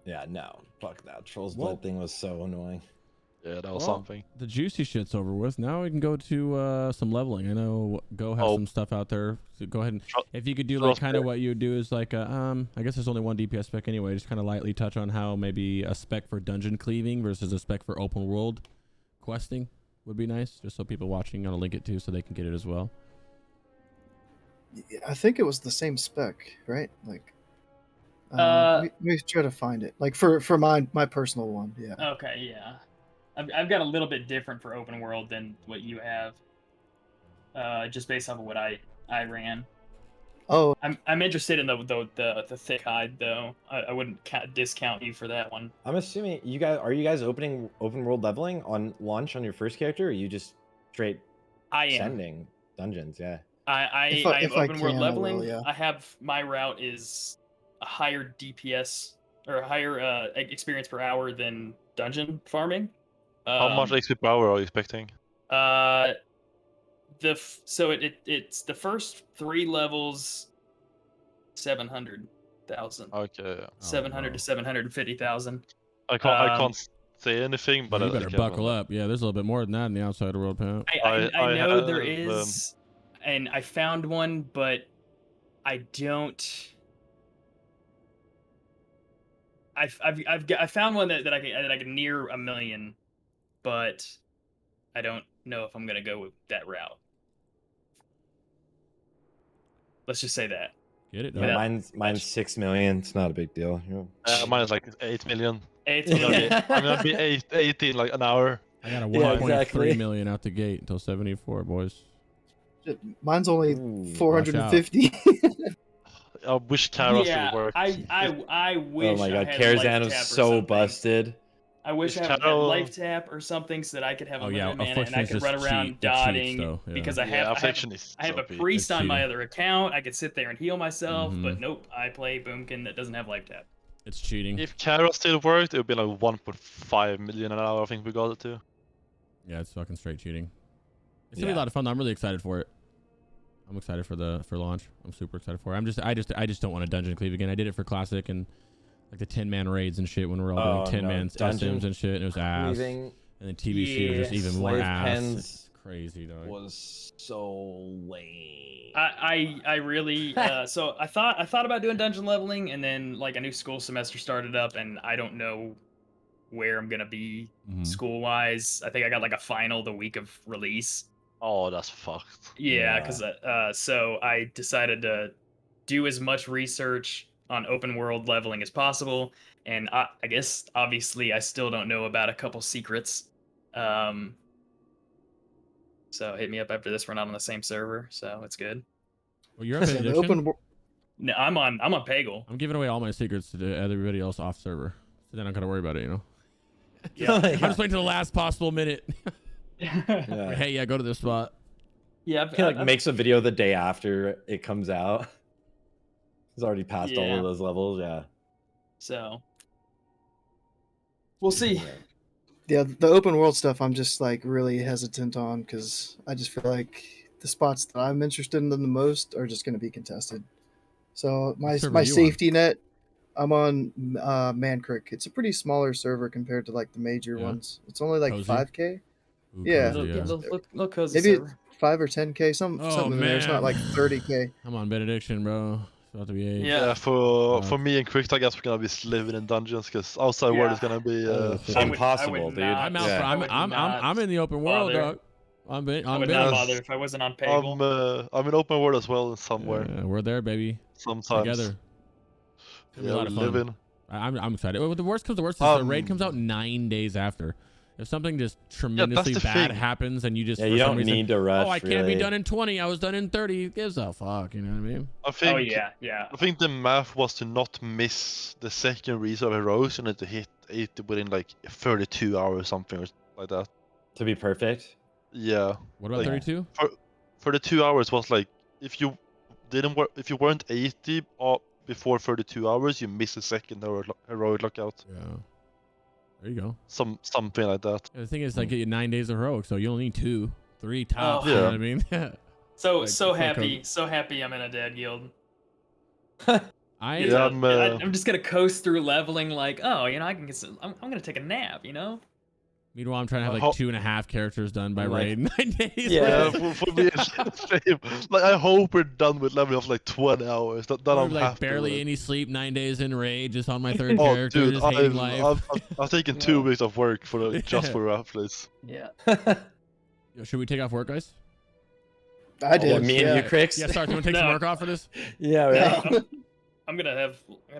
Yeah, no. Fuck that. Troll's Well- Blood thing was so annoying. Yeah, that was Well, something. The juicy shit's over with. Now we can go to some leveling. I know Go has some stuff out there. So go ahead and if you could do like kind of what you would do is like I guess there's only one DPS spec anyway. Just kind of lightly touch on how maybe a spec for dungeon cleaving versus a spec for open world questing would be nice. Just so people watching, I'm gonna link it too so they can get it as well. I think it was the same spec, right? Like, we try to find it. Like for my personal one, yeah. Okay, yeah. I've got a little bit different for open world than what you have. Just based off of what I ran. Oh, I'm interested in the thick hide though. I wouldn't discount you for that one. I'm assuming you guys opening open world leveling on launch on your first character, or are you just straight I am. sending dungeons? Yeah. I am if I open world can, I leveling. will, yeah. I have my route is a higher DPS or a higher experience per hour than dungeon farming. How much XP per hour are you expecting? It's the first 3 levels, 700,000. Okay. Yeah. 700 to 750,000. I can't say anything, but you better buckle up. Yeah, there's a little bit more than that in the outside world, Pam. I know have, there is, and I found one, but I don't. I found one that I can near 1 million, but I don't know if I'm gonna go with that route. Let's just say that. Get it? Yeah, done. mine's 6 million. It's not a big deal. Yeah. mine is like 8 million. 8 I'm million. gonna be 18 like an hour. I got a Yeah, 1.3 exactly. million out the gate until 74, boys. shit, mine's only Ooh, 450. I wish Kara Yeah, still worked. I wish. Oh my god, I had Karazhan life was tap or so something. busted. I wish Is I had Carol- life tap or something so that I could have Oh, a yeah, limited mana and I Affliction's could run just around cheat. It cheats, dotting though, yeah. because I Yeah, have Affliction is I have so a big. priest It's on my cheating. other account. I could sit there and heal myself, Mhm. but nope, I play Boomkin that doesn't have life tap. It's cheating. If Kara still worked, it would be like 1.5 million an hour. I think we got it to. Yeah, it's fucking straight cheating. It's gonna be a Yeah. lot of fun. Though. I'm really excited for it. I'm excited for launch. I'm super excited for it. I just don't want to dungeon cleave again. I did it for classic and like the 10-man raids and shit when we were all doing 10-man dungeon SMs and shit. And it was ass. Cleaving And then TBC was just Yeah, even more slave ass. pens It's crazy, though. was so lame. I really so I thought about doing dungeon leveling and then like a new school semester started up and I don't know where I'm gonna be Mhm. school wise. I think I got like a final the week of release. Oh, that's fucked. Yeah, Yeah. because so I decided to do as much research on open world leveling as possible, and I guess obviously I still don't know about a couple secrets. So hit me up after this. We're not on the same server, so it's good. Well, you're up in Yeah, the addiction. open wor- No, I'm on Pagel. I'm giving away all my secrets to everybody else off server. So then I'm gonna worry about it, you know. Yeah. I'm just waiting to the last possible minute. Yeah. Hey, yeah, go to this spot. Yeah, He like makes a video the day after it comes out. He's already passed all Yeah. of those levels. Yeah. so we'll see. Yeah, the open world stuff I'm just like really hesitant on because I just feel like the spots that I'm interested in the most are just going to be contested. So my server my you on? safety net, I'm on Mancrick. It's a pretty smaller server compared to like the major Yeah. ones. It's only like Cozy? 5K, Ooh, Yeah. cozy, yeah. Look, cozy maybe server. 5 or 10K, something in there. It's not man. like 30K. I'm on benediction, bro. It's about to be 8. Yeah. Yeah, for Uh, me and Crix, I guess we're gonna be living in dungeons because outside world Yeah. is gonna be Oh, It's shit. I would impossible, dude. I'm out Yeah. for. I would not I'm in the open world, bother. dog. I'm I would ben- not Yes. bother if I wasn't on Pagel. I'm in open world as well somewhere. Yeah, we're there, baby. Sometimes. Together. It's gonna be Yeah, a lot we of live fun. in. I'm excited. Well, the worst comes to worst is the raid comes out 9 days after. If something just tremendously the bad thing. happens and you just Yeah, for you some don't reason, need to rush. oh, I can't really. be done in 20. I was done in 30. Who gives a fuck? You know what I mean? I think. Oh yeah. I think the math was to not miss the second reset of heroes and to hit 80 within like 32 hours or something like that. To be perfect. Yeah. What about Like, 32? 32 hours was like if you weren't 80 or before 32 hours, you miss a second heroic lockout. Yeah. There you go. Something like that. Yeah, the thing is, like, get you 9 days of heroic, so you only need 2, 3 tops. Oh. You know Yeah. what I mean? So Like, so it's like happy, so happy I'm in a dad guild. I Yeah, I'm just gonna coast through leveling like, oh, you know, I can get some. I'm gonna take a nap, you know. meanwhile I'm trying to have like Ho- 2.5 characters done by I'm like- raid in 9 days. Yeah. Yeah, for me it's the same. Like I hope we're done with leveling of like 20 hours. Then Or, I'm like happy. barely with it. any sleep, 9 days in raid, just on my third Oh, character, dude, just hating life. I've taken Yeah. 2 weeks of work for just Yeah. for that place. Yeah. Yo, should we take off work, guys? I did. Yeah, me and you, Crix. Yeah, sorry, do you want to take some No. work off for this? Yeah, right. I'm gonna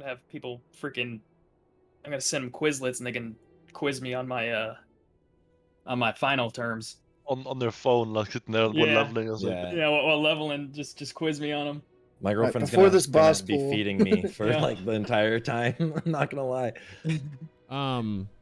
have people freaking. I'm gonna send them Quizlets and they can quiz me on my final terms. On their phone, like sitting there while Yeah. leveling. I was like, Yeah. Yeah, while leveling, just quiz me on them. My girlfriend's before gonna, this gonna boss be pool. feeding me for Yeah. like the entire time. I'm not gonna lie.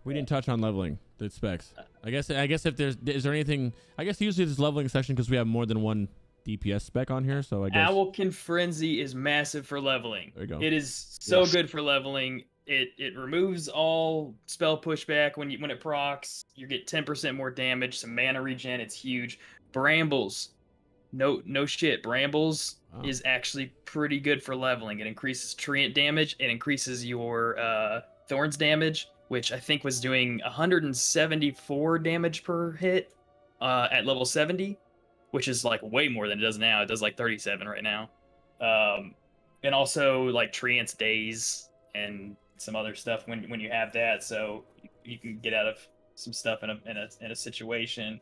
We didn't touch on leveling the specs. I guess if is there anything? I guess usually this leveling section because we have more than one DPS spec on here, so I guess. Owlkin Frenzy is massive for leveling. There you go. It is so Yes. good for leveling. It removes all spell pushback when it procs. You get 10% more damage, some mana regen. It's huge. Brambles, no shit. Brambles Wow. is actually pretty good for leveling. It increases treant damage. It increases your thorns damage, which I think was doing 174 damage per hit at level 70. Which is like way more than it does now. It does like 37 right now. And also like treants days and some other stuff when you have that, so you can get out of some stuff in a situation.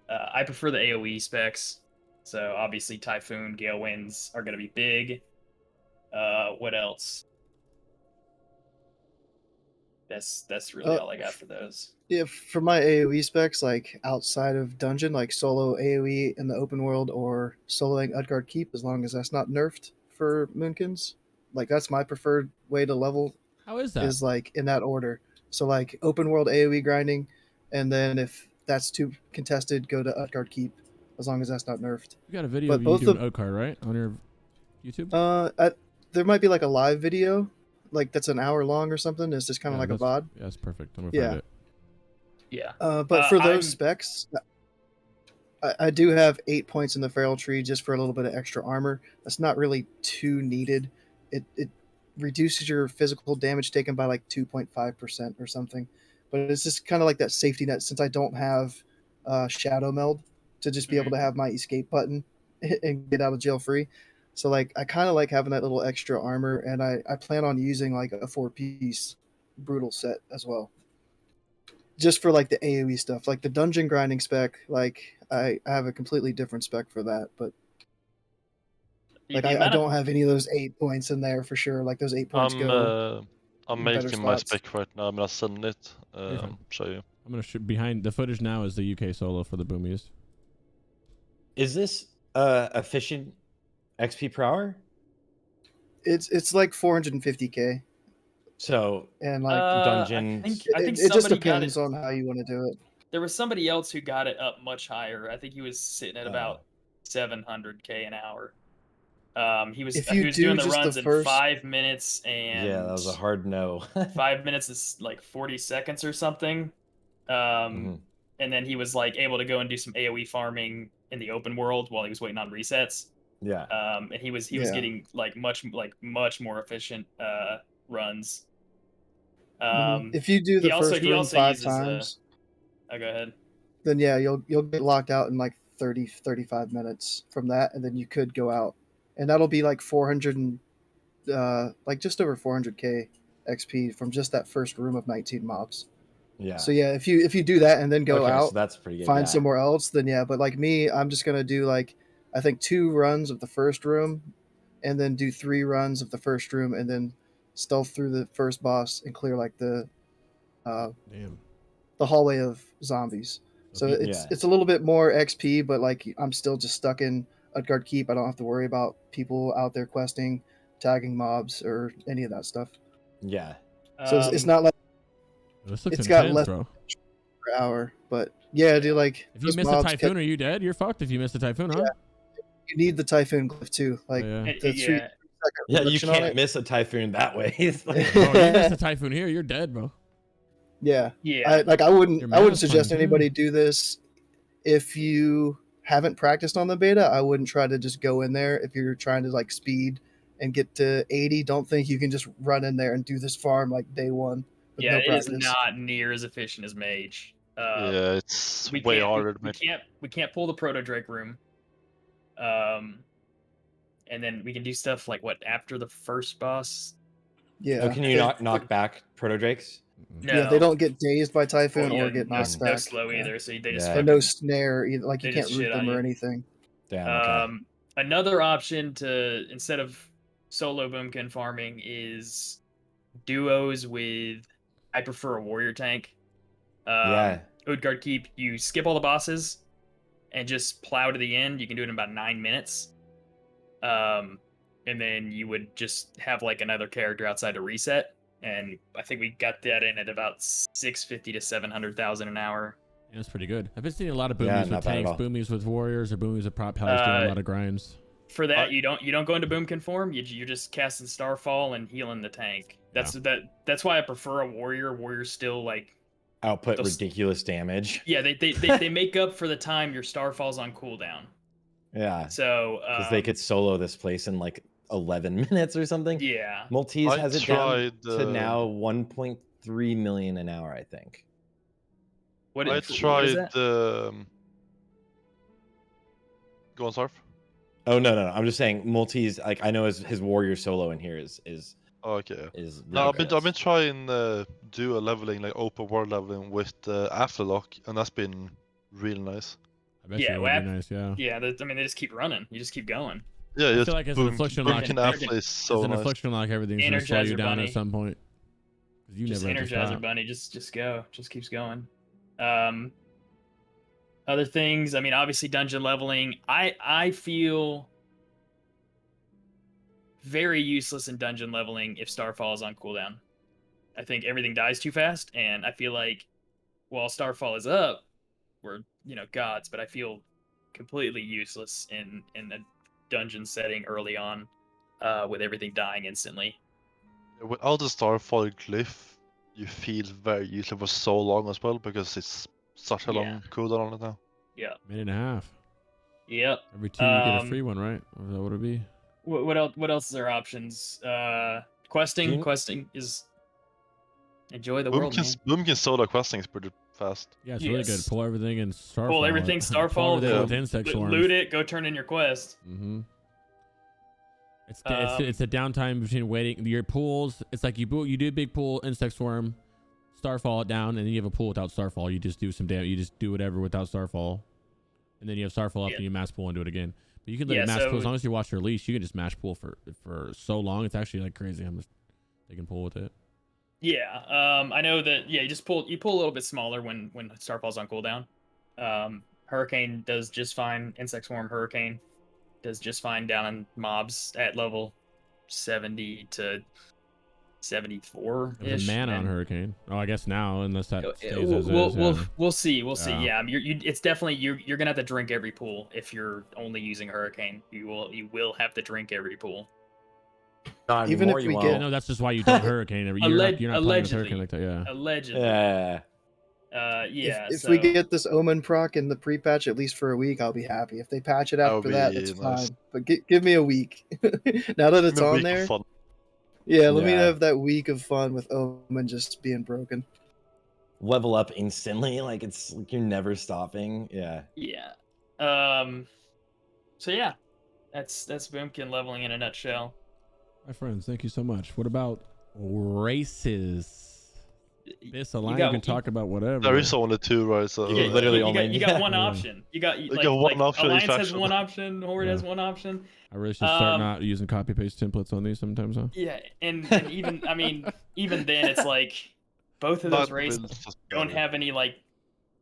I prefer the AoE specs, so obviously Typhoon, Gale Winds are gonna be big. What else? That's really all I got for those. Yeah, for my AoE specs, like outside of dungeon, like solo AoE in the open world or soloing Utgard Keep, as long as that's not nerfed for Moonkins. Like that's my preferred way to level, How is that? is like in that order. So like open world AoE grinding, and then if that's too contested, go to Utgard Keep, as long as that's not nerfed. You got a video but of you both doing of- Odkar, right? On your YouTube? There might be like a live video, like that's an hour long or something. It's just kind of Yeah, like a that's- VOD. Yeah, that's perfect. I'm gonna Yeah. find it. Yeah. But for those I'm- specs, I do have 8 points in the feral tree just for a little bit of extra armor. That's not really too needed. It reduces your physical damage taken by like 2.5% or something. But it's just kind of like that safety net since I don't have Shadow Meld to just be able to have my escape button and get out of jail free. So like I kind of like having that little extra armor, and I plan on using like a 4-piece brutal set as well. Just for like the AoE stuff, like the dungeon grinding spec, like I have a completely different spec for that, but like The I amount of- don't have any of those 8 points in there for sure. Like those 8 points go. I'm in better making my spots. spec right now. I'm gonna send it. Okay. Show you. I'm gonna shoot behind the footage now is the UK solo for the Boomies. Is this efficient XP per hour? It's like 450k, So and like dungeons- I think it just somebody got depends it. on how you want to do it. There was somebody else who got it up much higher. I think he was sitting at about 700k an hour. He was If you doing do the just the runs in first- 5 minutes and yeah, that was a hard no. 5 minutes is like 40 seconds or something. Mhm. And then he was like able to go and do some AoE farming in the open world while he was waiting on resets. Yeah. And he was Yeah. getting like much more efficient runs. If you do the first he room also 5 uses, times, oh, go ahead. then yeah, you'll get locked out in like 35 minutes from that, and then you could go out, and that'll be like 400 and like just over 400k XP from just that first room of 19 mobs. Yeah. So yeah, if you do that and then go Okay, out, so that's pretty good. find yeah. somewhere else, then yeah. But like me, I'm just gonna do like I think 2 runs of the first room, and then do 3 runs of the first room, and then stealth through the first boss and clear like the Damn. the hallway of zombies. So Okay. it's a little bit more XP, but like I'm still just stuck in Utgard Keep. I don't have to worry about people out there questing, tagging mobs, or any of that stuff. Yeah. So it's not like This looks it's got intense, less bro. per hour. But yeah, dude, like If you those miss a mobs typhoon, are you dead? You're fucked if you miss a typhoon, huh? you need the typhoon glyph too. Like yeah. the Yeah. 3-second Yeah, you reduction on can't it. miss a typhoon that way. It's like, Bro, you miss a typhoon here, you're dead, bro. Yeah. Yeah. I wouldn't Your I wouldn't mana's suggest fine, too. anybody do this if you haven't practiced on the beta. I wouldn't try to just go in there if you're trying to like speed and get to 80. Don't think you can just run in there and do this farm like day one with Yeah, no it is practice. not near as efficient as Mage. Yeah, it's we way can't, harder. we can't pull the Proto Drake room. And then we can do stuff like what after the first boss. Yeah. oh, can you knock back proto drakes? No, Yeah, they don't get dazed by typhoon Well, or yeah, get no, knocked no back. slow either. So they just Yeah. And no snare either. Like you They can't just root shit them on or you. anything. Damn. Okay. Another option to instead of solo boomkin farming is duos with. I prefer a warrior tank. Yeah. Utgard Keep. You skip all the bosses and just plow to the end. You can do it in about 9 minutes. And then you would just have like another character outside to reset. And I think we got that in at about 650 to 700,000 an hour. Yeah, that's pretty good. I've been seeing a lot of Yeah, boomies not with bad at tanks, all. boomies with warriors, or boomies with prop pellets doing a lot of grinds. For that, you don't go into boomkin form. You're just casting Starfall and healing the tank. That's why I prefer a warrior. Warrior's still like Output ridiculous damage. Yeah, they make up for the time your Starfall's on cooldown. Yeah. So Because they could solo this place in like 11 minutes or something. Yeah. Maltese I has it down tried, to now 1.3 million an hour, I think. What I is tried. that? Go on, Sarf. Oh no. I'm just saying Maltese. Like I know his warrior solo in here is Oh, okay. is. No, I've been ridiculous. trying dual leveling, like open world leveling with Afterlock, and that's been really nice. I bet Yeah, you it would be nice, yeah. Yeah, I mean they just keep running. You just keep going. Yeah, I it's feel like as an affliction lock, Boomkin After is so as an nice. affliction lock, everything's gonna slow you Energizer down Bunny. at some point. 'Cause you Just never have to Energizer stop. Bunny, just go, just keeps going. Other things, I mean, obviously dungeon leveling. I feel very useless in dungeon leveling if Starfall is on cooldown. I think everything dies too fast, and I feel like while Starfall is up, we're gods, but I feel completely useless in a dungeon setting early on, with everything dying instantly. Without the Starfall glyph, you feel very useless for so long as well, because it's such a long cooldown on it now. Yeah. Minute and a half. Yep. Every 2 you get a free one, right? Or is that what it'd be? What else? What else is there options? Questing. Questing is enjoy the world, man. Boomkin solo questing is pretty fast. Yeah, it's really good. Pull everything in Starfall. Pull everything Starfall. Pull everything with insect swarms. Loot it. Go turn in your quest. Mm-hmm. It's a downtime between waiting your pools. It's like you do a big pool, insect swarm, Starfall it down, and then you have a pool without Starfall. You just do some damage. You just do whatever without Starfall, and then you have Starfall up and you mass pool and do it again. But you can let it mass pool as long as you watch your leash. You can just mash pool for so long. It's actually like crazy. I'm just taking pool with it. Yeah. I know that. Yeah, you pull a little bit smaller when Starfall's on cooldown. Hurricane does just fine. Insect Swarm Hurricane does just fine down on mobs at level 70 to 74 There's a mana on Hurricane. Oh, I guess now, unless that stays as is. We'll see. We'll see. Yeah, it's definitely you're gonna have to drink every pool if you're only using Hurricane. You will have to drink every pool. Even if we get, no, that's just why you don't Hurricane. You're not playing with Hurricane like that. Yeah. Allegedly. Yeah. Yeah. If we get this Omen proc in the pre-patch at least for a week, I'll be happy. If they patch it after that, that's nice. fine. But give me a week. Now that it's on there. Yeah, let me have that week of fun with Omen just being broken. Level up instantly, like it's like you're never stopping. Yeah. Yeah. So yeah, that's Boomkin leveling in a nutshell. My friends, thank you so much. What about races? This line you can talk about whatever. There is only 2, right? So you literally you got one option. You got one option. Alliance has one option. Horde has one option. I really should start not using copy paste templates on these sometimes, huh? Yeah, and even I mean even then it's like both of No, those but races it's just don't better. have any like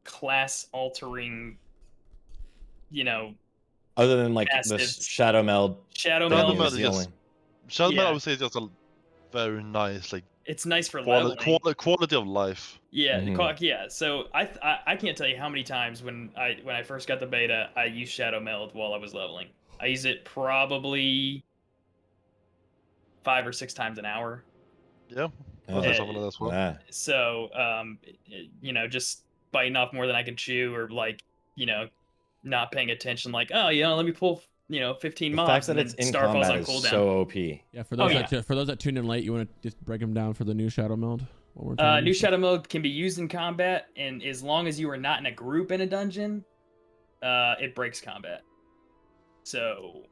class altering, you know, Other than like the Passives. shadow meld shadow Shadow meld. meld is is the just only. Shadow meld, I Yeah. would say, is just a very nice like It's nice for quality leveling. quality of life. Yeah, Mhm. yeah. So I can't tell you how many times when I first got the beta, I used Shadow Meld while I was leveling. I use it probably 5 or 6 times an hour. Yeah, Oh, I'll say something like that as well. yeah. So you know, just biting off more than I can chew, or like, you know, not paying attention. Like, oh, you know, let me pull 15 The mobs, fact and that it's then in Star falls combat on is cooldown. so OP. Yeah, for Oh, those yeah. for those that tuned in late, you want to just break them down for the new shadow meld one more time? New Shadow Mode can be used in combat, and as long as you are not in a group in a dungeon, it breaks combat. So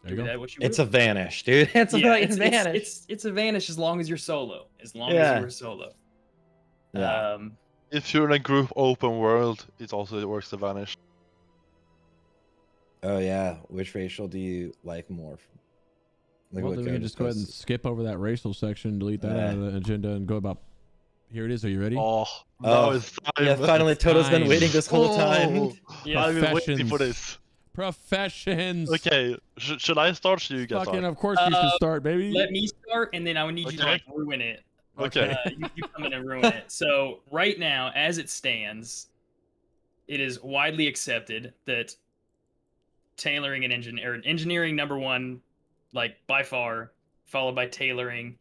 There you do with go. that what you It's will. a vanish, dude. It's a Yeah, fucking vanish. it's a vanish as long as you're solo. As long as Yeah. you are solo. Yeah. If you're in a group open world, it also works to vanish. Oh yeah. Which racial do you like more? Look Well, what then we can Go just go ahead and posted. skip over that racial section, delete that out of the agenda, and go about. Here it is. Are you ready? Oh, now Oh, it's time. yeah. Finally, It's Toto's been time. waiting this whole time. Oh, Yeah. I've been waiting for Professions. this. Professions. Okay, should I start? Should you guys Fucking, start? of course you should start, baby. Let me start, and then I would need you to Okay. like ruin it. Okay. You come in and ruin it. So right now, as it stands, it is widely accepted that tailoring and engineering number one, like by far, followed by tailoring,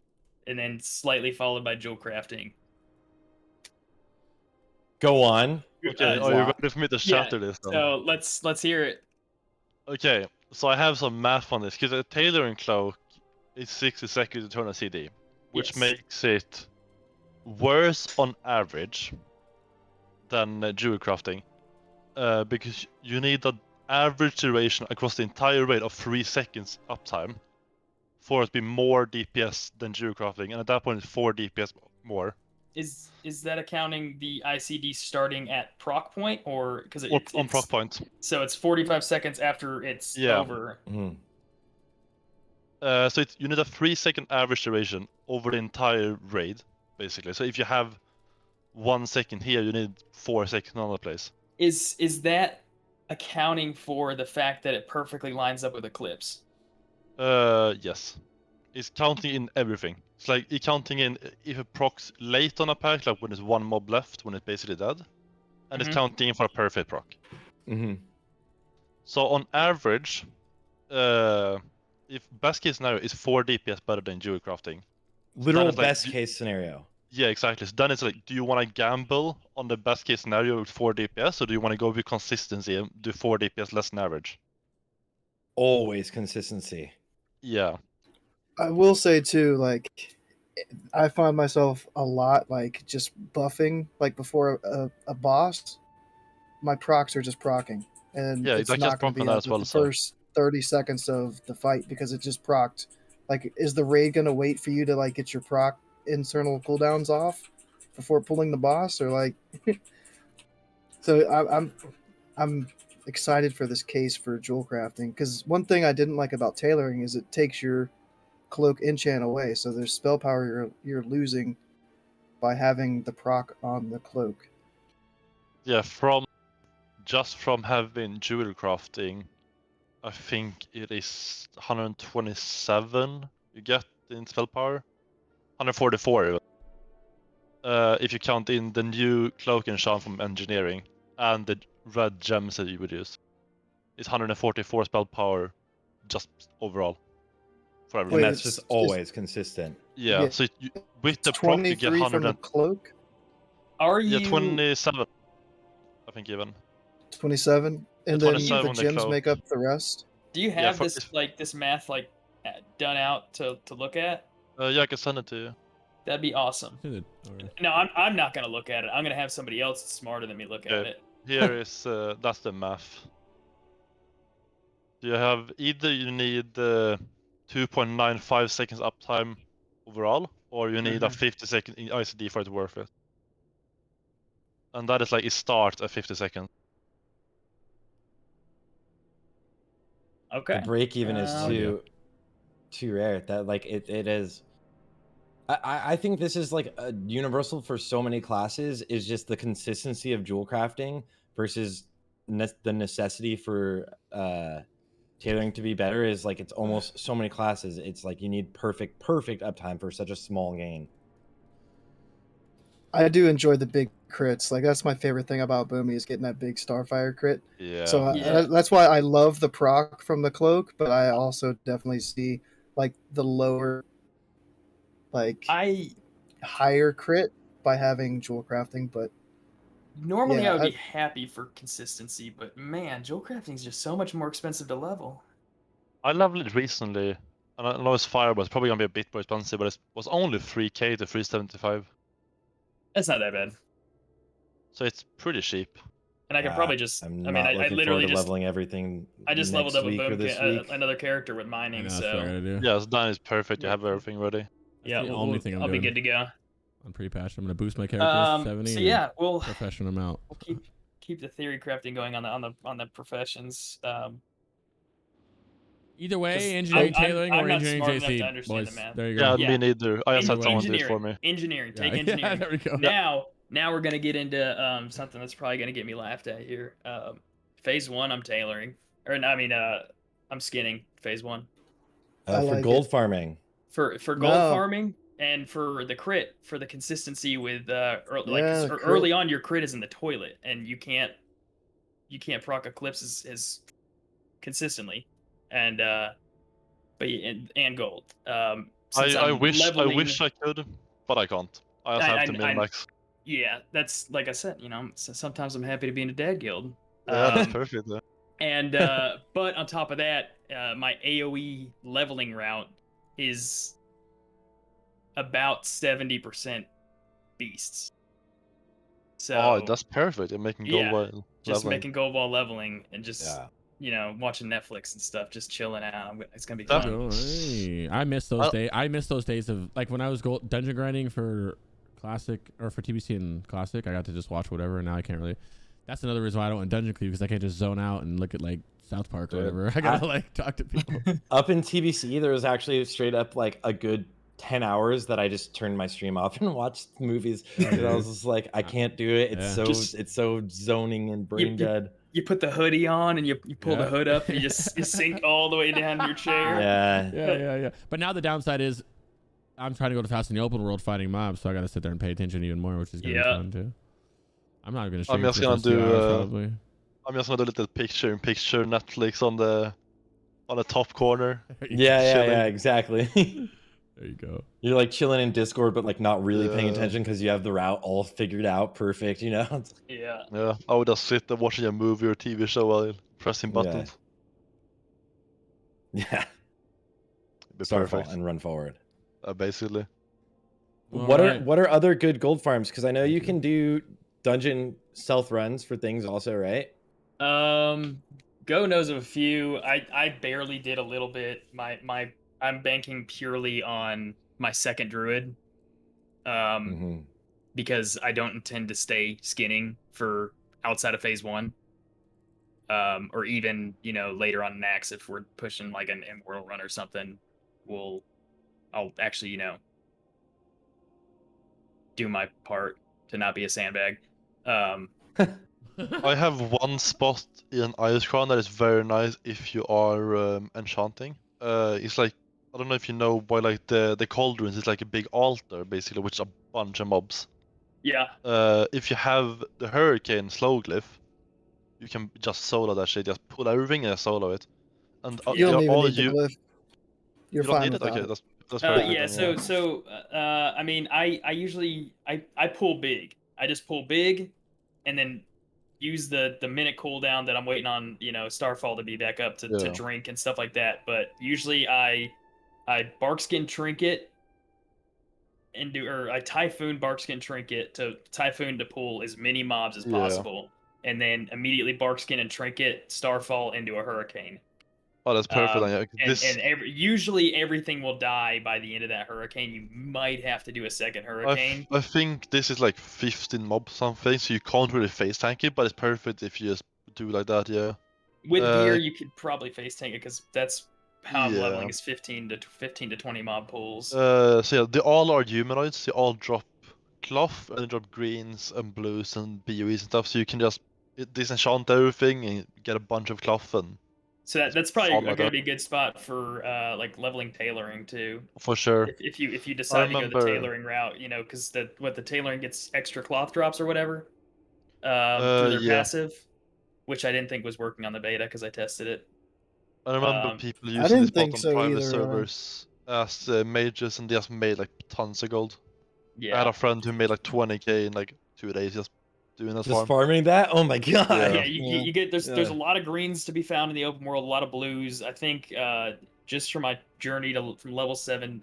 and then slightly followed by jewel crafting. Go on. Okay, Uh, are you Wow. ready for me to Yeah. shatter this then? So let's hear it. Okay, so I have some math on this, because a tailoring cloak is 60 seconds to turn a CD, which Yes. makes it worse on average than jewel crafting, because you need an average duration across the entire raid of 3 seconds uptime for it to be more DPS than jewel crafting, and at that point it's 4 DPS more. Is that accounting the ICD starting at proc point, or because Or on proc point. So it's 45 seconds after it's Yeah. over. Mhm. So you need a 3-second average duration over the entire raid, basically. So if you have 1 second here, you need 4 seconds in another place. Is that accounting for the fact that it perfectly lines up with Eclipse? Yes. It's counting in everything. It's like it's counting in if it procs late on a pack, like when there's 1 mob left, when it's basically dead, and it's counting in for a perfect proc. Mhm. So on average, if best case scenario is 4 DPS better than jewel crafting. Literal is like, best case scenario. Yeah, exactly. So then it's like, do you want to gamble on the best case scenario with 4 DPS, or do you want to go with consistency and do 4 DPS less than average? Always consistency. Yeah. I will say too, like I find myself a lot like just buffing like before a boss. My procs are just procking, and Yeah, it's I not just going to proc on be that up as with well. the So first 30 seconds of the fight because it just procced. Like, is the raid going to wait for you to like get your proc internal cooldowns off before pulling the boss, or like? So I'm excited for this case for jewel crafting, because one thing I didn't like about tailoring is it takes your cloak enchant away, so there's spell power you're losing by having the proc on the cloak. yeah, just from having jewel crafting, I think it is 127 you get in spell power. 144 even. If you count in the new cloak enchant from engineering and the red gems that you would use. It's 144 spell power just overall for everything. And that's just always consistent. Yeah, so with the proc you get 23 from the cloak. Are Yeah, you 27 I think even. 27, and Yeah, then 27 the on the gems cloak. make up the rest. Do you Yeah, have this math like done out to look at? Yeah, I can send it to you. That'd be awesome. No, I'm not gonna look at it. I'm gonna have somebody else that's smarter than me look at it. Here is that's the math. You have either you need 2.95 seconds uptime overall, or you need a 50-second ICD for it worth it. And that is like it starts at 50 seconds. Okay. The break even is No idea. too rare. That like it is. I think this is like a universal for so many classes, is just the consistency of jewel crafting versus the necessity for tailoring to be better. Is like, it's almost so many classes, it's like you need perfect uptime for such a small gain. I do enjoy the big crits. Like that's my favorite thing about Boomy is getting that big Starfire crit. Yeah. So Yeah. that's why I love the proc from the cloak, but I also definitely see like the lower, like higher crit by having jewel crafting. But Normally yeah, I would be happy for consistency, but man, jewel crafting is just so much more expensive to level. I leveled it recently, and I know it's fire, but it's probably gonna be a bit more expensive. But it was only 3k to 375, That's not that bad. so it's pretty cheap. And I could probably just, I'm I mean, not I looking literally forward to just, leveling everything. I just leveled next up a week or boom this week. another character with I mining, know, that's what I so gotta do. Yeah, so that is perfect. You have everything ready. That's yeah, the only thing I'm I'll be doing. good to go. On Prepatch, I'm gonna boost my characters 70 So and yeah, we'll profession them out. keep the theory crafting going on the professions. Either way, I'm- engineering I'm tailoring not or engineering smart enough to JC, understand the boys. math. There you Yeah, go. Yeah. me neither. I just had someone do it for me. Engineering, take Yeah, engineering. there we go. Now we're gonna get into something that's probably gonna get me laughed at here. Phase 1, I'm tailoring, or I mean, I'm skinning phase 1 I For like gold it. farming. for gold No. farming and for the crit, for the consistency with early, like Yeah, 'cause the crit. early on your crit is in the toilet and you can't proc eclipse as consistently, and but and gold. Since I I'm wish leveling, I could, but I can't. I just have to min max. yeah, that's like I said, you know, sometimes I'm happy to be in a dad guild. Yeah, that's perfect. Yeah. And but on top of that, my AoE leveling route is about 70% beasts. So Oh, that's perfect. You're making gold yeah, while just leveling. making gold while leveling and just Yeah. you know, watching Netflix and stuff, just chilling out. It's gonna be That- fun. Hey, I miss those days. I miss those days of like when I was dungeon grinding for classic or for TBC and classic. I got to just watch whatever, and now I can't really. That's another reason why I don't want dungeon cleave, because I can't just zone out and look at like South Park or Dude, whatever. I gotta like talk to people. Up in TBC, there was actually straight up like a good 10 hours that I just turned my stream off and watched movies. And I was just like, I can't do it. It's Yeah. it's so zoning and brain dead. You put the hoodie on and you pull the hood up and you sink all the way down to your chair. Yeah. But now the downside is I'm trying to go to fast in the open world fighting mobs, so I gotta sit there and pay attention even more, which is gonna be fun too. I'm not gonna stream I'm just for the gonna first 2 hours, probably. I'm just gonna do a little picture-in-picture Netflix on the top corner. Yeah, exactly. There you go. You're like chilling in Discord, but like not really paying attention because you have the route all figured out, perfect, you know? Yeah. Yeah, I would just sit there watching a movie or TV show while pressing buttons. Yeah. It'd be Starfall perfect. and run forward. Basically. What are other good gold farms? Because I know you can do dungeon stealth runs for things also, right? Go knows of a few. I barely did a little bit. I'm banking purely on my second druid. Because I don't intend to stay skinning for outside of phase 1. Or even, you know, later on in Axe, if we're pushing like an Immortal run or something, I'll actually, you know, do my part to not be a sandbag. I have one spot in Ice Crown that is very nice if you are enchanting. It's like, I don't know if you know, by like the cauldrons, it's like a big altar basically, which is a bunch of mobs. Yeah. If you have the Hurricane slow glyph, you can just solo that shit, just pull everything and solo it. And You don't even all need the glyph. You're you don't fine need it? without Okay, it. that's perfect. Yeah, then, I mean, I usually I pull big. I just pull big, and then use the minute cooldown that I'm waiting on, you know, Starfall to be back up to drink and stuff like that. But usually I barkskin trinket and I typhoon barkskin trinket to typhoon to pull as many mobs as possible, and then immediately barkskin and trinket Starfall into a hurricane. Oh, that's perfect. Usually everything will die by the end of that hurricane. You might have to do a second hurricane. I think this is like 15 mobs something, so you can't really face tank it, but it's perfect if you just do like that, yeah. With gear, you could probably face tank it because that's how I'm leveling Yeah. is 15 to 20 mob pools. So yeah, they all are humanoids. They all drop cloth and they drop greens and blues and BOEs and stuff. So you can just disenchant everything and get a bunch of cloth and So that's probably farm going like to that. be a good spot for like leveling tailoring too. For sure. If you decide to go the remember- tailoring route, you know, because the tailoring gets extra cloth drops or whatever through their Yeah. passive, which I didn't think was working on the beta because I tested it. I remember Um, people I using this didn't think bot on so private either, servers as mages and they just made like tons of gold. I had Yeah, a friend who made like 20k in like 2 days just doing that Just farm. farming that? Oh my god. Yeah. yeah. You get there's Yeah. a lot of greens to be found in the open world, a lot of blues. I think just from my journey from level 70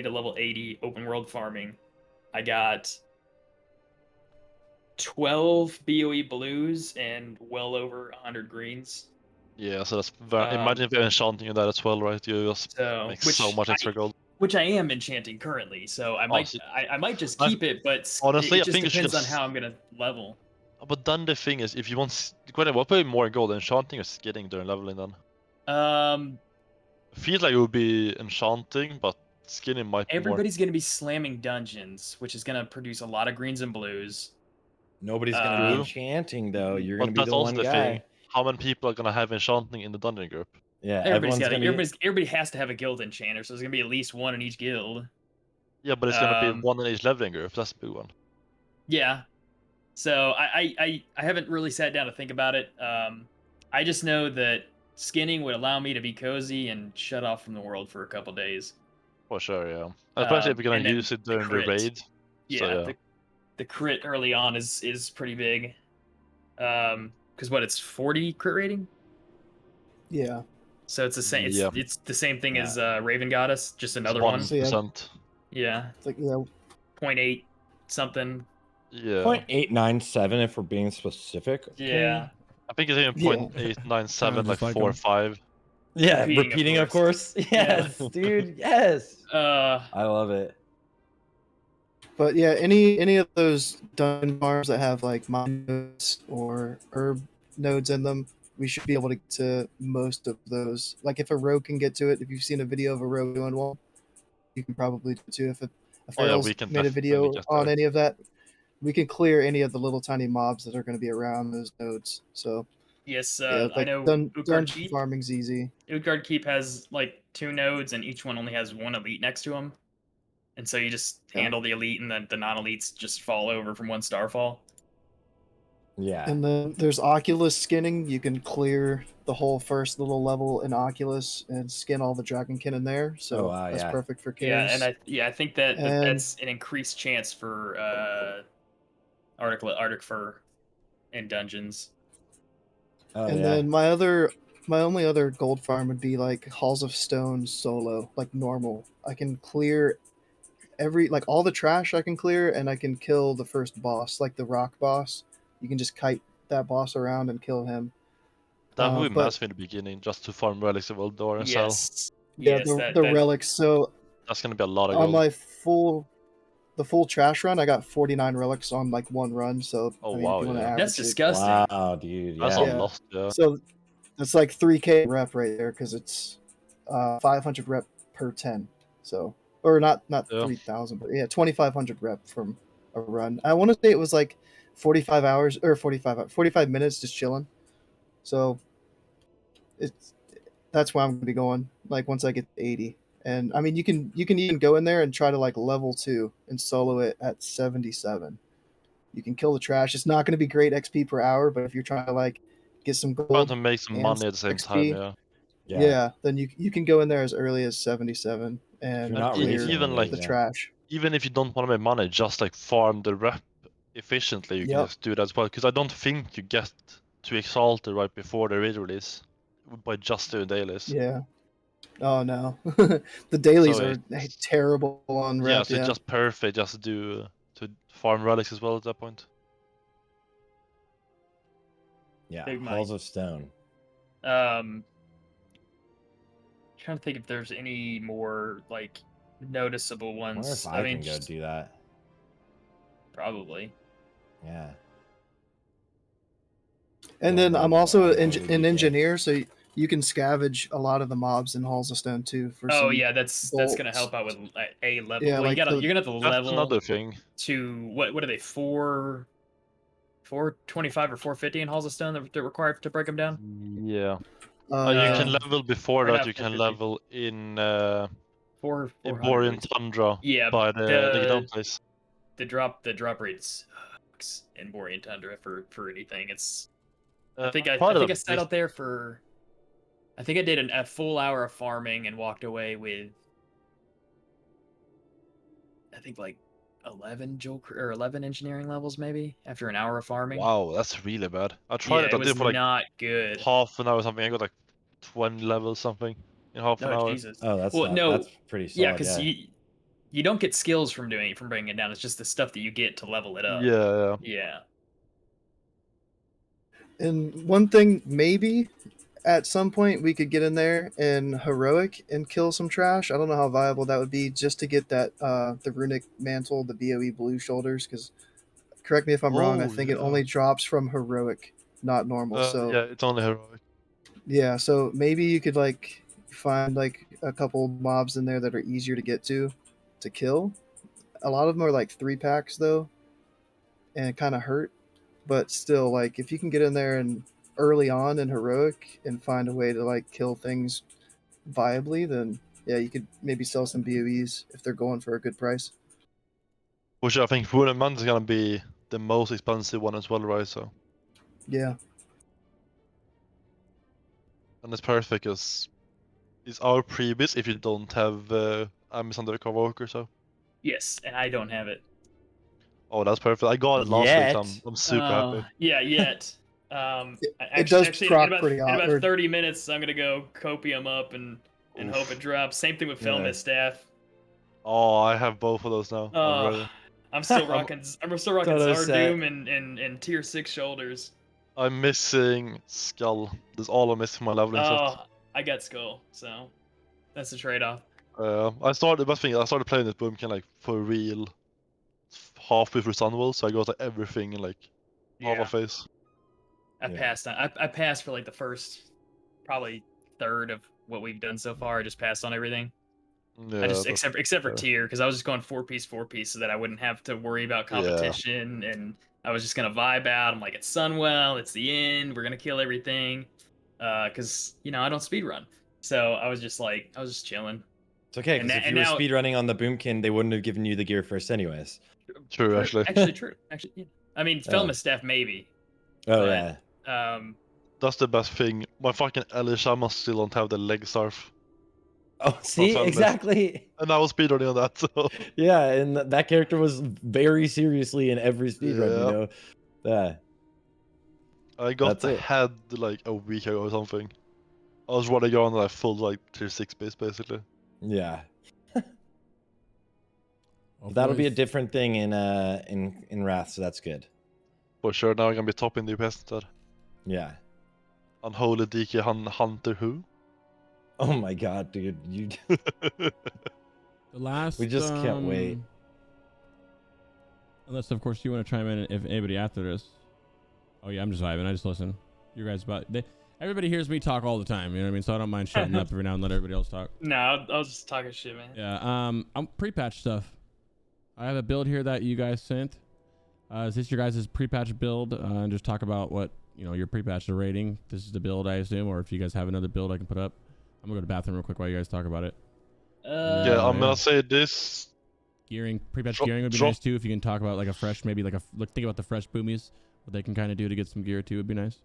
to level 80 open world farming, I got 12 BOE blues and well over 100 greens. Yeah, so that's imagine if you're enchanting that as well, right? You just So make so much extra gold. which I am enchanting currently, so I might so- I might just I- keep it, but honestly, it I just think you should depends on just- how I'm gonna level. But then the thing is, if you want, what pay more gold, enchanting or skinning during leveling then? I feel like it would be enchanting, but skinning might be more. Everybody's gonna be slamming dungeons, which is gonna produce a lot of greens and blues. Nobody's gonna be True. enchanting though. You're But gonna be that's the also one the guy. thing. How many people are gonna have enchanting in the dungeon group? Yeah, Everybody has to have a guild enchanter, so there's gonna be at least one in each guild. Yeah, but it's gonna be Um, one in each leveling group. That's a big one. Yeah. So I haven't really sat down to think about it. I just know that skinning would allow me to be cozy and shut off from the world for a couple days. For sure, yeah. Especially if you're and gonna then use it the during the crit. raid. Yeah, So, yeah. the crit early on is pretty big. Because what, it's 40 crit rating? Yeah. So it's the same. Yeah. It's the same thing Yeah. as Raven Goddess, just It's another one. 1%. Yeah, It's like, yeah, 0.8 something. Yeah. 0.897 if we're being specific. okay? Yeah. I think it's even Yeah. 0.897, like just like 4 or them. 5. Yeah, Repeating, of repeating of course. Yes, dude. Yes. I love it. but yeah, any of those dungeon farms that have like mine nodes or herb nodes in them, we should be able to get to most of those. Like if a rogue can get to it, if you've seen a video of a rogue doing one, you can probably do it too. If Oh, yeah, Farrell's we can made a definitely video get on there. any of that, we can clear any of the little tiny mobs that are going to be around those nodes. So Yes, yeah, I like know dungeon Utgard Keep. farming's easy. Utgard Keep has like 2 nodes, and each one only has 1 elite next to them. And so you just Yeah. handle the elite, and then the non-elites just fall over from 1 starfall. Yeah. And then there's Oculus skinning. You can clear the whole first little level in Oculus and skin all the dragonkin in there. So Oh, wow, that's yeah. perfect for Yeah, cares. and I think that And- that's an increased chance for Arctic Fur in dungeons. Oh, and yeah. then my only other gold farm would be like Halls of Stone solo, like normal. I can clear all the trash I can clear, and I can kill the first boss, like the rock boss. You can just kite that boss around and kill him. That would be but- massive in the beginning, just to farm relics of Eldor and sell. Yes. Yeah, Yes, the relics. So That's gonna be a lot of on gold. my full trash run, I got 49 relics on like one run. So Oh, I mean, wow, if you want to yeah. average That's it- disgusting. Wow, dude. That's Yeah. a Yeah. lot, yeah. So that's like 3K rep right there because it's 500 rep per 10. So or not Yeah. 3,000, but yeah, 2,500 rep from a run. I want to say it was like 45 hours or 45 minutes just chilling. So that's where I'm gonna be going. Like once I get to 80. And I mean, you can even go in there and try to like level 2 and solo it at 77. You can kill the trash. It's not going to be great XP per hour, but if you're trying to like get some Trying gold, to make some and money at the same time, XP. yeah. yeah, then you can go in there as early as 77 and you're not clear racing even, it, like, the yeah. trash. Even if you don't want to make money, just like farm the rep efficiently, you can Yep. just do that as well. Because I don't think you get to Exalted right before the raid release by just doing dailies. Yeah. Oh no, the dailies So are it's- terrible on Yeah, rep. so it's just perfect just to do to farm relics as well at that point. Yeah. Big Halls of Stone. Trying to think if there's any more like noticeable I wonder ones. if I mean, can go just- do that. probably. Yeah. And Yeah, then that'd I'm be also fun. That'd be an good. engineer, so You can scavenge a lot of the mobs in Halls of Stone too. For Oh some yeah, that's gonna bolts. help out with a level. Yeah, well, like you're gonna have to That's level another thing. to what are they 425 or 450 in Halls of Stone that they're required to break them down? Yeah. You yeah. can level before or that. not You can 450. level in 400 Borean is- Tundra Yeah, by the down place. the drop rate sucks in Borean Tundra for anything. It's I think I sat out there for I think I did a full hour of farming and walked away with I think like 11 or 11 engineering levels maybe after an hour of farming. Wow, that's really bad. I tried Yeah, it. it I was did for like not good. half an hour or something. I got like 20 levels something in half an Oh hour. Jesus. Oh, that's well, not, no, that's pretty yeah, solid. because Yeah. you don't get skills from bringing it down. It's just the stuff that you get to level it up. Yeah. Yeah. And one thing, maybe at some point we could get in there and heroic and kill some trash. I don't know how viable that would be just to get that the runic mantle, the BOE blue shoulders. Because correct me if I'm wrong, I Oh, think it yeah. only drops from heroic, not normal. So Yeah, it's only heroic. yeah, so maybe you could like find like a couple mobs in there that are easier to get to kill. A lot of them are like 3-packs though, and kind of hurt. But still, like if you can get in there and early on in heroic and find a way to like kill things viably, then yeah, you could maybe sell some BOEs if they're going for a good price. Which I think Rune Man is gonna be the most expensive one as well, right? So, Yeah, and it's perfect because it's our previous if you don't have Amazon Undercover Worker. So, Yes, and I don't have it. oh, that's perfect. I got it last week. So Yet. I'm super happy. Yeah, yet. it does Actually, proc in pretty about awkward. 30 minutes, I'm gonna go copium up and hope it drops. Same thing with Film Yeah. Staff. Oh, I have both of those now. Already. I'm still rocking. I'm still rocking Totoo set. Zardoom and tier 6 shoulders. I'm missing Skull. That's all I'm missing from my leveling set. Oh, I got Skull, so that's the trade-off. I started playing this Boomkin like for real halfway through Sunwell, so I got like, everything in like half a face. I passed on. I passed for like the first, probably third of what we've done so far. I just passed on everything. Yeah, I just except for fair. tier because I was just going 4-piece so that I wouldn't have to worry about competition and I was just gonna vibe out. I'm like, it's Sunwell, it's the end, we're gonna kill everything, because I don't speed run, so I was just chilling. It's okay, because if you were speedrunning on the Boomkin, they wouldn't have given you the gear first anyways. True, actually. True. Actually, yeah. I mean, Film Staff maybe. Oh, but, yeah. That's the best thing. My fucking Elishama still don't have the leg Sarthe. Oh, see, exactly. And I was speedrunning on that, so. Yeah, and that character was very seriously in every speedrun, Yeah. I got the head like a week ago or something. I was running on like full like tier 6 base basically. Yeah. That'll be a different thing in Wrath, so that's good. For sure, now I'm gonna be top in the UPS instead. Yeah. Unholy DK Hunter who? Oh my god, dude. You The last we just can't wait. Unless of course you want to chime in if anybody after this. Oh yeah, I'm just vibing. I just listen. You guys everybody hears me talk all the time, you know what I mean? So I don't mind shutting up every now and let everybody else talk. No, I was just talking shit, man. Yeah, I'm pre-patch stuff. I have a build here that you guys sent. Is this your guys' pre-patch build? And just talk about what your pre-patch rating. This is the build, I assume, or if you guys have another build I can put up. I'm gonna go to the bathroom real quick while you guys talk about it. Yeah, I'm gonna say this. Gearing, pre-patch gearing would be nice too. If you can talk about like a fresh, maybe like think about the fresh Boomies, what they can kind of do to get some gear too would be nice.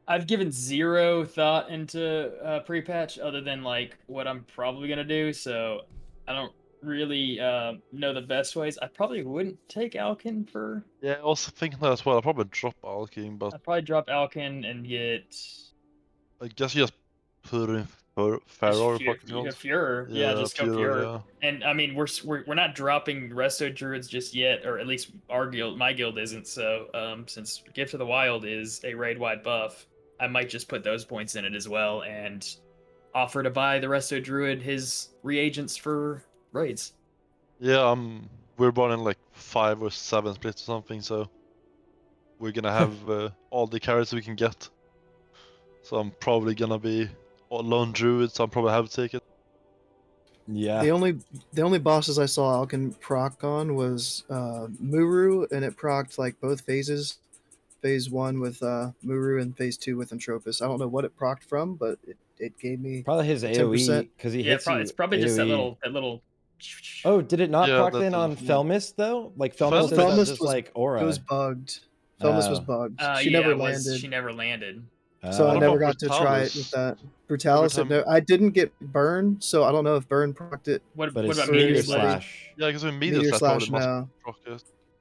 I've given zero thought into pre-patch other than like what I'm probably gonna do, so I don't really know the best ways. I probably wouldn't take Alkin for. Yeah, I was thinking that as well. I'll probably drop Alkin, but I'd probably drop Alkin and get. I guess you just put in Pharaoh. Furor. Yeah, just go Furor. Yeah. And I mean, we're not dropping Resto Druids just yet, or at least our guild, my guild isn't. So since Gift of the Wild is a raid-wide buff, I might just put those points in it as well and offer to buy the Resto Druid his reagents for raids. Yeah, we're running like 5 or 7 splits or something, so we're gonna have all the carrots we can get. So I'm probably gonna be lone druid, so I'm probably have to take it. Yeah. The only bosses I saw Alkin proc on was Muru, and it procced like both phases. Phase 1 with Muru and phase 2 with Entropis. I don't know what it procced from, but it gave me Probably his 10%. AoE because he hits you. It's probably just AoE. that little. Oh, did it not Yeah, proc that then on little- Felmis though? Like Felmis Felmis does that Felmis just was- like aura. It was bugged. Felmis was Oh. bugged. She Yeah, never it was. landed. She never landed. So I What never about got to try it Brutalis? with that. Brutalis, Every time- I didn't get burn, so I don't know if burn procced it. What But about it's Meteor meteor Meteor Slash? slash. Yeah, because with meteor Meteor slash slash probably now. must proc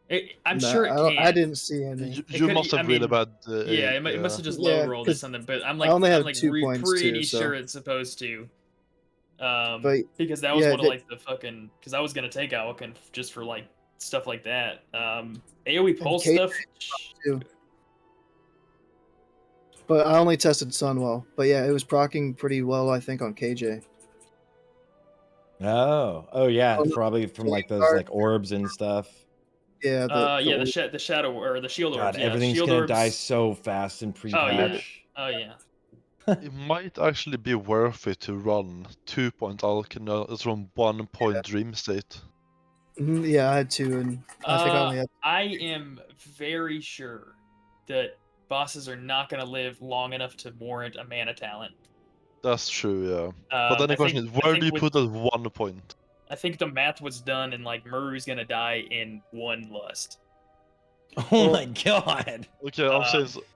it. I'm No, sure it can. I didn't see any. You could- must I have really mean, bad. Yeah, it must have just Yeah, low rolled or 'cause something. But I'm I like, only I'm have like 2 points too, pretty so- sure it's supposed to. But Because that was yeah, one of that- like the fucking. Because I was gonna take Alkin just for like stuff like that. AOE pulse Kate- stuff. too. But I only tested Sunwell. But yeah, it was proccing pretty well, I think, on KJ. Oh yeah, Oh, no. probably from like those Guard. like orbs and stuff. Yeah, The shadow or the shield God, orbs. Yeah, everything's shield gonna orbs. die so fast in pre-patch. Oh yeah. It might actually be worth it to run 2-point Alkin as from 1-point Dream State. Yeah, I had 2, and I think I only had. I am very sure that bosses are not going to live long enough to warrant a mana talent. That's true, yeah. But then the I question think- is, I where think do you with- put that 1 point? I think the math was done, and like Muru's going to die in 1 lust. Oh my god. Okay, Uh,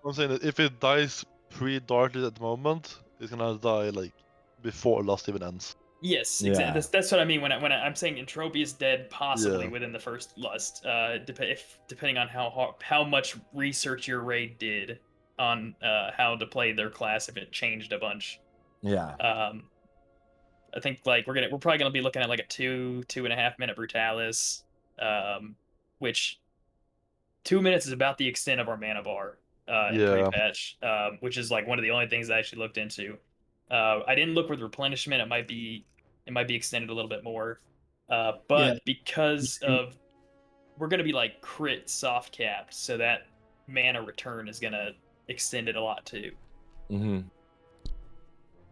I'm saying that if it dies pre-darted at the moment, it's gonna die like before Lust even ends. Yes, Yeah. exactly. That's what I mean when I'm saying Entropy is dead, possibly Yeah. within the first lust. Depending on how much research your raid did on how to play their class, if it changed a bunch. Yeah. I think like we're probably gonna be looking at like a 2.5 minute Brutalis, which 2 minutes is about the extent of our mana bar in Yeah. pre-patch, which is like one of the only things I actually looked into. I didn't look with replenishment. It might be extended a little bit more, but Yeah. because of we're gonna be like crit soft capped, so that mana return is gonna extend it a lot too. Mm-hmm.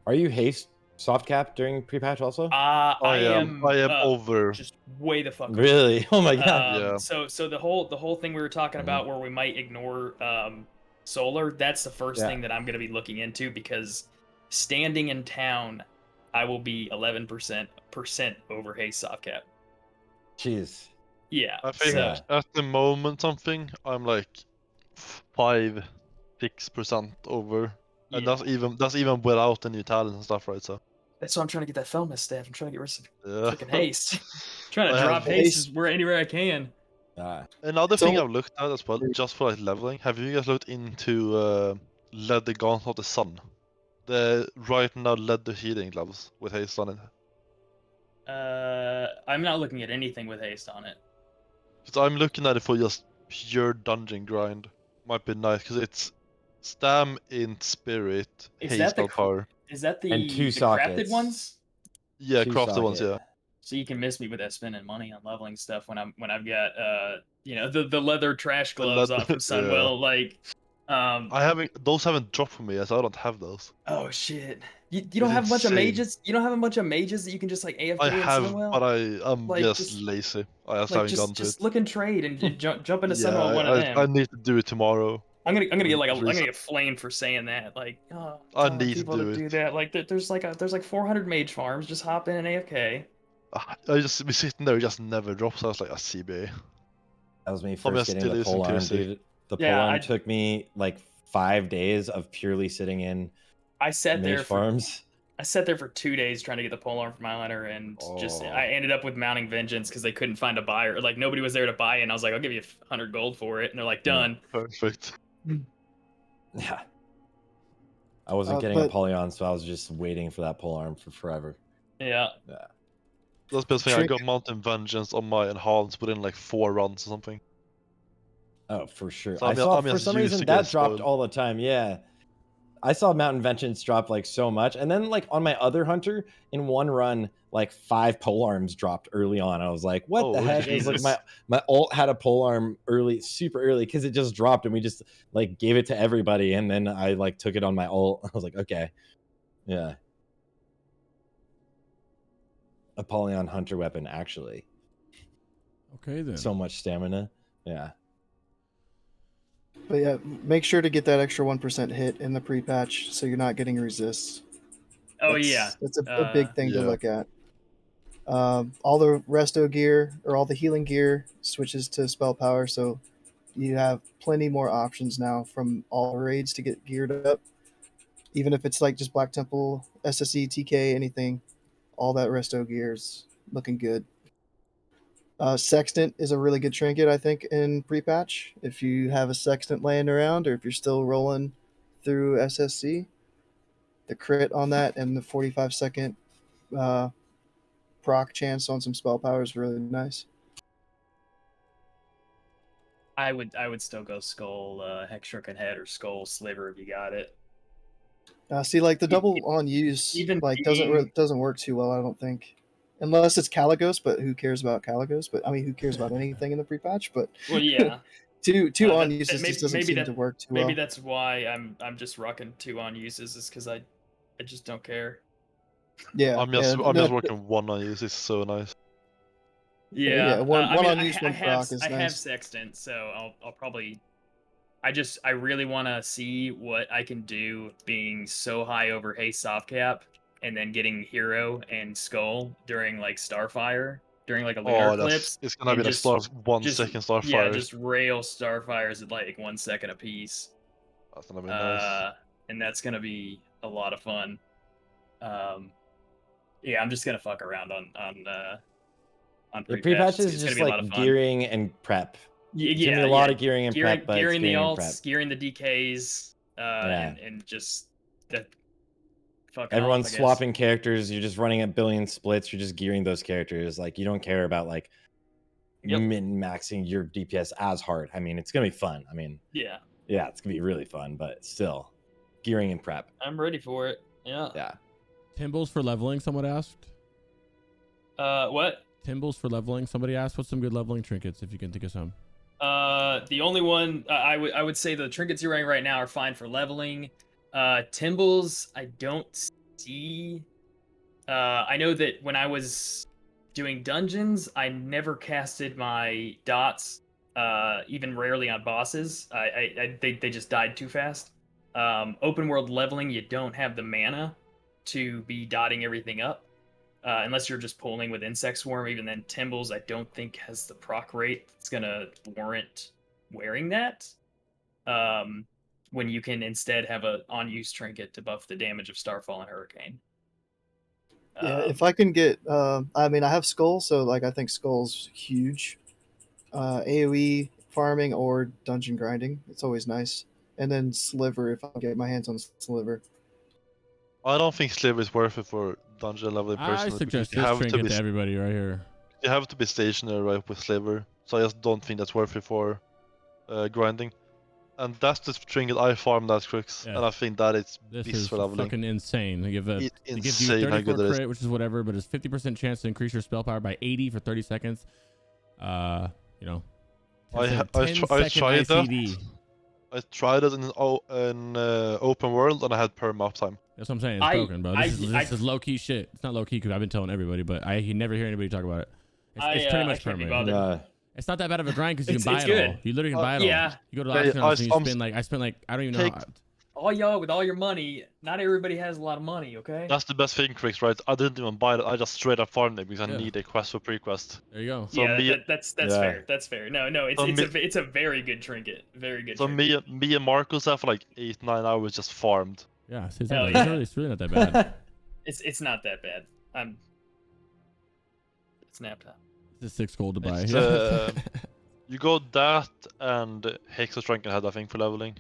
Are you haste soft cap during pre-patch also? I am over. just way the fuck over. Really? Oh my god. Yeah. So the whole thing we were talking about where we might ignore solar, that's the first Yeah. thing that I'm going to be looking into, because standing in town, I will be 11% over haste soft cap. Jeez. Yeah. I think so, at the moment something, I'm like 5-6% over. And yeah. that's even without the new talents and stuff, right? So That's why I'm trying to get that Felmis staff. I'm trying to get rid of yeah. freaking haste. trying to I drop have haste anywhere I can. Another So- thing I've looked at as well, just for like leveling, have you guys looked into Leather Gauntlet of the Sun? The right now leather healing gloves with haste on it. I'm not looking at anything with haste on it. Because I'm looking at it for just pure dungeon grind. Might be nice because it's stam in spirit, Is haste that the power. Is that the, And 2 the sockets. crafted ones? Yeah, 2 crafted ones, socket. yeah. So you can miss me with that spending money on leveling stuff when I've got the leather trash The gloves leather- off from Sunwell. Like Those haven't dropped for me, so I don't have those. oh shit. You don't It's have a bunch of insane. mages? You don't have a bunch of mages that you can just like AFK I in have, Sunwell? but I'm Like, just just- lazy. I just like haven't gone to just it. look and trade and jump into Yeah, Sunwell with one of them. I need to do it tomorrow. I'm gonna get like I'm Reason- gonna get flamed for saying that. Like, oh, I telling need to people do to do it. that. Like, there's like 400 mage farms. Just hop in and AFK. I just be sitting there, it just never drops. I was like a CBA. That was me I'm first just getting the still pole arm, using dude. The Yeah, pole arm I- took me like 5 days of purely sitting in I sat there mage for farms. I sat there for 2 days trying to get the polearm from Eyeliner, and just Oh. I ended up with mounting vengeance because they couldn't find a buyer. Like nobody was there to buy it, and I was like, I'll give you 100 gold for it, and they're like, done. Perfect. Yeah. I wasn't getting a but- Polyon, so I was just waiting for that pole arm for forever. Yeah. That's the best thing. I Trick- got Mountain Vengeance on my enhanced within like 4 runs or something. Oh, for sure. So I I'm saw I'm for just some used reason to get that dropped spoiled. all the time. Yeah. I saw Mountain Vengeance drop like so much, and then like on my other hunter in one run, like 5 polearms dropped early on. I was like, what the heck? It was like my ult had a polearm early, super early, because it just dropped, and we just like gave it to everybody, and then I like took it on my ult. I was like, okay, yeah. Apollyon hunter weapon, actually. Okay then. So much stamina. Yeah. But yeah, make sure to get that extra 1% hit in the pre-patch so you're not getting resists. Oh That's a big thing to yeah. look at. All the resto gear or all the healing gear switches to spell power, so you have plenty more options now from all raids to get geared up. Even if it's like just Black Temple, SSE, TK, anything, all that resto gear is looking good. Sextant is a really good trinket, I think, in pre-patch. If you have a Sextant laying around, or if you're still rolling through SSC, the crit on that and the 45-second proc chance on some spell power is really nice. I would still go Skull, Hex Shrunken Head, or Skull Sliver if you got it. See, like the double on use, even like being- doesn't work too well, I don't think, unless it's Caligos. But who cares about Caligos? But I mean, who cares about anything in the pre-patch? But Well, yeah. two on that- uses maybe- just doesn't maybe seem that- to work too Maybe well. that's why I'm just rocking 2 on uses, is because I just don't care. Yeah, I'm just no, working 1 on use. It's so nice. Yeah, one I mean, on use, one proc is I have nice. Sextant, so I'll probably. I really want to see what I can do being so high over Haste Soft Cap, and then getting Hero and Skull during like Starfire, during like a lunar eclipse. It's gonna and be the just- start 1 just- second Starfire. Yeah, just rail Starfires at like 1 second a piece. That's gonna be nice. And that's gonna be a lot of fun. Yeah, I'm just gonna fuck around on The pre-patch is It's gonna just be a lot of like fun. gearing and prep. It's gonna Yeah, be a lot of gearing and gearing, prep, but gearing it's the gearing and alts, prep. gearing the DKs, and just that. Fucking Everyone's off, I guess. swapping characters. You're just running a billion splits. You're just gearing those characters. Like, you don't care about like min-maxing your DPS as hard. I mean, it's gonna be fun. I mean, Yeah, it's gonna be really fun, but still, gearing and prep. I'm ready for it. Yeah. Yeah. Timbles for leveling, someone asked. What? Timbles for leveling. Somebody asked, what's some good leveling trinkets if you can think of some? The only one I would say the trinkets you're wearing right now are fine for leveling. Timbles, I don't see. I know that when I was doing dungeons, I never casted my dots, even rarely on bosses. They just died too fast. Open world leveling, you don't have the mana to be dotting everything up. Unless you're just pulling with Insect Swarm. Even then, Timbles, I don't think has the proc rate that's gonna warrant wearing that. When you can instead have a on-use trinket to buff the damage of Starfall and Hurricane. Yeah, if I can get, I mean, I have Skull, so like I think Skull's huge. AOE farming or dungeon grinding, it's always nice. And then Sliver, if I can get my hands on Sliver. I don't think Sliver is worth it for dungeon leveling I personally. suggest You this have to trinket be to everybody right here. you have to be stationary right with Sliver, so I just don't think that's worth it for grinding. And that's the trinket I farmed as Crix, Yeah. and I think that it's This beast is for leveling. fucking insane. They give It's they give you insane how 34 good it is. crit, which is whatever, but it's 50% chance to increase your spell power by 80 for 30 seconds. You know. I 10 tried second that. ICD. I tried it in open world, and I had perm uptime. That's what I'm saying. It's broken, bro. This is low key shit. It's not low key because I've been telling everybody, but I never hear anybody talk about it. It's pretty much I can't be permanent. bothered. It's not that bad of a grind because you can buy It's it all. good. You literally can buy it all. Yeah. You go to Yeah, Lastcares and you I'm- spend like I spent like I don't even know. Take- How, All y'all with all your money, not everybody has a lot of money, okay? That's the best thing, Crix, right? I didn't even buy it. I just straight up farmed it because I Yeah. need a quest for pre-quest. there you go. So yeah, that's Yeah. fair. That's fair. No, it's a very good trinket. Very good. So trinket. me and Marcus have for like 8-9 hours just farmed. Yeah, see, Hell it's, yeah. it's really not that bad. It's not that bad. It's nap time. It's 6 gold to buy. It's, Yeah. You go that and Hex or Shrunken Head, I think, for leveling.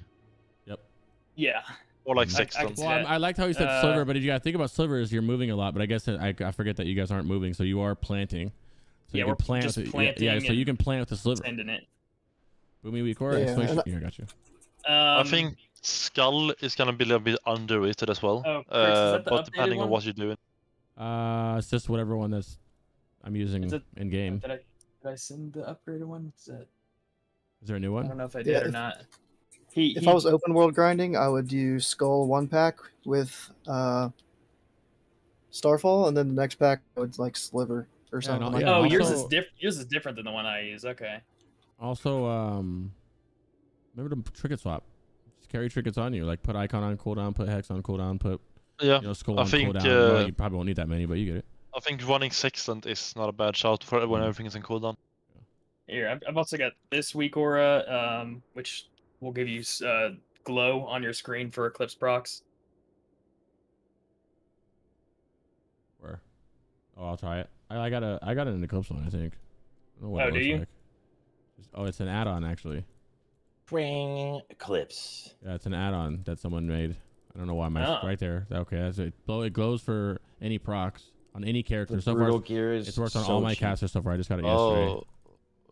Yeah. Or like I- I Sextant. Well, I liked how you said Sliver, but you gotta think about Sliver is you're moving a lot. But I guess I forget that you guys aren't moving, so you are planting. So Yeah, you we're can plant just with, planting yeah, so you can plant with the Sliver. Sending it. Boomy weak or Yeah, exclamation. and Yeah, I got you. I think Skull is gonna be a little bit underrated as well. Oh, Crix, is that the But updated depending on one? what you're doing. It's just whatever one that's I'm using Is it in game. Did I send the upgraded one? Is there a new I one? don't know if I Yeah, did or not. If I was open world grinding, I would use Skull 1-pack with Starfall, and then the next pack I would like Sliver or Yeah, something no, like yeah, that. Oh, and yours also- is yours is different than the one I use. Okay. Also, remember to trinket swap. Just carry trinkets on you. Like put icon on cooldown, put hex on cooldown, put Yeah, skull I on think, cooldown. Well, you probably won't need that many, but you get it. I think running Sextant is not a bad shout for when everything is in cooldown. Here, I've also got this week aura, which will give you glow on your screen for Eclipse procs. Where? Oh, I'll try it. I got an Eclipse one, I think. I don't know what Oh, it do looks you? like. Oh, it's an add-on actually. Twing Eclipse. Yeah, it's an add-on that someone made. I don't know why my Oh. right there. Okay, that's it. It glows for any procs on any character. The So brutal far, gear is it's worked on so all my cheap. casters so far. I just got it yesterday. Oh,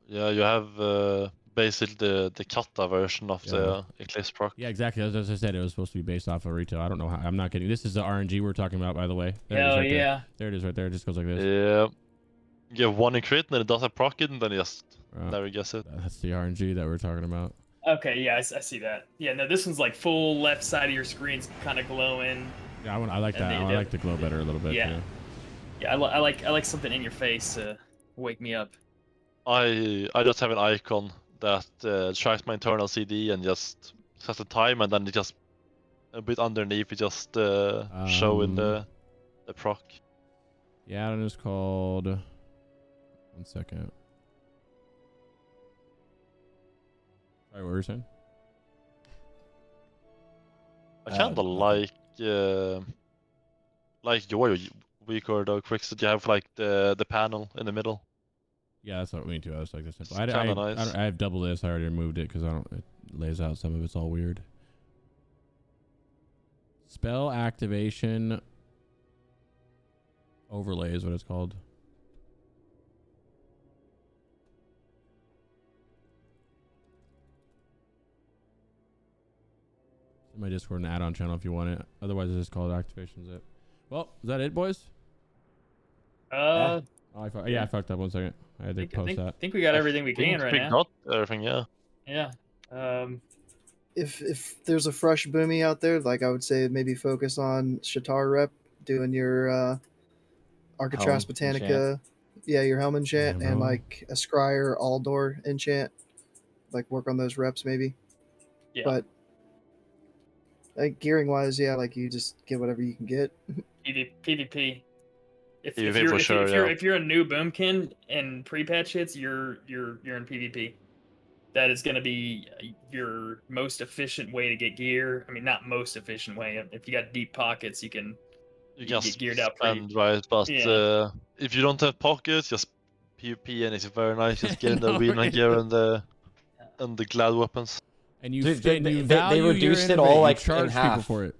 yeah, you have basically the kata version of the Eclipse proc. Yeah, exactly. As I said, it was supposed to be based off of retail. I don't know how. I'm not getting. This is the RNG we're talking about, by the way. There it is Hell right yeah. There it is right there. It just goes like this. Yeah. You have one in crit, and then it does a proc it, and then you just Uh, never guess it. That's the RNG that we're talking about. Okay, yeah, I see that. Yeah, no, this one's like full left side of your screen's kind of glowing. Yeah, I like And that. they I did- like the glow better a little bit. Yeah. Yeah, I like something in your face to wake me up. I just have an icon that tracks my internal CD and just sets the time, and then it just a bit underneath it just showing the proc. Yeah, and it's called. 1 second. Sorry, what were you saying? I kinda like your weaker though, Crix, that you have like the panel in the middle. Yeah, that's what we need to. I was like this simple. It's kinda nice. I have double this. I already removed it because it lays out some of it's all weird. Spell activation overlay is what it's called. In my Discord and add-on channel if you want it. Otherwise, it's just called activation zip. Well, is that it, boys? Uh, Oh, I fucked up. 1 second. I had to post that. think we got everything we can I right think now. got everything, yeah. Yeah. If there's a fresh Boomy out there, like I would say maybe focus on Shatar rep, doing your Architras Helm Botanica, yeah, your Helm enchant, Yeah, and bro. like a Scryer Aldor enchant, like work on those reps maybe. Yeah. But like gearing wise, yeah, like you just get whatever you can get. PvP. If PvP you're for if, sure, if you're yeah. if you're a new Boomkin and pre-patch hits, you're in PvP. That is going to be your most efficient way to get gear. I mean, not most efficient way. If you got deep pockets, you can get geared out pretty. spend, right? But Yeah. if you don't have pockets, just PvP and it's very nice. Just getting the No, arena right. gear and the glad weapons. And you, Dude, and you they value your reduced it Innervate. all, You like, in charge people half. for it.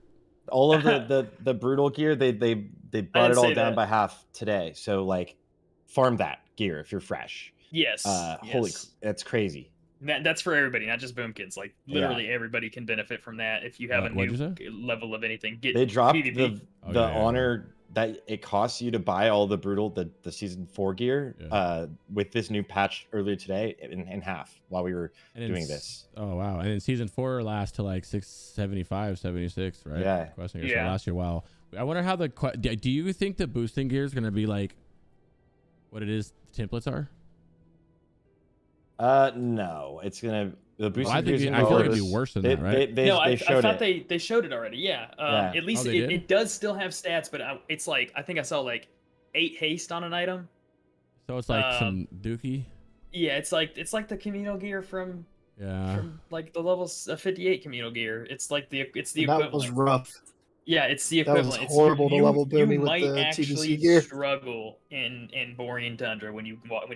All of the brutal gear, they brought it all say down that. by half today. So like, farm that gear if you're fresh. Yes. Holy, yes. that's crazy. That's for everybody, not just Boomkins. Like literally everybody can benefit from that if you have a What'd new you level of anything. Get They dropped PvP. the yeah. honor that it costs you to buy all the brutal the season 4 gear with this new patch earlier today in half while we were doing this. Oh wow! And then season 4 lasts to like 675, 76, right? Yeah. Questing gear, so Yeah. it lasts you a while. I wonder how do you think the boosting gear is gonna be like what it is? The templates are. No, it's gonna the boosting I think gear's I gonna feel go like it'd be this- worse than they, that, right? They, No, I showed thought it. they showed it already. Yeah. Yeah. At least Oh, they did? it does still have stats, but it's like I think I saw like 8 haste on an item. So it's like some dookie. Yeah, it's like the communal gear from Yeah. like the level 58 communal gear. It's like the That equivalent. was rough. Yeah, it's the That was equivalent. horrible to level you Boomy with might the actually TBC gear. struggle in Borean Tundra when you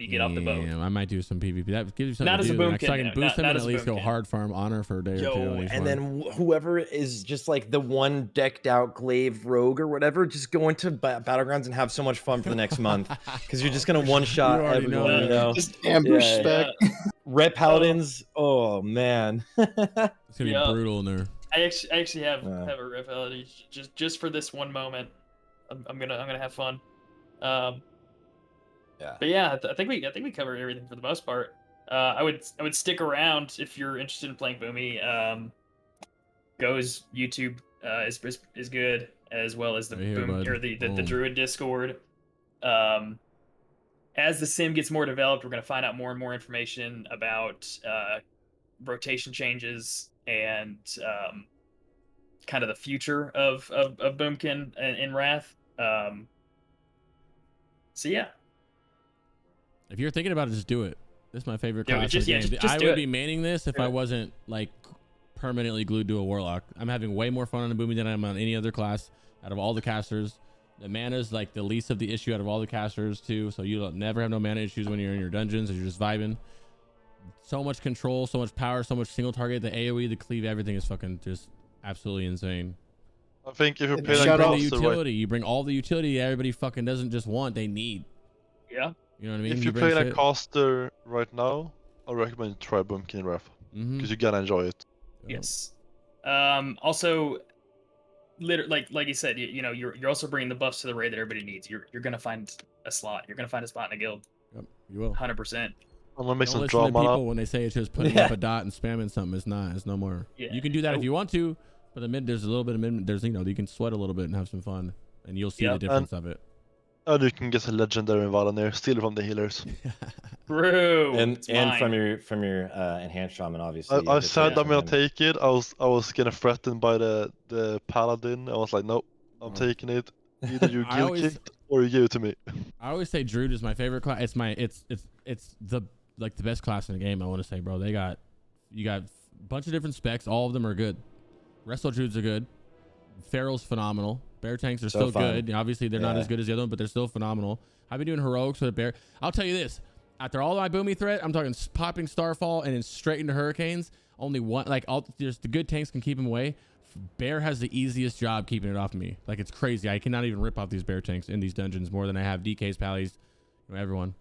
get off the boat. Yeah, I might do some PvP. That gives you something Not to as a do. boomkin, So I can no, boost them not and as at a least go boomkin. hard farm honor for a day or two. Yo, on each and one. then whoever is just like the one decked out glaive rogue or whatever, just go into battlegrounds and have so much fun for the next month because you're just gonna one shot You already know everyone. that. You know, Just ambush Yeah. Spec. red paladins. Oh man. It's gonna be Yeah. brutal in there. I actually have a repellity just for this one moment. I'm gonna have fun. Yeah. But yeah, I think we covered everything for the most part. I would stick around if you're interested in playing Boomy. Go's YouTube is good, as well as the Right here, Boom bud. or the Boom. Druid Discord. As the sim gets more developed, we're gonna find out more and more information about rotation changes and kind of the future of Boomkin and Wrath. So yeah, If you're thinking about it, just do it. This is my favorite Do it. class Just- in yeah, the game. just I do would it. be maining this if Do I it. wasn't like permanently glued to a Warlock. I'm having way more fun on the Boomy than I'm on any other class out of all the casters. The mana's like the least of the issue out of all the casters too, so you'll never have no mana issues when you're in your dungeons. You're just vibing. So much control, so much power, so much single target. The AoE, the cleave, everything is fucking just absolutely insane. I think if you And play You shout bring out the caster, right, utility. You bring all the utility everybody fucking doesn't just want, they need. yeah. You know what I mean? if you bring play like shit. caster right now, I recommend you try Bumpkin Wrath Mhm. because you're gonna enjoy it. Yes. Also, like you said, you know, you're also bringing the buffs to the raid that everybody needs. You're gonna find a slot. You're gonna find a spot in a guild. Yep, you will. 100%. I'm gonna make Don't some listen to drama people now. when they say it's just putting Yeah. up a dot and spamming something. It's not. It's no more. Yeah. You can do that if Nope. you want to, but there's a little bit of there's you can sweat a little bit and have some fun, and you'll see Yep. the difference of it. And you can get a legendary Invala there, steal it from the healers. True. And It's and mine. from your enhanced shaman, obviously. I if it's said a I'm gonna shaman. take it. I was getting threatened by the paladin. I was like, nope, I'm taking it. Either you I guild always- kicked or you give it to me. I always say Druid is my favorite class. It's the best class in the game. I want to say, bro. You got a bunch of different specs. All of them are good. Resto Druids are good. Feral's phenomenal. Bear tanks are So still fun. good. Obviously, they're not Yeah. as good as the other one, but they're still phenomenal. I've been doing heroics with a bear. I'll tell you this: after all my Boomy threat, I'm talking popping Starfall and then straight into Hurricanes. Only one, just the good tanks can keep him away. Bear has the easiest job keeping it off of me. Like, it's crazy. I cannot even rip off these bear tanks in these dungeons more than I have DKs, Pallies, everyone.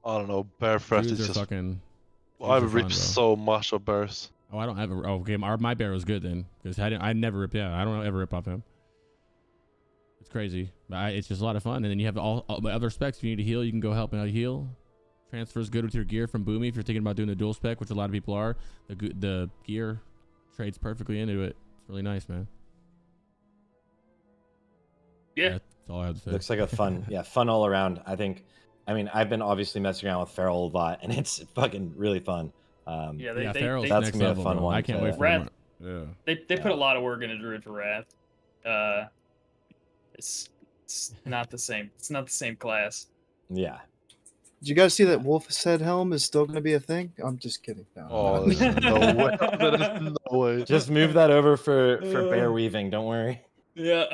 I don't know. Bear threat Druids is are just. fucking. I Druids are rip fun, bro. so much of bears. Oh, I don't ever. Oh, okay. My bear was good then, because I never rip. Yeah, I don't ever rip off him. It's crazy, but it's just a lot of fun. And then you have all the other specs. If you need to heal, you can go help out heal. Transfer is good with your gear from Boomy if you're thinking about doing the dual spec, which a lot of people are. The gear trades perfectly into it. It's really nice, man. Yeah. That's all I have to say. Looks like a fun all around. I mean, I've been obviously messing around with Feral a lot, and it's fucking really fun. Yeah, Yeah, Feral's That's next gonna be a level, fun bro. one I can't to- wait for Wrath. him. Yeah. They put a lot of work into Druid for Wrath. It's not the same. It's not the same class. Yeah. Did you guys see that Wolf's Head helm is still going to be a thing? I'm just kidding. No, Oh, no. there's no way. There's no way. Just move that over for bear weaving. Don't worry. Yeah.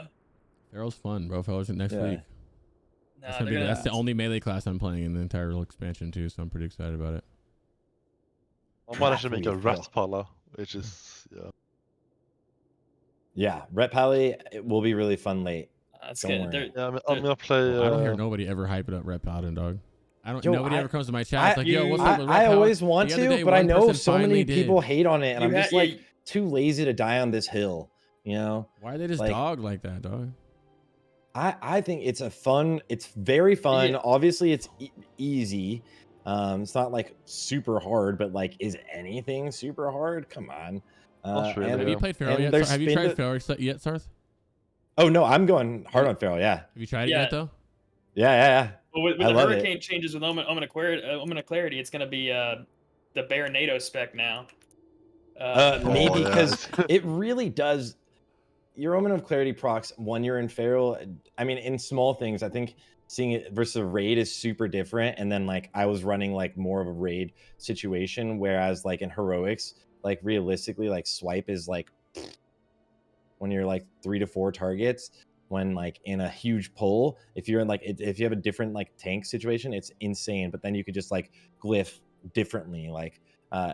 Feral's fun, bro. Feral's next Yeah. week. Nah, That's the only melee class I'm playing in the entire expansion too, so I'm pretty excited about it. I might actually make a Weave, rat pala, which is Yeah, Ret Pally it will be really fun late. That's Don't good. worry. They're- yeah. I'm gonna play. Well, I don't hear nobody ever hyping up Red Paladin, dog. Yo, Nobody ever comes to my chat. It's like, yo, what's I, up with Red I Paladin? always want The other to, day, but I one know person so many finally people did. hate on it, and You I'm just ha- like you- too lazy to die on this hill. You know, Why are they just like- dog like that, dog? I think it's it's very fun. Yeah. Obviously, it's easy. It's not like super hard, but like, is anything super hard? Come on. Not really, Have you played Feral and yet? there's Have you been tried the- Feral yet, Sarthe? Oh no, I'm going hard on Feral. Yeah, Have you tried it Yeah. yet, though? yeah. Well, with I the love it. Hurricane changes with Omen of Clarity, it's going to be the Bear NATO spec now. Maybe yeah. because it really does. Your Omen of Clarity procs when you're in Feral. I mean, in small things, I think seeing it versus a raid is super different. And then like I was running like more of a raid situation, whereas like in heroics, like realistically, like swipe is like when you're like 3 to 4 targets. When like in a huge pull, if you're in like if you have a different like tank situation, it's insane. But then you could just like glyph differently. Like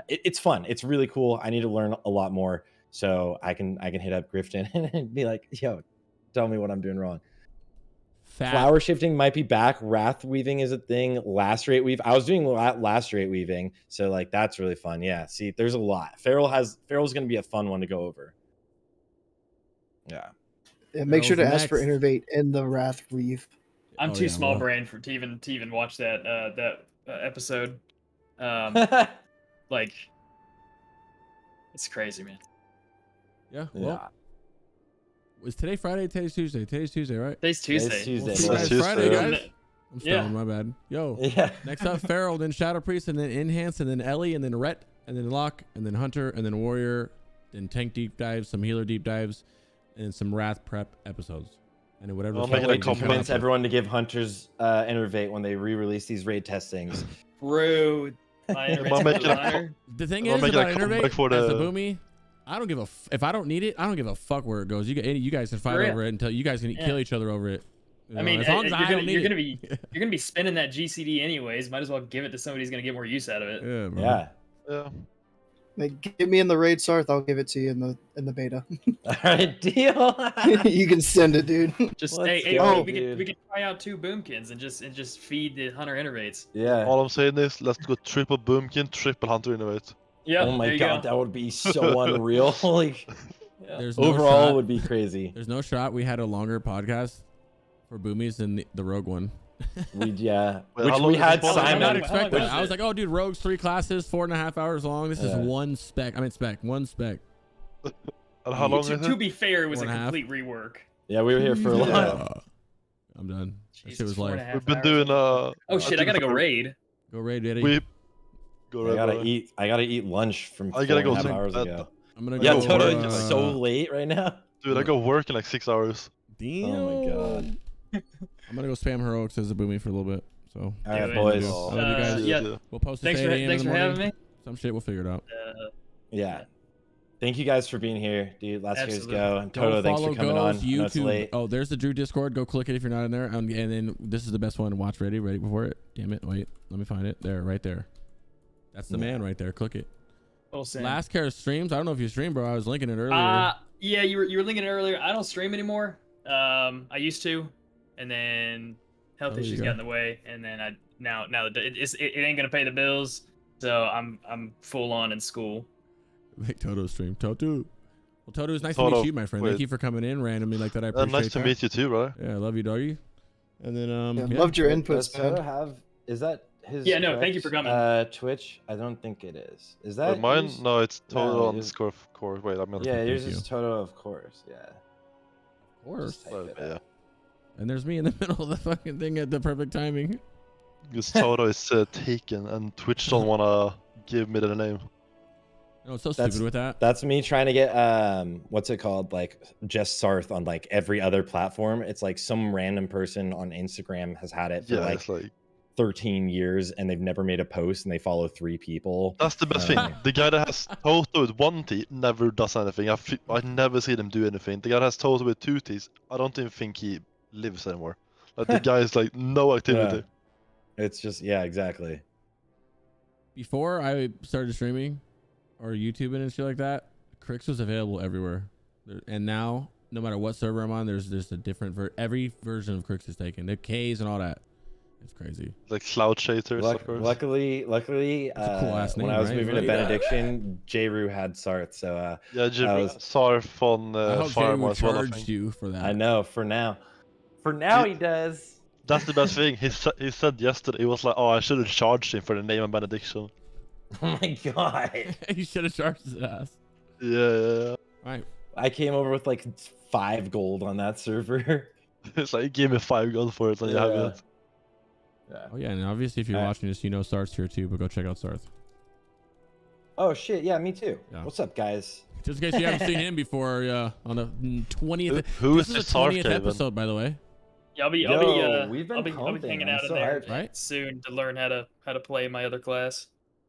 it's fun. It's really cool. I need to learn a lot more so I can hit up Grifton and be like, yo, tell me what I'm doing wrong. Fat. Flower shifting might be back. Wrath weaving is a thing. Lacerate weave. I was doing lacerate weaving, so like that's really fun. Yeah. See, there's a lot. Feral's going to be a fun one to go over. Yeah. And make sure to ask for next? Innervate in the Wrath Wreath. I'm Oh, too yeah, small well. brain to even watch that episode. Like, it's crazy, man. Yeah. Yeah. Well, was today Friday? Today's Tuesday. Today's Tuesday, right? Today's Tuesday. Tuesday. We'll see you boys. guys Tuesday, Friday, yeah. guys. I'm Yeah. stoned. My bad. Yo. Yeah. Next up, Feral, then Shadow Priest, and then Enhance, and then Ellie, and then Rhett, and then Locke, and then Hunter, and then Warrior, then Tank deep dives, some healer deep dives, and some Wrath prep episodes. And then whatever. Well, the make fuck it a we can come up Convince with. everyone to give Hunters Innervate when they re-release these raid testings. Rude. My Am I making a Hunter. The thing I'm is making a about comeback Innervate for as the the- Boomy, I don't give a if I don't need it, I don't give a fuck where it goes. You guys can fight For real. over it until you guys can Yeah. kill each other over it. You I know, mean, as long as I don't need you're it. gonna be spending that GCD anyways. Might as well give it to somebody who's gonna get more use out of it. Yeah, bro. Yeah. Yeah. Like, get me in the raid, Sarth. I'll give it to you in the beta. All right, deal. You can send it, dude. Just Let's hey, go, we dude. could try out 2 Boomkins and just feed the Hunter Innervates. Yeah. All I'm saying is, let's go triple Boomkin, triple Hunter Innovate. Yeah. Oh my there you god, go. that would be so unreal. Like, Yeah. There's no overall, shot. would be crazy. There's no shot we had a longer podcast for Boomies than the Rogue one. Yeah, Wait, which how long we is had this podcast? I did Simon. not Simon. expect How that. long I was was like, oh, dude, Rogue's 3 classes, 4.5 hours long. This is Yeah. one spec. One spec. And how long is to it? be fair, it was a 4.5. complete rework. Yeah, we were here for a long. Yeah. I'm done. That shit Jesus, was like, 4.5 We've been hours. doing Oh shit! I gotta go think raid. go raid, Eddie. we go I right, gotta brother. eat. I gotta eat lunch from I gotta go 4.5 sleep hours at ago. I'm gonna Yeah, go go. Totoo, work, it's so late right now. Dude, I go work in like 6 hours. Damn. Oh my god. I'm gonna go spam heroics as a Boomy for a little bit. So All Do right, it. boys. I love you guys. Yeah. we'll post this Thanks 8 for a.m. in thanks the for having morning. me. Some shit we'll figure it out. Yeah. Thank you guys for being here, dude. Last year's Absolutely. go. And Go Toto, thanks follow for coming on. Go's I know it's YouTube. late. Oh, there's the Drew Discord. Go click it if you're not in there. And then this is the best one to watch. Ready before it. Damn it. Wait. Let me find it. There, right there. That's the man right there. Click it. Lastcares streams. I don't know if you stream, bro. I was linking it earlier. Yeah, you were linking it earlier. I don't stream anymore. I used to, and then health Oh, there you issues go. got in the way, and then now it ain't gonna pay the bills, so I'm full on in school. Make Toto stream. Totoo. Well, Totoo, it's nice to Toto, meet you, my friend. Thank wait. you for coming in randomly like that. I appreciate Nice to that. meet you too, brother. Yeah, I love you, doggy. And then Yeah, loved your Does inputs, Toto man. have? Is that his? Yeah, no, thank you correct, for coming. Twitch. I don't think it is. Is But that mine? yours? No, it's No, total yours- underscore core. Wait, I'm not. Yeah, Thank yours you. is Toto, of course. Yeah. Of course. Just type it Yeah. out. And there's me in the middle of the fucking thing at the perfect timing. Because Toto is taken, and Twitch don't wanna give me the name. You know, it's so That's- stupid with that. That's me trying to get what's it called, like just Sarthe on like every other platform. It's like some random person on Instagram has had it for Yeah, like it's like 13 years and they've never made a post and they follow 3 people. that's the best Uh, thing. The guy that has Toto with 1 T never does anything. I never see him do anything. The guy that has Toto with 2 T's, I don't even think he lives anymore. Like the guy is like no activity. It's just yeah, exactly. Before I started streaming or YouTubing and shit like that, Crix was available everywhere. And now, no matter what server I'm on, there's a different every version of Crix is taken. The K's and all that. It's crazy. Like Cloud Chasers, of course. Luckily, That's a cool ass when name, I was right? moving to Right. Benediction, J-Ru had Sarthe, so Yeah, Jim was- Sarf on I hope Fire Jay as well. I charged think. you for that. I know for now. For now, You- he does. That's the best thing. He said yesterday, he was like, "Oh, I should have charged him for the name of benediction." Oh my god! You should have charged his ass. Yeah. All right. I came over with like 5 gold on that server. It's like, give me 5 gold for it, and you have Yeah. it. Yeah. Oh yeah, and obviously if you're Alright. watching this, you know Sarth's here too, but go check out Sarth. Oh shit! Yeah, me too. Yeah. What's up, guys? Just in case you haven't seen him before, on the 20th. Who This is is this the Sarf 20th Kevin? episode, by the way. Yeah, I'll be we've been pumping. hanging I'm out so in there hyped. Right? soon to learn how to play my other class.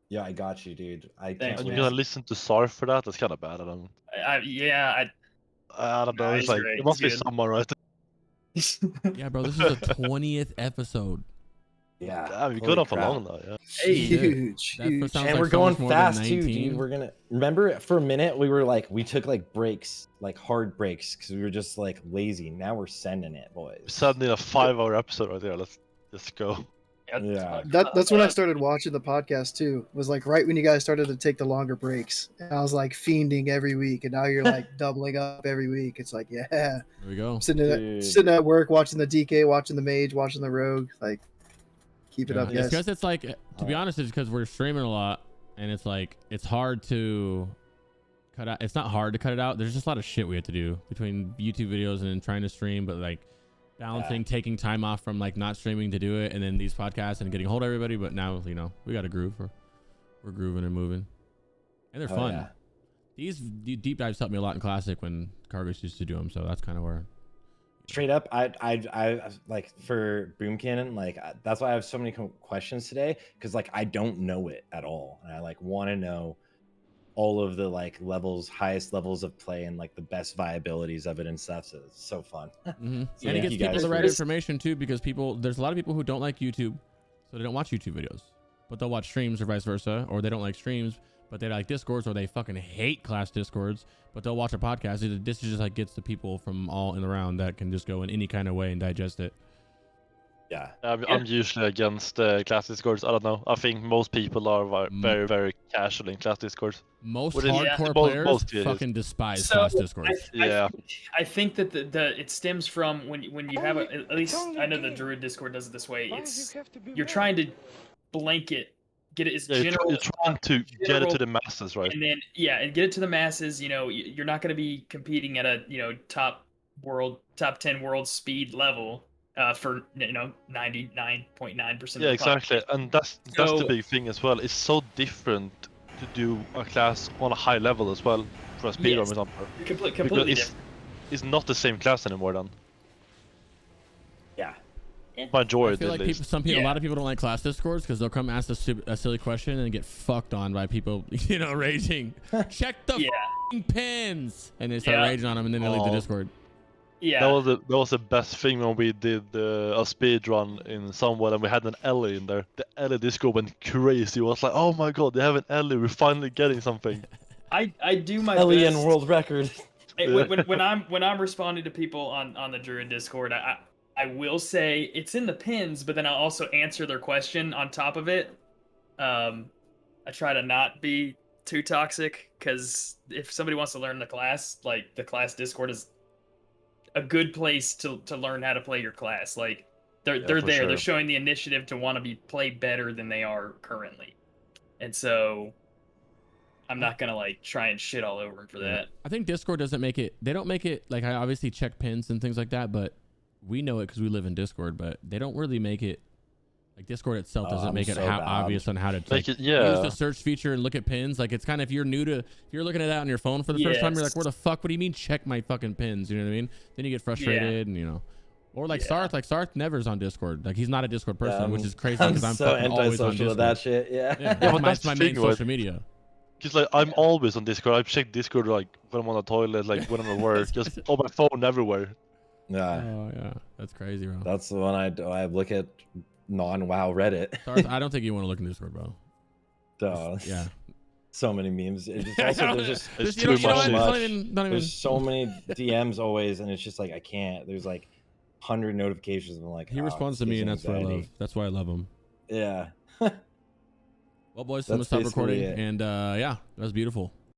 Yeah, I got you, dude. I Thanks, can't And wait. you're gonna listen to Sarf for that? That's kind of bad. I don't know. Nah, It's he's like great. it must be He's good. someone, right? Yeah, bro, this is the 20th episode. Yeah. Damn, you holy got on for crap. long now. Yeah. Hey, Huge, That huge. sounds And like we're so going much more than fast too, 19. dude. We're gonna remember for a minute we were like we took like breaks, like hard breaks, because we were just like lazy. Now we're sending it, We boys. said in a 5-hour episode right there. Let's go. Yeah. That's when I started watching the podcast too. Was like right when you guys started to take the longer breaks. And I was like fiending every week, and now you're like doubling up every week. It's like, yeah, There we go. sitting at work watching the DK, watching the mage, watching the rogue. Like, keep it up, It's guys. because it's like, to be honest, it's because we're streaming a lot, and it's like it's hard to cut out. It's not hard to cut it out. There's just a lot of shit we have to do between YouTube videos and then trying to stream, but like balancing, taking time off from like not streaming to do it, and then these podcasts and getting a hold of everybody. But now, you know, we got a groove. We're grooving and moving, and they're fun. Yeah. These deep dives helped me a lot in Classic when Cargos used to do them, so that's kind of where. Straight up, I like for Boom Cannon, like that's why I have so many questions today, because like I don't know it at all, and I like want to know all of the like highest levels of play and like the best viabilities of it and stuff. So it's so fun. And So it thank gets you people guys the for right this. information too, because there's a lot of people who don't like YouTube, so they don't watch YouTube videos, but they'll watch streams or vice versa, or they don't like streams, but they like Discords, or they fucking hate class Discords, but they'll watch a podcast. This just like gets the people from all in around that can just go in any kind of way and digest it. Yeah. I'm usually against class discords. I don't know. I think most people are very, very casual in class discords. Most What is- hardcore most- players it is. fucking despise class Discords. I think that it stems from when you have at least I know the Druid Discord does it this way. It's you're trying to blanket, get it as general. You're trying to get it to the masses, right? And then and get it to the masses. You know, you're not going to be competing at a top 10 world speed level for 99.9%. Yeah, exactly, and that's the big thing as well. It's so different to do a class on a high level as well for a speedrun, for example. Completely different. It's not the same class anymore then. Yeah. Majority, I feel at like least. a lot of people don't like class Discords because they'll come ask a silly question and get fucked on by people, raging. Check the f***ing pins, and they start raging on them, and then they leave the Discord. Yeah. That was the best thing when we did a speed run in someone and we had an Ellie in there. The Ellie Discord went crazy. It was like, oh my god, they have an Ellie. We're finally getting something. I do my Ellie best. and world record. When I'm responding to people on the Druid Discord, I will say it's in the pins, but then I'll also answer their question on top of it. I try to not be too toxic, because if somebody wants to learn the class, like the class Discord is a good place to learn how to play your class. Like they're there, sure. they're showing the initiative to want to play better than they are currently, and so I'm not gonna like try and shit all over them for that. I think Discord doesn't make it. They don't make it like, I obviously check pins and things like that, but we know it because we live in Discord. But they don't really make it. Like Discord itself doesn't make it so bad. obvious on how to Make it, use the search feature and look at pins. Like it's kind of, if you're looking at that on your phone for the first time, you're like, where the fuck? What do you mean check my fucking pins? You know what I mean? Then you get frustrated and or like Sarthe. Like Sarthe never's on Discord. Like he's not a Discord person, which is crazy because I'm so fucking always on antisocial Discord. with that shit. Yeah. but It's my main social media. Because like I'm always on Discord. I check Discord like when I'm on the toilet, like when I'm at work, just on my phone everywhere. Yeah. Oh yeah, that's crazy, bro. That's the one I look at non-WoW Reddit. Sarthe, I don't think you want to look in Discord, bro. Duh. Yeah. So many memes. It's just also there's just It's Just, too you know much. what? Not even- there's so many DMs always, and it's just like I can't. There's like 100 notifications. And I'm like, He oh, responds to this me, gives and that's what I love. anxiety. That's why I love him. Yeah. Well, boys, I'm gonna That's stop basically recording, it. and yeah, that was beautiful.